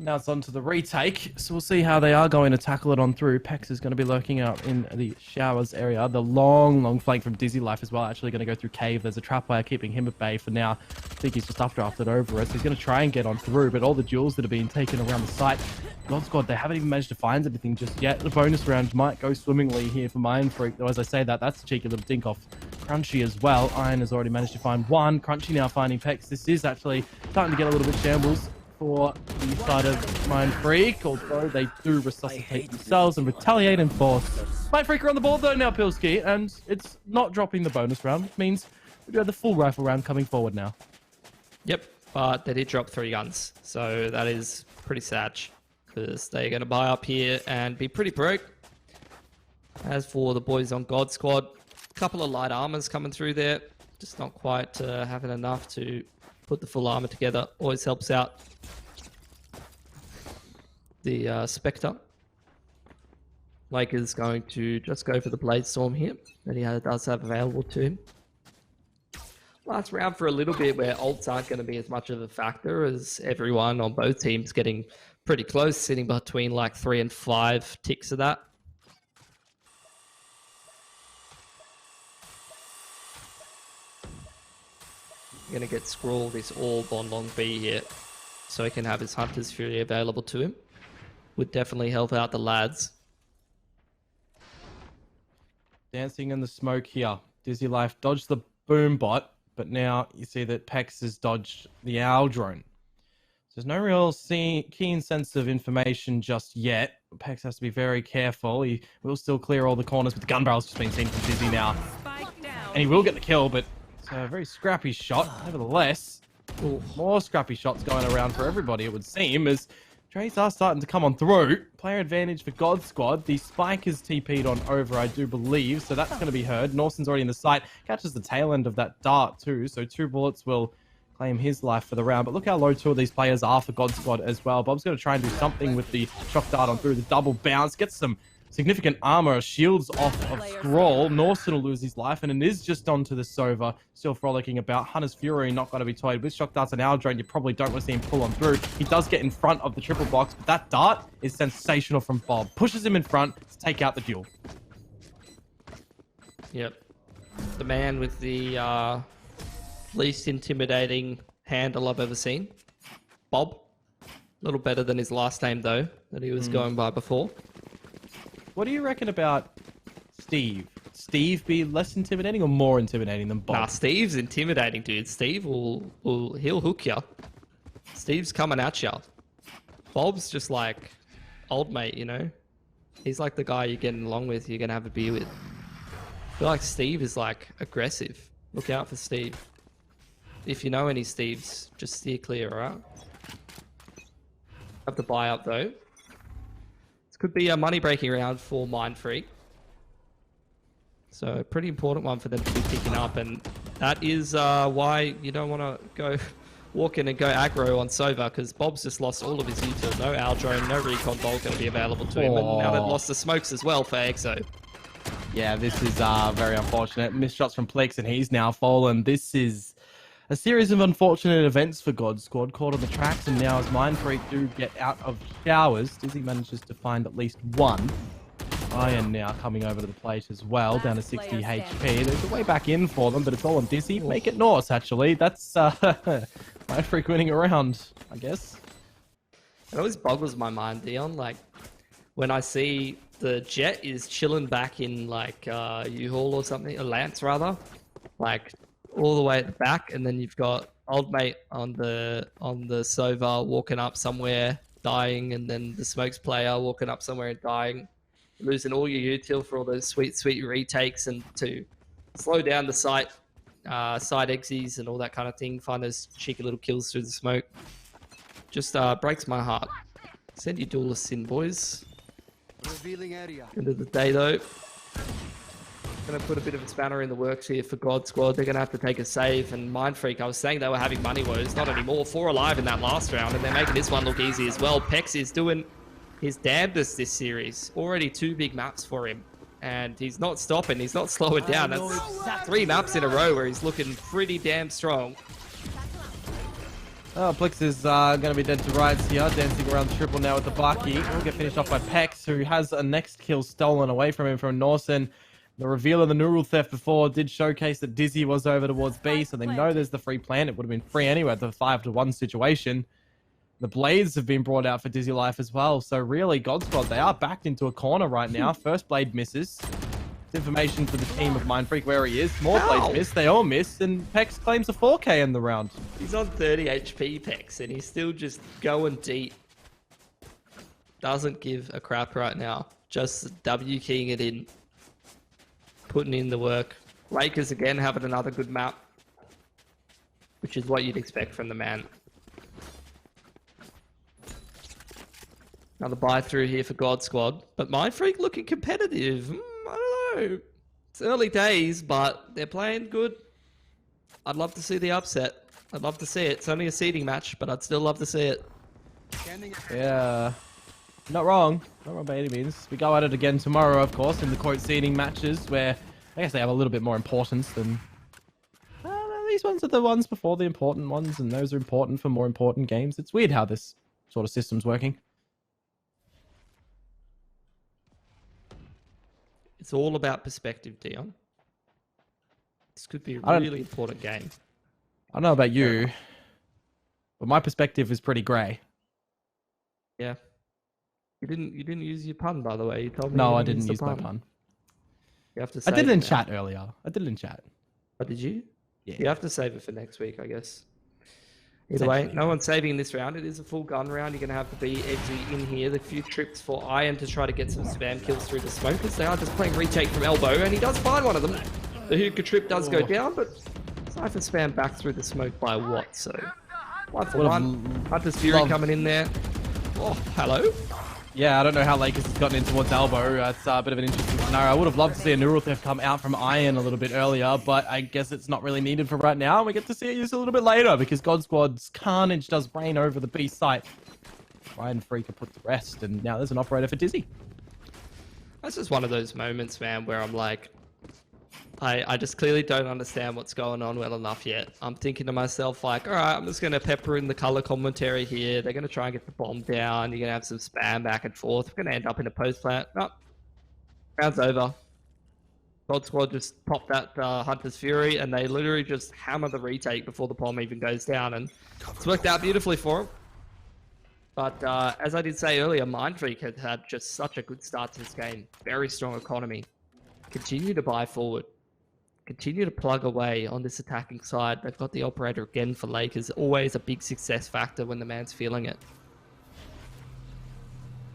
Now it's on to the retake, so we'll see how they are going to tackle it on through. Pex is going to be lurking out in the showers area. The long flank from Dizzy Life as well, actually going to go through cave. There's a trapwire keeping him at bay for now. I think he's just after it over us. He's going to try and get on through, but all the jewels that are being taken around the site, God Squad, they haven't even managed to find anything just yet. The bonus round might go swimmingly here for Mind Freak, though as I say that, that's a cheeky little dink off Crunchy as well. Iron has already managed to find one. Crunchy now finding Pex. This is actually starting to get a little bit shambles for the side of Mind Freak, although they do resuscitate themselves and retaliate in force. Mind Freak are on the board though now, Pilski, and it's not dropping the bonus round, which means we do have the full rifle round coming forward now. Yep, but they did drop 3 guns, so that is pretty sad, because they're going to buy up here and be pretty broke. As for the boys on God Squad, a couple of light armors coming through there, just not quite having enough to put the full armor together. Always helps out. The Spectre. Lake is going to just go for the Blade Storm here that he does have available to him. Last round for a little bit where ults aren't going to be as much of a factor, as everyone on both teams getting pretty close, sitting between like 3 and 5 ticks of that. Going to get Scroll this orb on long B here, so he can have his Hunter's Fury available to him. Would definitely help out the lads. Dancing in the smoke here. Dizzy Life dodged the boom bot, but now you see that Pex has dodged the owl drone. So there's no real keen sense of information just yet. Pex has to be very careful. He will still clear all the corners, but the gun barrel's just been seen from Dizzy now. And he will get the kill, but it's a very scrappy shot, nevertheless. Ooh, more scrappy shots going around for everybody, it would seem, as trades are starting to come on through. Player advantage for God Squad. The spike is TP'd on over, I do believe, so that's going to be heard. Nawson's already in the sight. Catches the tail end of that dart too, so 2 bullets will claim his life for the round. But look how low 2 of these players are for God Squad as well. Bob's going to try and do something with the shock dart on through the double bounce. Gets some significant armor, shields off of Scroll. Norson will lose his life, and it is just onto the Sova. Still frolicking about. Hunter's Fury not going to be toyed with. Shock darts an hour drone. You probably don't want to see him pull on through. He does get in front of the triple box, but that dart is sensational from Bob. Pushes him in front to take out the duel. Yep. The man with the least intimidating handle I've ever seen. Bob. A little better than his last name, though, that he was going by before. What do you reckon about Steve? Steve be less intimidating or more intimidating than Bob? Nah, Steve's intimidating, dude. Steve he'll hook ya. Steve's coming at ya. Bob's just like old mate, you know? He's like the guy you're getting along with, you're gonna have a beer with. I feel like Steve is like aggressive. Look out for Steve. If you know any Steves, just steer clear, alright? Have the buy up though. Could be a money-breaking round for Mindfreak. So a pretty important one for them to be picking up, and that is why you don't want to go walk in and go aggro on Sova, because Bob's just lost all of his util. No Aldrone, no Recon Bolt going to be available to him, and now they've lost the smokes as well for Exo. Yeah, this is very unfortunate. Missed shots from Plex, and he's now fallen. This is a series of unfortunate events for God Squad, caught on the tracks, and now as Mindfreak do get out of showers, Dizzy manages to find at least one. Iron now coming over to the plate as well, down to 60 HP. There's a way back in for them, but it's all on Dizzy. Make it Norse, actually. That's Mindfreak winning a round, I guess. It always boggles my mind, Dion, like when I see the Jet is chilling back in like U-Haul or something, or Lance rather, like all the way at the back, and then you've got old mate on the Sova walking up somewhere dying, and then the smokes player walking up somewhere and dying, losing all your util for all those sweet retakes, and to slow down the side exes and all that kind of thing, find those cheeky little kills through the smoke. Just breaks my heart. Send your duelists in, boys. Revealing area. End of the day though, going to put a bit of a spanner in the works here for God Squad. They're going to have to take a save, and Mindfreak, I was saying they were having money woes, not anymore. 4 alive in that last round, and they're making this one look easy as well. Pex is doing his damnedest this series. Already 2 big maps for him, and he's not stopping, he's not slowing down. That's 3 maps in a row where he's looking pretty damn strong. Oh, Plex is going to be dead to rights here, dancing around the triple now with the Baki. We'll get finished off by Pex, who has a next kill stolen away from him from Norson. The reveal of the neural theft before did showcase that Dizzy was over towards B, so they know there's the free plant. It would have been free anyway, the 5-to-1 situation. The blades have been brought out for Dizzy Life as well, so really, God Squad, they are backed into a corner right now. First blade misses. Information for the team of Mindfreak where he is. More blades miss, they all miss, and Pex claims a 4K in the round. He's on 30 HP, Pex, and he's still just going deep. Doesn't give a crap right now. Just W-keying it in. Putting in the work. Lakers again having another good map, which is what you'd expect from the man. Another buy through here for God Squad, but Mindfreak looking competitive. I don't know. It's early days, but they're playing good. I'd love to see the upset. I'd love to see it. It's only a seeding match, but I'd still love to see it. Yeah. Not wrong. Not wrong by any means. We go at it again tomorrow, of course, in the quote seeding matches, where I guess they have a little bit more importance than... these ones are the ones before the important ones, and those are important for more important games. It's weird how this sort of system's working. It's all about perspective, Dion. This could be a really important game. I don't know about you, but my perspective is pretty grey. Yeah. You didn't use your pun, by the way. You told me. No, I didn't use my pun. You have to. I did it in chat earlier. I did it in chat. Oh, did you? Yeah. You have to save it for next week, I guess. Either way, no one's saving this round. It is a full gun round. You're going to have to be edgy in here. The few trips for Iron to try to get some spam kills through the smokers. They are just playing retake from elbow, and he does find one of them. The hookah trip does go down, but Cypher spam back through the smoke by what? So 1 for 1. Hunter's Fury coming in there. Oh, hello. Yeah, I don't know how Lakers has gotten in towards Elbow. That's a bit of an interesting scenario. I would have loved to see a neural theft come out from Iron a little bit earlier, but I guess it's not really needed for right now. We get to see it used a little bit later because God Squad's carnage does reign over the B site. Iron Freak are put to rest, and now there's an operator for Dizzy. That's just one of those moments, man, where I'm like, I just clearly don't understand what's going on well enough yet. I'm thinking to myself, like, all right, I'm just going to pepper in the color commentary here. They're going to try and get the bomb down. You're going to have some spam back and forth. We're going to end up in a post plant. Nope. Round's over. God Squad just popped that Hunter's Fury, and they literally just hammer the retake before the bomb even goes down, and it's worked out beautifully for them. But as I did say earlier, Mindfreak had had just such a good start to this game. Very strong economy. Continue to buy forward. Continue to plug away on this attacking side. They've got the operator again for Lakers. Always a big success factor when the man's feeling it.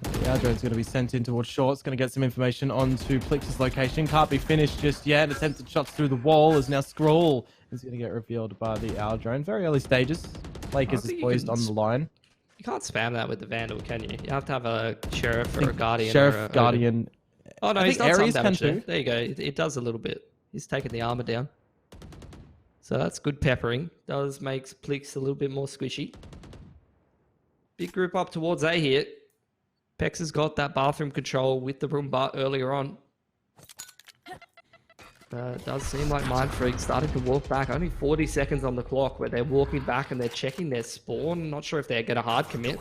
The Aldrone's going to be sent in towards short. It's going to get some information onto Plix's location. Can't be finished just yet. Attempted shots through the wall as now Scroll is going to get revealed by the Aldrone. Very early stages. Lakers is poised on the line. You can't spam that with the Vandal, can you? You have to have a Sheriff or a Guardian. Sheriff, Guardian. Oh no, he's done some damage there. There you go. It does a little bit. He's taken the armor down. So that's good peppering. Does makes Plix a little bit more squishy. Big group up towards A here. Pex has got that bathroom control with the Roomba earlier on. It does seem like Mindfreak starting to walk back. Only 40 seconds on the clock where they're walking back and they're checking their spawn. Not sure if they're going to hard commit.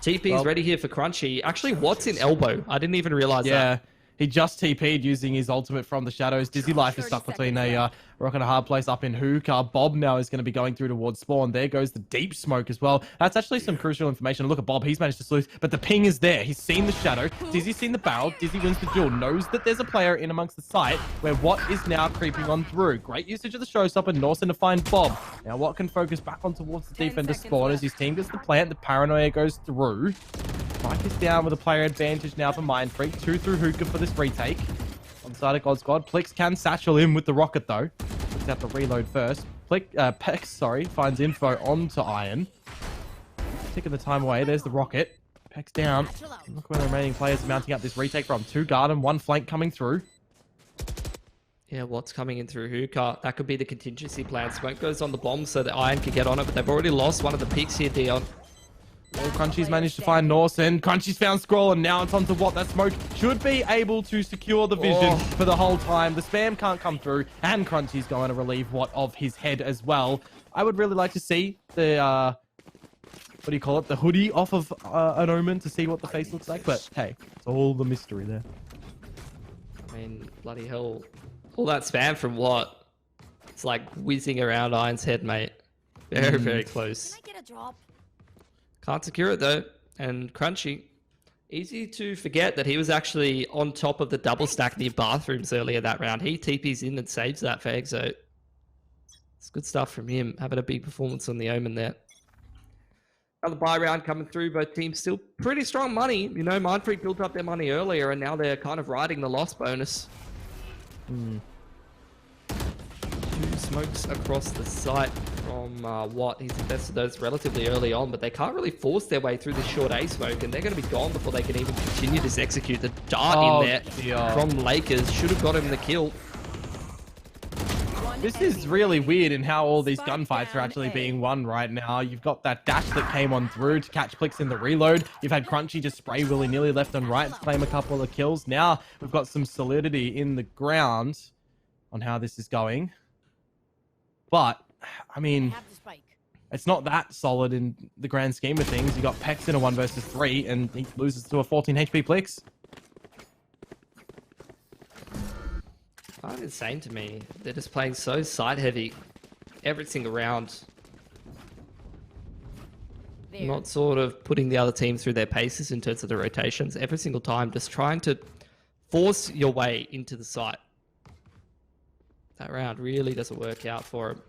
TP's ready here for Crunchy. Actually, what's in Elbow? I didn't even realize that. Yeah. He just TP'd using his ultimate from the shadows. Dizzy Life is stuck between a rock and a hard place up in Hookah. Bob now is going to be going through towards spawn. There goes the deep smoke as well. That's actually some crucial information. Look at Bob. He's managed to sleuth, but the ping is there. He's seen the shadow. Dizzy's seen the barrel. Dizzy wins the duel. Knows that there's a player in amongst the site where Watt is now creeping on through. Great usage of the showstopper. Norson to find Bob. Now Watt can focus back on towards the defender spawn as his team gets the plant. The paranoia goes through. Mike is down with a player advantage now for Mindfreak. 2 through Hookah for this retake. On the side of God Squad. Plix can satchel in with the rocket though. Plix have to reload first. Pex, finds info onto Iron. Taking the time away. There's the rocket. Pex down. Look where the remaining players are mounting up this retake from. 2 garden, 1 flank coming through. Yeah, what's coming in through Hookah? That could be the contingency plan. Smoke goes on the bomb so that Iron can get on it, but they've already lost one of the peaks here, Dion. Well, Crunchy's managed to find Norson. Crunchy's found Scroll, and now it's onto Watt. That smoke should be able to secure the vision for the whole time. The spam can't come through, and Crunchy's going to relieve Watt of his head as well. I would really like to see the, what do you call it? The hoodie off of an Omen to see what the face looks like, but hey, it's all the mystery there. I mean, bloody hell. All that spam from Watt. It's like whizzing around Iron's head, mate. Very, very close. Can I get a drop? Can't secure it though. And Crunchy, easy to forget that he was actually on top of the double stack near bathrooms earlier that round. He TPs in and saves that for Exo. It's good stuff from him. Having a big performance on the Omen there. Another buy round coming through. Both teams still pretty strong money. You know, Mindfreak built up their money earlier and now they're kind of riding the loss bonus. 2 smokes across the site from Watt. He's invested those relatively early on, but they can't really force their way through this short A smoke, and they're going to be gone before they can even continue to execute. The dart in there from Lakers should have got him the kill. This is really weird in how all these gunfights are actually being won right now. You've got that dash that came on through to catch Plix in the reload. You've had Crunchy just spray willy-nilly left and right to claim a couple of kills. Now we've got some solidity in the ground on how this is going. But, I mean, it's not that solid in the grand scheme of things. You got Pex in a 1 versus 3, and he loses to a 14 HP Plix. Kind of insane to me. They're just playing so side heavy every single round. Not sort of putting the other team through their paces in terms of the rotations. Every single time, just trying to force your way into the site. That round really doesn't work out for him.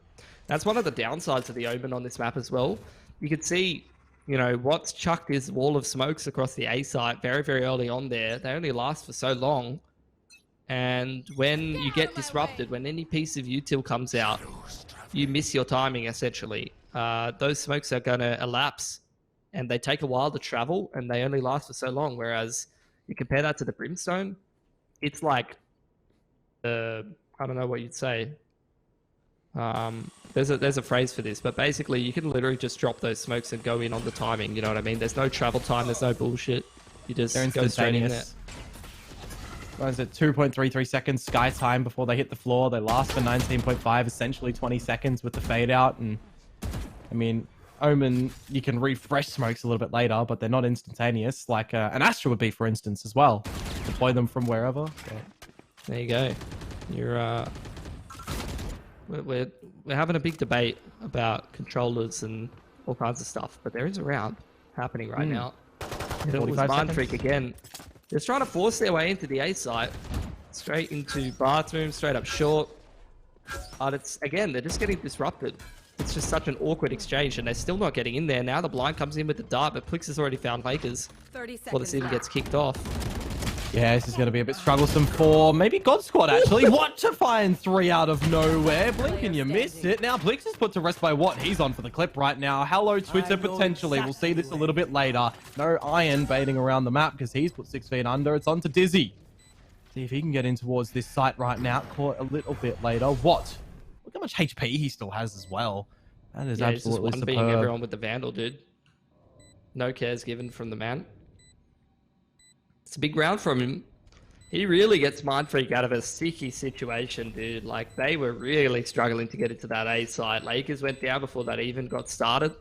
That's one of the downsides of the Omen on this map as well. You could see, you know, Watt's chucked his wall of smokes across the A site very, very early on there. They only last for so long. And when you get disrupted, when any piece of util comes out, you miss your timing, essentially. those smokes are going to elapse, and they take a while to travel, and they only last for so long. Whereas you compare that to the brimstone, it's like, I don't know what you'd say. There's a phrase for this, but basically you can literally just drop those smokes and go in on the timing. You know what I mean? There's no travel time. There's no bullshit. You just go straight in there. What is it? 2.33 seconds sky time before they hit the floor. They last for 19.5, essentially 20 seconds with the fade out. And I mean, Omen, you can refresh smokes a little bit later, but they're not instantaneous, like an Astra would be, for instance, as well. Deploy them from wherever. So. There you go. You're we're having a big debate about controllers and all kinds of stuff, but there is a round happening right now. And it was Mindfreak again. They're trying to force their way into the A site, straight into bathroom, straight up short. But it's, again, they're just getting disrupted. It's just such an awkward exchange, and they're still not getting in there. Now the blind comes in with the dart, but Plix has already found Lakers before this even gets kicked off. Yeah, this is going to be a bit strugglesome for maybe God Squad, actually. What to find 3 out of nowhere? Blink and you missed it. Now, Blix is put to rest by what? He's on for the clip right now. Hello, Twitter, potentially. We'll see this a little bit later. No Iron baiting around the map because he's put 6 feet under. It's on to Dizzy. See if he can get in towards this site right now. Caught a little bit later. What? Look how much HP he still has as well. That is absolutely superb. Being everyone with the Vandal, dude. No cares given from the man. It's a big round from him. He really gets Mindfreak out of a sticky situation, dude. Like, they were really struggling to get into that A side. Lakers went down before that even got started.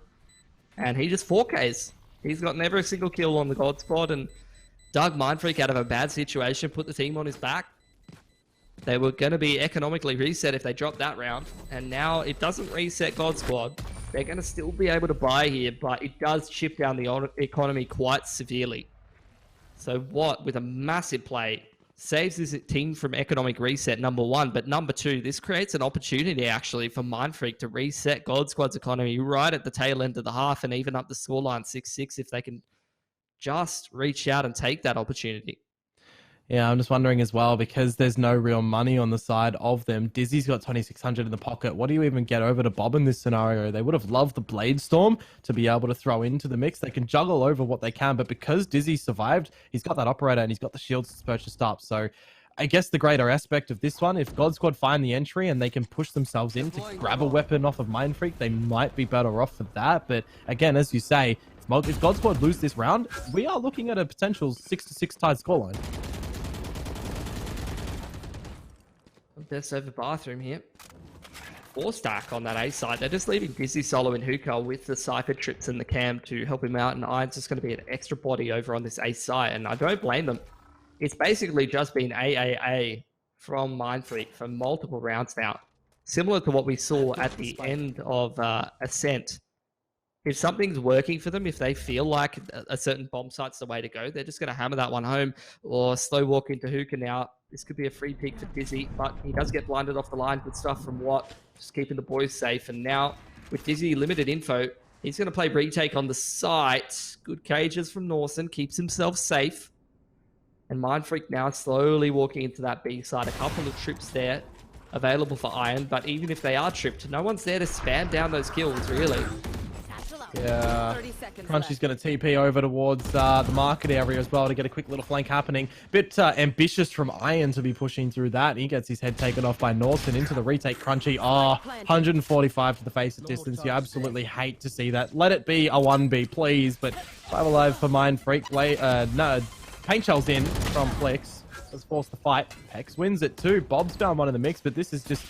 And he just 4Ks. He's got never a single kill on the God Squad and dug Mindfreak out of a bad situation, put the team on his back. They were going to be economically reset if they dropped that round. And now it doesn't reset God Squad. They're going to still be able to buy here, but it does chip down the economy quite severely. So what, with a massive play, saves this team from economic reset, number one. But number two, this creates an opportunity, actually, for Mindfreak to reset God Squad's economy right at the tail end of the half and even up the scoreline 6-6 if they can just reach out and take that opportunity. Yeah, I'm just wondering as well, because there's no real money on the side of them. Dizzy's got 2,600 in the pocket. What do you even get over to Bob in this scenario? They would have loved the Blade Storm to be able to throw into the mix. They can juggle over what they can, but because Dizzy survived, he's got that operator and he's got the shields purchased up. So I guess the greater aspect of this one, if God Squad find the entry and they can push themselves in to grab a weapon off of Mindfreak, they might be better off for that. But again, as you say, if God Squad lose this round, we are looking at a potential 6-6 tied scoreline. Best over bathroom here. 4 stack on that A side. They're just leaving Dizzy solo in hookah with the Cypher trips and the cam to help him out, and Iron's just going to be an extra body over on this A side, and I don't blame them. It's basically just been AAA from Mindfreak for multiple rounds now. Similar to what we saw at the end of Ascent. If something's working for them, if they feel like a certain bomb site's the way to go, they're just going to hammer that one home or slow walk into hookah now. This could be a free peek for Dizzy, but he does get blinded off the line. Good stuff from Watt, just keeping the boys safe. And now, with Dizzy limited info, he's going to play retake on the site. Good cages from Norson, keeps himself safe. And Mindfreak now slowly walking into that B side. A couple of trips there available for Iron, but even if they are tripped, no one's there to spam down those kills, really. Yeah, Crunchy's going to TP over towards the market area as well to get a quick little flank happening. Bit ambitious from Iron to be pushing through that. He gets his head taken off by Norton into the retake. Crunchy, 145 to the face at distance. You absolutely hate to see that. Let it be a 1B, please. But 5 alive for Mindfreak. No, paint shells in from Flex. Let's force the fight. Hex wins it too. Bob's found one in the mix, but this is just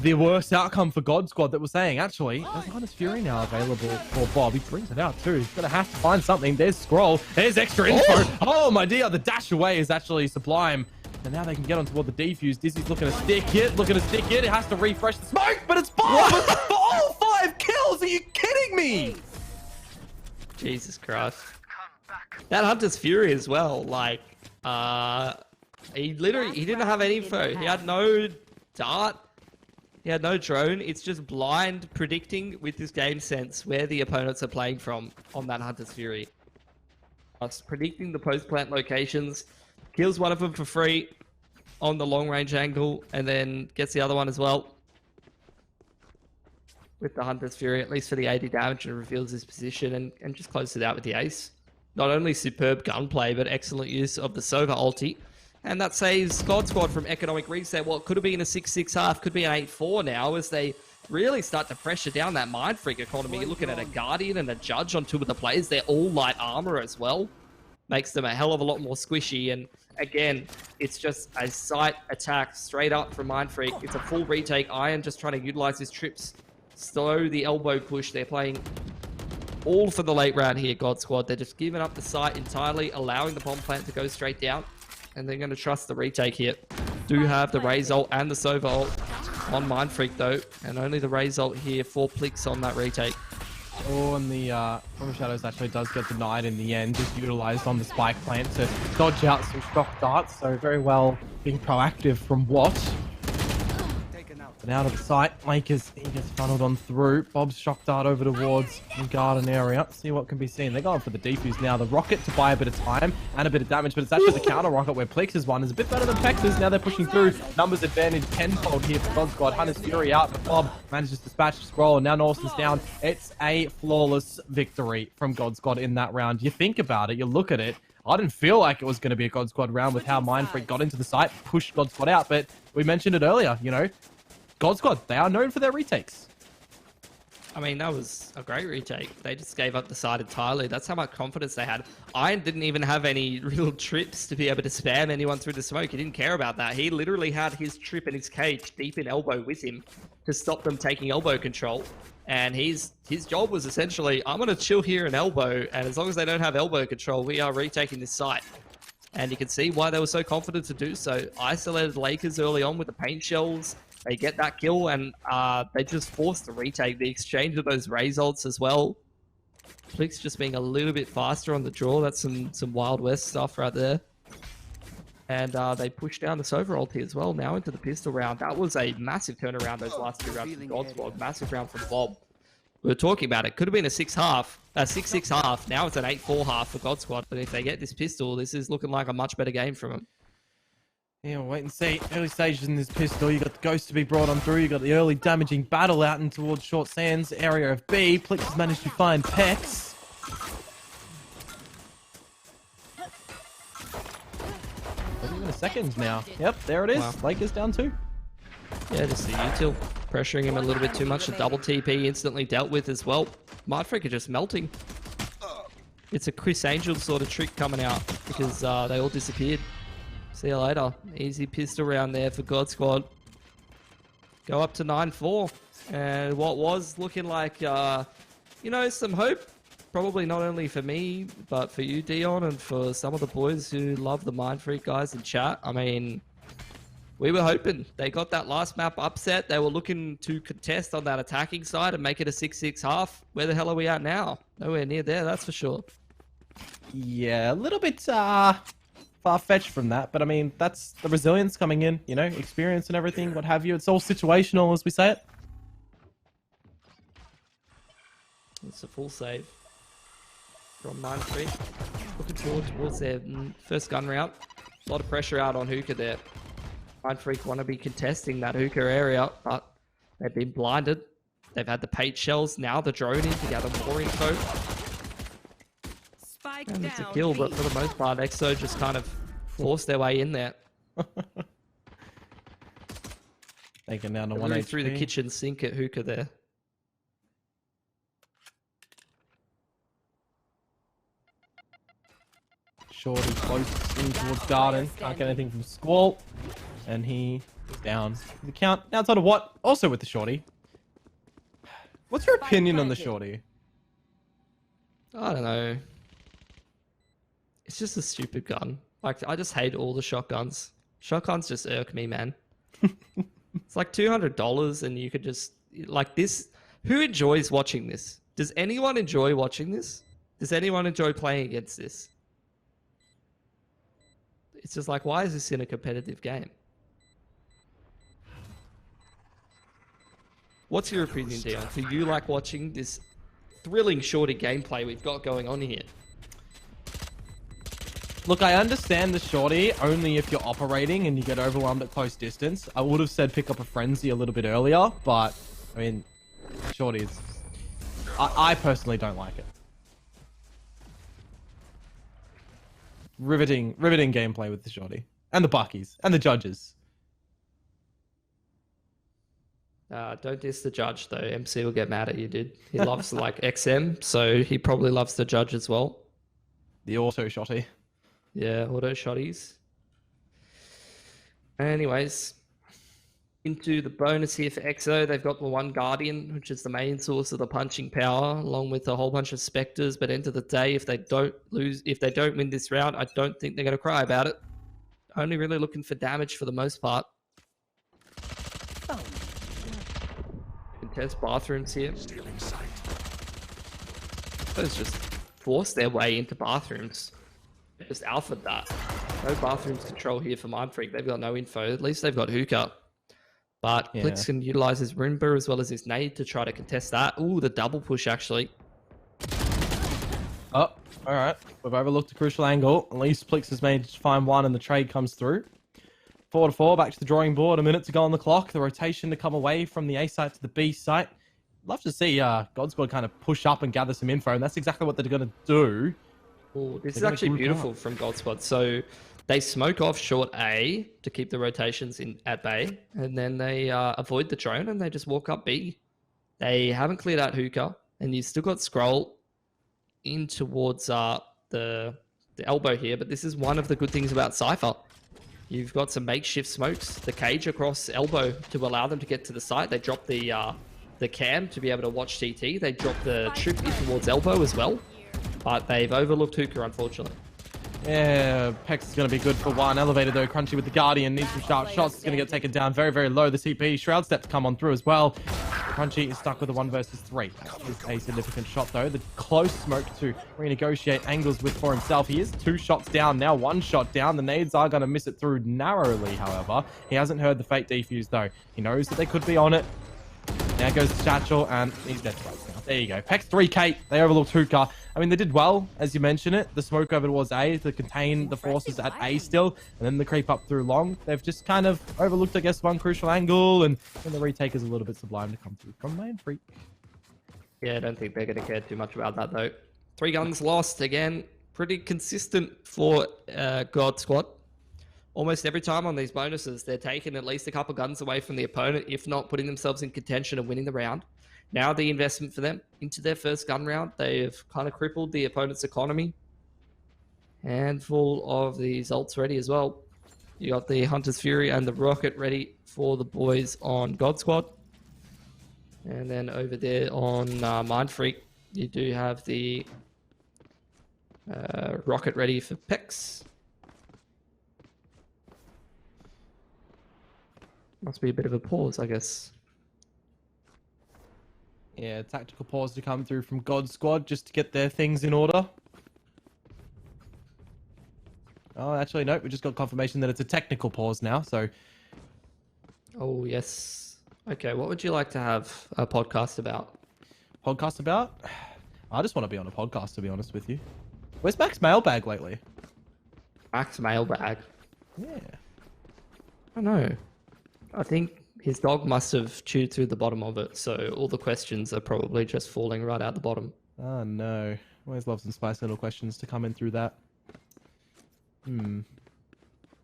the worst outcome for God Squad that we're saying. Actually, there's Linus Fury now available for Bob. He brings it out too. He's going to have to find something. There's Scroll. There's extra info. Oh my dear, the dash away is actually sublime. And now they can get on toward the defuse. Dizzy's looking to stick it. It has to refresh the smoke, but it's Bob for all 5 kills. Are you kidding me? Jesus Christ. That Hunter's Fury as well. Like, he didn't have any info. He had no dart. He had no drone. It's just blind predicting with his game sense where the opponents are playing from on that Hunter's Fury. Us predicting the post-plant locations, kills one of them for free on the long-range angle, and then gets the other one as well. with the Hunter's Fury, at least for the 80 damage, and reveals his position and just closes it out with the ace. Not only superb gunplay, but excellent use of the Sova ulti. And that saves God Squad from economic reset. Well, it could have been a 6-6 half, could be an 8-4 now, as they really start to pressure down that Mind Freak economy. You're looking at a Guardian and a Judge on two of the players. They're all light armor as well. Makes them a hell of a lot more squishy. And again, it's just a sight attack straight up from Mind Freak. It's a full retake. Iron just trying to utilize his trips. Slow the elbow push. They're playing all for the late round here, God Squad. They're just giving up the site entirely, allowing the bomb plant to go straight down. And they're going to trust the retake here. Do have the Raze ult and the Sova ult on Mind Freak though. And only the Raze ult here, 4 plicks on that retake. Oh, and the From Shadows actually does get denied in the end, just utilized on the spike plant to dodge out some shock darts. So very well being proactive from Watt. And out of the sight, Lakers, he gets funneled on through. Bob's shock dart over towards the garden area. See what can be seen. They're going for the defuse now. The rocket to buy a bit of time and a bit of damage, but it's actually the counter rocket where Plex's one is a bit better than Pex's. Now they're pushing through. Numbers advantage tenfold here for God Squad. Hunter's Fury out, but Bob manages to dispatch the scroll, and now Norton's down. It's a flawless victory from God Squad in that round. You think about it, you look at it. I didn't feel like it was going to be a God Squad round with how Mind Freak got into the site, pushed God Squad out, but we mentioned it earlier, you know. God Squad, they are known for their retakes. I mean, that was a great retake. They just gave up the side entirely. That's how much confidence they had. Iron didn't even have any real trips to be able to spam anyone through the smoke. He didn't care about that. He literally had his trip and his cage deep in elbow with him to stop them taking elbow control. And his job was essentially, I'm going to chill here in elbow, and as long as they don't have elbow control, we are retaking this site. And you can see why they were so confident to do so. Isolated Lakers early on with the paint shells. They get that kill, and they just forced the retake. The exchange of those Raze ults as well. Flix just being a little bit faster on the draw. That's some Wild West stuff right there. And they push down the Sova ulti as well, now into the pistol round. That was a massive turnaround those last 2 rounds from God Squad. Massive round from Bob. We were talking about it. Could have been a 6-6 half. Now it's an 8-4 half for God Squad. But if they get this pistol, this is looking like a much better game from them. Yeah, we'll wait and see. Early stages in this pistol. You got the Ghost to be brought on through. You got the early damaging battle out and towards Short Sands area of B. Plix has managed to find Pex. Not even a second now. Yep, there it is. Wow. Lakers down 2. Yeah, just the util pressuring him a little bit too much. A double TP instantly dealt with as well. Mind Freak are just melting. It's a Chris Angel sort of trick coming out because they all disappeared. See you later. Easy pistol round there for God Squad. Go up to 9-4. And what was looking like, you know, some hope. Probably not only for me, but for you, Dion, and for some of the boys who love the Mind Freak guys in chat. I mean, we were hoping. They got that last map upset. They were looking to contest on that attacking side and make it a 6-6 half. Where the hell are we at now? Nowhere near there, that's for sure. Yeah, a little bit far-fetched from that, but I mean, that's the resilience coming in, you know, experience and everything, what have you. It's all situational, as we say it. It's a full save from Mind Freak. Looking forward towards their first gun round. A lot of pressure out on Hookah there. Mind Freak want to be contesting that Hookah area, but they've been blinded. They've had the paint shells, now the drone in to gather more info. And it's a kill, but for the most part, EXO just kind of forced their way in there. Taken down to 1 really HP. through the kitchen sink at Hookah there. Shorty close in towards Garden. Can't get anything from Squall. And he is down. The count outside of what? Also with the Shorty. What's your opinion on the Shorty? I don't know. It's just a stupid gun. Like, I just hate all the shotguns. Shotguns just irk me, man. It's like $200 and you could just... Like this... Who enjoys watching this? Does anyone enjoy watching this? Does anyone enjoy playing against this? It's just like, why is this in a competitive game? What's your opinion, Dion? Do you like watching this thrilling Shorty gameplay we've got going on here? Look, I understand the Shorty only if you're operating and you get overwhelmed at close distance. I would have said pick up a Frenzy a little bit earlier, but, I mean, Shorty is... I personally don't like it. Riveting gameplay with the Shorty. And the Buckies. And the judges. Don't diss the judge, though. MC will get mad at you, dude. He loves, like, XM, so he probably loves the judge as well. The auto Shotty. Yeah, auto shotties. Anyways, into the bonus here for EXO. They've got the one Guardian, which is the main source of the punching power, along with a whole bunch of Spectres. But end of the day, if they don't win this round, I don't think they're going to cry about it. Only really looking for damage for the most part. Contest bathrooms here. Those just force their way into bathrooms. Just alphaed that. No bathrooms control here for Mindfreak. They've got no info. At least they've got hookah. But Yeah. Blitz can utilize his Roomba as well as his nade to try to contest that. Ooh, the double push actually. Oh, alright. We've overlooked a crucial angle. At least Plix has managed to find one and the trade comes through. 4-4, back to the drawing board. A minute to go on the clock. The rotation to come away from the A site to the B site. Love to see God Squad kind of push up and gather some info, and that's exactly what they're going to do. Ooh, this is They're gonna actually group beautiful up. from Gold Squad. So they smoke off short A to keep the rotations in at bay, and then they avoid the drone and they just walk up B. They haven't cleared out hookah, and you've still got scroll in towards the elbow here. But this is one of the good things about Cypher. You've got some makeshift smokes, the cage across elbow to allow them to get to the site. They drop the cam to be able to watch CT. They drop the trip in towards elbow as well. But they've overlooked hookah, unfortunately. Yeah, Pex is going to be good for one. Elevated though, Crunchy with the Guardian. Needs some sharp shots. It's going to get taken down very, very low. The CP Shroud Step to come on through as well. Crunchy is stuck with a 1 versus 3. That is a significant shot though. The close smoke to renegotiate angles with for himself. He is 2 shots down now, 1 shot down. The nades are going to miss it through narrowly, however. He hasn't heard the fate defuse though. He knows that they could be on it. Now goes to Satchel, and he's dead twice now. There you go. Pex 3K. They overlooked hookah. I mean, they did well, as you mentioned it. The smoke over towards A to contain the forces at A still, and then the creep up through long. They've just kind of overlooked, I guess, one crucial angle, and then the retake is a little bit sublime to come through from Mindfreak. Yeah, I don't think they're going to care too much about that, though. 3 guns lost. Again, pretty consistent for God Squad. Almost every time on these bonuses, they're taking at least a couple guns away from the opponent, if not putting themselves in contention of winning the round. Now the investment for them into their first gun round, they've kind of crippled the opponent's economy. Handful of these ults ready as well. You got the Hunter's Fury and the Rocket ready for the boys on God Squad. And then over there on Mindfreak, you do have the Rocket ready for Pex. Must be a bit of a pause, I guess. Yeah, tactical pause to come through from God Squad just to get their things in order. Oh, actually, no. We just got confirmation that it's a technical pause now, so... Oh, yes. Okay, what would you like to have a podcast about? Podcast about? I just want to be on a podcast, to be honest with you. Where's Max Mailbag lately? Max mailbag. Yeah. I don't know. I think his dog must have chewed through the bottom of it, so all the questions are probably just falling right out the bottom. Oh, no. Always love some spicy little questions to come in through that.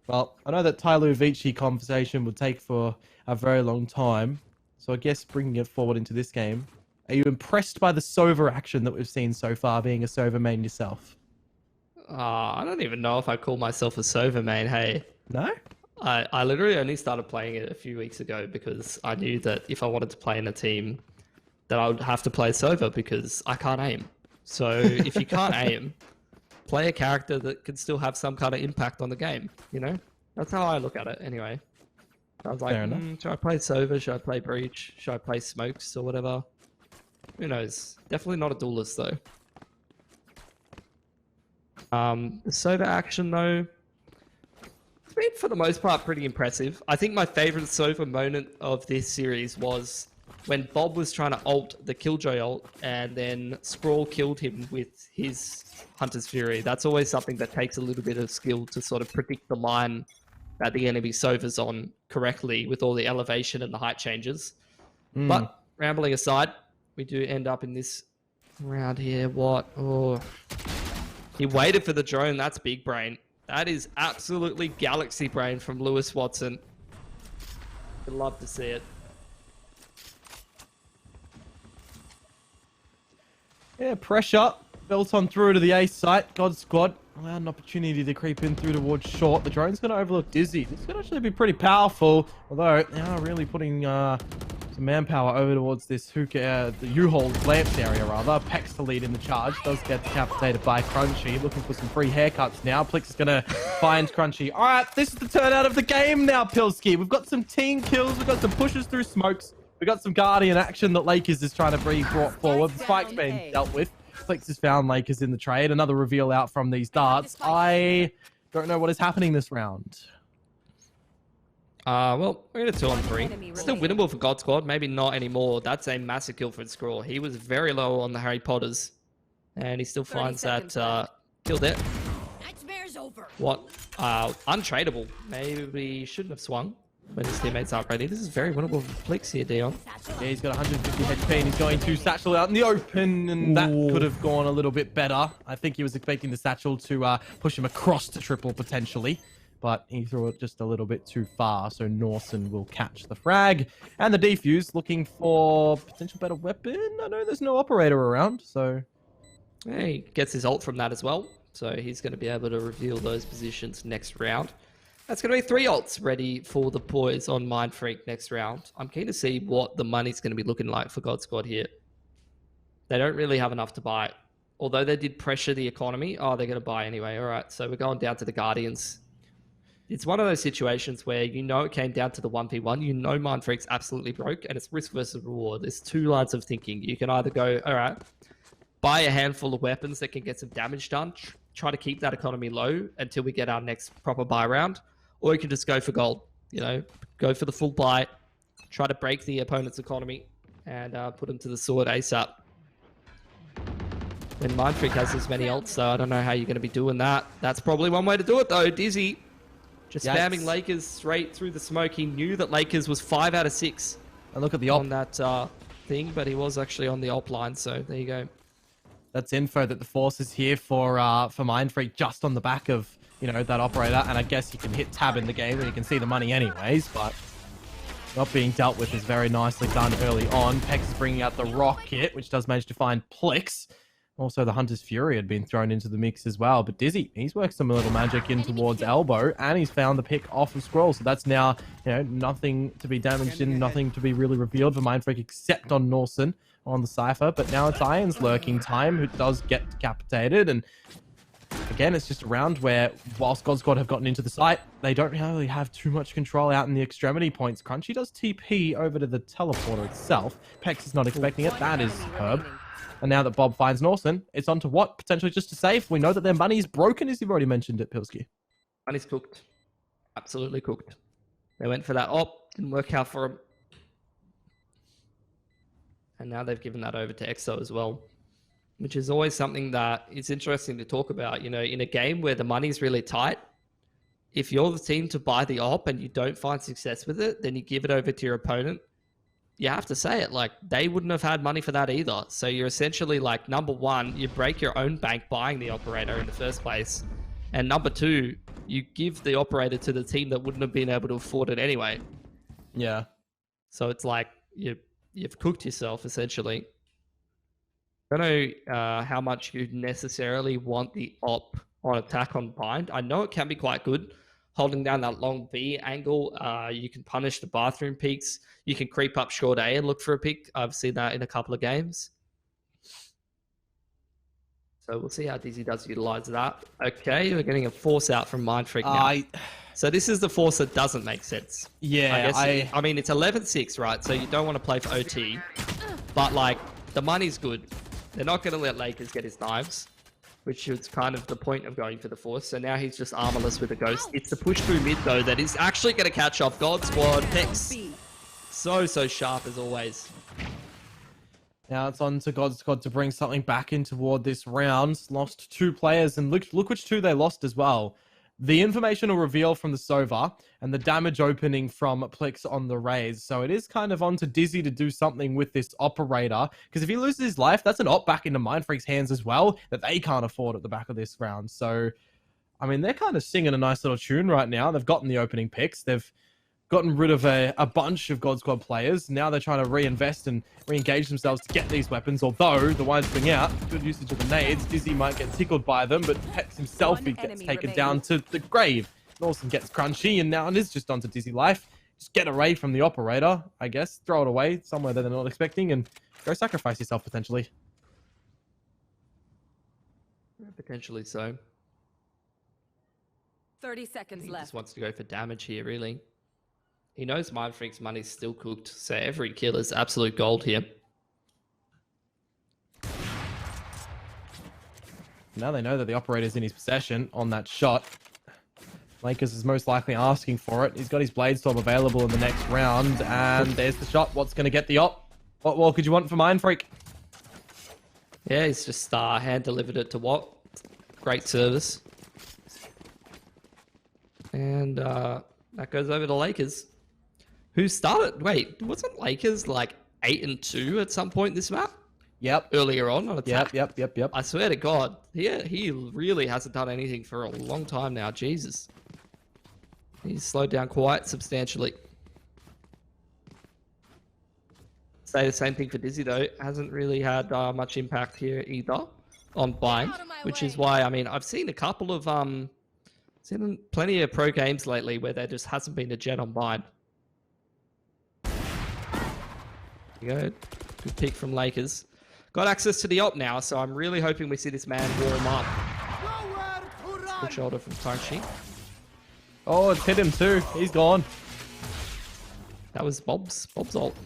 Well, I know that Tyloo Vici conversation would take for a very long time, so I guess bringing it forward into this game, are you impressed by the Sova action that we've seen so far, being a Sova main yourself? I don't even know if I call myself a Sova main, hey. No? I literally only started playing it a few weeks ago because I knew that if I wanted to play in a team, that I would have to play Sova because I can't aim. So if you can't aim, play a character that can still have some kind of impact on the game, you know? That's how I look at it anyway. I was like, Fair enough. should I play Sova? Should I play Breach? Should I play Smokes or whatever? Who knows? Definitely not a duelist though. The Sova action though, it's been for the most part pretty impressive. I think my favorite Sova moment of this series was when Bob was trying to ult the Killjoy ult and then Scrawl killed him with his Hunter's Fury. That's always something that takes a little bit of skill to sort of predict the line that the enemy Sova's on correctly with all the elevation and the height changes. But rambling aside, we do end up in this round here. What? Oh, he waited for the drone. That's big brain. That is absolutely galaxy brain from Lewis Watson. I'd love to see it. Yeah, pressure built on through to the A site. God Squad allowed an opportunity to creep in through towards short. The drone's going to overlook Dizzy. This could actually be pretty powerful, although they are really putting some manpower over towards this hookah, the U-Haul lamps area rather. Pex to lead in the charge. Does get decapitated by Crunchy. Looking for some free haircuts now. Plix is going to find Crunchy. All right, this is the turnout of the game now, Pilski. We've got some team kills. We've got some pushes through smokes. We got some Guardian action that Lakers is trying to be brought forward. The spike's being dealt with. Flex has found Lakers in the trade. Another reveal out from these darts. I don't know what is happening this round. Well, we're in a 2-on-3. Still winnable for God Squad. Maybe not anymore. That's a massive kill for Scrawl. He was very low on the Harry Potters. And he still finds that kill there. Nightmare's over. What? Untradeable. Maybe shouldn't have swung when his teammates aren't ready. This is very winnable for Plix here, Dion. Yeah, he's got 150 HP and he's going to satchel out in the open, and that could have gone a little bit better. I think he was expecting the satchel to push him across to triple potentially, but he threw it just a little bit too far, so Norson will catch the frag. And the defuse looking for potential better weapon. I know there's no operator around, so... Yeah, he gets his ult from that as well, so he's going to be able to reveal those positions next round. That's going to be 3 ults ready for the boys on Mind Freak next round. I'm keen to see what the money's going to be looking like for God Squad here. They don't really have enough to buy. Although they did pressure the economy, they're going to buy anyway. All right, so we're going down to the Guardians. It's one of those situations where you know it came down to the 1v1. You know Mind Freak's absolutely broke, and it's risk versus reward. There's 2 lines of thinking. You can either go, all right, buy a handful of weapons that can get some damage done, try to keep that economy low until we get our next proper buy round. Or you can just go for gold, you know, go for the full buy, try to break the opponent's economy, and put them to the sword ASAP. When Mind Freak has as many ults, so I don't know how you're going to be doing that. That's probably one way to do it, though. Dizzy just spamming Lakers straight through the smoke. He knew that Lakers was 5 out of 6 And look at the op on that thing, but he was actually on the op line, so there you go. That's info that the Force is here for Mind Freak just on the back of, you know, that operator. And I guess you can hit tab in the game and you can see the money anyways, but not being dealt with is very nicely done early on. Pex is bringing out the rocket, which does manage to find Plix. Also, the Hunter's Fury had been thrown into the mix as well. But Dizzy, he's worked some little magic in towards Elbow, and he's found the pick off of Scroll. So that's now, you know, nothing to be damaged in, nothing to be really revealed for Mind Freak except on Norson on the Cypher. But now it's Iron's lurking time, who does get decapitated. And again, it's just a round where, whilst God Squad have gotten into the site, they don't really have too much control out in the extremity points. Crunchy does TP over to the teleporter itself. Pex is not expecting it. That is Herb. And now that Bob finds Norson, it's on to what? Potentially just to save. We know that their money is broken, as you've already mentioned it, Pilski. Money's cooked. Absolutely cooked. They went for that op. Didn't work out for them. And now they've given that over to EXO as well, which is always something that is interesting to talk about. You know, in a game where the money's really tight, if you're the team to buy the op and you don't find success with it, then you give it over to your opponent. You have to say it, like, they wouldn't have had money for that either. So you're essentially like, number one, you break your own bank buying the operator in the first place. And number two, you give the operator to the team that wouldn't have been able to afford it anyway. Yeah. So it's like, you've cooked yourself, essentially. I don't know how much you necessarily want the op on attack on bind. I know it can be quite good. Holding down that long V angle, you can punish the bathroom peaks. You can creep up short A and look for a pick. I've seen that in a couple of games. So we'll see how Dizzy does utilize that. Okay, we're getting a force out from Mind Freak now. So this is the force that doesn't make sense. Yeah, I mean, it's 11-6, right? So you don't want to play for OT. But, like, the money's good. They're not going to let Lakers get his knives, which is kind of the point of going for the force. So now he's just armorless with a ghost. It's the push through mid, though, that is actually going to catch off God Squad. Pex, so sharp as always. Now it's on to God Squad to bring something back in toward this round. Lost 2 players, and look which 2 they lost as well. the informational reveal from the Sova, and the damage opening from Plix on the Raze. So it is kind of on to Dizzy to do something with this operator, because if he loses his life, that's an op back into Mindfreak's hands as well that they can't afford at the back of this round. So, I mean, they're kind of singing a nice little tune right now. They've gotten the opening picks. They've gotten rid of a bunch of God Squad players. Now they're trying to reinvest and re-engage themselves to get these weapons, although the wines bring out good usage of the nades. Dizzy might get tickled by them, but Pex himself, he gets taken down to the grave. Lawson gets crunchy, and now it is just onto Dizzy life. Just get away from the operator, I guess. Throw it away somewhere that they're not expecting, and go sacrifice yourself, potentially. Potentially so. 30 seconds He left. just wants to go for damage here, really. He knows Mindfreak's money's still cooked, so every kill is absolute gold here. Now they know that the operator's in his possession on that shot. Lakers is most likely asking for it. He's got his Blade Storm available in the next round, and there's the shot. What's going to get the op? What more could you want from Mindfreak? Yeah, he's just hand-delivered it to Watt. Great service. And that goes over to Lakers. Who started? Wait, wasn't Lakers like 8-2 at some point in this map? Yep. Earlier on attack? Yep. I swear to God, he really hasn't done anything for a long time now. Jesus. He's slowed down quite substantially. Say the same thing for Dizzy, though. Hasn't really had much impact here either on Bind, which is why, I mean, I've seen a couple of, seen plenty of pro games lately where there just hasn't been a jet on Bind. There you go. Good pick from Lakers. Got access to the op now, so I'm really hoping we see this man warm up. Good shoulder from Crunchy. Oh, it's hit him too. He's gone. That was Bob's ult.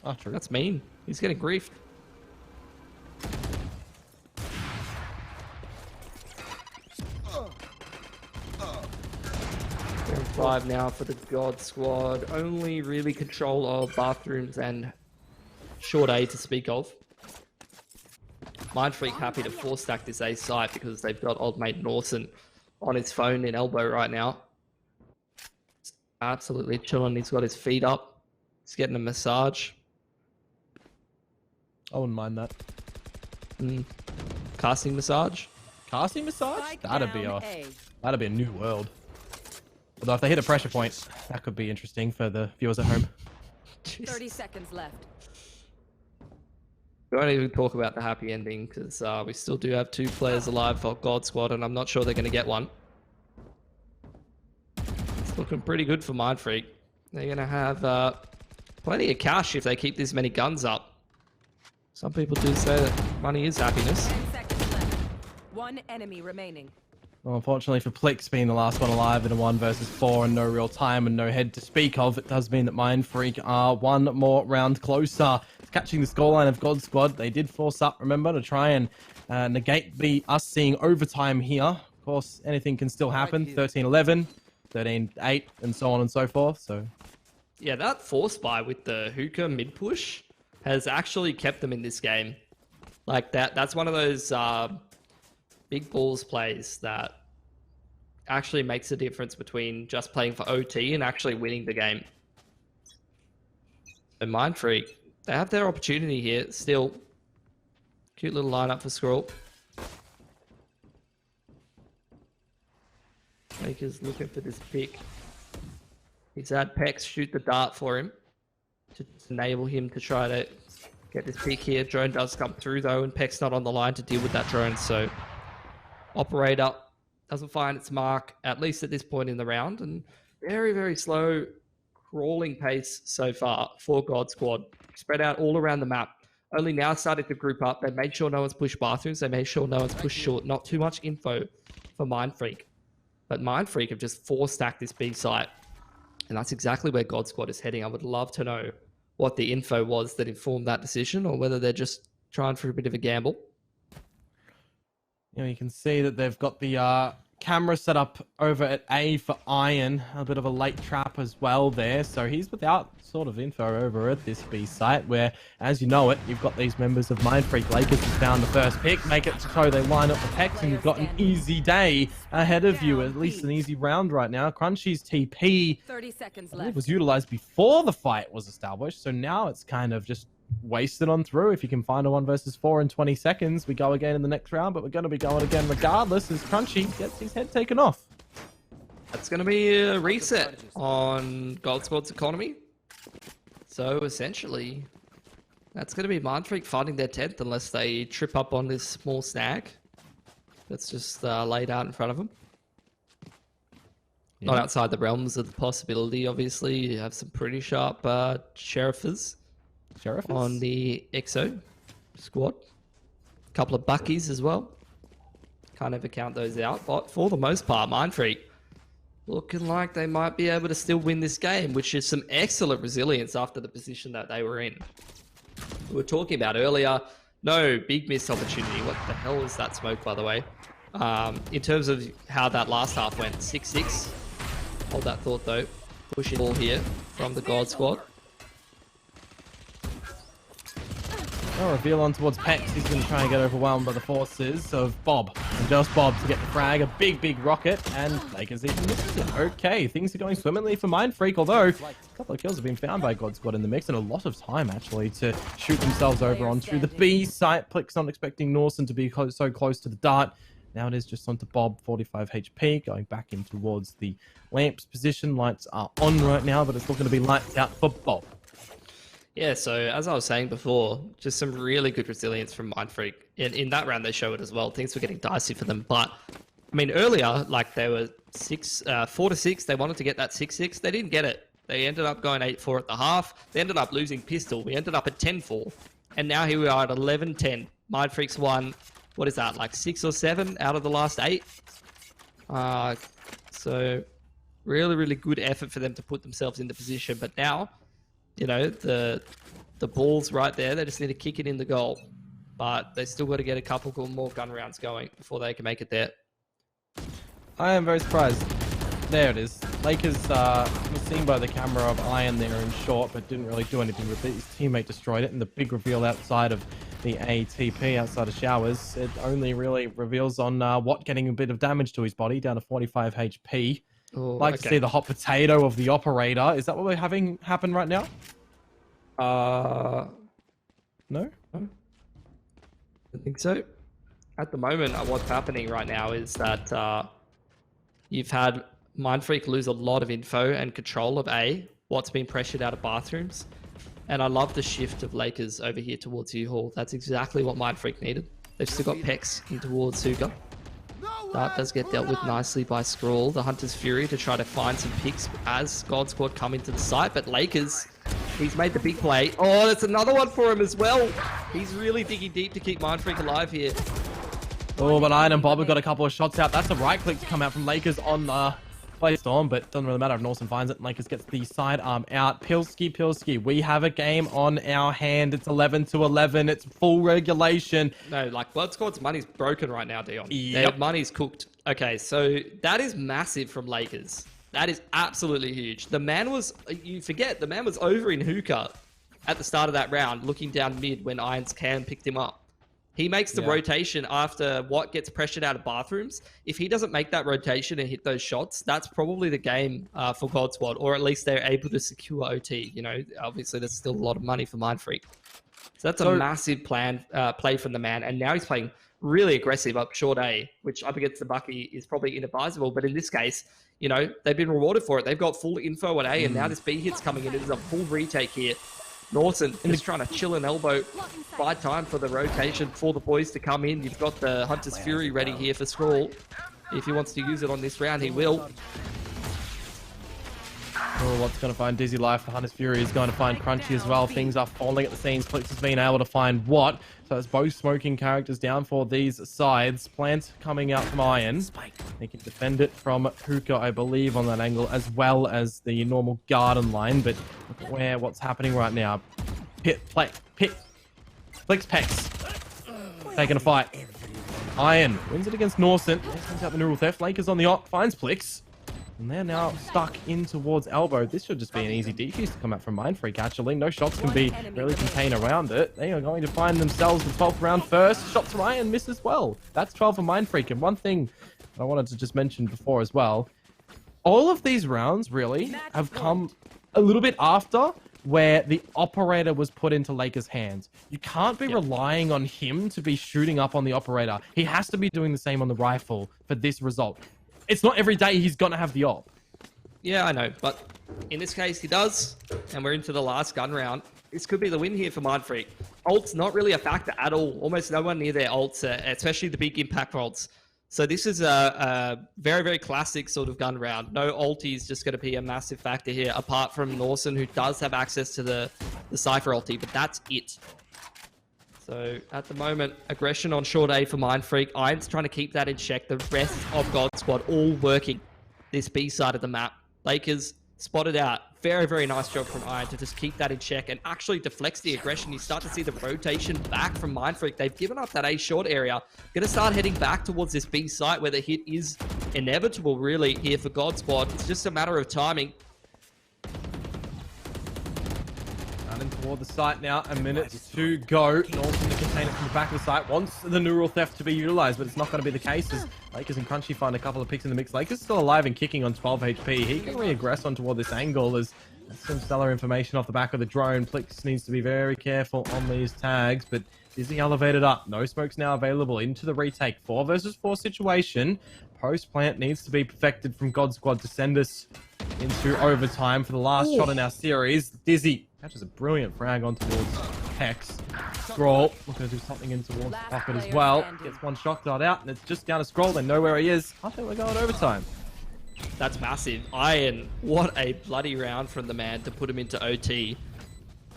Oh, true. That's mean. He's getting griefed. Round 5 now for the God Squad. Only really control of bathrooms and short A to speak of. Mindfreak happy to 4-stack this A site because they've got old mate Norton on his phone in elbow right now. Absolutely chilling. He's got his feet up. He's getting a massage. I wouldn't mind that. Casting massage. Casting massage? Spike That'd be down a new world. Although if they hit a pressure point, that could be interesting for the viewers at home. 30 seconds left. We won't even talk about the happy ending because we still do have 2 players alive for God Squad, and I'm not sure they're going to get one. It's looking pretty good for Mindfreak. They're going to have plenty of cash if they keep this many guns up. Some people do say that money is happiness. 10 seconds left. 1 enemy remaining. Well, unfortunately for Plix being the last one alive in a 1 versus 4 and no real time and no head to speak of, it does mean that Mindfreak are 1 more round closer to catching the scoreline of God Squad. They did force up, remember, to try and negate us seeing overtime here. Of course, anything can still happen. 13-11, 13-8, and so on and so forth. So, Yeah, that force buy with the hookah mid push has actually kept them in this game. Like that's one of those big balls plays that actually makes a difference between just playing for OT and actually winning the game. So Mindfreak, they have their opportunity here still. Cute little lineup for Skrull. Lakers looking for this pick. He's had Pex shoot the dart for him to enable him to try to get this pick here. Drone does come through though, and Peck's not on the line to deal with that drone, so operator doesn't find its mark, at least at this point in the round, and very, very slow crawling pace so far for God Squad. Spread out all around the map. Only now started to group up. They made sure no one's pushed bathrooms. They made sure no one's pushed short. Not too much info for Mindfreak. But Mindfreak have just 4-stacked this B site. And that's exactly where God Squad is heading. I would love to know what the info was that informed that decision, or whether they're just trying for a bit of a gamble. you know, you can see that they've got the camera set up over at A for Iron. A bit of a late trap as well there. So he's without sort of info over at this B site where, as you know it, you've got these members of Mindfreak. Lakers have found the first pick, make it so they line up the pecks, and you've got an easy day ahead of you, at least an easy round right now. Crunchy's TP 30 seconds I believe left. was utilized before the fight was established, so now it's kind of just wasted on through. If you can find a 1 versus 4 in 20 seconds, we go again in the next round, but we're going to be going again regardless as Crunchy gets his head taken off. That's going to be a reset on Gold Squad's economy. So essentially, that's going to be Mindfreak finding their 10th unless they trip up on this small snag that's just laid out in front of them. Yeah. Not outside the realms of the possibility, obviously. You have some pretty sharp sheriffers on the EXO squad. A couple of Buckies as well. Can't ever count those out. But for the most part, Mindfreak looking like they might be able to still win this game, which is some excellent resilience after the position that they were in. We were talking about earlier, no big missed opportunity. What the hell is that smoke, by the way? In terms of how that last half went, 6-6. Hold that thought, though. Pushing ball here from the God Squad. Oh, reveal on towards Pex. He's going to try and get overwhelmed by the forces of Bob. And just Bob to get the frag. A big rocket. And Lakers even misses it. Okay, things are going swimmingly for Mindfreak. Although, a couple of kills have been found by God Squad in the mix. And a lot of time, actually, to shoot themselves over onto the B site. Plix not expecting Norson to be so close to the dart. Now it is just onto Bob, 45 HP. Going back in towards the lamps position. Lights are on right now, but it's looking to be lights out for Bob. Yeah, so as I was saying before, just some really good resilience from Mindfreak. In that round, they show it as well. Things were getting dicey for them. But, I mean, earlier, like, they were 4-6. They wanted to get that 6-6. They didn't get it. They ended up going 8-4 at the half. They ended up losing pistol. We ended up at 10-4. And now here we are at 11-10. Mindfreak's won, what is that, like 6 or 7 out of the last 8? So, really good effort for them to put themselves in the position. But now, you know, the ball's right there. They just need to kick it in the goal. But they still got to get a couple more gun rounds going before they can make it there. I am very surprised. There it is. Lakers was seen by the camera of Iron there in short, but didn't really do anything with it. His teammate destroyed it, and the big reveal outside of the ATP, outside of showers, it only really reveals on Watt getting a bit of damage to his body, down to 45 HP. Oh, like to see the hot potato of the operator. Is that what we're having happen right now? No? I think so. At the moment, what's happening right now is that you've had Mindfreak lose a lot of info and control of A. Watt's been pressured out of bathrooms. And I love the shift of Lakers over here towards U-Haul. That's exactly what Mindfreak needed. They've still got Pex in towards Suga. That does get dealt with nicely by Scrawl, the Hunter's Fury, to try to find some picks as God Squad come into the site. But Lakers, he's made the big play. Oh, that's another one for him as well. He's really digging deep to keep Mindfreak alive here. Oh, but Iron and Bob have got a couple of shots out. That's a right click to come out from Lakers on Playstorm, but it doesn't really matter if Norson finds it. Lakers gets the sidearm out. Pilsky, we have a game on our hand. It's 11-11. It's full regulation. No, like Blood Squad's money's broken right now, Dion. Yep. Their money's cooked. Okay, so that is massive from Lakers. That is absolutely huge. The man was, you forget, the man was over in hookah at the start of that round, looking down mid when Iron's Cam picked him up. He makes the rotation after Watt gets pressured out of bathrooms. If he doesn't make that rotation and hit those shots, that's probably the game for God Squad, or at least they're able to secure OT. You know, obviously there's still a lot of money for Mindfreak. So that's a massive play from the man, and now he's playing really aggressive up short A, which up against the Bucky is probably inadvisable. But in this case, you know, they've been rewarded for it. They've got full info at A, and now this B hit's coming in. It is a full retake here. Norton is trying to chill an elbow, buy time for the rotation for the boys to come in. You've got the Hunter's Fury ready here for Scrawl. If he wants to use it on this round, he will. Oh, what's going to find Dizzy Life? The Hunter's Fury is going to find Crunchy as well. Things are falling at the seams. Flix has been able to find Watt. So it's both smoking characters down for these sides. Plant coming out from Iron. They can defend it from Hookah, I believe, on that angle, as well as the normal garden line. But look at what's happening right now. Flix Pex taking a fight. Iron wins it against Norson. Sends out the neural theft. Lakers on the op, finds Plix. And they're now stuck in towards Elbow. This should just be an easy defuse to come out from Mindfreak, actually. No shots can be really contained around it. They are going to find themselves the 12th round first. Shot to Ryan, miss as well. That's 12 for Mindfreak. And one thing I wanted to just mention before as well, all of these rounds really have come a little bit after where the operator was put into Lakers' hands. You can't be relying on him to be shooting up on the operator. He has to be doing the same on the rifle for this result. It's not every day he's gonna have the op. Yeah, I know, but in this case he does, and we're into the last gun round. This could be the win here for Mindfreak. Ult's not really a factor at all. Almost no one near their ults, especially the big impact ults. So this is a very, very classic sort of gun round. No ulti is just going to be a massive factor here, apart from Norson, who does have access to the Cypher ulti, but that's it. So at the moment, aggression on short A for Mindfreak. Iron's trying to keep that in check. The rest of God Squad all working this B side of the map. Lakers spotted out. Very, very nice job from Iron to just keep that in check and actually deflects the aggression. You start to see the rotation back from Mindfreak. They've given up that A short area. Going to start heading back towards this B site where the hit is inevitable, really, here for God Squad. It's just a matter of timing. Running toward the site now, a minute to go. Norton to contain it from the back of the site. Wants the neural theft to be utilized, but it's not going to be the case as Lakers and Crunchy find a couple of picks in the mix. Lakers still alive and kicking on 12 HP. He can re-aggress on toward this angle as some stellar information off the back of the drone. Plix needs to be very careful on these tags, but Dizzy elevated up. No smokes now available into the retake. 4 versus 4 situation. Post plant needs to be perfected from God Squad to send us into overtime for the last shot in our series. Dizzy catches a brilliant frag on towards Hex. Scroll looking to do something in towards the pocket as well. Gets one shot dart out, and it's just down to Scroll. They know where he is. I think we're going overtime. That's massive. Iron, what a bloody round from the man to put him into OT.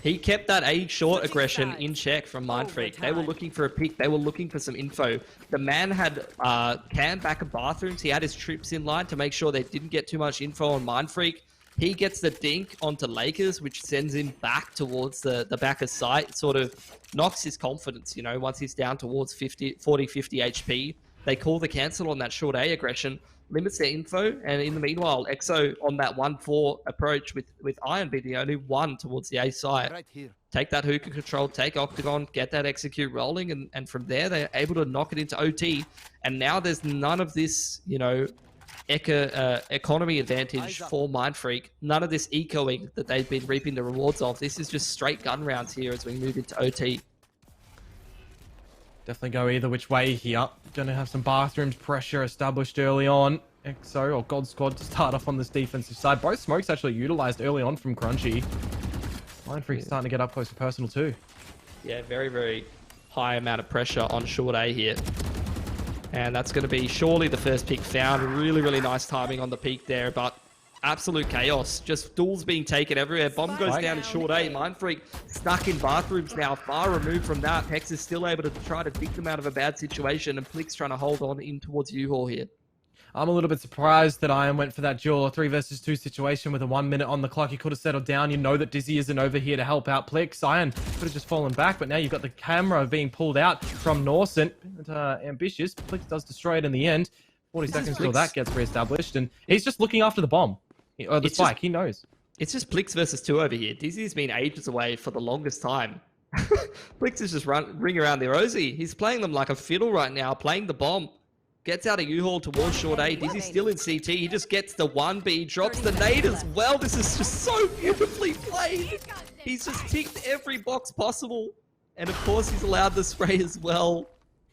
He kept that A short aggression in check from Mindfreak. They were looking for a pick. They were looking for some info. The man had canned back of bathrooms. He had his troops in line to make sure they didn't get too much info on Mindfreak. He gets the dink onto Lakers, which sends him back towards the back of sight. It sort of knocks his confidence, you know, once he's down towards 40, 50 HP. They call the cancel on that short A aggression, limits their info, and in the meanwhile, EXO on that 1-4 approach with Iron be the only one towards the A site. Right here. Take that hookah control, take Octagon, get that execute rolling, and from there, they're able to knock it into OT. And now there's none of this, you know, economy advantage for Mindfreak. None of this ecoing that they've been reaping the rewards of. This is just straight gun rounds here as we move into OT. Definitely go either which way here. Gonna have some bathrooms pressure established early on. EXO or God Squad to start off on this defensive side. Both smokes actually utilized early on from Crunchy. Mindfreak's starting to get up close and personal too. Yeah, very, very high amount of pressure on short A here. And that's going to be surely the first pick found. Really, really nice timing on the peak there, but absolute chaos. Just duels being taken everywhere. Bomb goes down in short A. Mindfreak stuck in bathrooms now, far removed from that. Hex is still able to try to dig them out of a bad situation, and Plix trying to hold on in towards U-Haul here. I'm a little bit surprised that Iron went for that duel, a 3 versus 2 situation with a 1 minute on the clock. He could have settled down. You know that Dizzy isn't over here to help out Plix. Iron could have just fallen back, but now you've got the camera being pulled out from Norson. Ambitious. Plix does destroy it in the end. 40 seconds till that gets reestablished, and he's just looking after the bomb. Or the spike, he knows. It's just Plix versus 2 over here. Dizzy's been ages away for the longest time. Plix is just ring around the rosy. He's playing them like a fiddle right now, playing the bomb. Gets out of U-Haul towards short A. Dizzy's still in CT. He just gets the 1B, drops the nade as well. This is just so beautifully played. He's just ticked every box possible. And of course, he's allowed the spray as well.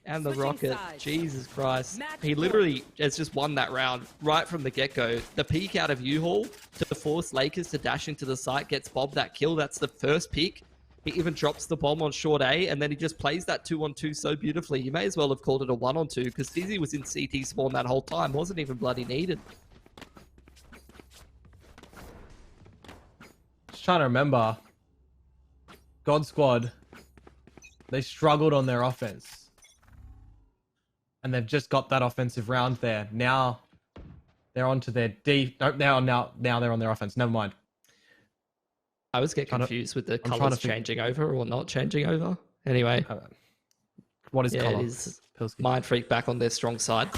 And the rocket. Jesus Christ. He literally has just won that round right from the get-go. The peek out of U-Haul to force Lakers to dash into the site gets Bob that kill. That's the first pick. He even drops the bomb on short A, and then he just plays that 2-on-2 so beautifully. You may as well have called it a 1-on-2, because Dizzy was in CT spawn that whole time. Wasn't even bloody needed. Just trying to remember. God Squad. They struggled on their offense. And they've just got that offensive round there. Now they're onto their D. Nope, now they're on their offense. Never mind. I was getting confused with the colors changing over or not changing over. Anyway. What is Yeah, color? it is Pilsky. Mind Freak back on their strong side.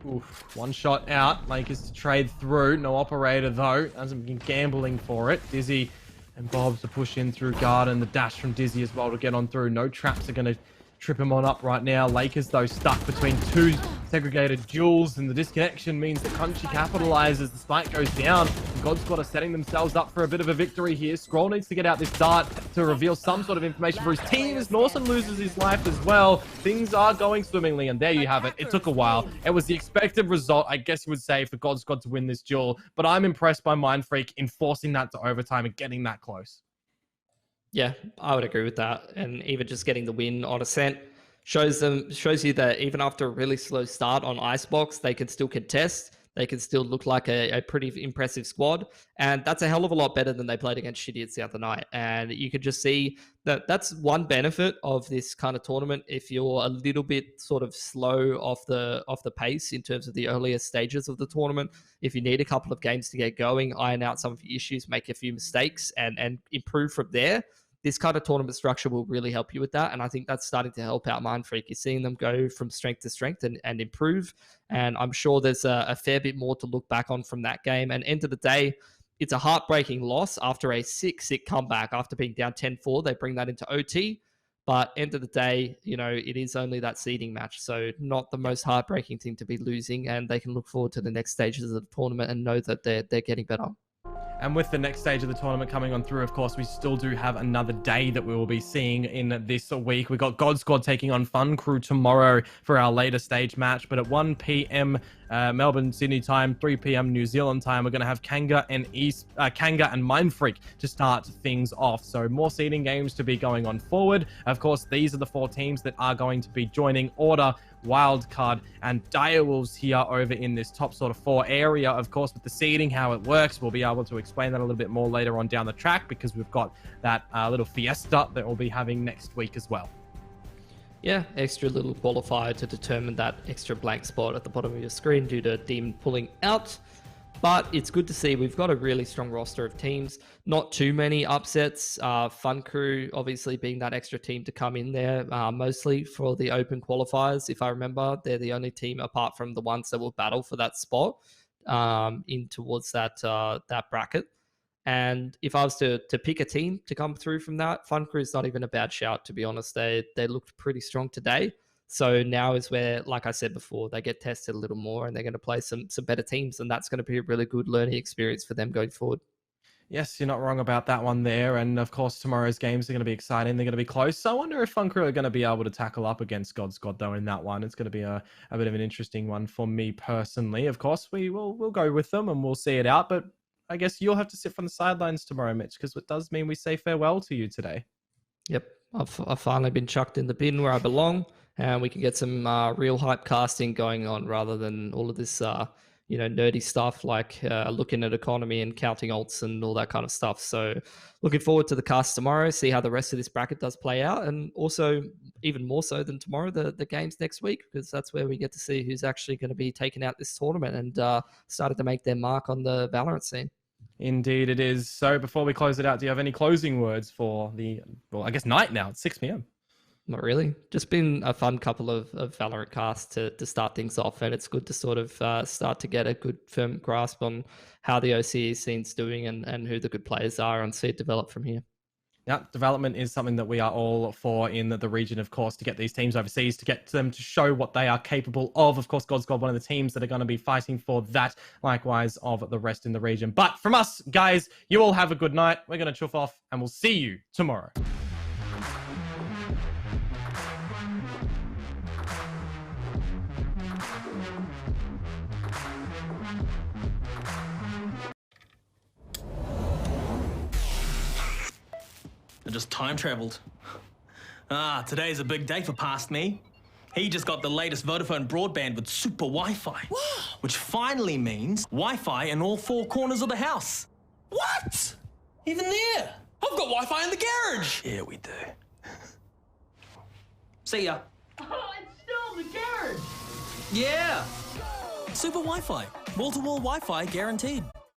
Oof, one shot out. Lakers to trade through. No operator though. Hasn't been gambling for it. Dizzy and Bob's to push in through Garden. The dash from Dizzy as well to get on through. No traps are going to trip him on up right now. Lakers though stuck between two segregated duels, and the disconnection means that Country capitalizes. The spike goes down. The God Squad are setting themselves up for a bit of a victory here. Scroll needs to get out this dart to reveal some sort of information for his team as Norson loses his life as well. Things are going swimmingly, and there you have it. It took a while. It was the expected result, I guess you would say, for God Squad to win this duel, but I'm impressed by Mind Freak in forcing that to overtime and getting that close. Yeah, I would agree with that. And even just getting the win on Ascent shows you that even after a really slow start on Icebox, they can still contest. They can still look like a pretty impressive squad. And that's a hell of a lot better than they played against Shitty the other night. And you could just see that that's one benefit of this kind of tournament. If you're a little bit sort of slow off the pace in terms of the earlier stages of the tournament, if you need a couple of games to get going, iron out some of your issues, make a few mistakes, and improve from there, this kind of tournament structure will really help you with that. And I think that's starting to help out Mind Freak. You're seeing them go from strength to strength and improve. And I'm sure there's a fair bit more to look back on from that game. And end of the day, it's a heartbreaking loss after a sick comeback. After being down 10-4, they bring that into OT. But end of the day, you know, it is only that seeding match. So not the most heartbreaking thing to be losing. And they can look forward to the next stages of the tournament and know that they're getting better. And with the next stage of the tournament coming on through, of course, we still do have another day that we will be seeing in this week. We've got God Squad taking on Fun Crew tomorrow for our later stage match. But at 1 p.m. Melbourne, Sydney time, 3 p.m. New Zealand time, we're going to have Kanga and Mind Freak to start things off. So more seeding games to be going on forward. Of course, these are the 4 teams that are going to be joining Order, Wildcard, and Direwolves here over in this top sort of 4 area. Of course, with the seeding, how it works, we'll be able to explain that a little bit more later on down the track, because we've got that little fiesta that we'll be having next week as well. Yeah, extra little qualifier to determine that extra blank spot at the bottom of your screen due to Demon pulling out. But it's good to see we've got a really strong roster of teams. Not too many upsets. Fun Crew obviously being that extra team to come in there, mostly for the open qualifiers. If I remember, they're the only team apart from the ones that will battle for that spot in towards that bracket. And if I was to pick a team to come through from that, Fun Crew is not even a bad shout, to be honest. They looked pretty strong today. So now is where, like I said before, they get tested a little more and they're going to play some better teams. And that's going to be a really good learning experience for them going forward. Yes, you're not wrong about that one there. And of course, tomorrow's games are going to be exciting. They're going to be close. So I wonder if Fun Crew are going to be able to tackle up against God Squad, though, in that one. It's going to be a bit of an interesting one for me personally. Of course, we'll go with them and we'll see it out. But I guess you'll have to sit from the sidelines tomorrow, Mitch, because it does mean we say farewell to you today. Yep, I've finally been chucked in the bin where I belong. And we can get some real hype casting going on rather than all of this, nerdy stuff like looking at economy and counting alts and all that kind of stuff. So looking forward to the cast tomorrow, see how the rest of this bracket does play out. And also, even more so than tomorrow, the games next week, because that's where we get to see who's actually going to be taking out this tournament and started to make their mark on the Valorant scene. Indeed it is. So before we close it out, do you have any closing words for I guess night now? It's 6 p.m. Not really. Just been a fun couple of Valorant casts to start things off, and it's good to sort of start to get a good firm grasp on how the OCE scene's doing and who the good players are, and see it develop from here. Yeah, development is something that we are all for in the region, of course, to get these teams overseas, to get them to show what they are capable of. Of course, God Squad, one of the teams that are going to be fighting for that, likewise of the rest in the region. But from us, guys, you all have a good night. We're going to chuff off, and we'll see you tomorrow. I just time traveled. Today's a big day for past me. He just got the latest Vodafone broadband with super Wi-Fi. Wow. Which finally means Wi-Fi in all 4 corners of the house. What? Even there? I've got Wi-Fi in the garage. Yeah, we do. See ya. Oh, it's still in the garage. Yeah. Super Wi-Fi. Wall-to-wall Wi-Fi guaranteed.